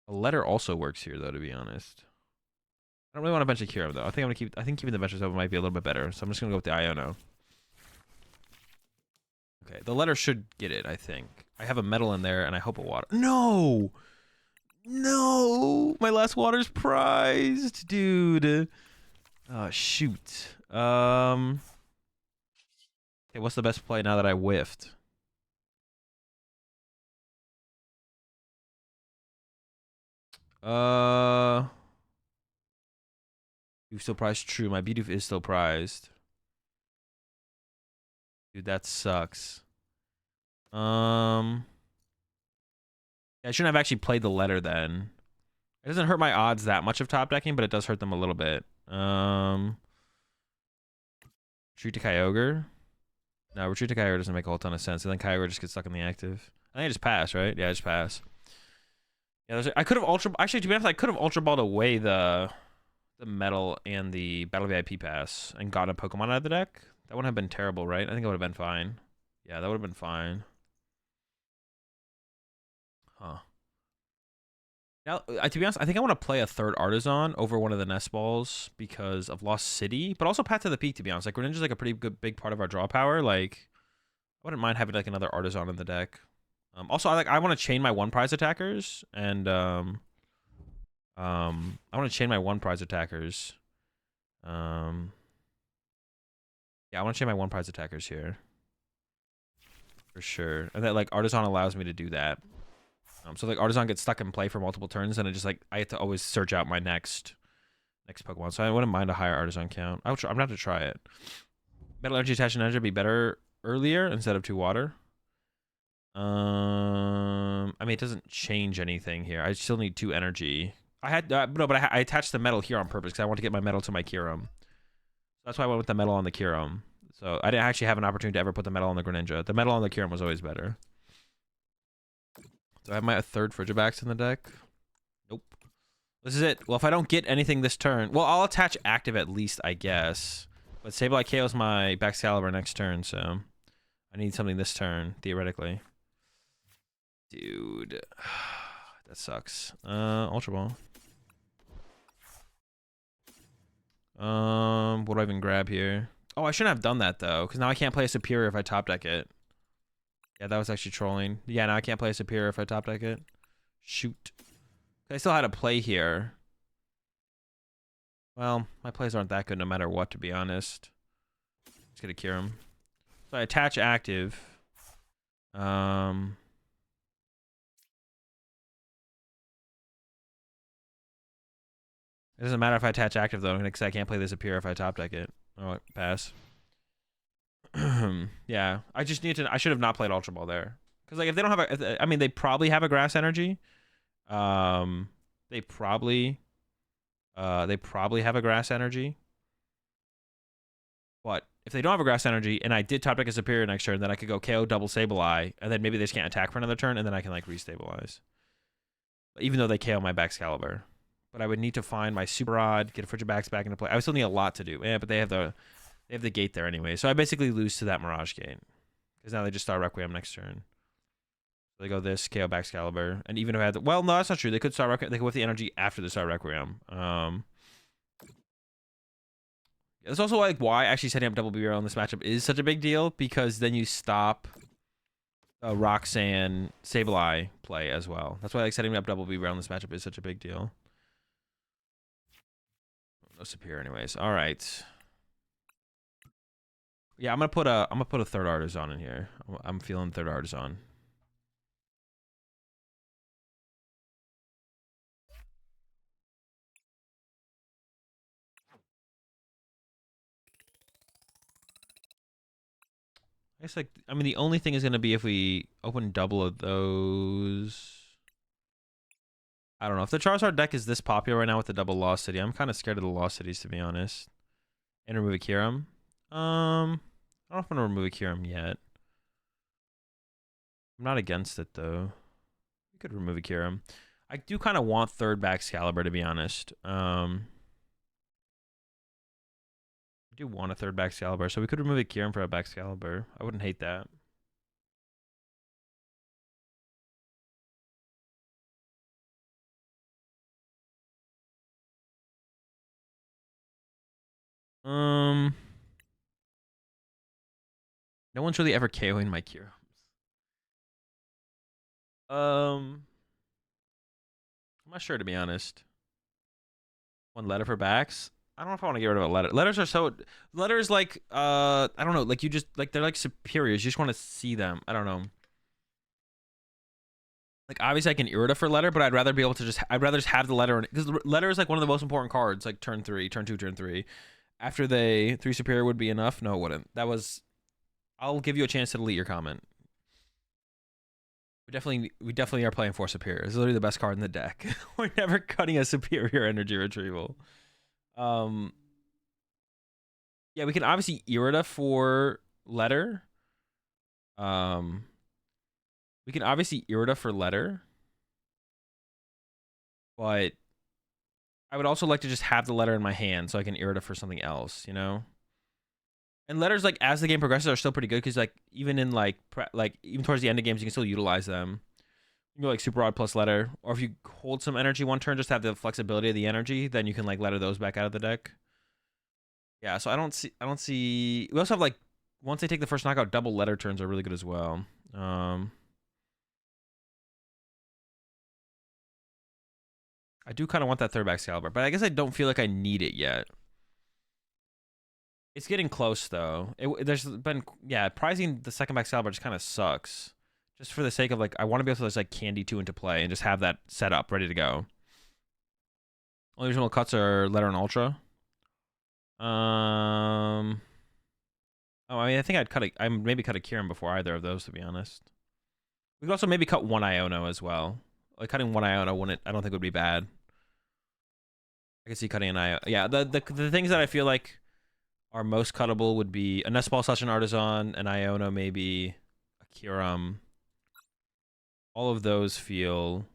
A Letter also works here, though, to be honest. I don't really want to bench a Kyurem, though. I think keeping the benches open might be a little bit better, so I'm just gonna go with the Iono. Okay, the Letter should get it, I think. I have a metal in there, and I hope a water. No! No! My last water's prized, dude. Oh, shoot. Okay, what's the best play now that I whiffed? Bidoof still prized. True, my Bidoof is still prized. Dude, that sucks. Yeah, I shouldn't have actually played the Letter then. It doesn't hurt my odds that much of top decking, but it does hurt them a little bit. Retreat to Kyogre. No, retreat to Kyogre doesn't make a whole ton of sense. And then Kyogre just gets stuck in the active. I think I just pass, right? Yeah, I just pass. Yeah, I could have actually, to be honest, I could have Ultra Balled away the metal and the Battle VIP pass and gotten a Pokemon out of the deck. That wouldn't have been terrible, right? I think it would have been fine. Yeah, that would have been fine. Huh. Now, to be honest, I think I want to play a third Artisan over one of the Nest Balls because of Lost City, but also Path to the Peak, to be honest. Like, Greninja's like a pretty good big part of our draw power. Like, I wouldn't mind having like another Artisan in the deck. Also, I want to chain my 1 prize attackers, and I want to chain my 1 prize attackers. Yeah, I want to chain my 1 prize attackers here for sure, and that like Artisan allows me to do that. So like Artisan gets stuck in play for multiple turns, and it just like I have to always search out my next Pokemon. So I wouldn't mind a higher Artisan count. I'm gonna have to try it. Metal Energy Attached and Energy would be better earlier instead of 2 water. I mean, it doesn't change anything here. I still need 2 energy. I attached the metal here on purpose because I want to get my metal to my Kyurem. That's why I went with the metal on the Kyurem. So I didn't actually have an opportunity to ever put the metal on the Greninja. The metal on the Kyurem was always better. Do I have my 3rd Frigibax in the deck? Nope. This is it. Well, if I don't get anything this turn, well, I'll attach active at least, I guess. But Sableye KOs my Baxcalibur next turn, so I need something this turn, theoretically. Dude, that sucks. Ultra Ball. What do I even grab here? Oh, I shouldn't have done that though, because now I can't play a Superior if I top deck it. Yeah, that was actually trolling. Yeah, now I can't play a Superior if I top deck it. Shoot. I still had a play here. Well, my plays aren't that good no matter what, to be honest. Just gonna cure him. So I attach active. It doesn't matter if I attach active though, because I can't play this appear if I top deck it. Oh, pass. Yeah, I just need to. I should have not played Ultra Ball there, because like if they don't have a, I mean they probably have a grass energy. They probably have a grass energy. But if they don't have a grass energy, and I did top deck a Superior next turn, then I could go KO double Sableye, and then maybe they just can't attack for another turn, and then I can like restabilize. Even though they KO my Baxcalibur. But I would need to find my Super Rod, get a Frigibax back into play. I would still need a lot to do. Yeah, but they have the gate there anyway. So I basically lose to that Mirage Gate. Because now they just start Requiem next turn. They go this, KO Baxcalibur. And even if I had well, no, that's not true. They could start Requiem. They could whiff the energy after they start Requiem. That's also like why actually setting up double BRL in this matchup is such a big deal, because then you stop Roxanne Sableye play as well. That's why like setting up double BRL in this matchup is such a big deal. No Superior anyways. All right. Yeah, I'm gonna put a third Artisan in here. I'm feeling third Artisan. I guess like I mean the only thing is gonna be if we open double of those. I don't know if the Charizard deck is this popular right now with the double Lost City. I'm kind of scared of the Lost Cities, to be honest. And remove a Kyurem. I don't know if I'm gonna remove a Kyurem yet. I'm not against it though. We could remove a Kyurem. I do kind of want third Baxcalibur, to be honest. I do want a third Baxcalibur, so we could remove a Kyurem for a Baxcalibur. I wouldn't hate that. No one's really ever KOing my Kyurems. I'm not sure, to be honest. One letter for backs. I don't know if I want to get rid of a letter. Letters like I don't know, like you just like they're like superiors. You just want to see them. I don't know. Like obviously I can Irida for letter, but I'd rather be able to I'd rather just have the letter, because letter is like one of the most important cards. Like turn 3, turn 2, turn 3. After 3 Superior would be enough. No, it wouldn't. That was. I'll give you a chance to delete your comment. We definitely are playing 4 Superior. It's literally the best card in the deck. We're never cutting a Superior energy retrieval. Yeah, we can obviously Irida for letter. We can obviously Irida for letter. But I would also like to just have the letter in my hand so I can Irida for something else, you know? And letters, like, as the game progresses, are still pretty good, because, like, even in, like, even towards the end of games, you can still utilize them. You can go, like, Super Rod plus letter. Or if you hold some energy one turn, just have the flexibility of the energy, then you can, like, letter those back out of the deck. Yeah, so I don't see... We also have, like, once they take the first knockout, double letter turns are really good as well. I do kind of want that third Baxcalibur, but I guess I don't feel like I need it yet. It's getting close, though. There's been, yeah, prizing the second Baxcalibur just kind of sucks. Just for the sake of, like, I want to be able to just, like, candy 2 into play and just have that set up, ready to go. Only reasonable cuts are letter and ultra. Oh, I mean, I think I maybe cut a Kyurem before either of those, to be honest. We could also maybe cut one Iono as well. Like, cutting one Iono I don't think would be bad. I can see cutting an Iono. Yeah, the things that I feel like are most cuttable would be a Nest Ball such an Artisan, an Iono, maybe a Kyurem. All of those feel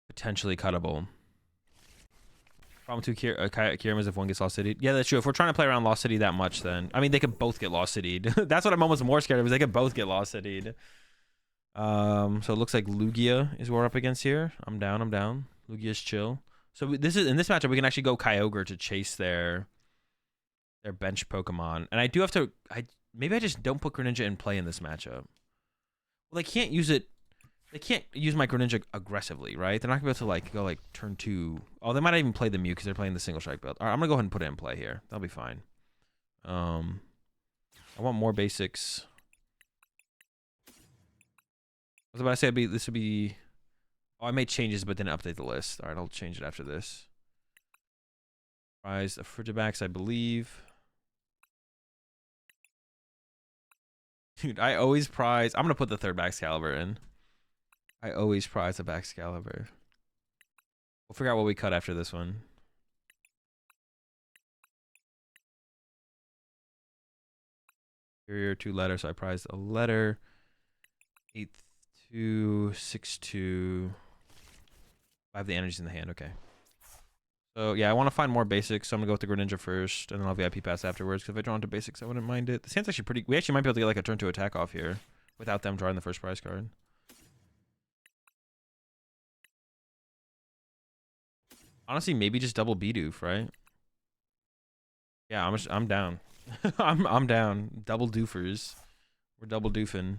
potentially cuttable. Problem 2 Kyurem is if one gets Lost City. Yeah, that's true. If we're trying to play around Lost City that much, then I mean they could both get Lost City'd. That's what I'm almost more scared of, is they could both get Lost City'd. So it looks like Lugia is what we're up against here. I'm down. Lugia's chill. So this is in this matchup we can actually go Kyogre to chase their bench Pokemon. And I do have to maybe I just don't put Greninja in play in this matchup. Well, they can't use it. They can't use my Greninja aggressively, right? They're not gonna be able to like go like turn 2. Oh, they might not even play the Mew because they're playing the single strike build. All right, I'm gonna go ahead and put it in play here. That'll be fine. I want more basics. I was about to say this would be. Oh, I made changes but didn't update the list. All right, I'll change it after this. Prize the Frigibax, I believe. Dude, I always prize. I'm gonna put the third Baxcalibur in. I always prize the Baxcalibur. We'll figure out what we cut after this one. Superior 2 letters, so I prized a letter. 8-2, 6-2. I have the energies in the hand, okay. So yeah, I want to find more basics, so I'm gonna go with the Greninja first, and then I'll VIP pass afterwards, because if I draw into basics, I wouldn't mind it. This hand's actually pretty. We actually might be able to get like a turn to attack off here without them drawing the first prize card. Honestly, maybe just double Bidoof, right? Yeah, I'm down. I'm down. Double doofers. We're double doofing.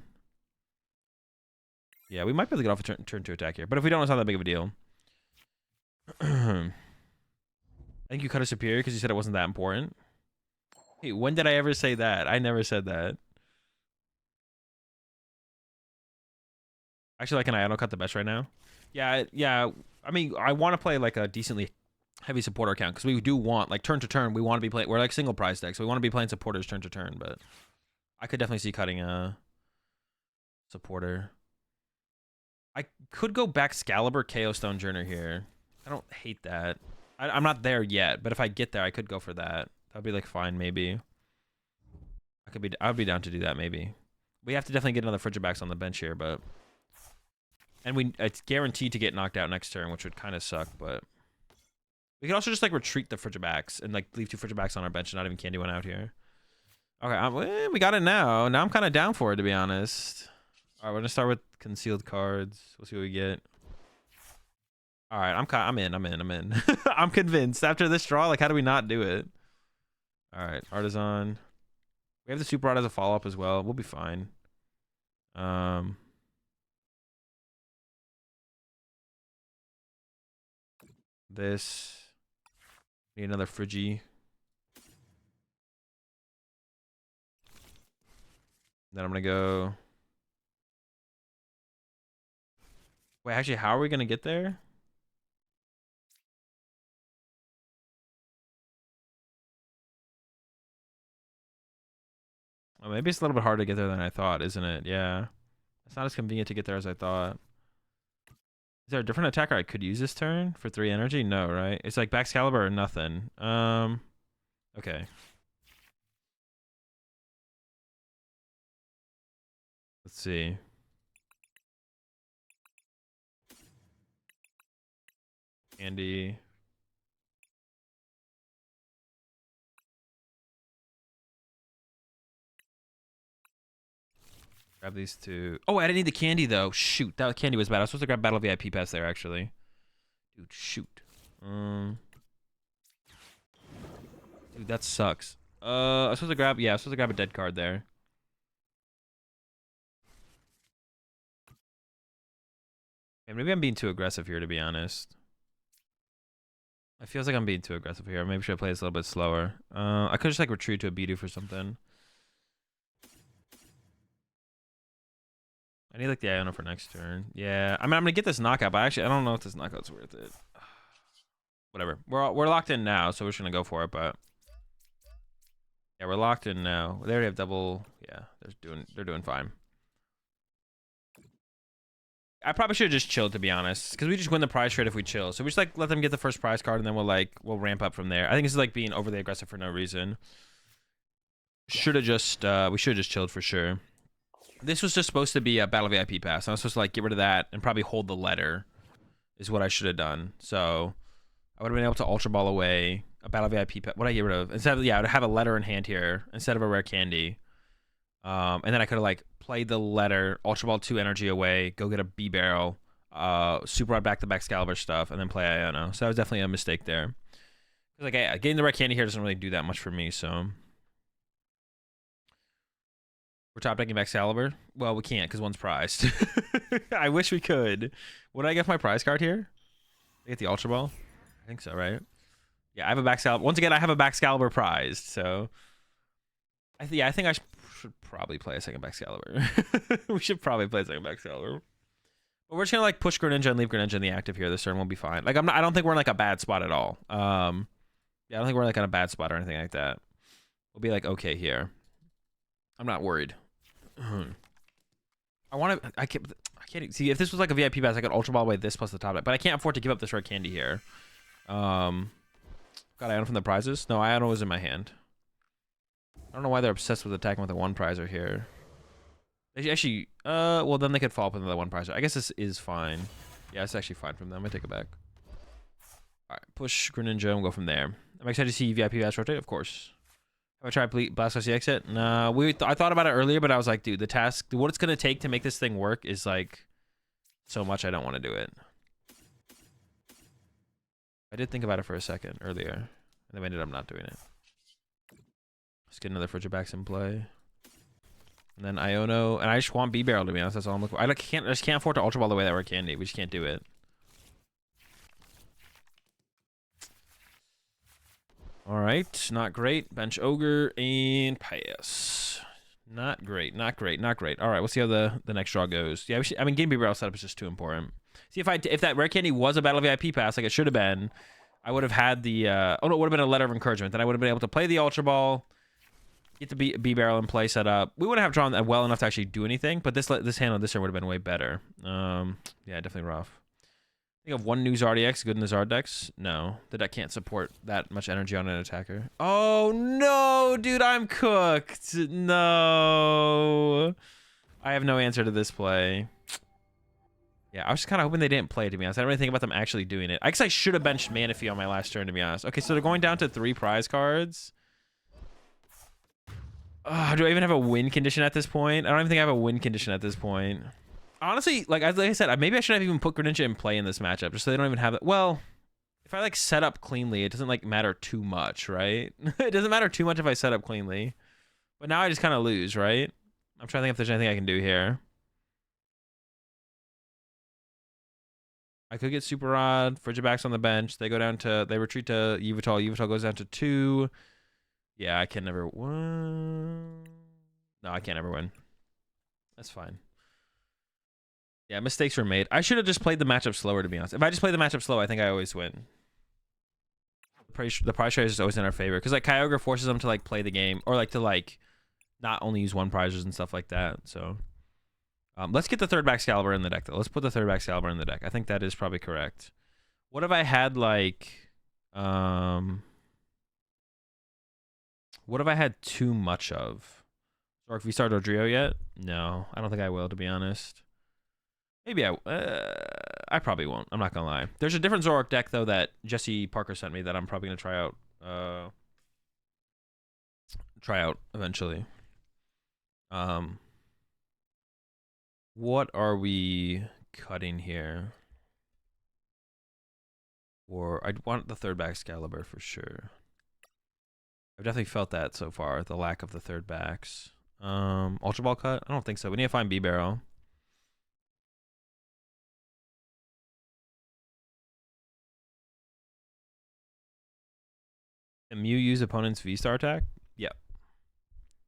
Yeah, we might be able to get off a turn to attack here, but if we don't, it's not that big of a deal. I think you cut a superior because you said it wasn't that important. Hey, when did I ever say that? I never said that. Actually, like, can I cut the best right now? Yeah, yeah. I mean, I want to play like a decently heavy supporter account because we do want like turn to turn. We want to be playing. We're like single prize decks, so we want to be playing supporters turn to turn. But I could definitely see cutting a supporter. I could go Baxcalibur KO Stonejourner here. I don't hate that. I'm not there yet, but if I get there, I could go for that. That'd be like fine, maybe. I'd be down to do that, maybe. We have to definitely get another Frigibax on the bench here, but it's guaranteed to get knocked out next turn, which would kind of suck, but we could also just like retreat the Frigibax and like leave 2 Frigibax on our bench and not even candy one out here. Okay, we got it now. Now I'm kind of down for it, to be honest. All right, we're gonna start with concealed cards. We'll see what we get. All right, I'm in. I'm convinced. After this draw, like, how do we not do it? All right, Artisan. We have the Super Art as a follow-up as well. We'll be fine. This. Need another Frigi. Then I'm gonna go. Wait, actually, how are we gonna get there? Oh, maybe it's a little bit harder to get there than I thought, isn't it? Yeah. It's not as convenient to get there as I thought. Is there a different attacker I could use this turn for 3 energy? No, right? It's like Baxcalibur or nothing. Okay. Let's see. Andy. Grab these 2. Oh, I didn't need the candy though. Shoot, that candy was bad. I was supposed to grab Battle VIP Pass there actually. Dude, shoot. Dude, that sucks. I was supposed to grab. Yeah, I was supposed to grab a dead card there. And maybe I'm being too aggressive here, to be honest. It feels like I'm being too aggressive here. Maybe should I play this a little bit slower. I could just like retreat to a Bidoof or something. I need like the Iono for next turn. Yeah, I mean I'm gonna get this knockout, but actually I don't know if this knockout's worth it. Whatever. We're locked in now, so we're just gonna go for it. But yeah, we're locked in now. They already have double. Yeah, they're doing fine. I probably should have just chilled, to be honest, because we just win the prize trade if we chill. So we just like let them get the first prize card, and then we'll ramp up from there. I think this is like being overly aggressive for no reason. Should have just we should have just chilled for sure. This was just supposed to be a Battle VIP Pass. I was supposed to like get rid of that and probably hold the letter, is what I should have done. So I would have been able to Ultra Ball away a Battle VIP Pass. What did I get rid of? Instead of, yeah, I would have a letter in hand here instead of a rare candy. And then I could have like played the letter, Ultra Ball 2 energy away, go get a B barrel, Super Rod back the Baxcalibur stuff, and then play Iono. So that was definitely a mistake there. Like getting the rare candy here doesn't really do that much for me. So We're top decking Baxcalibur. Well, we can't because one's prized. I wish we could. Would I get my prize card here? I get the Ultra Ball? I think so, right? Yeah, I have a Baxcalibur. Once again, I have a Baxcalibur prized, so... I think I should probably play a second Baxcalibur. We should probably play a second Baxcalibur. But we're just gonna like push Greninja and leave Greninja in the active here. This turn will be fine. Like I don't think we're in like a bad spot at all. Yeah, I don't think we're like in a bad spot or anything like that. We'll be like okay here. I'm not worried. I can't see if this was like a VIP pass. I could Ultra Ball away this plus the top deck, but I can't afford to give up this rare candy here. Got Iono from the prizes. No, Iono was in my hand. I don't know why they're obsessed with attacking with a one prizer here. They actually, well then they could follow up with another one prizer. I guess this is fine. Yeah, it's actually fine from them. I take it back. All right, push Greninja and go from there. I'm excited to see VIP pass rotate, of course. Have I tried Blast the exit? Nah, I thought about it earlier, but I was like, dude, the task, what it's gonna take to make this thing work is like so much. I don't want to do it. I did think about it for a second earlier, and then I ended up not doing it. Let's get another Frigibax in play, and then Iono, and I just want B-Barrel to be honest. That's all I'm looking for. I just can't afford to Ultra Ball the way that we're candy. We just can't do it. All right, not great. Bench Ogre and pass. Not great, not great, not great. All right, we'll see how the next draw goes. Yeah, I mean, getting B-Barrel setup is just too important. See, if that rare candy was a Battle VIP pass, like it should have been, I would have had the, oh no, it would have been a letter of encouragement. Then I would have been able to play the Ultra Ball, get the B-Barrel in play set up. We wouldn't have drawn that well enough to actually do anything, but this hand on this turn would have been way better. Yeah, definitely rough. Think of one new Zard good in the Zard decks? No, the deck can't support that much energy on an attacker. Oh no, dude, I'm cooked. No. I have no answer to this play. Yeah, I was just kind of hoping they didn't play, to be honest. I don't really think about them actually doing it. I guess I should have benched Manaphy on my last turn, to be honest. Okay, so they're going down to 3 prize cards. Do I even have a win condition at this point? I don't even think I have a win condition at this point. Honestly, like I said, maybe I shouldn't have even put Greninja in play in this matchup, just so they don't even have it. Well, if I like set up cleanly, it doesn't like matter too much, right? It doesn't matter too much if I set up cleanly. But now I just kind of lose, right? I'm trying to think if there's anything I can do here. I could get Super Rod, Frigibax on the bench. They retreat to Yveltal. Yveltal goes down to 2. Yeah, I can never win. No, I can't ever win. That's fine. Yeah, mistakes were made. I should have just played the matchup slower, to be honest. If I just play the matchup slow, I think I always win. The prize trade is always in our favor. Because, like, Kyogre forces them to, like, play the game. Or, like, to, like, not only use one prizers and stuff like that. So, let's get the third Baxcalibur in the deck, though. Let's put the third Baxcalibur in the deck. I think that is probably correct. What if I had, like... what if I had too much of? Or if we start Dodrio yet? No, I don't think I will, to be honest. Maybe I probably won't. I'm not gonna lie. There's a different Zoroark deck though that Jesse Parker sent me that I'm probably gonna try out. Try out eventually. What are we cutting here? Or I want the third Baxcalibur for sure. I've definitely felt that so far. The lack of the third backs. Ultra Ball cut? I don't think so. We need to find B-Barrel. Can Mew use opponent's V-Star attack? Yep.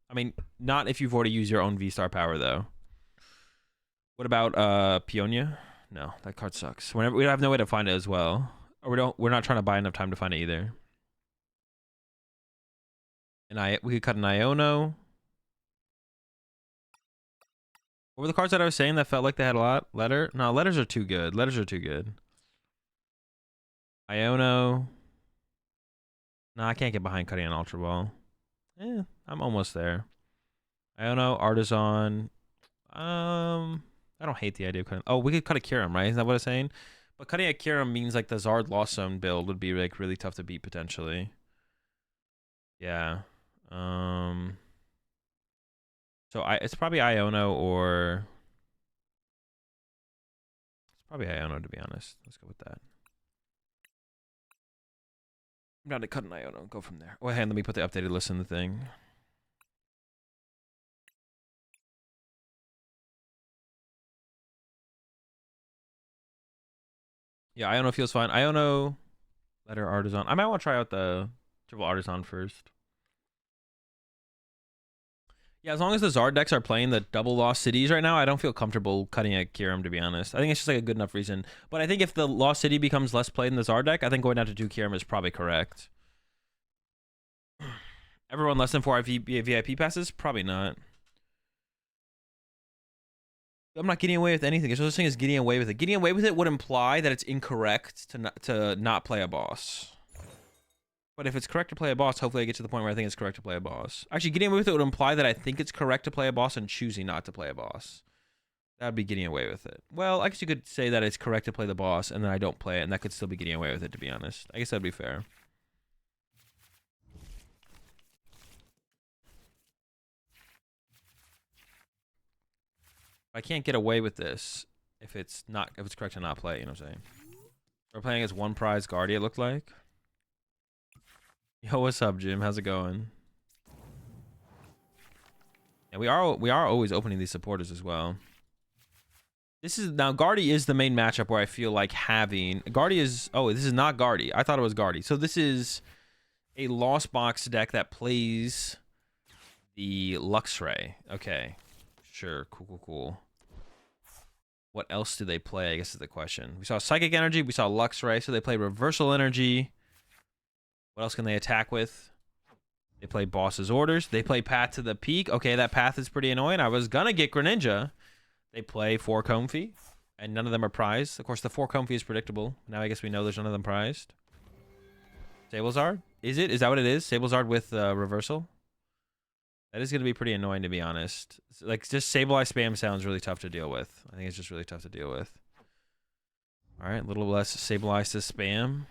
I mean, not if you've already used your own V-Star power, though. What about Peonia? No, that card sucks. We have no way to find it as well. Or we're not trying to buy enough time to find it either. And we could cut an Iono. What were the cards that I was saying that felt like they had a lot? Letter? No, letters are too good. Letters are too good. Iono. No, I can't get behind cutting an Ultra Ball. I'm almost there. Iono, Artisan. I don't hate the idea of cutting. Oh, we could cut a Kyurem, right? Isn't that what I'm saying? But cutting a Kyurem means like the Zard Lost Zone build would be like really tough to beat potentially. Yeah. So it's probably Iono or it's probably Iono to be honest. Let's go with that. I'm down to cut an Iono and go from there. Oh, hey, let me put the updated list in the thing. Yeah, Iono feels fine. Iono, letter Artisan. I might want to try out the triple Artisan first. Yeah, as long as the Zard decks are playing the double Lost Cities right now, I don't feel comfortable cutting a Kyurem, to be honest. I think it's just like a good enough reason. But I think if the Lost City becomes less played in the Zard deck, I think going down to 2 Kyurem is probably correct. Everyone less than 4 VIP passes? Probably not. I'm not getting away with anything. There's no such thing as getting away with it. Getting away with it would imply that it's incorrect to not play a boss. But if it's correct to play a boss, hopefully I get to the point where I think it's correct to play a boss. Actually, getting away with it would imply that I think it's correct to play a boss and choosing not to play a boss. That'd be getting away with it. Well, I guess you could say that it's correct to play the boss and then I don't play it, and that could still be getting away with it, to be honest. I guess that'd be fair. I can't get away with this if it's correct to not play, you know what I'm saying? We're playing as one prize Guardia, it looked like. Yo, what's up, Jim? How's it going? Yeah, we are always opening these supporters as well. This is now Guardy is the main matchup where I feel like having Guardy is this is not Guardy. I thought it was Guardy. So this is a Lost Box deck that plays the Luxray. Okay. Sure. Cool. What else do they play? I guess is the question. We saw Psychic Energy, we saw Luxray, so they play Reversal Energy. What else can they attack with? They play Boss's Orders. They play Path to the Peak. Okay, that path is pretty annoying. I was gonna get Greninja. They play 4 Comfey, and none of them are prized. Of course, the 4 Comfey is predictable. Now I guess we know there's none of them prized. Sablezard? Is it? Is that what it is? Sablezard with Reversal? That is going to be pretty annoying, to be honest. Like, just Sableye spam sounds really tough to deal with. I think it's just really tough to deal with. Alright, a little less Sableye to spam.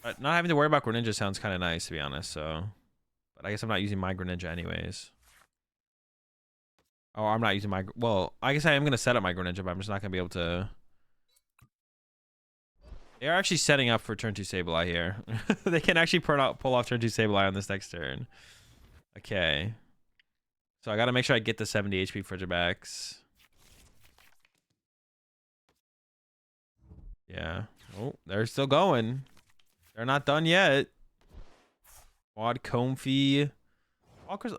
But not having to worry about Greninja sounds kind of nice, to be honest, so... But I guess I'm not using my Greninja anyways. Oh, I'm not using my... Well, I guess I am going to set up my Greninja, but I'm just not going to be able to... They are actually setting up for turn 2 Sableye here. They can actually pull off turn 2 Sableye on this next turn. Okay. So I got to make sure I get the 70 HP Frigibax. Yeah. Oh, they're still going. They're not done yet. Quad Comfey. Walker's...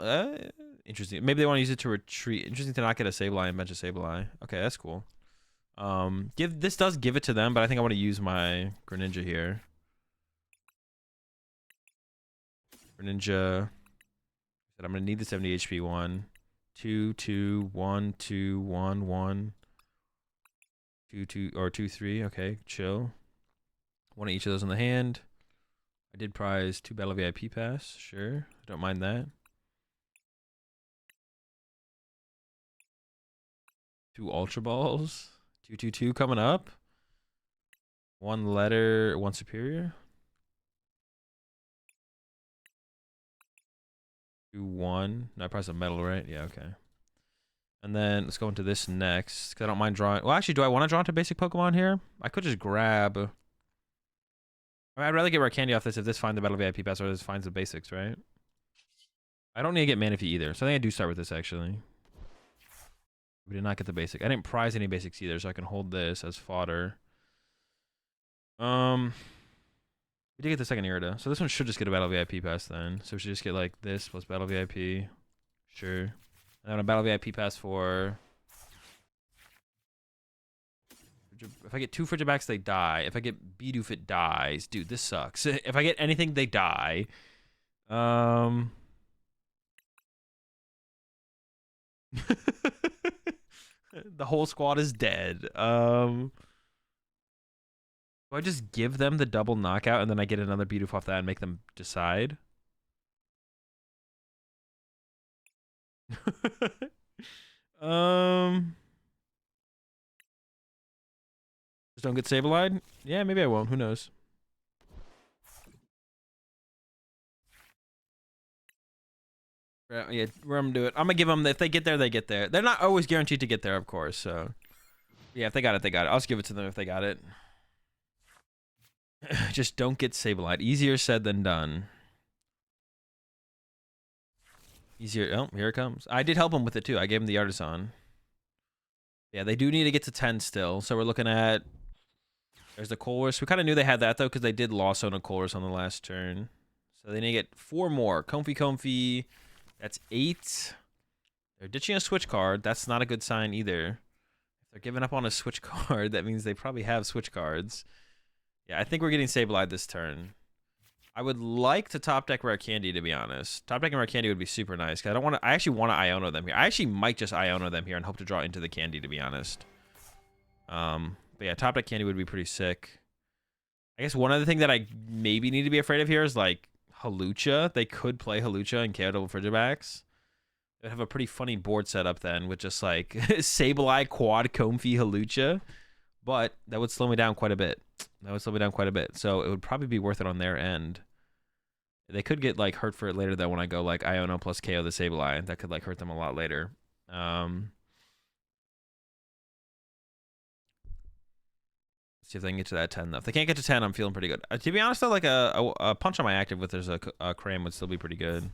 Interesting. Maybe they want to use it to retreat. Interesting to not get a Sableye and bench a Sableye. Okay, that's cool. This does give it to them, but I think I want to use my Greninja here. Greninja. I'm gonna need the 70 HP one. 2, 2, 1, 2, 1, 1. 2, 2, or 2, 3. Okay, chill. One of each of those in the hand. I did prize 2 Battle VIP Pass. Sure, I don't mind that. 2 Ultra Balls. 2, 2, 2 coming up. 1 letter, 1 superior. 2, 1. No, I priced a metal, right? Yeah, okay. And then let's go into this next, because I don't mind drawing. Well, actually, do I want to draw into basic Pokemon here? I could just grab... I mean, I'd rather get Rare Candy off this if this finds the Battle VIP Pass or this finds the basics, right? I don't need to get Manaphy either, so I think I do start with this, actually. We did not get the basic. I didn't prize any basics either, so I can hold this as fodder. We did get the second Irida, so this one should just get a Battle VIP Pass then. So we should just get like this plus Battle VIP. Sure. And then a Battle VIP Pass for... If I get 2 Frigibacks, they die. If I get Bidoof, it dies. Dude, this sucks. If I get anything, they die. The whole squad is dead. Do I just give them the double knockout and then I get another Bidoof off that and make them decide? Just don't get Sableye? Yeah, maybe I won't. Who knows? Yeah, we're gonna do it. I'm gonna give them, if they get there, they get there. They're not always guaranteed to get there, of course, so. Yeah, if they got it, they got it. I'll just give it to them if they got it. Just don't get Sableye. Easier said than done. Easier. Oh, here it comes. I did help him with it too. I gave him the Artisan. Yeah, they do need to get to 10 still. So we're looking at There's the Colress. We kind of knew they had that, though, because they did loss on a Colress on the last turn. So they need to get 4 more. Comfy. That's 8. They're ditching a switch card. That's not a good sign either. If they're giving up on a switch card, that means they probably have switch cards. Yeah, I think we're getting Sableye this turn. I would like to top deck Rare Candy, to be honest. Top decking Rare Candy would be super nice, because I actually want to Iono them here. I actually might just Iono them here and hope to draw into the Candy, to be honest. But yeah, top deck Candy would be pretty sick. I guess one other thing that I maybe need to be afraid of here is, like, Hawlucha. They could play Hawlucha and KO double Frigibax. They'd have a pretty funny board setup then with just, like, Sableye, Quad, Comfy, Hawlucha. But that would slow me down quite a bit. So it would probably be worth it on their end. They could get, like, hurt for it later, though, when I go, like, Iono plus KO the Sableye. That could, like, hurt them a lot later. Let's see if they can get to that 10, though. If they can't get to 10, I'm feeling pretty good. To be honest, though, like, a punch on my active with there's a Kyurem would still be pretty good.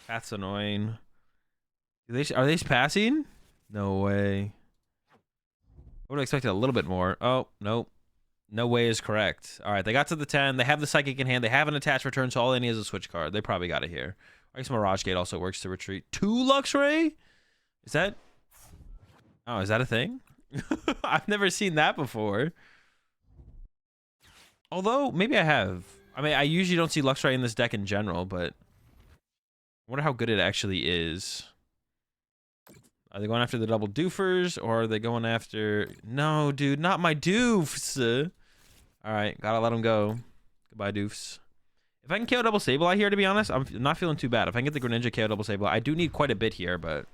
Path's annoying. Are they passing? No way. I would have expected a little bit more. Oh, nope. No way is correct. All right, they got to the 10. They have the Psychic in hand. They have an attached return, so all they need is a switch card. They probably got it here. I guess Mirage Gate also works to retreat. 2 Luxray? Is that... Oh, is that a thing? I've never seen that before. Although, maybe I have. I mean, I usually don't see Luxray in this deck in general, but... I wonder how good it actually is. Are they going after the double doofers, or are they going after... No, dude, not my doofs. All right, gotta let them go. Goodbye, doofs. If I can KO double Sableye here, to be honest, I'm not feeling too bad. If I can get the Greninja KO double Sableye, I do need quite a bit here, but...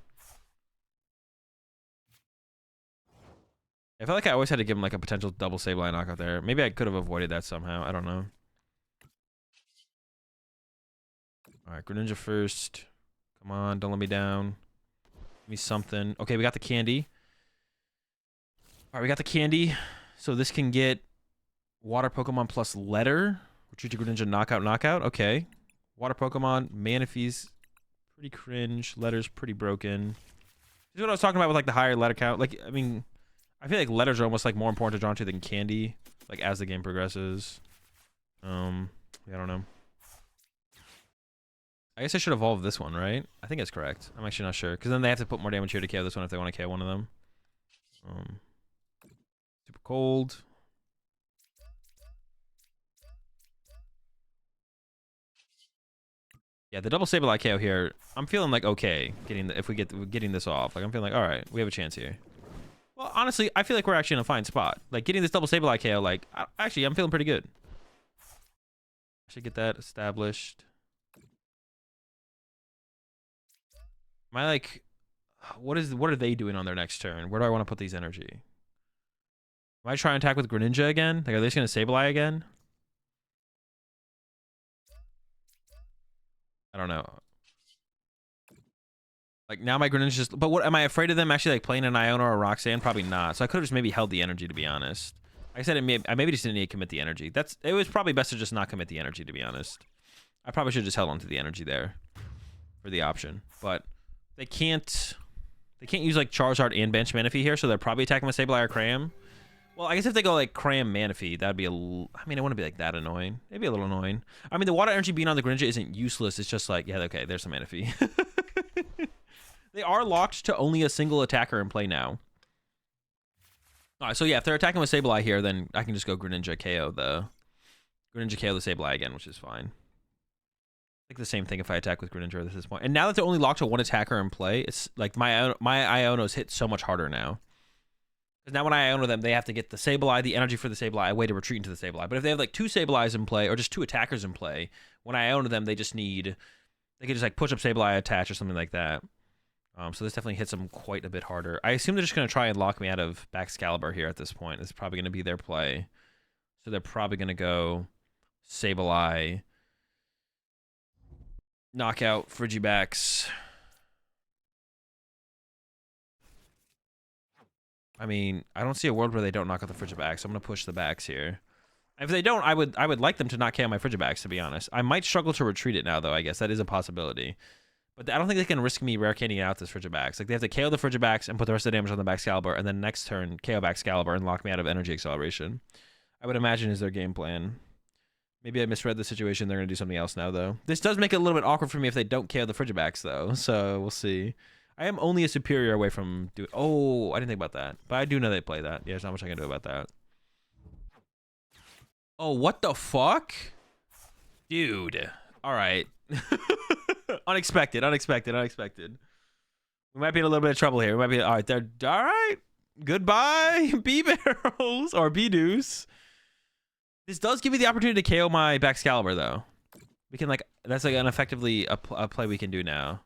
I feel like I always had to give him, like, a potential double Sableye knockout there. Maybe I could have avoided that somehow. I don't know. All right, Greninja first. Come on, don't let me down. Give me something. Okay, we got the candy. All right, we got the candy. So this can get Water Pokemon plus Letter. Retreat to Greninja, knockout. Okay. Water Pokemon, Manaphy's pretty cringe. Letter's pretty broken. This is what I was talking about with, like, the higher letter count. Like, I mean, I feel like letters are almost, like, more important to draw into than candy, like, as the game progresses. Yeah, I don't know. I guess I should evolve this one, right? I think that's correct. I'm actually not sure. Because then they have to put more damage here to KO this one if they want to KO one of them. Super cold. Yeah, the double Sableye KO here, I'm feeling like okay if we get getting this off. Like, I'm feeling like, all right, we have a chance here. Well, honestly, I feel like we're actually in a fine spot. Like, getting this double Sableye KO, like, actually, I'm feeling pretty good. I should get that established. Am I like, what are they doing on their next turn? Where do I want to put these energy? Am I trying to attack with Greninja again? Like, are they just going to Sableye again? I don't know. Like, now my Greninja just... But what, am I afraid of them actually, like, playing an Iono or a Roxanne? Probably not. So I could have just maybe held the energy, to be honest. Like I said, I maybe just didn't need to commit the energy. It was probably best to just not commit the energy, to be honest. I probably should have just held onto the energy there for the option. But they can't use, like, Charizard and Bench Manaphy here, so they're probably attacking with Sableye or Kyurem. Well, I guess if they go, like, Kyurem Manaphy, that'd be I mean, it wouldn't be, like, that annoying. Maybe a little annoying. I mean, the water energy being on the Greninja isn't useless. It's just like, yeah, okay, there's some Manaphy. They are locked to only a single attacker in play now. All right, so yeah, if they're attacking with Sableye here, then I can just go Greninja KO the Sableye again, which is fine. I think the same thing if I attack with Greninja at this point. And now that they're only locked to one attacker in play, it's like my Ionos hit so much harder now. Because now when I Iono them, they have to get the Sableye, the energy for the Sableye, a way to retreat into the Sableye. But if they have, like, 2 Sableyes in play, or just 2 attackers in play, when I Iono them, they can just, like, push up Sableye, attach, or something like that. So this definitely hits them quite a bit harder. I assume they're just going to try and lock me out of Baxcalibur here at this point. This is probably going to be their play. So they're probably going to go Sableye, knockout Frigibax. I mean, I don't see a world where they don't knock out the Frigibax, so I'm going to push the backs here. If they don't, I would like them to not KO my Frigibax, to be honest. I might struggle to retreat it now, though, I guess. That is a possibility. But I don't think they can risk me rare candying out this Frigibax. Like, they have to KO the Frigibax and put the rest of the damage on the Baxcalibur, and then next turn KO Baxcalibur and lock me out of energy acceleration. I would imagine is their game plan. Maybe I misread the situation. They're going to do something else now, though. This does make it a little bit awkward for me if they don't KO the Frigibacks, though. So we'll see. I am only a superior away from doing... Oh, I didn't think about that. But I do know they play that. Yeah, there's not much I can do about that. Oh, what the fuck? Dude. All right. Unexpected. We might be in a little bit of trouble here. We might be... All right, they're... All right. Goodbye, B-Barrels. Or B-Deuce. This does give me the opportunity to KO my Baxcalibur, though. We can, like, that's like an effectively a play we can do now.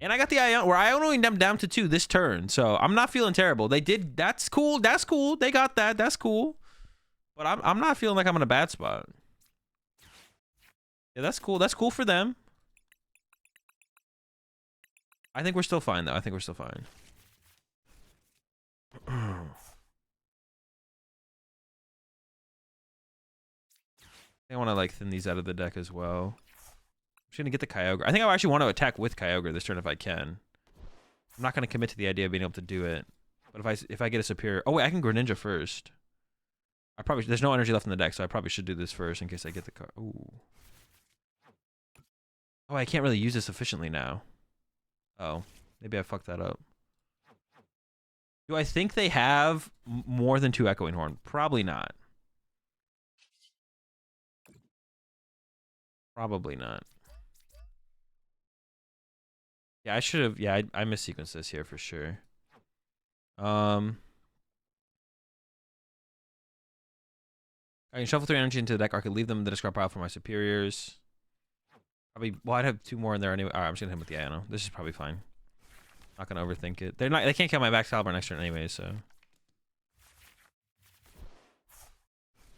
And I got the Ion, we're Ionoing them down to 2 this turn, so I'm not feeling terrible. They did, that's cool, they got that, that's cool. But I'm not feeling like I'm in a bad spot. Yeah, that's cool for them. I think we're still fine, though. I think we're still fine. I want to like thin these out of the deck as well. I'm just gonna get the Kyogre. I think I actually want to attack with Kyogre this turn if I can. I'm not gonna commit to the idea of being able to do it. But if I get a superior, oh wait, I can Greninja first. I probably there's no energy left in the deck, so I probably should do this first in case I get the card. Ooh. Oh, I can't really use this efficiently now. Oh, maybe I fucked that up. Do I think they have more than 2 Echoing Horn? Probably not. Probably not. Yeah, I should have. Yeah, I missequenced this here for sure. I can shuffle 3 energy into the deck, or I could leave them in the discard pile for my superiors. Probably. Well, I'd have 2 more in there anyway. All right, I'm just gonna hit him with the Iono. This is probably fine. Not gonna overthink it. They're not. They can't kill my Baxcalibur next turn anyway. So.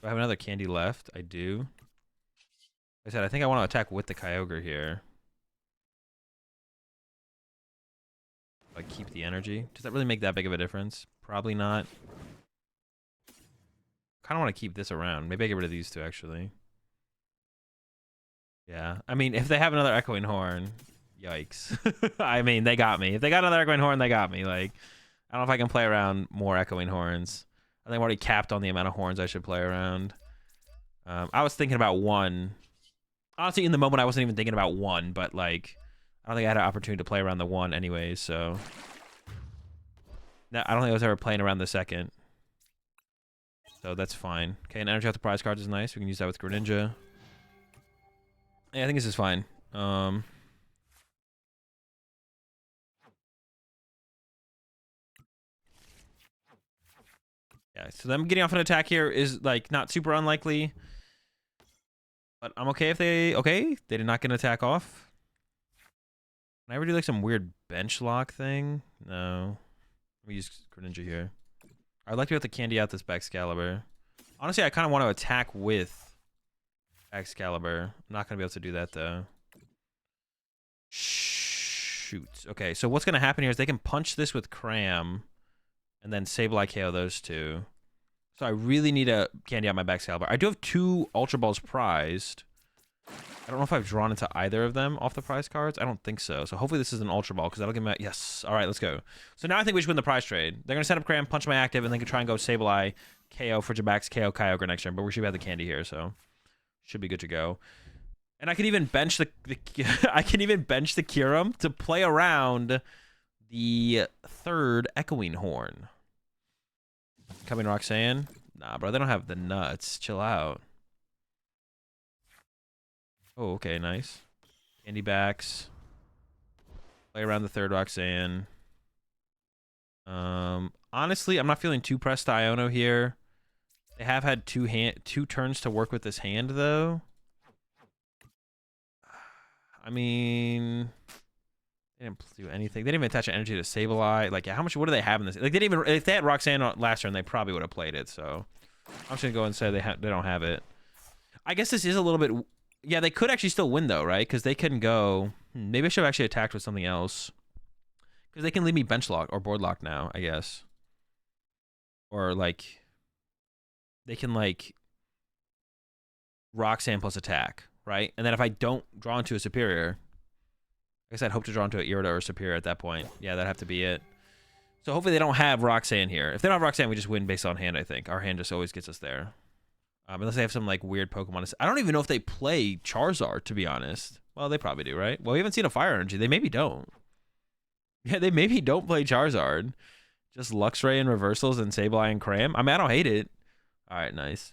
Do I have another candy left? I do. Like I said, I think I want to attack with the Kyogre here. Like keep the energy. Does that really make that big of a difference? Probably not. Kind of want to keep this around. Maybe I get rid of these 2 actually. Yeah. I mean, if they have another Echoing Horn, yikes. I mean, they got me. If they got another Echoing Horn, they got me. Like, I don't know if I can play around more Echoing Horns. I think I'm already capped on the amount of horns I should play around. I was thinking about 1. Honestly, in the moment, I wasn't even thinking about 1, but like, I don't think I had an opportunity to play around the 1 anyways, so. No, I don't think I was ever playing around the 2nd. So that's fine. Okay, and energy off the prize cards is nice. We can use that with Greninja. Yeah, I think this is fine. Yeah, so them getting off an attack here is like not super unlikely. But I'm okay if they... Okay, they did not get an attack off. Can I ever do like some weird bench lock thing? No. Let me use Greninja here. I'd like to get the candy out this Baxcalibur. Honestly, I kind of want to attack with Baxcalibur. I'm not going to be able to do that, though. Shoot. Okay, so what's going to happen here is they can punch this with Cram and then Sableye KO those 2. So I really need a candy out my Baxcalibur. I do have 2 Ultra Balls prized. I don't know if I've drawn into either of them off the prize cards. I don't think so. So hopefully this is an Ultra Ball because that'll give me... Yes. All right, let's go. So now I think we should win the prize trade. They're going to set up Cram, punch my active, and they can try and go Sableye, KO Frigibax, KO Kyogre next turn. But we should have the candy here, so should be good to go. And I can even bench the I can even bench the Kyurem to play around the 3rd Echoing Horn. Coming Roxanne? Nah, bro, they don't have the nuts. Chill out. Oh, okay, nice. Candy backs. Play around the 3rd Roxanne. Honestly, I'm not feeling too pressed to Iono here. They have had 2 turns to work with this hand, though. I mean, they didn't do anything. They didn't even attach energy to Sableye. Like, yeah, how much? What do they have in this? Like, they didn't even. If they had Roxanne last turn, they probably would have played it. So, I'm just gonna go and say they don't have it. I guess this is a little bit. Yeah, they could actually still win though, right? Because they can go. Maybe I should have actually attacked with something else. Because they can leave me bench lock or board lock now, I guess. Or like, they can like Roxanne plus attack, right? And then if I don't draw into a superior, I guess I'd hope to draw into an Irida or superior at that point. Yeah, that'd have to be it. So hopefully they don't have Roxanne here. If they don't have Roxanne, we just win based on hand, I think. Our hand just always gets us there. Unless they have some like weird Pokemon. I don't even know if they play Charizard, to be honest. Well, they probably do, right? Well, we haven't seen a Fire Energy. They maybe don't. Yeah, they maybe don't play Charizard. Just Luxray and Reversals and Sableye and Cram. I mean, I don't hate it. All right, nice.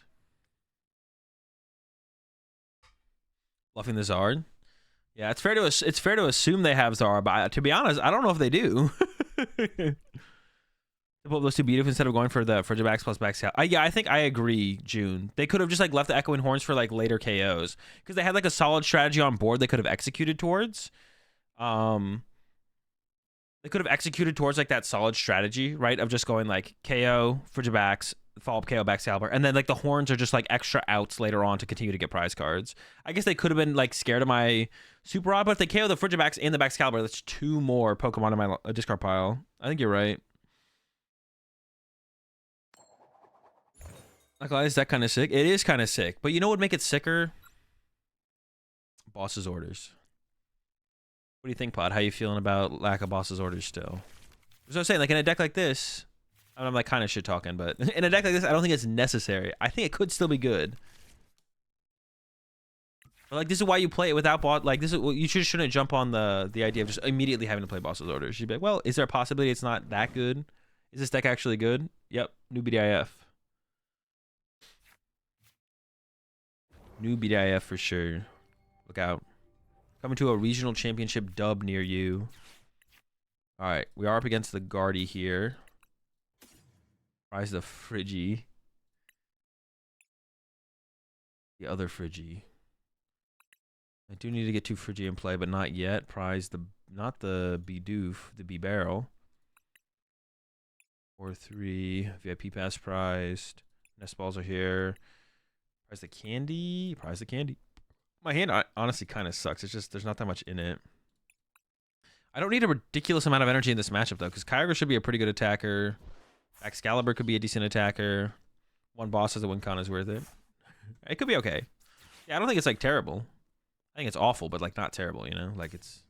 Bluffing the Zard. Yeah, it's fair to assume they have Zard, but to be honest, I don't know if they do. Pull up those two beautiful instead of going for the Frigibax plus Baxcalibur. Yeah, I think I agree, June. They could have just like left the Echoing Horns for like later KOs because they had like a solid strategy on board they could have executed towards. They could have executed towards like that solid strategy, right? Of just going like KO, Frigibax, follow up KO, Baxcalibur, and then like the horns are just like extra outs later on to continue to get prize cards. I guess they could have been like scared of my Super Rod, but if they KO the Frigibax and the Baxcalibur, that's 2 more Pokemon in my discard pile. I think you're right. Like, is that kind of sick? It is kind of sick, but you know what would make it sicker? Boss's orders. What do you think, Pod? How you feeling about lack of boss's orders still? So I'm saying, like in a deck like this, I'm like kind of shit talking, but in a deck like this, I don't think it's necessary. I think it could still be good. But like this is why you play it without bot. Like this is you shouldn't jump on the idea of just immediately having to play boss's orders. You'd be like, well, is there a possibility it's not that good? Is this deck actually good? Yep, new BDIF. New BDIF for sure. Look out. Coming to a regional championship dub near you. Alright, we are up against the Guardy here. Prize the Friggy. The other Friggy. I do need to get 2 Friggy in play, but not yet. Prize the, not the Bidoof, the B-Barrel. 4-3. VIP pass prized. Nest balls are here. Prize the candy. Prize the candy. My hand honestly kind of sucks. It's just there's not that much in it. I don't need a ridiculous amount of energy in this matchup, though, because Kyogre should be a pretty good attacker. Excalibur could be a decent attacker. 1 boss as a win con is worth it. It could be okay. Yeah, I don't think it's, like, terrible. I think it's awful, but, like, not terrible, you know? Like, it's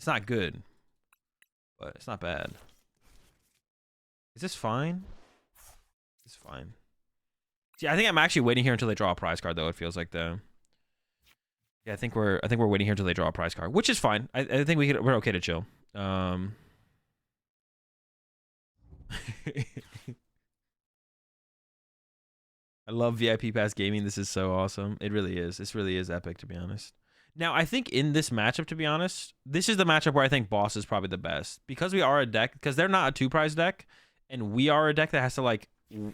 not good, but it's not bad. Is this fine? It's fine. See, I think I'm actually waiting here until they draw a prize card, though. It feels like though. Yeah, I think we're waiting here until they draw a prize card, which is fine. I think we're okay to chill. I love VIP Pass Gaming. This is so awesome. It really is. This really is epic, to be honest. Now, I think in this matchup, to be honest, this is the matchup where I think Boss is probably the best because we are a deck because they're not a 2-prize deck, and we are a deck that has to like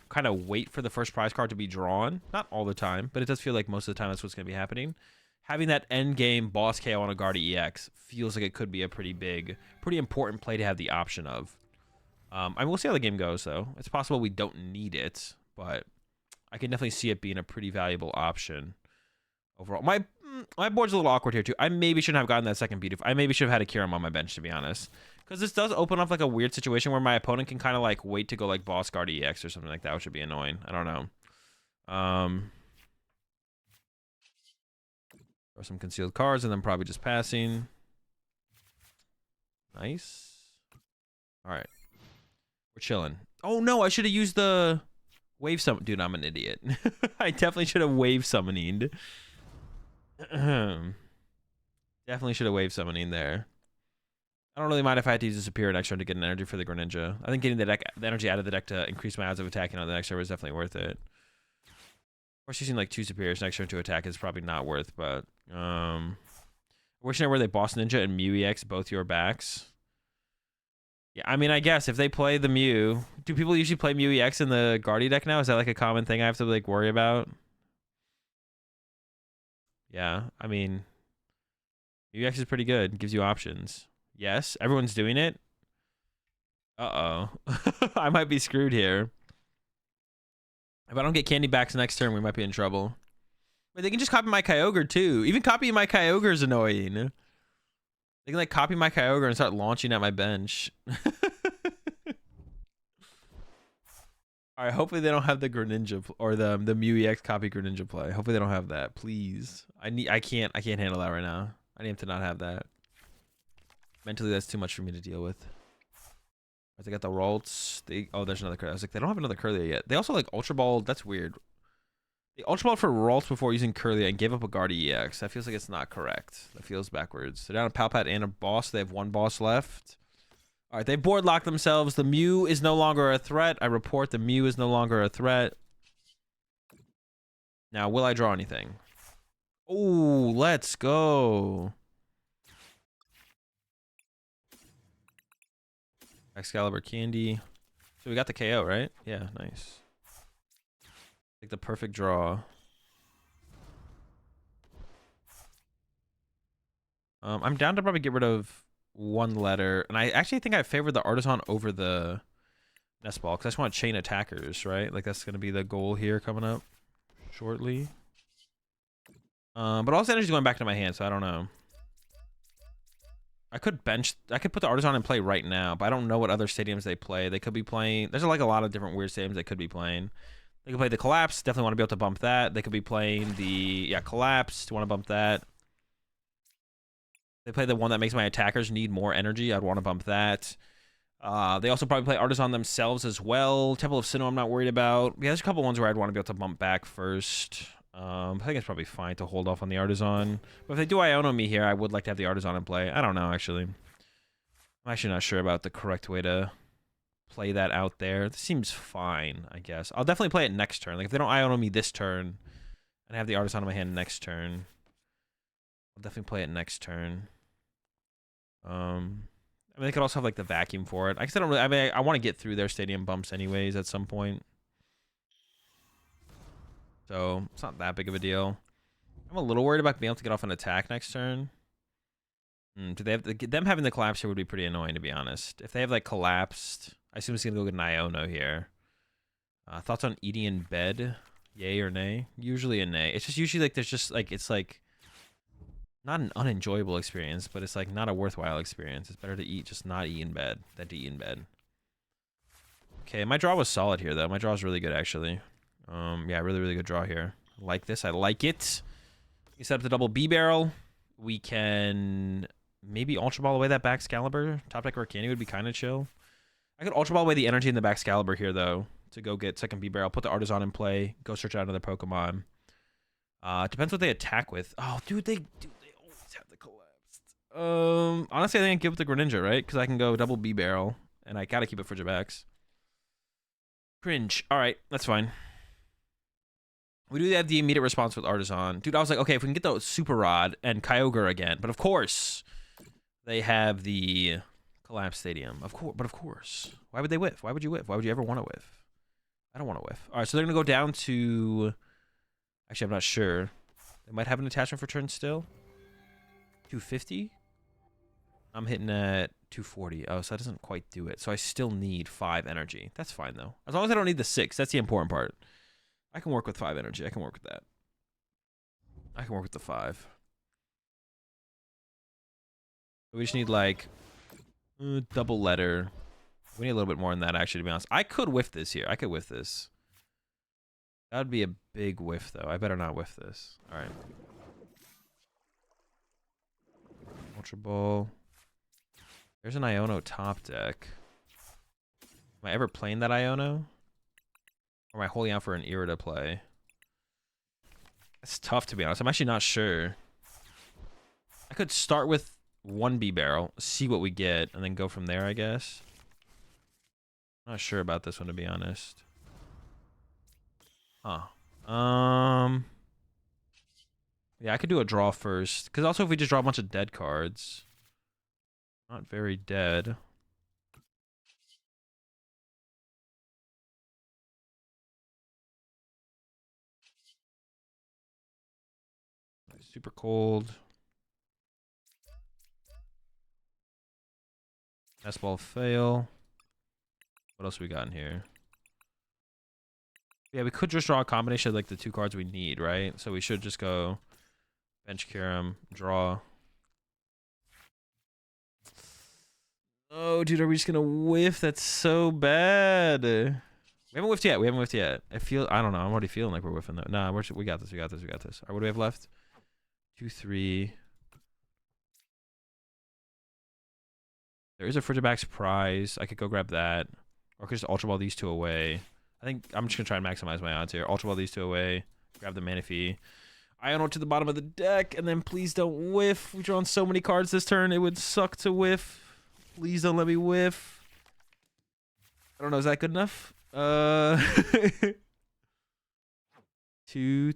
kind of wait for the first prize card to be drawn. Not all the time, but it does feel like most of the time that's what's going to be happening. Having that end game boss KO on a Guardy EX feels like it could be a pretty big, pretty important play to have the option of. I mean, we'll see how the game goes, though. It's possible we don't need it, but I can definitely see it being a pretty valuable option overall. My board's a little awkward here, too. I maybe shouldn't have gotten that second beat. I maybe should have had a Kyurem on my bench, to be honest. Because this does open up like a weird situation where my opponent can kind of like wait to go like boss Guardy EX or something like that, which would be annoying. I don't know. Or some concealed cards and then probably just passing. Nice. All right. We're chilling. Oh, no. I should have used the wave summon. Dude, I'm an idiot. I definitely should have wave summoning. Definitely should have wave summoning there. I don't really mind if I had to use a superior next turn to get an energy for the Greninja. I think getting the energy out of the deck to increase my odds of attacking on the next turn is definitely worth it. Of course, using like 2 superiors next turn to attack is probably not worth, but where they boss Ninja and Mew EX both your backs. Yeah, I mean, I guess if they play the Mew, do people usually play Mew EX in the Guardy deck now? Is that like a common thing I have to like worry about? Yeah, I mean, Mew EX is pretty good. Gives you options. Yes, everyone's doing it. Uh-oh. I might be screwed here. If I don't get candy backs next turn, we might be in trouble. But they can just copy my Kyogre, too. Even copying my Kyogre is annoying. They can, like, copy my Kyogre and start launching at my bench. Alright, hopefully they don't have the Greninja or the Mew EX copy Greninja play. Hopefully they don't have that. Please. I can't handle that right now. I need him to not have that. Mentally, that's too much for me to deal with. They got the Ralts. Oh, there's another Curly. I was like, they don't have another Curly yet. They also like Ultra Ball. That's weird. The Ultra Ball for Ralts before using Curly and gave up a guard EX. That feels like it's not correct. That feels backwards. They're down a Palpat and a boss. They have one boss left. All right, they board lock themselves. The Mew is no longer a threat. I report the Mew is no longer a threat. Now, will I draw anything? Oh, let's go. Baxcalibur Candy. So we got the KO, right? Yeah, nice. Like the perfect draw. I'm down to probably get rid of one letter. And I actually think I favor the Artisan over the Nest Ball. Because I just want to chain attackers, right? Like that's going to be the goal here coming up shortly. But all this energy is going back to my hand, so I don't know. I could put the Artisan in play right now, but I don't know what other stadiums they play. They could be playing, there's like a lot of different weird stadiums they could be playing. They could play the Collapse, definitely want to be able to bump that. They could be playing the, Collapse, want to bump that. They play the one that makes my attackers need more energy, I'd want to bump that. They also probably play Artisan themselves as well. Temple of Sinnoh I'm not worried about. Yeah, there's a couple ones where I'd want to be able to bump back first. I think it's probably fine to hold off on the Artisan. But if they do Iono me here, I would like to have the Artisan in play. I don't know, actually. I'm actually not sure about the correct way to play that out there. This seems fine, I guess. I'll definitely play it next turn. Like, if they don't Iono me this turn, and I have the Artisan in my hand next turn, I'll definitely play it next turn. I mean, they could also have, like, the vacuum for it. I guess I don't really... I mean, I want to get through their stadium bumps anyways at some point. So, it's not that big of a deal. I'm a little worried about being able to get off an attack next turn. Do they have them having the collapse here would be pretty annoying, to be honest. If they have, like, collapsed, I assume it's going to go get an Iono here. Thoughts on eating in bed? Yay or nay? Usually a nay. It's just usually, like, there's just, like, it's, like, not an unenjoyable experience, but it's, like, not a worthwhile experience. It's better to eat, just not eat in bed than to eat in bed. Okay, my draw was solid here, though. My draw is really good, actually. Yeah, really, really good draw here. I like this. I like it. We set up the double B barrel. We can maybe Ultra Ball away that Baxcalibur. Top deck Arcani would be kind of chill. I could Ultra Ball away the energy in the Baxcalibur here, though, to go get second B barrel. Put the Artisan in play. Go search out another Pokemon. Depends what they attack with. Oh, dude, they always have the collapsed. Honestly, I think I give it the Greninja, right? Because I can go double B barrel, and I gotta keep it for Jabax. Cringe. All right, that's fine. We do have the immediate response with Artisan. Dude, I was like, okay, if we can get the Super Rod and Kyogre again. But of course, they have the Collapse Stadium. Of course, but of course. Why would they whiff? Why would you whiff? Why would you ever want to whiff? I don't want to whiff. All right, so they're going to go down to... Actually, I'm not sure. They might have an attachment for turn still. 250? I'm hitting at 240. Oh, so that doesn't quite do it. So I still need 5 energy. That's fine, though. As long as I don't need the 6. That's the important part. I can work with 5 energy. I can work with that. I can work with the 5. We just need, like, double letter. We need a little bit more than that, actually, to be honest. I could whiff this here. I could whiff this. That would be a big whiff, though. I better not whiff this. All right. Ultra Ball. There's an Iono top deck. Am I ever playing that Iono? Or am I holding out for an Era to play? It's tough, to be honest. I'm actually not sure. I could start with 1 B barrel, see what we get, and then go from there, I guess. I'm not sure about this one, to be honest. Huh. Yeah, I could do a draw first. Because also if we just draw a bunch of dead cards. Not very dead. Super cold. Nest Ball fail. What else we got in here? Yeah, we could just draw a combination of like the 2 cards we need, right? So we should just go bench Kyurem, draw. Oh, dude, are we just gonna whiff? That's so bad. We haven't whiffed yet. We haven't whiffed yet. I don't know. I'm already feeling like we're whiffing though. Nah, we got this. We got this. We got this. All right, what do we have left? 2, 3. There is a Frigibax prize. I could go grab that. Or I could just Ultra Ball these 2 away. I think I'm just going to try and maximize my odds here. Ultra Ball these 2 away. Grab the Manaphy. Iono to the bottom of the deck, and then please don't whiff. We've drawn so many cards this turn. It would suck to whiff. Please don't let me whiff. I don't know. Is that good enough? 2,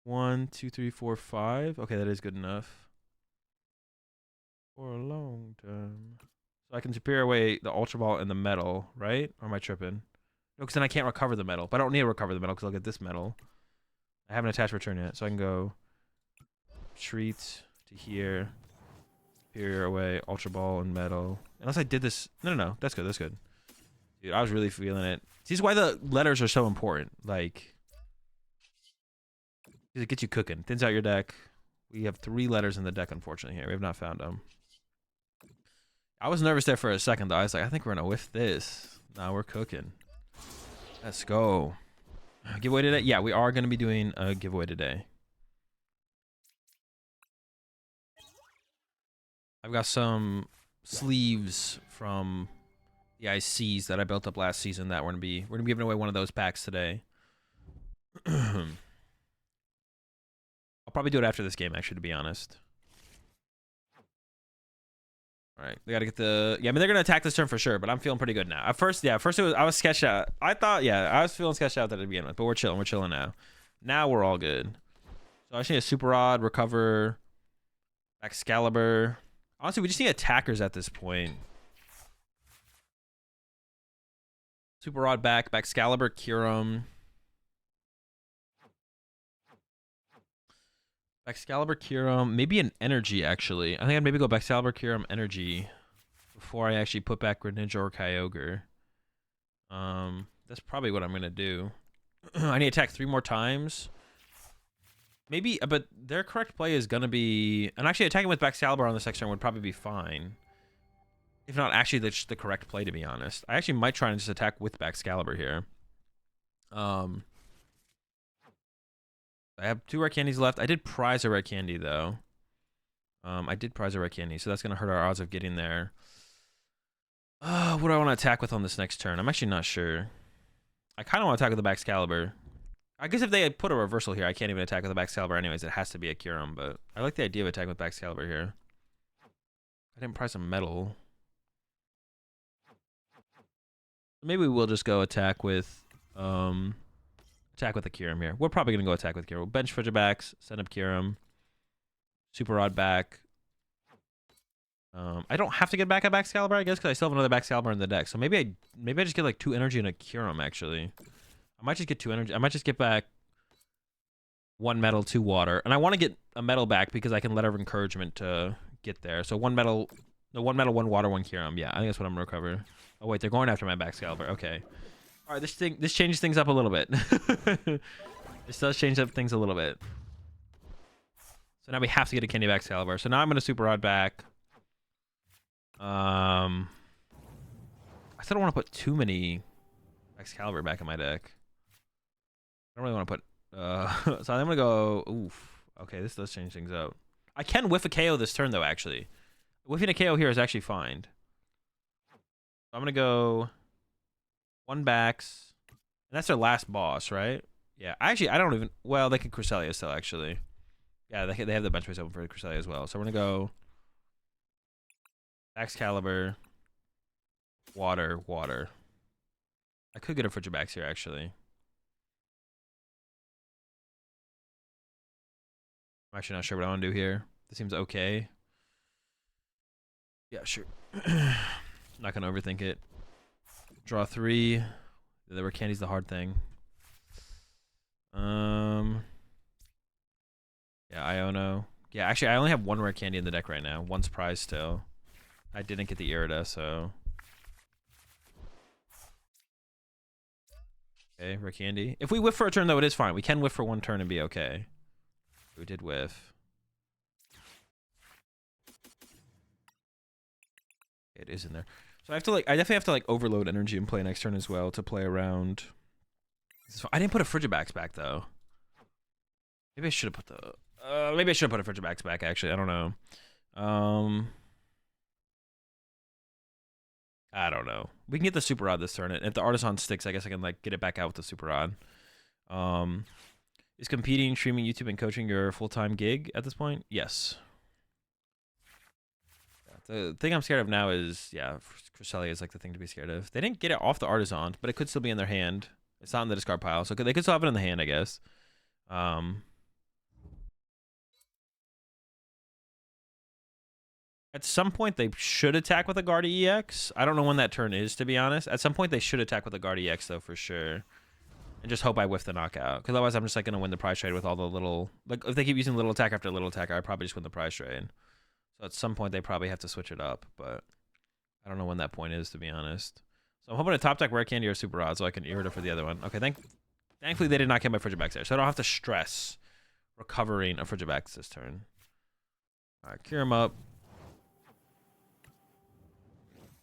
1, 2, 3, 4, 5. Okay, that is good enough. For a long time. So I can Superior away the Ultra Ball and the metal, right? Or am I tripping? No, because then I can't recover the metal. But I don't need to recover the metal because I'll get this metal. I haven't attached return yet, so I can go Treat to here. Superior away, Ultra Ball and metal. Unless I did this. No. That's good. That's good. Dude, I was really feeling it. See, this is why the letters are so important. Like, it gets you cooking. Thins out your deck. We have 3 letters in the deck, unfortunately, here. We have not found them. I was nervous there for a second, though. I was like, I think we're going to whiff this. Nah, we're cooking. Let's go. Giveaway today? Yeah, we are going to be doing a giveaway today. I've got some sleeves from the ICs that I built up last season that we're gonna be giving away one of those packs today. I'll probably do it after this game, actually, to be honest. All right, we gotta get the. Yeah, I mean they're gonna attack this turn for sure, but I'm feeling pretty good now. At first I was sketched out. I thought, I was feeling sketched out at the beginning, but we're chilling. We're chilling now. Now we're all good. So I just need a Super Rod, recover, Baxcalibur. Honestly, we just need attackers at this point. Super Rod back, Baxcalibur Kyurem. Baxcalibur Kyurem, maybe an energy actually. I think I'd maybe go Baxcalibur Kyurem energy before I actually put back Greninja or Kyogre. That's probably what I'm gonna do. I need to attack 3 more times. Maybe, but their correct play is gonna be, and actually attacking with Baxcalibur on this next turn would probably be fine. If not, actually, that's the correct play, to be honest. I actually might try and just attack with Baxcalibur here. I have 2 rare candies left. I did prize a rare candy, though. I did prize a rare candy, so that's going to hurt our odds of getting there. What do I want to attack with on this next turn? I'm actually not sure. I kind of want to attack with the Baxcalibur. I guess if they put a reversal here, I can't even attack with the Baxcalibur anyways. It has to be a Kyurem, but I like the idea of attacking with Baxcalibur here. I didn't prize a metal. Maybe we'll just go attack with the Kyurem here. We're probably gonna go attack with Kyurem. We'll bench Frigibax, send up Kyurem, Super Rod back. I don't have to get back a Baxcalibur, I guess, because I still have another Baxcalibur in the deck. So maybe I just get like 2 energy and a Kyurem actually. I might just get 2 energy. I might just get back 1 metal, 2 water, and I want to get a metal back because I can Letter of Encouragement to get there. So 1 metal, 1 water, 1 Kyurem. Yeah, I think that's what I'm gonna recover. Oh wait, they're going after my Baxcalibur. Okay. All right, this changes things up a little bit. This does change up things a little bit. So now we have to get a Candy Baxcalibur. So now I'm gonna Super Rod back. I still don't want to put too many Baxcalibur back in my deck. I don't really want to put. So I'm gonna go. Oof. Okay, this does change things up. I can whiff a KO this turn though. Actually, whiffing a KO here is actually fine. I'm gonna go 1 Bax, and that's their last boss, right? Yeah. Actually, I don't even. Well, they could Cresselia still. Actually, yeah, they have the bench space open for Cresselia as well. So we're gonna go Baxcalibur, water. I could get a Frigibax here actually. I'm actually not sure what I want to do here. This seems okay. Yeah, sure. Not gonna overthink it. Draw 3. The rare candy's the hard thing. Yeah, Iono. Yeah, actually, I only have 1 rare candy in the deck right now. 1's prize still. I didn't get the Irida, so. Okay, rare candy. If we whiff for a turn, though, it is fine. We can whiff for 1 turn and be okay. We did whiff. It is in there. So I definitely have to like overload energy and play next turn as well to play around. So I didn't put a Frigibax back though. Maybe I should have put the. Maybe I should have put a Frigibax back. Actually, I don't know. I don't know. We can get the super rod this turn. If the artisan sticks, I guess I can like get it back out with the super rod. Is competing, streaming, YouTube, and coaching your full-time gig at this point? Yes. The thing I'm scared of now is, yeah, Cresselia is like the thing to be scared of. They didn't get it off the artisan, but it could still be in their hand. It's not in the discard pile, so they could still have it in the hand, I guess. At some point, they should attack with a Guard EX. I don't know when that turn is, to be honest. At some point, they should attack with a Guard EX, though, for sure. And just hope I whiff the knockout. Because otherwise, I'm just like going to win the prize trade with all the little... Like, if they keep using little attack after little attack, I probably just win the prize trade. So at some point, they probably have to switch it up. But I don't know when that point is, to be honest. So I'm hoping to top deck Rare Candy or Super Rod so I can Irrita for the other one. Okay, thankfully, they did not get my Frigibax there. So I don't have to stress recovering a Frigibax this turn. All right, Kyurem up.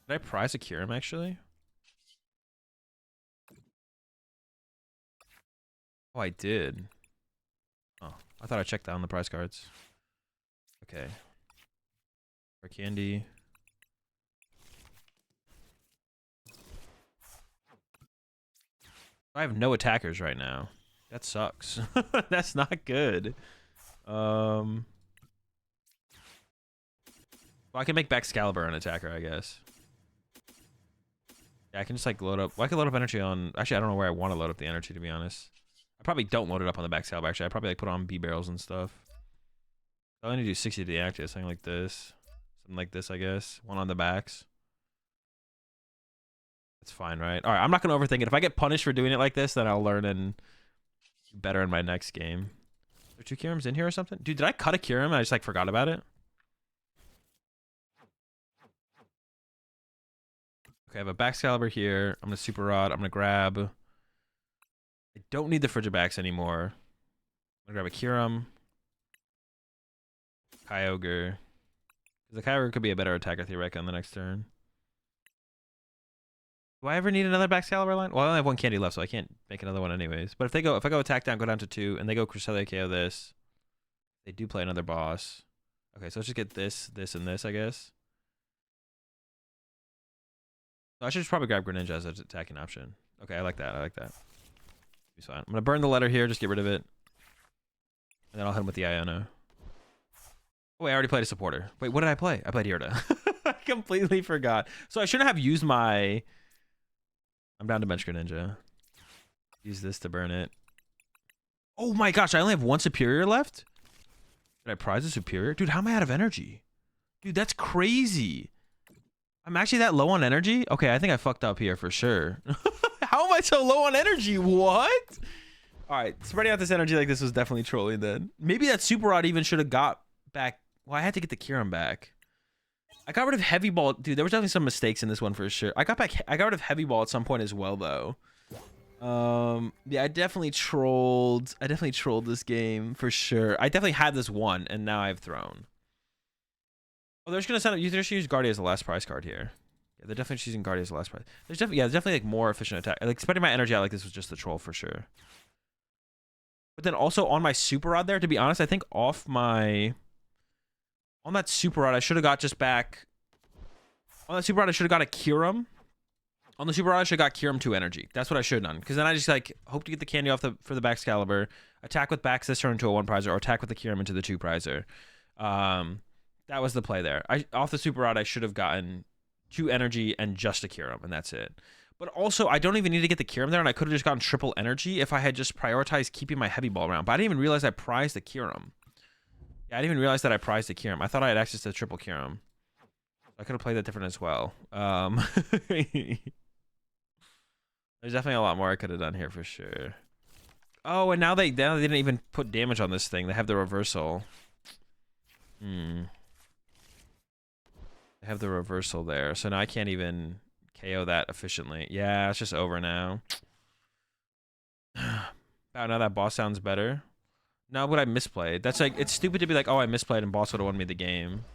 Did I prize a Kyurem, actually? Oh, I did. Oh, I thought I checked that on the prize cards. Okay. For candy. I have no attackers right now. That sucks. That's not good. Well, I can make Baxcalibur an attacker, I guess. Yeah, I can just like load up. Well, I can load up energy on. Actually, I don't know where I want to load up the energy, to be honest. I probably don't load it up on the Baxcalibur. Actually, I probably like put on B barrels and stuff. I only do 60 to deactivate, something like this. Something like this, I guess. One on the backs. That's fine, right? All right, I'm not going to overthink it. If I get punished for doing it like this, then I'll learn and do better in my next game. Are there 2 Kyurems in here or something? Dude, did I cut a Kyurem and I just like forgot about it? Okay, I have a Baxcalibur here. I'm going to Super Rod. I'm going to grab... I don't need the Frigibax anymore. I'm going to grab a Kyurem. Kyogre. The Kyogre could be a better attacker theoretically on the next turn. Do I ever need another Baxcalibur line? Well, I only have 1 candy left, so I can't make another one anyways. But if I go attack down, go down to 2, and they go Cresselia KO this, they do play another boss. Okay, so let's just get this, this, and this, I guess. So I should just probably grab Greninja as an attacking option. Okay, I like that. I like that. Be fine. I'm gonna burn the letter here, just get rid of it, and then I'll hit him with the Iono. Oh, wait, I already played a supporter. Wait, what did I play? I played Irida. I completely forgot. So I shouldn't have used my... I'm down to bench Greninja. Use this to burn it. Oh my gosh, I only have 1 superior left? Did I prize a superior? Dude, how am I out of energy? Dude, that's crazy. I'm actually that low on energy? Okay, I think I fucked up here for sure. How am I so low on energy? What? All right, spreading out this energy like this was definitely trolling then. Maybe that Super Rod even should have got back. Well, I had to get the Kyurem back. I got rid of Heavy Ball. Dude, there was definitely some mistakes in this one for sure. I got rid of Heavy Ball at some point as well, though. Yeah, I definitely trolled this game for sure. I definitely had this one, and now I've thrown. Oh, they're just gonna send up. They're just use Guardia as the last prize card here. Yeah, they're definitely choosing Guardia as the last prize. There's definitely like more efficient attack. Like spending my energy out like this was just the troll for sure. But then also on my Super Rod there, to be honest, I think on that Super Rod I should have got just back. On that Super Rod I should have got a Kyurem. On the Super Rod I should have got Kyurem 2 energy. That's what I should have done. Because then I just like hope to get the candy off for the Baxcalibur, attack with Bax this turn into a 1 prizer, or attack with the Kyurem into the 2 prizer. That was the play there. Off the Super Rod, I should have gotten 2 energy and just a Kyurem, and that's it. But also, I don't even need to get the Kyurem there, and I could have just gotten triple energy if I had just prioritized keeping my Heavy Ball around. But I didn't even realize I prized the Kyurem. Yeah, I didn't even realize that I prized the Kyurem. I thought I had access to triple Kyurem. I could have played that different as well. There's definitely a lot more I could have done here for sure. Oh, and now they didn't even put damage on this thing. They have the reversal. They have the reversal there, so now I can't even KO that efficiently. Yeah, it's just over now. Wow, now that boss sounds better. No, but I misplayed. That's like, it's stupid to be like, oh, I misplayed and boss would have won me the game.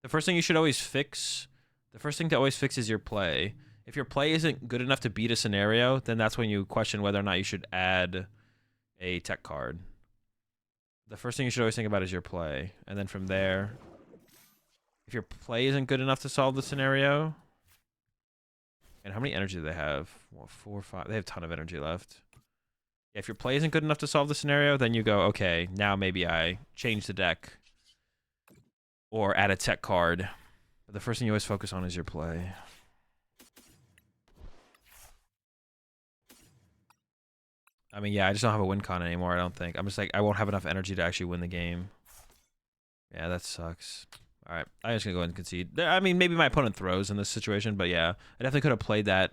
The first thing you should always fix, is your play. If your play isn't good enough to beat a scenario, then that's when you question whether or not you should add a tech card. The first thing you should always think about is your play. And then from there, if your play isn't good enough to solve the scenario, And how many energy do they have? Well, 4 or 5. They have a ton of energy left. Yeah, if your play isn't good enough to solve the scenario, then you go, okay, now maybe I change the deck or add a tech card. But the first thing you always focus on is your play. I mean, yeah, I just don't have a win con anymore, I don't think. I'm just like, I won't have enough energy to actually win the game. Yeah, that sucks. All right, I'm just going to go ahead and concede. I mean, maybe my opponent throws in this situation, but yeah, I definitely could have played that.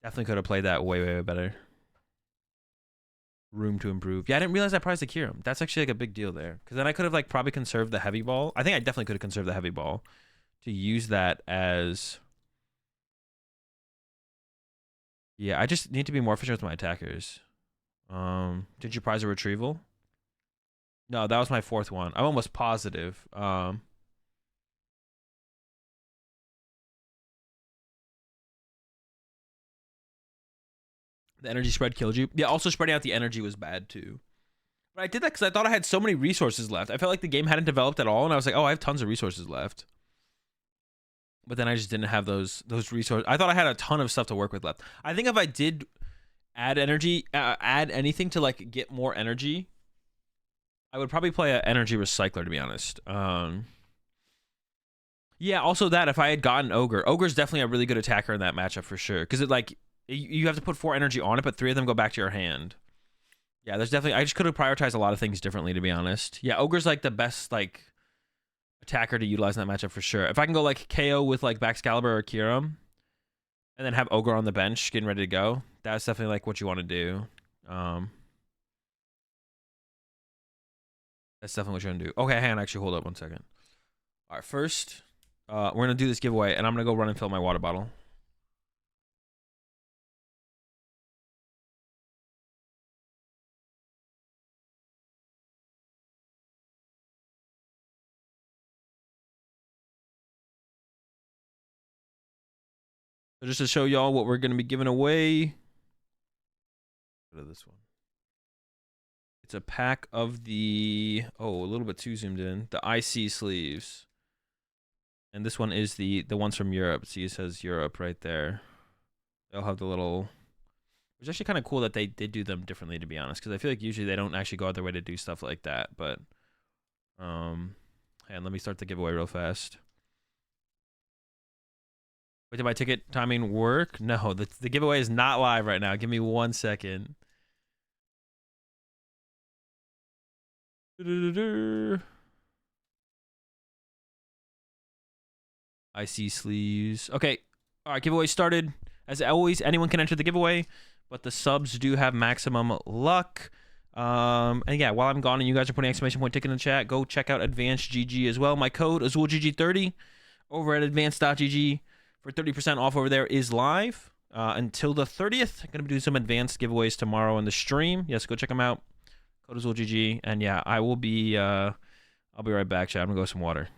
Definitely could have played that way, way better. Room to improve. Yeah, I didn't realize I prized the Kyurem. That's actually like a big deal there. Because then I could have like probably conserved the heavy ball. I think I definitely could have conserved the heavy ball to use that as... Yeah, I just need to be more efficient with my attackers. Did you prize a retrieval? No, that was my 4th one. I'm almost positive. The energy spread killed you. Yeah, also spreading out the energy was bad too. But I did that because I thought I had so many resources left. I felt like the game hadn't developed at all, and I was like, oh, I have tons of resources left. But then I just didn't have those resources. I thought I had a ton of stuff to work with left. I think if I did add energy, add anything to like get more energy, I would probably play an energy recycler, to be honest. Yeah, also that if I had gotten Ogre's definitely a really good attacker in that matchup for sure. Because it like you have to put 4 energy on it, but 3 of them go back to your hand. Yeah, there's definitely... I just could have prioritized a lot of things differently, to be honest. Yeah, Ogre's like the best like attacker to utilize in that matchup for sure. If I can go like KO with like Baxcalibur or Kyurem, and then have Ogre on the bench getting ready to go, that's definitely like what you want to do. That's definitely what you want to do. Okay, hang on, actually, hold up 1 second. All right, first, we're gonna do this giveaway, and I'm gonna go run and fill my water bottle. So just to show y'all what we're gonna be giving away. Go to this one. It's a pack of the... Oh, a little bit too zoomed in. The IC sleeves. And this one is the ones from Europe. See, it says Europe right there. They'll have the little... It's actually kind of cool that they did do them differently, to be honest, because I feel like usually they don't actually go out their way to do stuff like that. But, and let me start the giveaway real fast. Wait, did my ticket timing work? No, the giveaway is not live right now. Give me 1 second. I see sleeves. Okay. All right, giveaway started. As always, anyone can enter the giveaway, but the subs do have maximum luck. And yeah, while I'm gone and you guys are putting exclamation point ticket in the chat, go check out AdvancedGG as well. My code AzulGG30 over at advanced.gg for 30% off over there is live until the 30th. I'm going to be doing some advanced giveaways tomorrow in the stream. Yes, go check them out. Code AzulGG. And yeah, I will be, I'll be right back, chat. I'm going to go some water.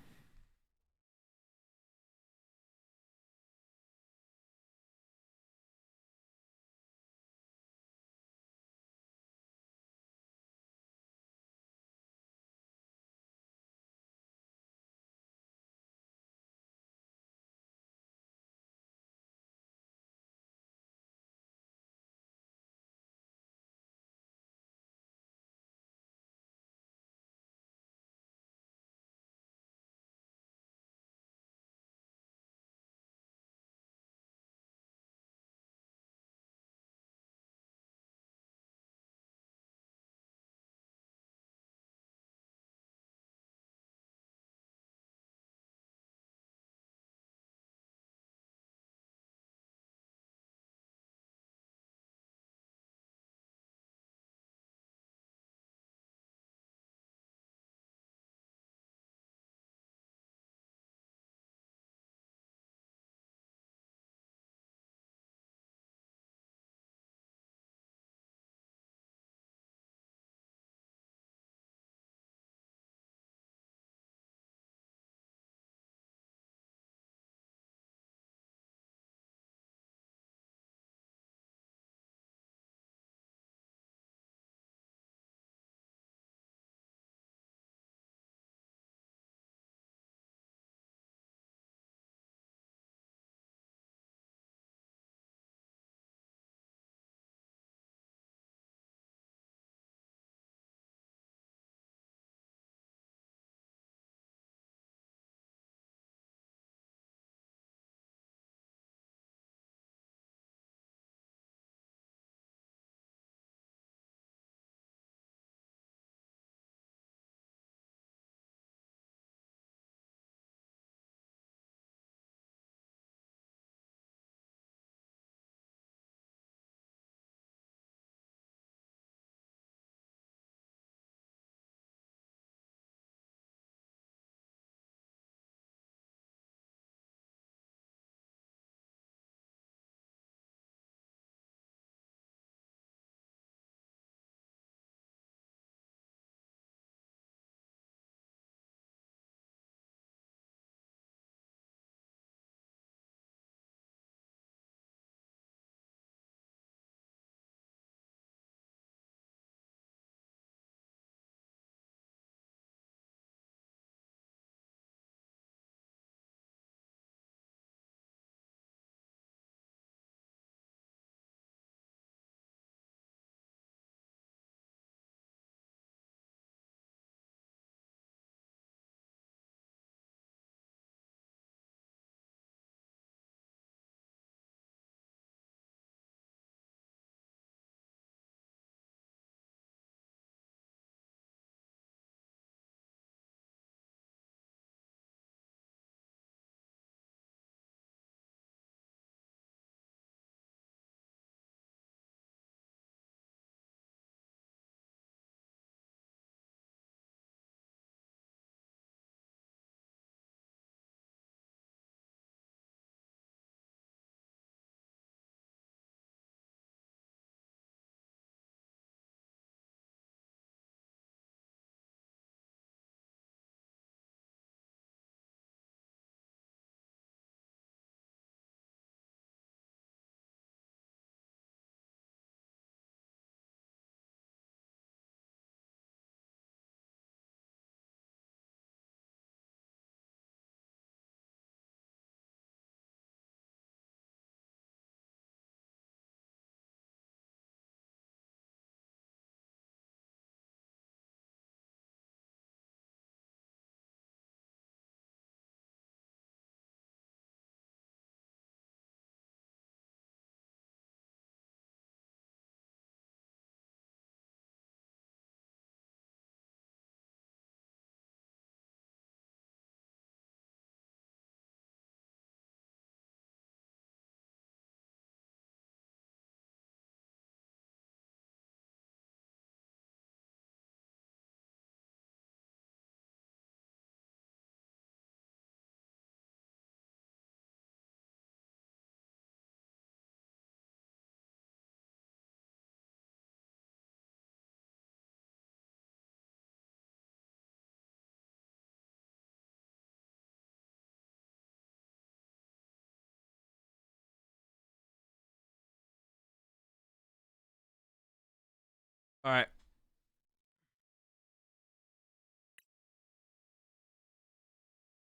All right.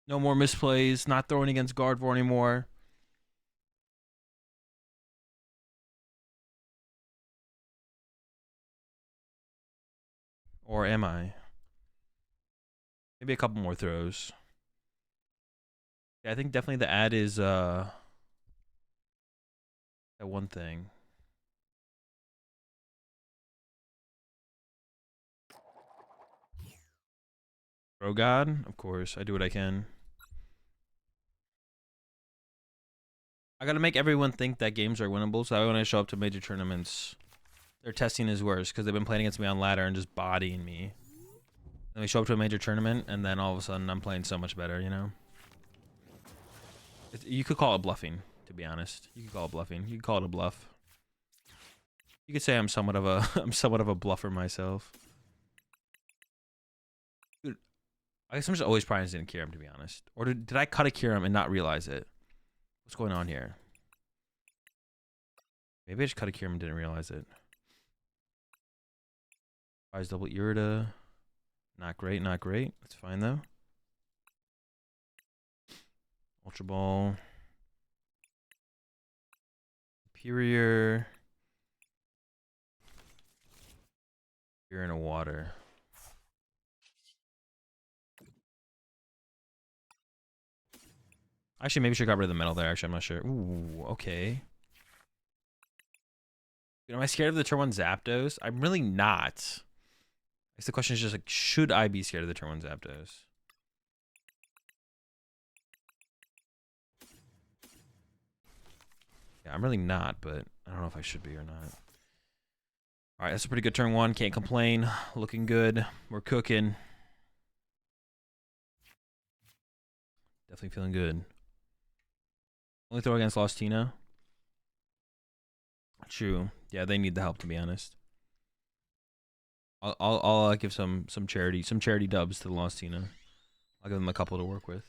No more misplays. Not throwing against Gardevoir anymore. Or am I? Maybe a couple more throws. Yeah, I think definitely the ad is that one thing. Bro God, of course. I do what I can. I gotta make everyone think that games are winnable, so that when I show up to major tournaments, their testing is worse because they've been playing against me on ladder and just bodying me. Then we show up to a major tournament, and then all of a sudden I'm playing so much better, you know? You could call it bluffing, to be honest. You could call it bluffing. You could call it a bluff. You could say I'm somewhat of a I'm somewhat of a bluffer myself. Dude, I guess I'm just always practicing a Kyurem, to be honest. Or did I cut a Kyurem and not realize it? What's going on here? Maybe I just cut a Kyurem and didn't realize it. Rise double Irida. Not great, not great. That's fine though. Ultra Ball. Superior. You're in a water. Actually, maybe I should got rid of the metal there. Actually, I'm not sure. Ooh, okay. Dude, am I scared of the turn 1 Zapdos? I'm really not. I guess the question is just like, should I be scared of the turn 1 Zapdos? Yeah, I'm really not, but I don't know if I should be or not. All right, that's a pretty good turn 1. Can't complain. Looking good. We're cooking. Definitely feeling good. Only throw against Lostina. True. Yeah, they need the help, to be honest. I'll give some charity dubs to the Lostina. I'll give them a couple to work with.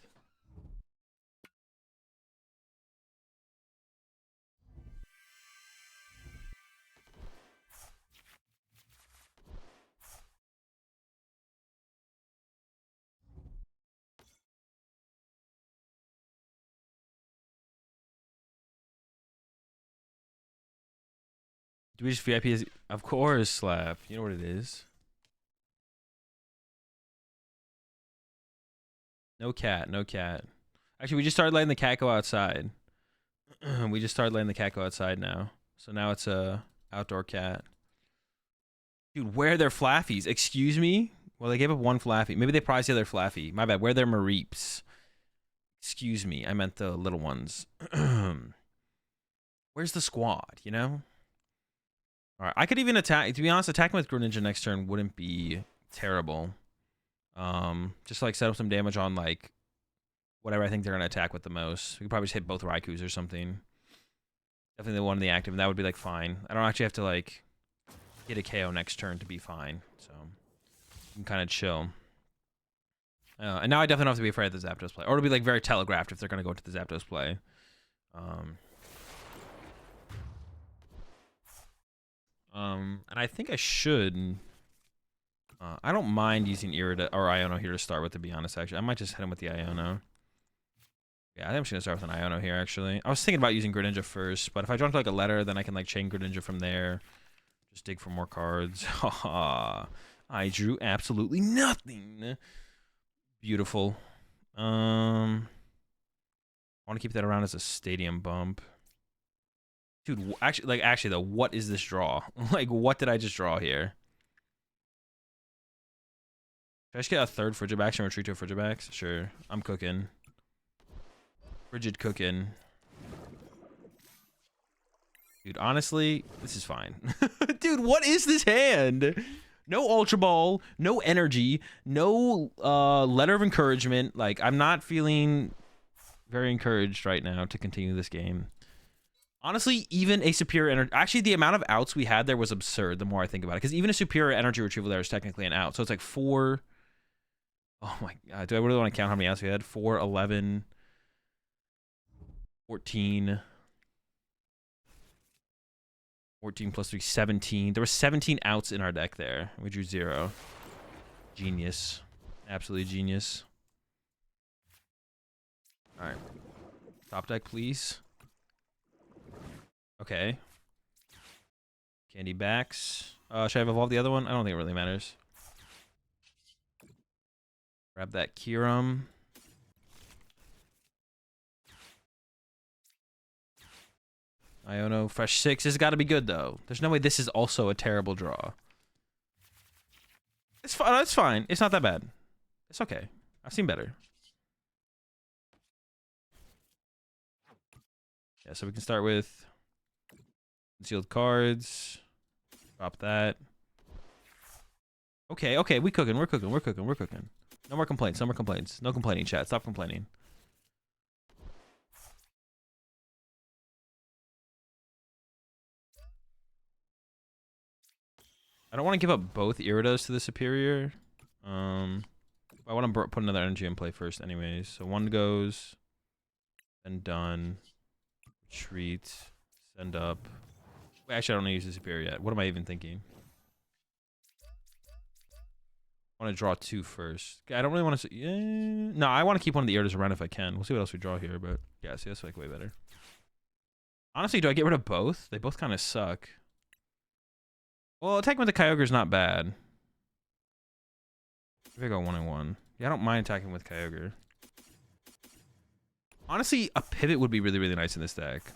Do we just VIP? Of course, Slap. You know what it is. No cat, no cat. Actually, we just started letting the cat go outside. We just started letting the cat go outside now. So now it's a outdoor cat. Dude, where are their flaffies? Excuse me? Well, they gave up one flaffy. Maybe they prized the other flaffy. My bad. Where are their Mareeps? Excuse me. I meant the little ones. Where's the squad, you know? All right. I could even attack. To be honest, attacking with Greninja next turn wouldn't be terrible. Just like set up some damage on like whatever I think they're gonna attack with the most. We could probably just hit both Raikus or something. Definitely the one in the active, and that would be like fine. I don't actually have to like get a KO next turn to be fine, so you can kind of chill. And now I definitely don't have to be afraid of the Zapdos play, or it'll be like very telegraphed if they're gonna go to the Zapdos play. And I think I should. I don't mind using Irida or Iono here to start with, to be honest, actually. I might just hit him with the Iono. Yeah, I think I'm just going to start with an Iono here, actually. I was thinking about using Greninja first, but if I draw into like a letter, then I can like chain Greninja from there. Just dig for more cards. Haha. I drew absolutely nothing. Beautiful. I want to keep that around as a stadium bump. Dude, actually though, what is this draw? Like, what did I just draw here? Should I just get a third Frigibax and retreat to a Frigibax? Sure, I'm cooking. Frigid cooking. Dude, honestly, this is fine. Dude, what is this hand? No Ultra Ball, no energy, no letter of encouragement. Like, I'm not feeling very encouraged right now to continue this game. Honestly, even a superior energy... Actually, the amount of outs we had there was absurd the more I think about it. Because even a superior energy retrieval there is technically an out. So it's like 4... Oh my god. Do I really want to count how many outs we had? 4, 11... 14... 14 plus 3, 17. There were 17 outs in our deck there. We drew 0. Genius. Absolutely genius. Alright. Top deck, please. Okay. Candy backs. Should I have evolved the other one? I don't think it really matters. Grab that Kyurem. Iono, fresh 6. This has got to be good, though. There's no way this is also a terrible draw. It's fine. It's fine. It's not that bad. It's okay. I've seen better. Yeah, so we can start with concealed cards. Drop that. Okay, okay. We're cooking. No more complaints. No complaining, chat. Stop complaining. I don't want to give up both Iridas to the Superior. I want to put another energy in play first anyways. So one goes. Then done. Retreat. Send up. Wait, actually, I don't need to use the Superior yet. What am I even thinking? I want to draw 2 first. I don't really want to... No, I want to keep one of the Iridas around if I can. We'll see what else we draw here, but... Yeah, see, that's like way better. Honestly, do I get rid of both? They both kind of suck. Well, attacking with the Kyogre is not bad. Maybe I go 1 and 1. Yeah, I don't mind attacking with Kyogre. Honestly, a pivot would be really, really nice in this deck.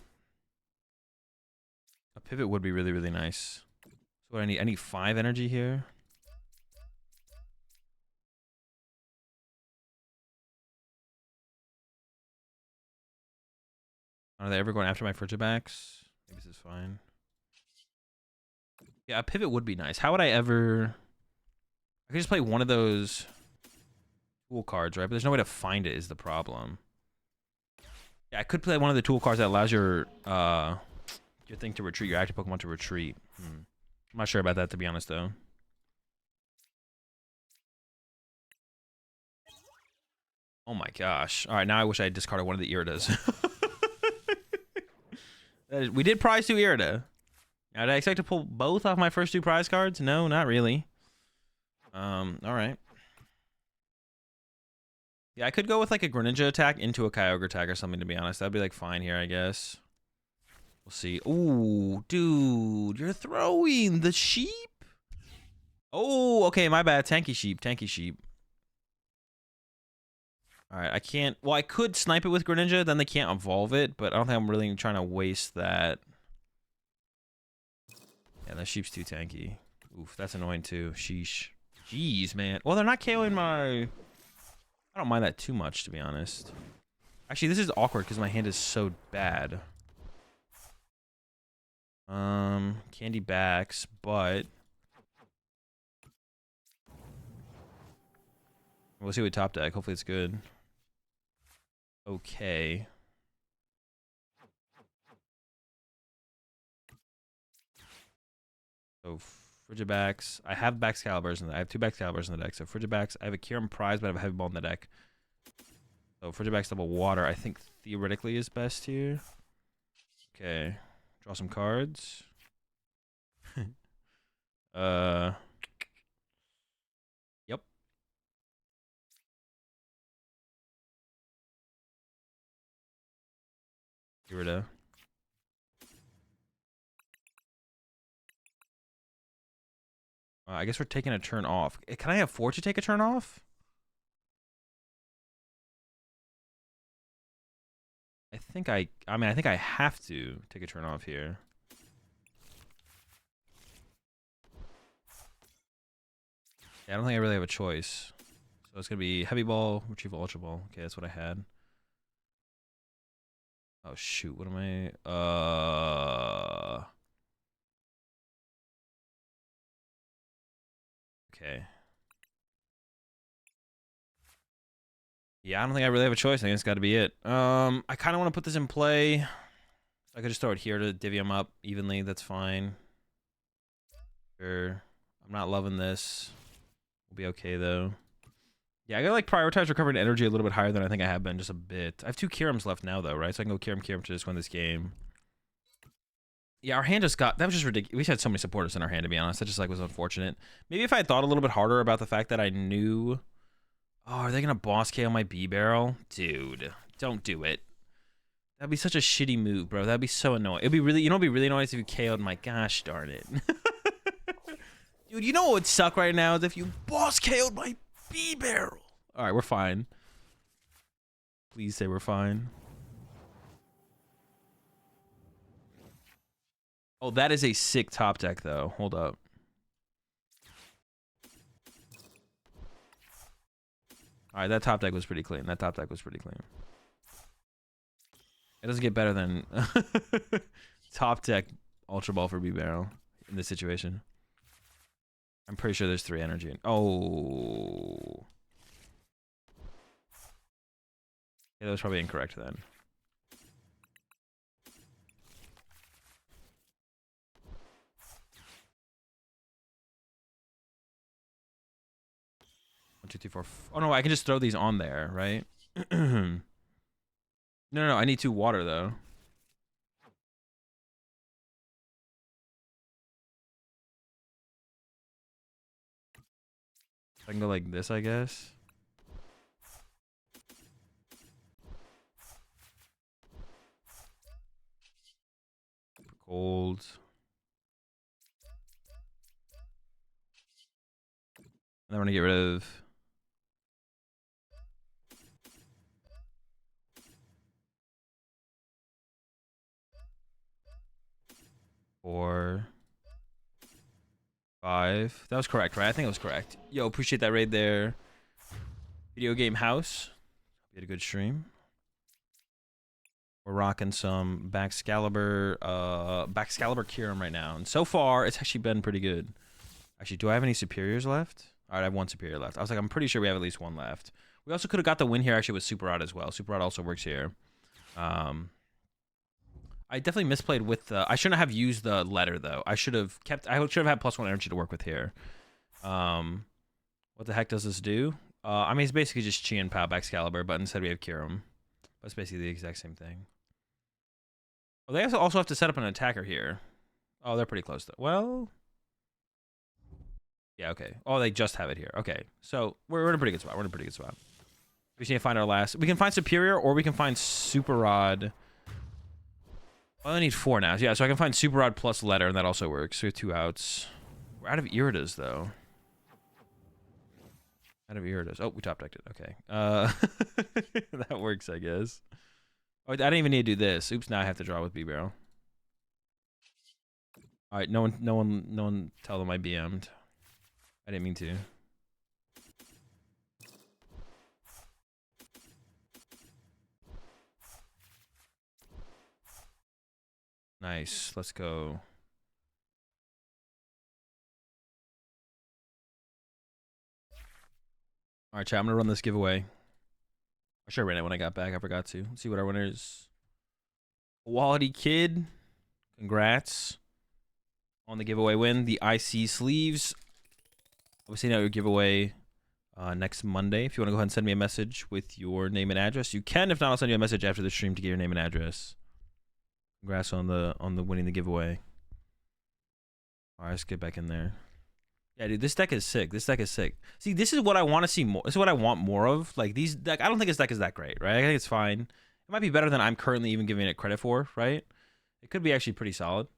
A pivot would be really, really nice. So what I need 5 energy here. Are they ever going after my Frigibax? Maybe this is fine. Yeah, a pivot would be nice. How would I ever... I could just play one of those tool cards, right? But there's no way to find it is the problem. Yeah, I could play one of the tool cards that allows your thing to retreat, your active Pokemon to retreat. I'm not sure about that, to be honest, though. Oh my gosh. All right, now I wish I had discarded one of the Iridas. We did prize 2 Irida. Now, did I expect to pull both off my first 2 prize cards? No, not really. All right. Yeah, I could go with like a Greninja attack into a Kyogre attack or something, to be honest. That'd be like fine here, I guess. We'll see. Ooh, dude, you're throwing the sheep? Oh, okay, my bad. Tanky sheep. All right, I can't... Well, I could snipe it with Greninja, then they can't evolve it, but I don't think I'm really trying to waste that. Yeah, that sheep's too tanky. Oof, that's annoying too. Sheesh. Jeez, man. Well, they're not KOing my... I don't mind that too much, to be honest. Actually, this is awkward because my hand is so bad. Candy backs, but... We'll see what top deck. Hopefully it's good. Okay. So Frigibax. I have Baxcaliburs in the... I have 2 Baxcaliburs in the deck. So Frigibax. I have a Kyurem Prize, but I have a Heavy Ball in the deck. So Frigibax double water, I think theoretically is best here. Okay. Draw some cards. Yep. Irida. I guess we're taking a turn off. Can I afford to take a turn off? I think I think I have to take a turn off here. Yeah, I don't think I really have a choice. So it's going to be Heavy Ball, Retrieval Ultra Ball. Okay, that's what I had. Oh, shoot. What am I? Okay. Yeah, I don't think I really have a choice. I think it's got to be it. I kind of want to put this in play. I could just throw it here to divvy them up evenly. That's fine. Sure. I'm not loving this. We'll be okay, though. Yeah, I gotta like prioritize recovering energy a little bit higher than I think I have been, just a bit. I have 2 Kyurems left now, though, right? So I can go Kyurem to just win this game. Yeah, our hand just got, that was just ridiculous. We just had so many supporters in our hand, to be honest. That just like was unfortunate. Maybe if I had thought a little bit harder about the fact that I knew, oh, are they gonna boss KO my B barrel? Dude, don't do it. That'd be such a shitty move, bro. That'd be so annoying. It'd be really, you know, it'd be really annoying if you KO'd my, gosh darn it. Dude, you know what would suck right now is if you boss KO'd my B barrel. All right, we're fine. Please say we're fine. Oh, that is a sick top deck, though. Hold up. All right, that top deck was pretty clean. That top deck was pretty clean. It doesn't get better than top deck Ultra Ball for B barrel in this situation. I'm pretty sure there's 3 energy. Oh. Yeah, that was probably incorrect then. One, two, three, four. Oh no, I can just throw these on there, right? No, I need 2 water though. I can go like this, I guess. Cold. And then we're gonna get rid of. Four. 5. That was correct, right? I think it was correct. Yo, appreciate that raid there. Video Game House. We had a good stream. We're rocking some Baxcalibur Kyurem right now. And so far, it's actually been pretty good. Actually, do I have any superiors left? All right, I have 1 superior left. I was like, I'm pretty sure we have at least 1 left. We also could have got the win here actually with Super Rod as well. Super Rod also works here. I definitely misplayed with the... I shouldn't have used the letter, though. I should have kept... I should have had +1 energy to work with here. What the heck does this do? I mean, it's basically just Chi and Pow Baxcalibur, but instead we have Kyurem. That's basically the exact same thing. Oh, they also have to set up an attacker here. Oh, they're pretty close, though. Well... Yeah, okay. Oh, they just have it here. Okay, so we're in a pretty good spot. We're in a pretty good spot. We just need to find our last... We can find Superior, or we can find Super Rod... I only need 4 now. Yeah, so I can find Super Rod plus Letter, and that also works. So we have 2 outs. We're out of Iridas, though. Out of Iridas. Oh, we top decked it. Okay. That works, I guess. Oh, I didn't even need to do this. Oops, now I have to draw with B-Barrel. All right, no one tell them I BM'd. I didn't mean to. Nice. Let's go. All right, chat. I'm gonna run this giveaway. I should have ran it when I got back. I forgot to. Let's see what our winner is. Quality Kid. Congrats on the giveaway win. The IC sleeves. I'll be sending out your giveaway next Monday. If you want to go ahead and send me a message with your name and address, you can. If not, I'll send you a message after the stream to get your name and address. Congrats on the winning the giveaway. All right, let's get back in there. Yeah, dude, this deck is sick. This deck is sick. See, this is what I want to see more. This is what I want more of. Like these deck, I don't think this deck is that great, right? I think it's fine. It might be better than I'm currently even giving it credit for, right? It could be actually pretty solid.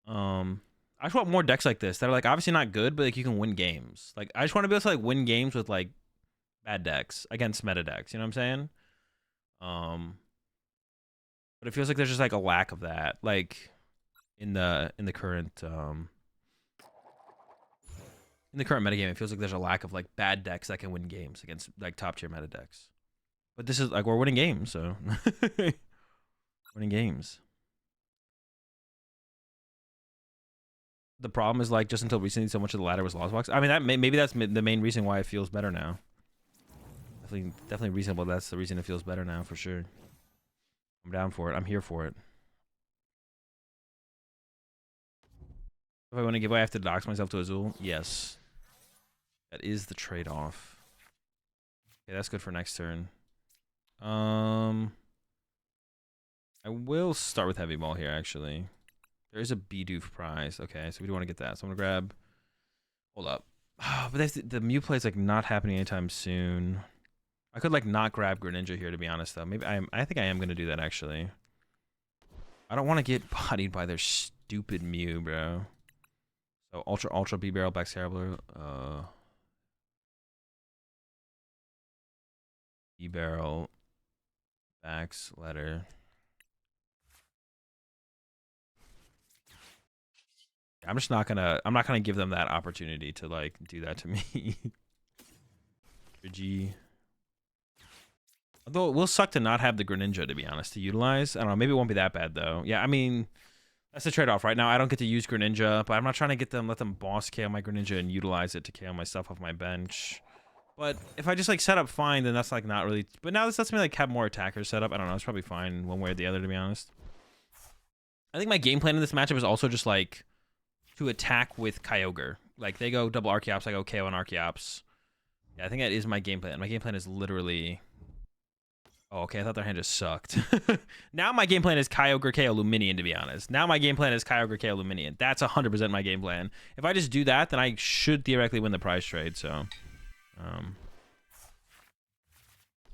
I just want more decks like this that are like obviously not good, but like you can win games. Like I just want to be able to like win games with like bad decks against meta decks. You know what I'm saying? But it feels like there's just like a lack of that, like in the current metagame. It feels like there's a lack of like bad decks that can win games against like top tier meta decks. But this is like we're winning games, so winning games. The problem is like just until recently, so much of the ladder was lost box. I mean, that maybe that's the main reason why it feels better now. Definitely reasonable. That's the reason it feels better now for sure. I'm down for it. I'm here for it. If I want to give away, I have to dox myself to Azul. Yes, that is the trade-off. Okay, that's good for next turn. I will start with heavy ball here. Actually, There is a Bidoof prize. Okay, so we do want to get that. So I'm gonna grab. Hold up. But the Mew play is like not happening anytime soon. I could like not grab Greninja here to be honest though. Maybe I think I am gonna do that actually. I don't want to get bodied by their stupid Mew, bro. So Ultra B Barrel Baxcalibur. B Barrel Bax letter. I'm not gonna give them that opportunity to like do that to me. G. Although it will suck to not have the Greninja to be honest to utilize. I don't know, maybe it won't be that bad though. Yeah, I mean that's the trade-off right now. I don't get to use Greninja, but I'm not trying to let them boss KO my Greninja and utilize it to KO my stuff off my bench. But if I just like set up fine, then that's like not really. But now this lets me like have more attackers set up. I don't know. It's probably fine one way or the other to be honest. I think my game plan in this matchup is also just like to attack with Kyogre. Like they go double Archeops, I go KO on Archeops. Yeah, I think that is my game plan. My game plan is literally. Oh, okay. I thought their hand just sucked. Now my game plan is Kyogre KO Luminion, to be honest. Now my game plan is Kyogre KO Luminion. That's 100% my game plan. If I just do that, then I should theoretically win the prize trade. So,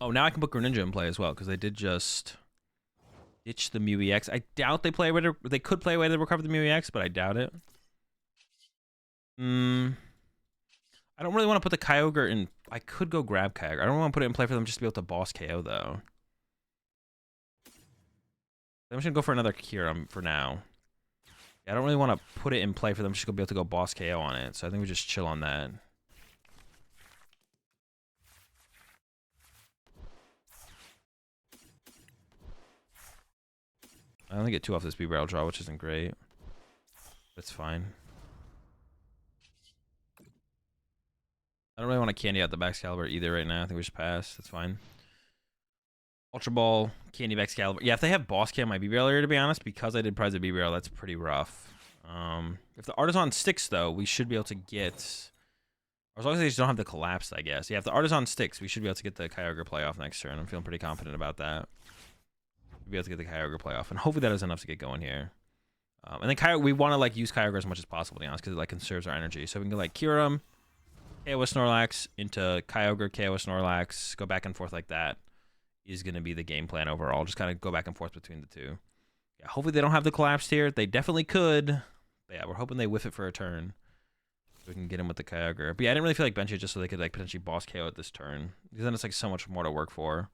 oh, now I can put Greninja in play as well because they did just ditch the Mew EX. I doubt they could play a way to recover the Mew EX, but I doubt it. I don't really want to put the Kyogre in. I could go grab Kyogre. I don't want to put it in play for them just to be able to boss KO, though. I'm just going to go for another Kyurem for now. Yeah, I don't really want to put it in play for them just to be able to go boss KO on it. So I think we just chill on that. I only get 2 off this B-Barrel draw, which isn't great. That's fine. I don't really want to candy out the Baxcalibur either right now. I think we just pass. That's fine. Ultra Ball, Candy Baxcalibur. Yeah, if they have Boss Cam my B-Barrel here, to be honest, because I did prize a B-Barrel, that's pretty rough. If the Artisan sticks, though, we should be able to get... As long as they just don't have the collapse, I guess. Yeah, if the Artisan sticks, we should be able to get the Kyogre playoff next turn. I'm feeling pretty confident about that. We'll be able to get the Kyogre playoff, and hopefully that is enough to get going here. And then Kyogre, we want to like use Kyogre as much as possible, to be honest, because it like conserves our energy. So we can go like Kyurem, KO with Snorlax, into Kyogre, KO with Snorlax, go back and forth like that is going to be the game plan overall. Just kind of go back and forth between the two. Yeah, hopefully they don't have the collapse here. They definitely could. But yeah, we're hoping they whiff it for a turn. So we can get him with the Kyogre. But yeah, I didn't really feel like bench it just so they could like potentially boss KO at this turn. Because then it's like so much more to work for.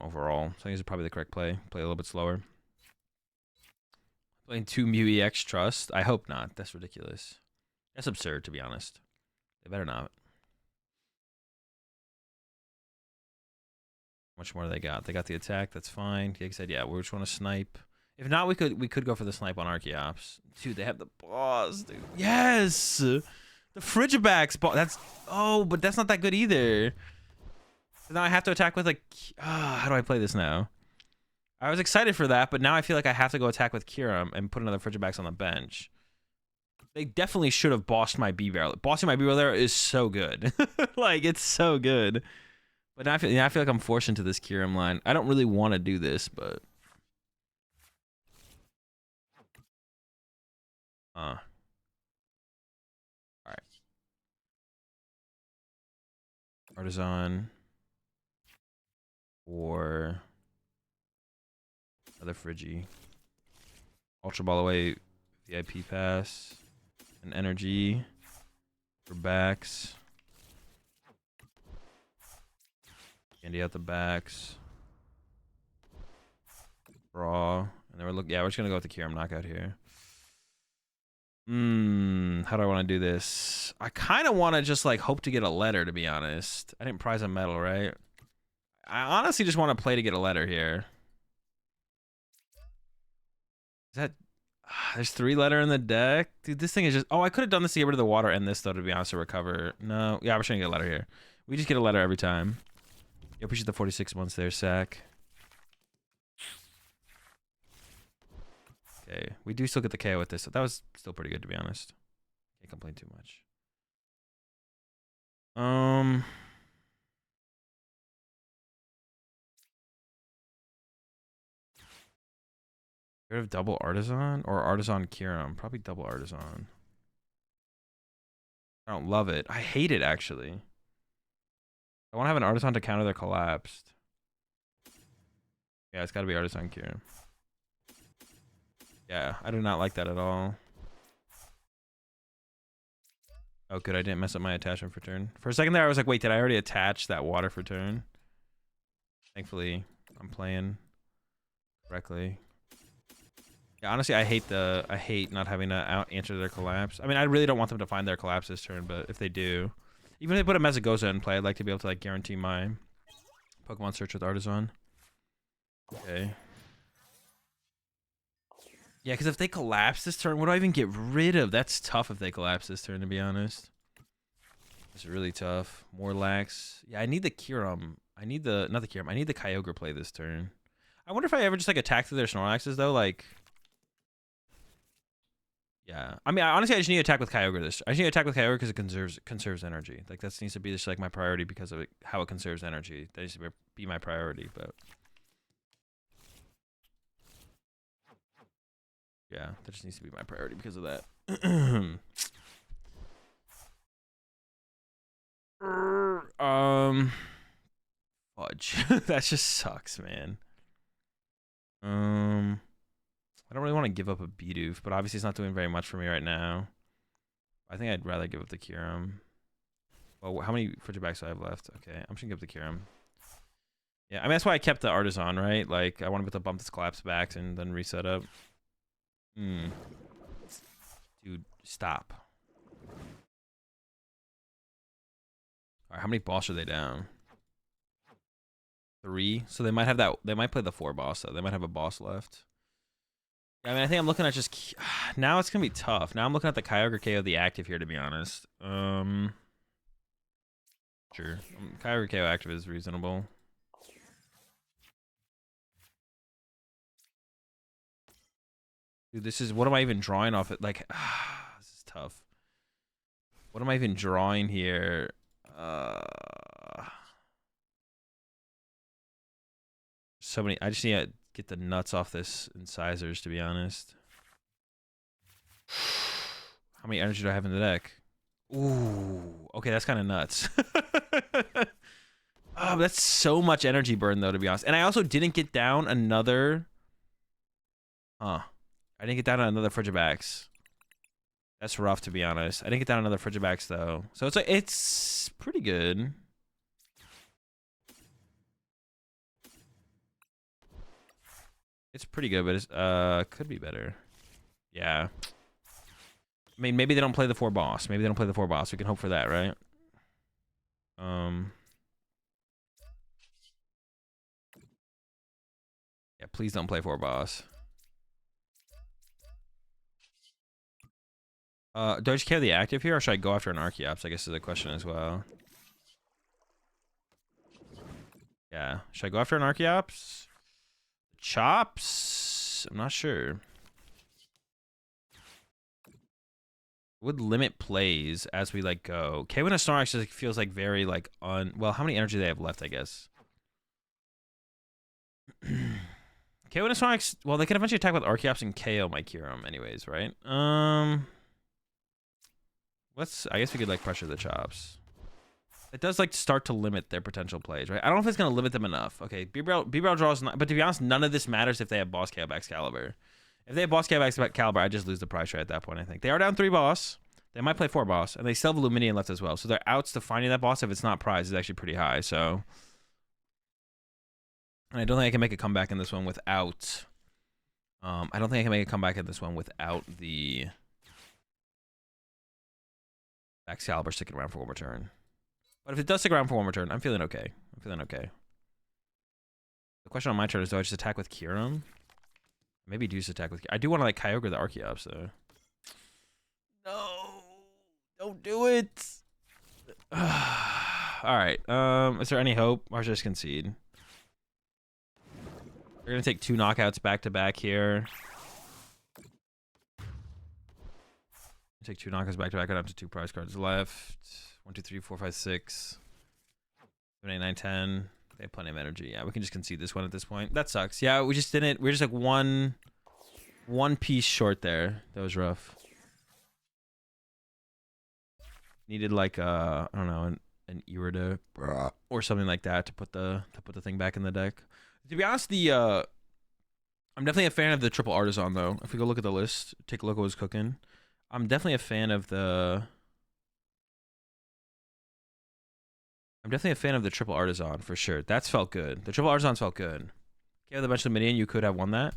Overall. So I think this is probably the correct play. Play a little bit slower. Playing 2 Mew EX Trust? I hope not. That's ridiculous. That's absurd, to be honest. They better not. How much more do they got? They got the attack. That's fine. Like I said, yeah, we just want to snipe. If not, we could go for the snipe on Archeops. Dude, they have the boss, dude. Yes! The Frigibax boss. That's... Oh, but that's not that good either. So now I have to attack with, like... how do I play this now? I was excited for that, but now I feel like I have to go attack with Kyurem and put another Frigibax on the bench. They definitely should have bossed my B-Barrel. Bossing my B-Barrel there is so good. Like, it's so good. But now I feel like I'm forced into this Kyurem line. I don't really want to do this, but... Alright. Artisan. Or... Another Frigi. Ultra Ball away. VIP pass. An energy. For backs. Candy out the backs. Draw. And then we're looking. Yeah, we're just gonna go with the Kyurem knockout here. How do I want to do this? I kind of want to just like hope to get a letter, to be honest. I didn't prize a medal, right? I honestly just want to play to get a letter here. Is that... There's 3 letter in the deck? Dude, this thing is just... Oh, I could have done this to get rid of the water and this, though, to be honest, to recover. No. Yeah, we're trying to get a letter here. We just get a letter every time. I appreciate the 46 months there, Sack. Okay. We do still get the KO with this. So that was still pretty good, to be honest. Can't complain too much. Get rid of double Artisan or Artisan Kyurem? Probably double Artisan. I don't love it. I hate it, actually. I want to have an Artisan to counter their collapsed. Yeah, it's got to be Artisan Kyurem. Yeah, I do not like that at all. Oh, good. I didn't mess up my attachment for turn. For a second there, I was like, wait, did I already attach that water for turn? Thankfully, I'm playing correctly. Yeah, honestly, I hate not having to answer their collapse. I mean, I really don't want them to find their collapse this turn, but if they do, even if they put a Mezagoza in play, I'd like to be able to like guarantee my Pokemon search with Artisan. Okay. Yeah, because if they collapse this turn, what do I even get rid of? That's tough if they collapse this turn, to be honest. It's really tough. More lax. Yeah, I need the Kyurem. I need the, not the Kyurem, I need the Kyogre play this turn. I wonder if I ever just like attack through their Snorlaxes though, like... Yeah. I mean, honestly, I just need to attack with Kyogre this. I just need to attack with Kyogre because it conserves energy. Like, that needs to be just like my priority because of how it conserves energy. That needs to be my priority, but... Yeah, that just needs to be my priority because of that. Fudge. That just sucks, man. I don't really want to give up a Bidoof, but obviously it's not doing very much for me right now. I think I'd rather give up the Kyurem. Well, how many Frigibacks do I have left? Okay, I'm just gonna give up the Kyurem. Yeah, I mean, that's why I kept the Artisan, right? Like, I want to be able to bump this collapse back and then reset up. Dude, stop. Alright, how many boss are they down? 3. So they might have that. They might play the 4 boss, though. They might have a boss left. Yeah, I mean, I think I'm looking at just... Now it's going to be tough. Now I'm looking at the Kyogre KO the active here, to be honest. Sure. Kyogre KO active is reasonable. Dude, this is... What am I even drawing off it? Like, this is tough. What am I even drawing here? So many... I just need to get the nuts off this incisors, to be honest. How many energy do I have in the deck? Ooh, okay, that's kind of nuts. Oh, that's so much energy burn, though, to be honest. And I also didn't get down another... I didn't get down another Frigibax. That's rough, to be honest. I didn't get down another Frigibax, though. So it's pretty good. It's pretty good, but it's could be better. Yeah. I mean, maybe they don't play the 4 boss. Maybe they don't play the 4 boss. We can hope for that, right? Yeah, please don't play 4 boss. Do I just carry the active here, or should I go after an Archeops? I guess is a question as well. Yeah. Should I go after an Archeops? Chops? I'm not sure. Would limit plays as we like go. K1 and Snorlax just feels like very like well, how many energy do they have left, I guess? K1 and Snorlax, well, they can eventually attack with Archeops and KO my Kyurem anyways, right? I guess we could like pressure the Chops. It does like start to limit their potential plays, right? I don't know if it's gonna limit them enough. Okay, B-Brow draws not, but to be honest, none of this matters if they have Boss KO Baxcalibur. If they have Boss KO Baxcalibur, I just lose the prize right at that point, I think. They are down 3 boss. They might play 4 boss, and they still have Luminion left as well. So their outs to finding that boss, if it's not prize, is actually pretty high. So, and I don't think I can make a comeback in this one without. I don't think I can make a comeback in this one without the Baxcalibur sticking around for one more turn. But if it does stick around for one more turn, I'm feeling okay. I'm feeling okay. The question on my turn is, do I just attack with Kyurem? Maybe do just attack with... I do want to like Kyogre the Archeops, though. No! Don't do it! Alright, is there any hope? Or should I just concede? We're gonna take 2 knockouts back to back here. Take 2 knockouts back to back. I have 2 prize cards left. 1, 2, 3, 4, 5, 6. 7, 8, 9, 10. They have plenty of energy. Yeah, we can just concede this one at this point. That sucks. Yeah, we just didn't. We're just like one One piece short there. That was rough. Needed like I don't know, an Irida or something like that to put the thing back in the deck. To be honest, I'm definitely a fan of the triple artisan though. If we go look at the list, take a look at what's cooking. I'm definitely a fan of the triple artisan for sure. That's felt good. The triple artisans felt good. KO the Bench Minion, you could have won that.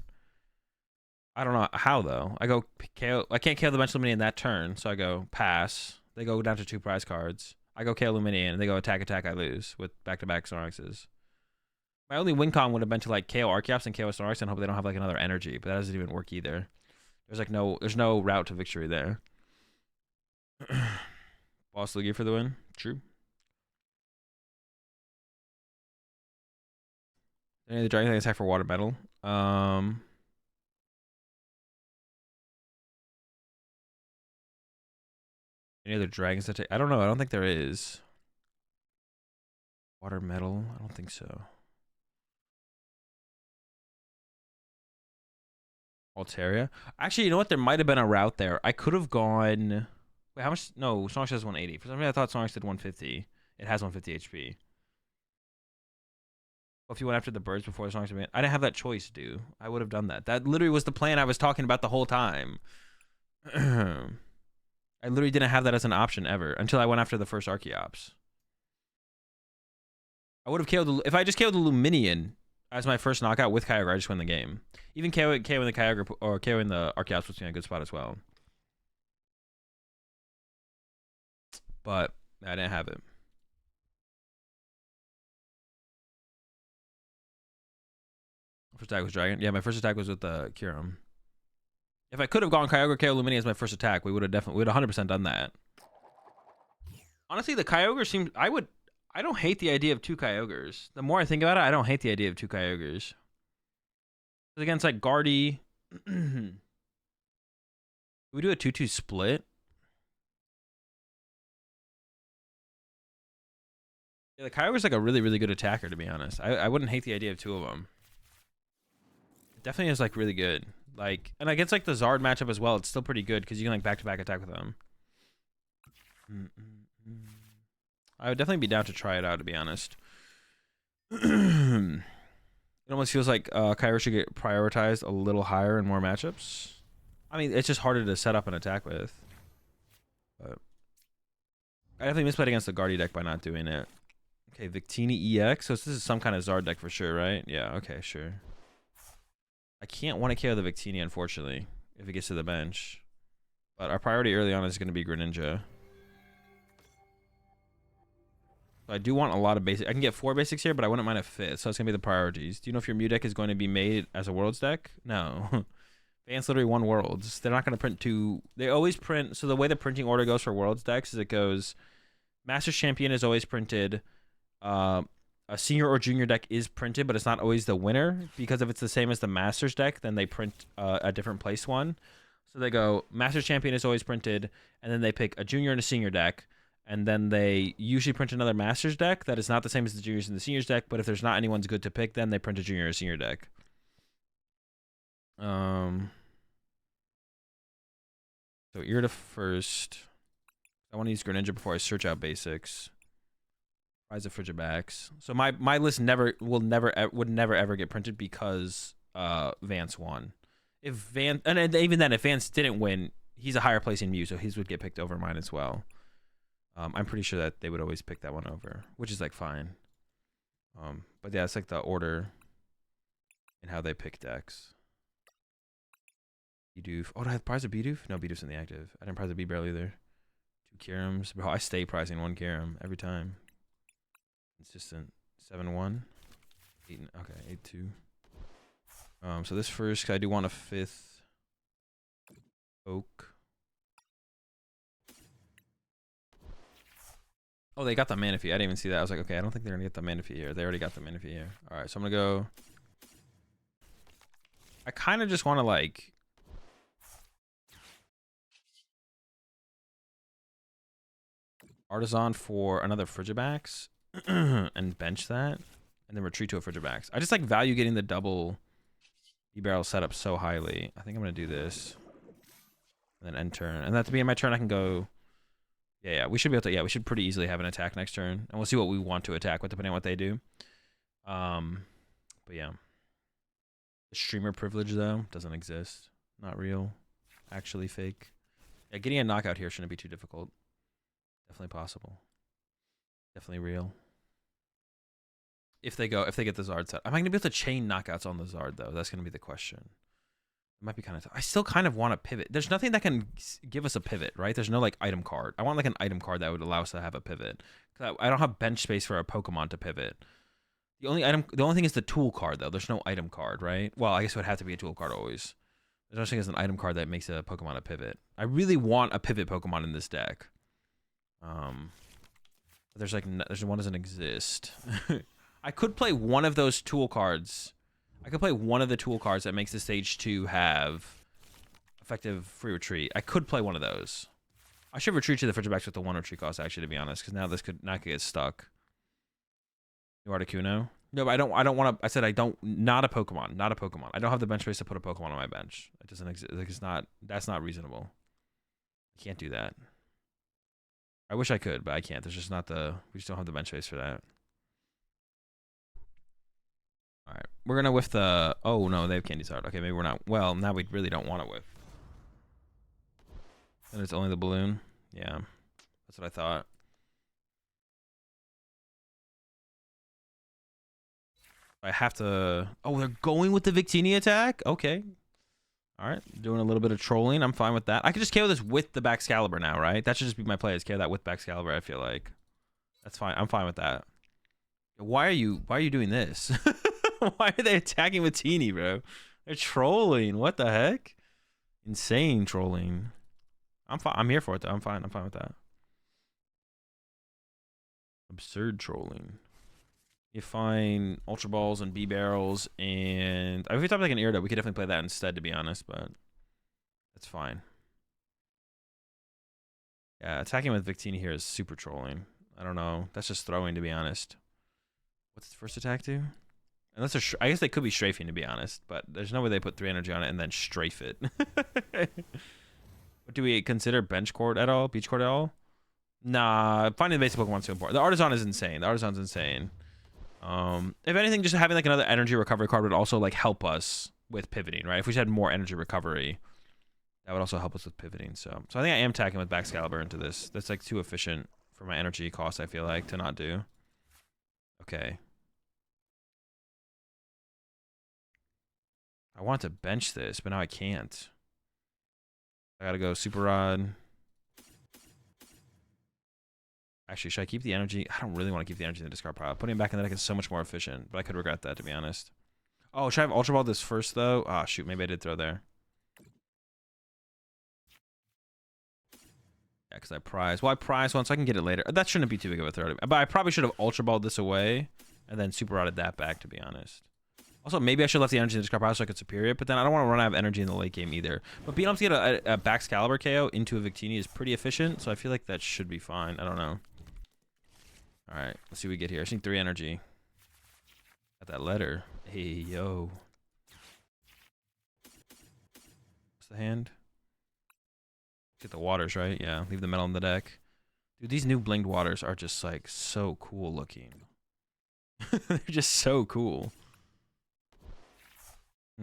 I don't know how though. I go KO. I can't KO the Bench Minion that turn, so I go pass. They go down to 2 prize cards. I go KO Luminian, and they go attack, I lose with back-to-back Snorlaxes. My only win con would have been to like KO Archeops and KO Snorlax and hope they don't have like another energy, but that doesn't even work either. There's no route to victory there. Boss Lugia for the win. True. Any of the dragon attack for water metal? Any other dragons that take? I don't know. I don't think there is. Water metal? I don't think so. Altaria? Actually, you know what? There might have been a route there. I could have gone. Wait, how much? No, Snorlax has 180. For some reason, I thought Snorlax did 150. It has 150 HP. Well, if you went after the birds before the Snorlax, I didn't have that choice, dude. I would have done that. That literally was the plan I was talking about the whole time. I literally didn't have that as an option ever until I went after the first Archeops. I would have KO'd if I just KO'd the Luminian as my first knockout with Kyogre, I just win the game. Even KOing the Kyogre or KOing the Archeops puts me in a good spot as well. But I didn't have it. First attack was Dragon. Yeah, my first attack was with the Kyurem. If I could have gone Kyogre KO Lumini as my first attack, we would have 100% done that. Honestly, the Kyogre seems I don't hate the idea of 2 Kyogres. The more I think about it, I don't hate the idea of 2 Kyogres. Against like Guardy. We do a 2-2 split. Yeah, the Kyogre's like a really, really good attacker, to be honest. I wouldn't hate the idea of 2 of them. It definitely is like really good. Like, and against like the Zard matchup as well, it's still pretty good because you can like back-to-back attack with them. I would definitely be down to try it out, to be honest. It almost feels like Kyogre should get prioritized a little higher in more matchups. I mean, it's just harder to set up an attack with. But I definitely misplayed against the Guardy deck by not doing it. Okay, Victini EX. So this is some kind of Zard deck for sure, right? Yeah, okay, sure. I can't want to KO the Victini, unfortunately, if it gets to the bench. But our priority early on is going to be Greninja. So I do want a lot of basic. I can get 4 basics here, but I wouldn't mind a 5th. So it's going to be the priorities. Do you know if your Mew deck is going to be made as a Worlds deck? No. Vance literally 1 Worlds. They're not going to print 2. They always print. So the way the printing order goes for Worlds decks is it goes Masters Champion is always printed. A senior or junior deck is printed, but it's not always the winner, because if it's the same as the Masters deck, then they print a different place one. So they go Masters Champion is always printed, and then they pick a junior and a senior deck, and then they usually print another Masters deck that is not the same as the juniors and the seniors deck, but if there's not anyone's good to pick, then they print a junior or senior deck. So Irida first. I want to use Greninja before I search out basics. Rise of Frigibax. So my list would never ever get printed because Vance won. If Vance, and even then, if Vance didn't win, he's a higher placing Mew, so his would get picked over mine as well. I'm pretty sure that they would always pick that one over, which is like fine. But yeah, it's like the order and how they pick decks. Bidoof. Oh, did I have prize of Bidoof? No, Bidoof's in the active. I didn't prize a B-Barrel either. 2 Kyurems. Bro, I stay pricing 1 Kyurem every time. Consistent. 7-1. 8. Okay, 8-2. So this first, I do want a 5th Oak. Oh, they got the Manaphy. I didn't even see that. I was like, okay, I don't think they're gonna get the Manaphy here. They already got the Manaphy here. All right, so I'm gonna go. I kind of just want to like. Artisan for another Frigibax and bench that, and then retreat to a Frigibax. I just like value getting the double B-barrel set up so highly. I think I'm going to do this. And then end turn. And at the beginning of my turn, I can go... Yeah, we should be able to... Yeah, we should pretty easily have an attack next turn. And we'll see what we want to attack with, depending on what they do. But yeah. The streamer privilege, though, doesn't exist. Not real. Actually fake. Yeah, getting a knockout here shouldn't be too difficult. Definitely possible. Definitely real. If they get the Zard set. Am I going to be able to chain knockouts on the Zard, though? That's going to be the question. It might be kind of tough. I still kind of want a pivot. There's nothing that can give us a pivot, right? There's no, like, item card. I want, like, an item card that would allow us to have a pivot. I don't have bench space for a Pokemon to pivot. The only thing is the tool card, though. There's no item card, right? Well, I guess it would have to be a tool card always. There's no such thing as an item card that makes a Pokemon a pivot. I really want a pivot Pokemon in this deck. But there's one doesn't exist. I could play one of those tool cards. I could play one of the tool cards that makes the stage 2 have effective free retreat. I could play one of those. I should retreat to the Frigibacks with the 1 retreat cost, actually, to be honest, because now this could not get stuck. You Articuno? No, but I don't want to. I said I don't. Not a Pokemon. Not a Pokemon. I don't have the bench space to put a Pokemon on my bench. It doesn't exist. Like, it's not. That's not reasonable. I can't do that. I wish I could, but I can't. There's just not the. We just don't have the bench space for that. All right, we're gonna whiff the. Oh no, they have Candy Zard. Okay, maybe we're not. Well, now we really don't want to whiff. And it's only the balloon. Yeah, that's what I thought. I have to... Oh, they're going with the Victini attack? Okay. All right. Doing a little bit of trolling. I'm fine with that. I could just KO this with the Baxcalibur now, right? That should just be my play, is KO that with Baxcalibur, I feel like. That's fine. I'm fine with that. Why are you doing this? Why are they attacking Victini, bro? They're trolling. What the heck? Insane trolling. I'm fine. I'm here for it, though. I'm fine. I'm fine with that. Absurd trolling. You find Ultra Balls and B-Barrels, and if we top like an Irida, we could definitely play that instead, to be honest, but that's fine. Yeah, attacking with Victini here is super trolling. I don't know. That's just throwing, to be honest. What's the first attack do? Unless they're I guess they could be strafing, to be honest, but there's no way they put 3 energy on it and then strafe it. What do we consider bench court at all? Beach court at all? Nah, finding the basic Pokemon's too important. The Artisan is insane. The Artisan's insane. If anything, just having like another energy recovery card would also like help us with pivoting, right? If we just had more energy recovery, that would also help us with pivoting. So I think I am attacking with Baxcalibur into this. That's like too efficient for my energy cost, I feel like, to not do. Okay. I want to bench this, but now I can't. I gotta go Super Rod. Actually, should I keep the energy? I don't really want to keep the energy in the discard pile. Putting it back in the deck is so much more efficient, but I could regret that, to be honest. Oh, should I have Ultra Ball this first, though? Ah, shoot, maybe I did throw there. Yeah, because I prize. Well, I prize one, so I can get it later. That shouldn't be too big of a throw. But I probably should have Ultra Balled this away, and then Super Rodded that back, to be honest. Also, maybe I should have left the energy in the discard pile so I could superior it, but then I don't want to run out of energy in the late game either. But being able to get a Baxcalibur KO into a Victini is pretty efficient, so I feel like that should be fine. I don't know. All right, let's see what we get here. I just need 3 energy. Got that letter. Hey, yo. What's the hand? Get the waters, right? Yeah, leave the metal in the deck. Dude, these new blinged waters are just, like, so cool looking. They're just so cool.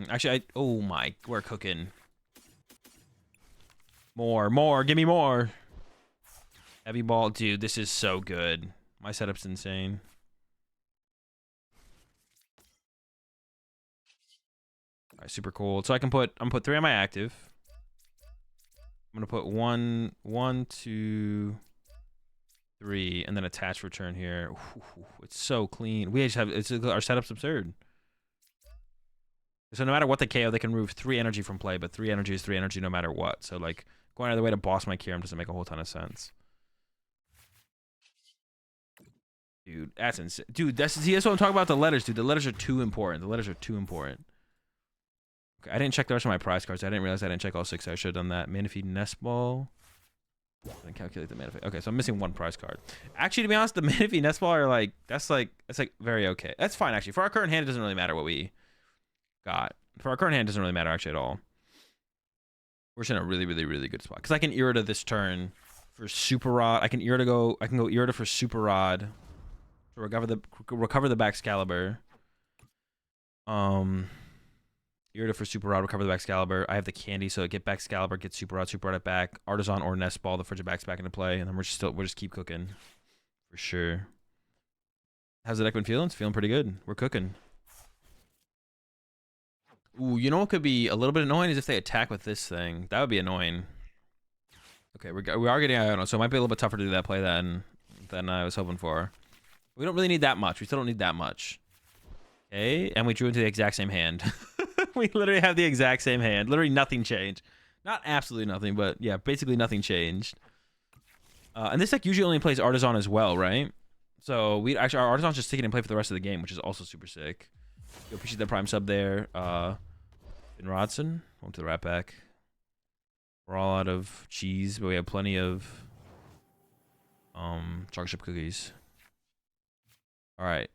Actually, oh my, we're cooking. More, give me more. Heavy ball, dude, this is so good. My setup's insane. All right, super cool. So I'm gonna put 3 on my active. I'm gonna put 1, 2, 3, and then attach return here. Ooh, it's so clean. We just have our setup's absurd. So no matter what they KO, they can remove 3 energy from play, but 3 energy is 3 energy no matter what. So like going out of the way to boss my Kyurem doesn't make a whole ton of sense. Dude, that's insane. Dude, that's what I'm talking about. The letters, dude. The letters are too important. The letters are too important. Okay, I didn't check the rest of my prize cards. I didn't realize I didn't check all 6. I should have done that. Manaphy Nest Ball. And calculate the Manaphy. Okay, so I'm missing 1 prize card. Actually, to be honest, the Manaphy Nest Ball are like that's like very okay. That's fine actually. For our current hand, it doesn't really matter what we got. For our current hand, it doesn't really matter actually at all. We're just in a really, really, really good spot. Because I can Irida this turn for Super Rod. I can go Irida for Super Rod to recover the Baxcalibur. Irida for Super Rod, recover the Baxcalibur. I have the candy, so get Baxcalibur, get Super Rod it back. Artisan or Nest Ball, the Frigiback's back into play, and then we're just keep cooking. For sure. How's the deck been feeling? It's feeling pretty good. We're cooking. Ooh, you know what could be a little bit annoying is if they attack with this thing. That would be annoying. Okay, we are getting Iono, so it might be a little bit tougher to do that play than I was hoping for. We don't really need that much. We still don't need that much. Okay, and we drew into the exact same hand. We literally have the exact same hand. Literally nothing changed. Not absolutely nothing, but yeah, basically nothing changed. And this deck usually only plays Artisan as well, right? So our Artisan's just sticking in play for the rest of the game, which is also super sick. Yo, appreciate the Prime sub there. Finn Rodson, went to the Rat Pack. We're all out of cheese, but we have plenty of chocolate chip cookies. All right.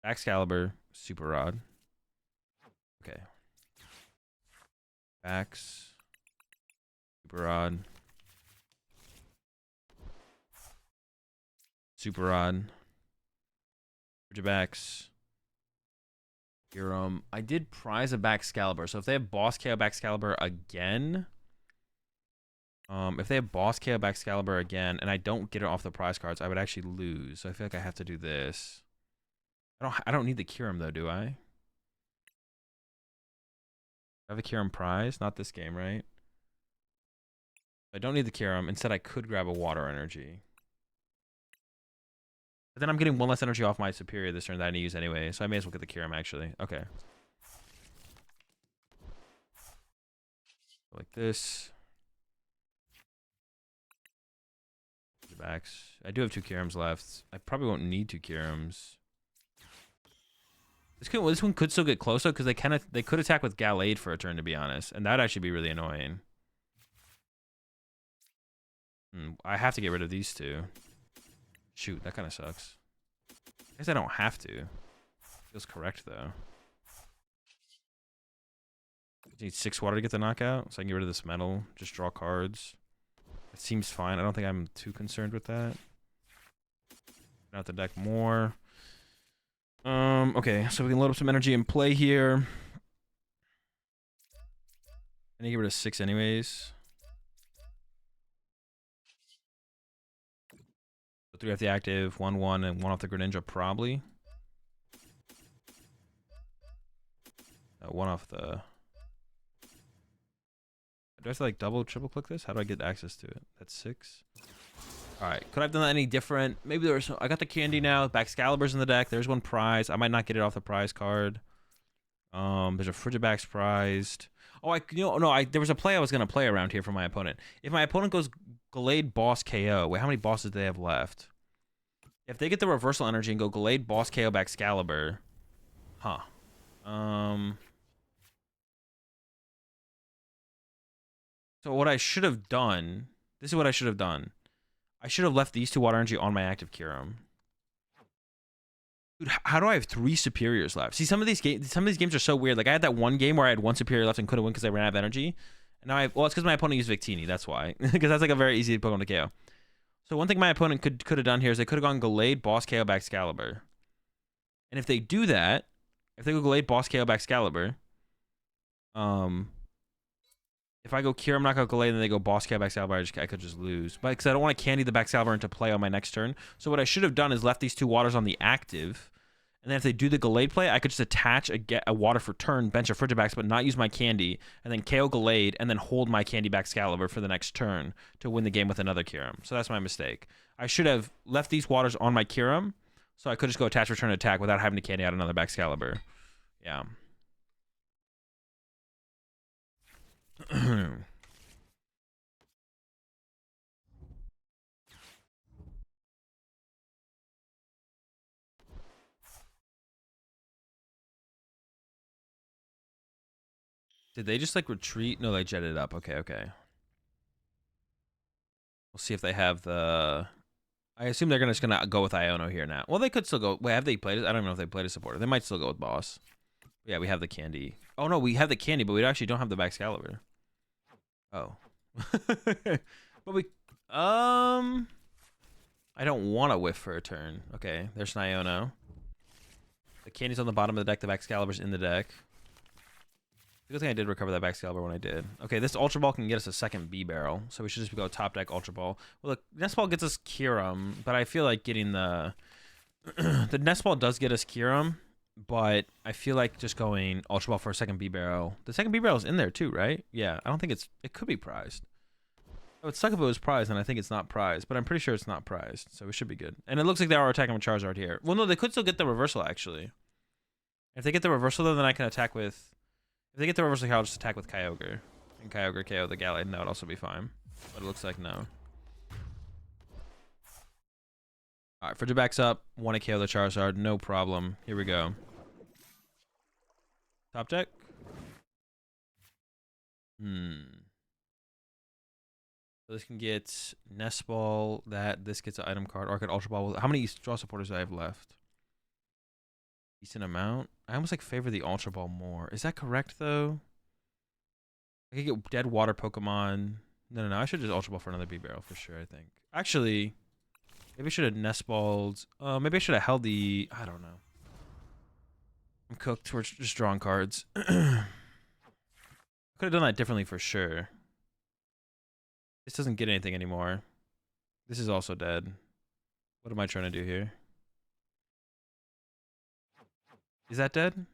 Baxcalibur, Super Rod. Okay. Bax, Super Rod, Super Rod, Frigibax, Kyurem. I did prize a Baxcalibur, so if they have Boss KO Baxcalibur again, if they have Boss KO Baxcalibur again, and I don't get it off the prize cards, I would actually lose. So I feel like I have to do this. I don't need the Kyurem though, do I? I have a Kyurem prize, not this game, right? I don't need the Kyurem. Instead, I could grab a Water Energy. But then I'm getting one less energy off my Superior this turn that I need to use anyway, so I may as well get the Kyurem, actually. Okay. Like this. Backs. I do have 2 Kyurems left. I probably won't need 2 Kyurems. This one could still get closer because they could attack with Gallade for a turn, to be honest, and that'd actually be really annoying. I have to get rid of these 2. Shoot, that kind of sucks. I guess I don't have to. Feels correct though. I need 6 water to get the knockout, so I can get rid of this metal. Just draw cards. It seems fine. I don't think I'm too concerned with that. Out the deck more. Okay, so we can load up some energy and play here. I need to get rid of 6 anyways. So 3 off the active, 1/1, and 1 off the Greninja probably. 1 off the... Do I have to like double, triple click this? How do I get access to it? That's 6. All right, could I have done that any different? Maybe there was. I got the candy now. Baxcalibur's in the deck. There's 1 prize. I might not get it off the prize card. There's a Frigibax prized. Oh, there was a play I was gonna play around here for my opponent. If my opponent goes Gallade Boss KO, wait, how many bosses do they have left? If they get the reversal energy and go Gallade Boss KO Baxcalibur, huh? So what I should have done. This is what I should have done. I should have left these 2 water energy on my active Kyurem. Dude, how do I have 3 superiors left? See, some of these games are so weird. Like I had that one game where I had 1 superior left and couldn't win because I ran out of energy. And now well, it's because my opponent used Victini. That's why. Because that's like a very easy Pokemon to KO. So one thing my opponent could have done here is they could have gone Gallade, Boss KO, Baxcalibur. And if they do that, if they go Gallade, Boss KO, Baxcalibur, if I go Kyurem, knock out Gallade, and then they go Boss KO Baxcalibur, I could just lose. But because I don't want to candy the Baxcalibur into play on my next turn. So what I should have done is left these 2 waters on the active. And then if they do the Gallade play, I could just attach a water for turn, bench a Frigibax, but not use my candy, and then KO Gallade, and then hold my candy Baxcalibur for the next turn to win the game with another Kyurem. So that's my mistake. I should have left these waters on my Kyurem, so I could just go attach, return, attack without having to candy out another Baxcalibur. Yeah. Did they just like retreat? No, they jetted up. Okay. We'll see if they have the... I assume they're just gonna go with Iono here now. Well, they could still go... Wait, have they played it? I don't know if they played a supporter. They might still go with Boss. Yeah, we have the candy. Oh no, we have the candy, but we actually don't have the Baxcalibur. Oh. But we I don't want to whiff for a turn. Okay, there's Niono. The candy's on the bottom of the deck, the Baxcalibur's in the deck. The good thing I did recover that Baxcalibur when I did. Okay, this Ultra Ball can get us a second B barrel, so we should just go top deck Ultra Ball. Well, the Nest Ball gets us Kyurem, but I feel like getting the the Nest Ball does get us Kyurem, but I feel like just going Ultra Ball for a second B barrel. The second B barrel is in there too, right? Yeah, I don't think it could be prized. It would suck if it was prized, and I think it's not prized, but I'm pretty sure it's not prized, so we should be good. And it looks like they are attacking with Charizard here. Well, no, they could still get the reversal, actually. If they get the reversal, though, then I can attack with... If they get the reversal here, I'll just attack with Kyogre. And Kyogre KO the Gallade, and that would also be fine. But it looks like no. Alright, for backs up, want to KO the Charizard, no problem. Here we go. Top deck? So this can get Nest Ball, this gets an item card, Orchid Ultra Ball. How many draw supporters do I have left? Decent amount. I almost like favor the Ultra Ball more. Is that correct though? I could get dead water Pokemon. No. I should just Ultra Ball for another B barrel for sure, I think. Actually, maybe I should have Nest Balled. Maybe I should have held the... I don't know. I'm cooked. We're just drawing cards. I could have done that differently for sure. This doesn't get anything anymore. This is also dead. What am I trying to do here? Is that dead?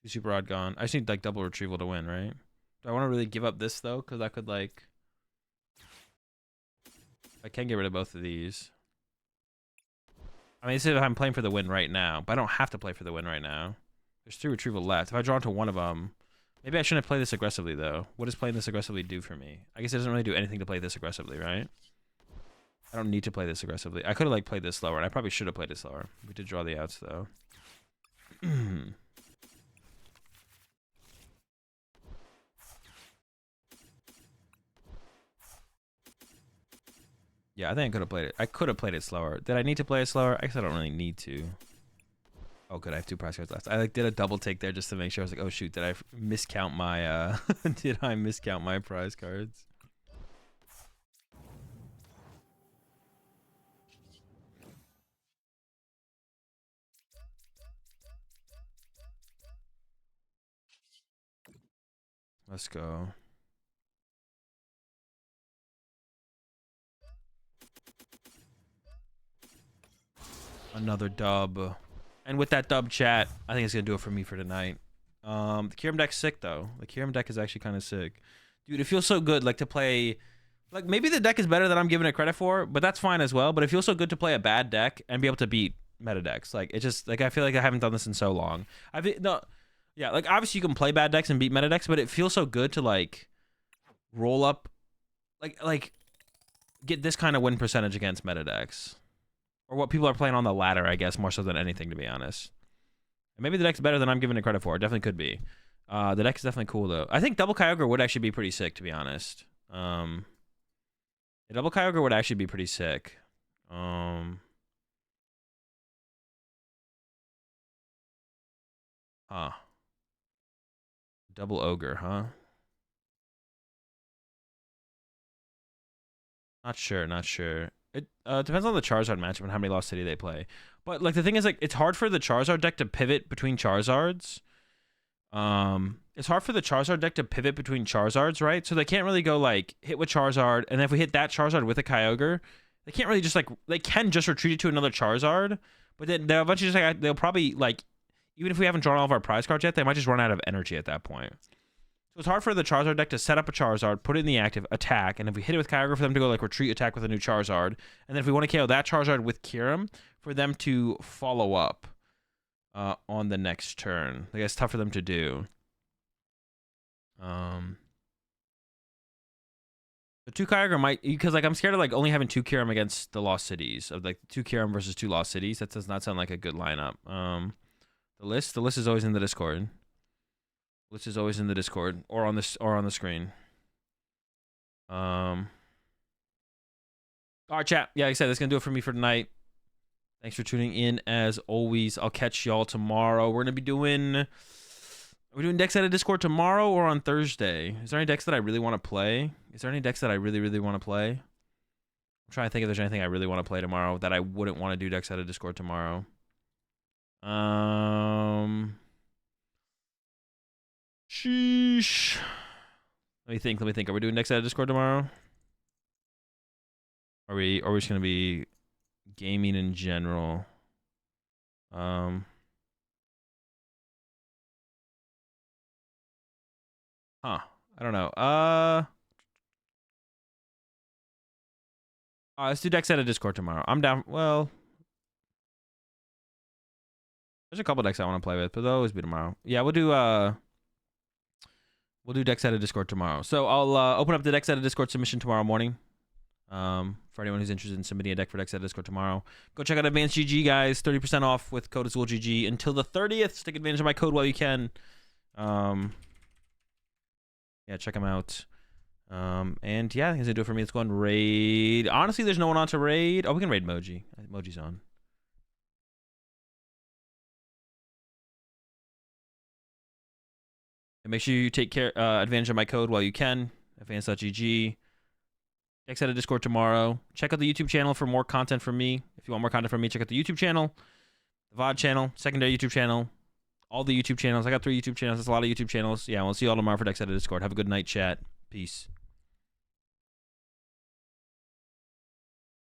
Super Odd gone. I just need like double retrieval to win, right? Do I want to really give up this though? Because I could like... I can get rid of both of these. I mean, this is if I'm playing for the win right now. But I don't have to play for the win right now. There's 3 retrieval left. If I draw into one of them... Maybe I shouldn't play this aggressively, though. What does playing this aggressively do for me? I guess it doesn't really do anything to play this aggressively, right? I don't need to play this aggressively. I could have, like, played this slower, and I probably should have played it slower. We did draw the outs, though. Yeah, I think I could have played it. I could have played it slower. Did I need to play it slower? I guess I don't really need to. Oh, good. I have 2 prize cards left. I like did a double take there just to make sure. I was like, oh shoot, did I miscount my did I miscount my prize cards? Let's go. Another dub. And with that dub, chat, I think it's going to do it for me for tonight. The Kyurem deck's sick, though. The Kyurem deck is actually kind of sick. Dude, it feels so good, like, to play... Like, maybe the deck is better than I'm giving it credit for, but that's fine as well. But it feels so good to play a bad deck and be able to beat meta decks. Like, it just... Like, I feel like I haven't done this in so long. Yeah, like, obviously you can play bad decks and beat meta decks, but it feels so good to, like, roll up... Like, get this kind of win percentage against meta decks. Or what people are playing on the ladder, I guess, more so than anything, to be honest. And maybe the deck's better than I'm giving it credit for. It definitely could be. The deck is definitely cool, though. I think Double Kyogre would actually be pretty sick, to be honest. Yeah, Double Kyogre would actually be pretty sick. Huh. Double Ogre, huh? Not sure. It depends on the Charizard matchup and how many Lost City they play. But like the thing is, like, it's hard for the Charizard deck to pivot between Charizards. It's hard for the Charizard deck to pivot between Charizards, right? So they can't really go like hit with Charizard, and then if we hit that Charizard with a Kyogre, they can't really just like they can just retreat it to another Charizard, but then they'll eventually just like they'll probably like even if we haven't drawn all of our prize cards yet, they might just run out of energy at that point. So it's hard for the Charizard deck to set up a Charizard, put it in the active, attack, and if we hit it with Kyogre, for them to go like retreat, attack with a new Charizard, and then if we want to KO that Charizard with Kyurem, for them to follow up on the next turn. Like, it's tough for them to do. The 2 Kyogre might, because like I'm scared of like only having 2 Kyurem against the Lost Cities, of like 2 Kyurem versus 2 Lost Cities. That does not sound like a good lineup. The list is always in the Discord. List is always in the Discord or on the screen. All right, chat. Yeah, like I said, that's gonna do it for me for tonight. Thanks for tuning in as always. I'll catch y'all tomorrow. We're gonna be doing Are we doing decks out of Discord tomorrow or on Thursday? Is there any decks that I really want to play? Is there any decks that I really, really want to play? I'm trying to think if there's anything I really want to play tomorrow that I wouldn't want to do decks out of Discord tomorrow. Sheesh. Let me think. Are we doing decks out of Discord tomorrow? Are we just gonna be gaming in general? I don't know. Let's do decks out of Discord tomorrow. I'm down. Well, there's a couple decks I want to play with, but they'll always be tomorrow. Yeah, we'll do decks out of Discord tomorrow. So I'll open up the decks out of Discord submission tomorrow morning. For anyone who's interested in submitting a deck for decks out of Discord tomorrow, go check out AzulGG, guys. 30% off with code AzulGG until the 30th. Take advantage of my code while you can. Yeah, check them out. And yeah, I think that's gonna do it for me. Let's go and raid. Honestly, there's no one on to raid. Oh, we can raid Moji. Moji's on. And make sure you take advantage of my code while you can. Advance.gg. Decks out of Discord tomorrow. Check out the YouTube channel for more content from me. If you want more content from me, check out the YouTube channel, the VOD channel, secondary YouTube channel, all the YouTube channels. I got 3 YouTube channels. That's a lot of YouTube channels. Yeah, we'll see you all tomorrow for decks out of Discord. Have a good night, chat. Peace.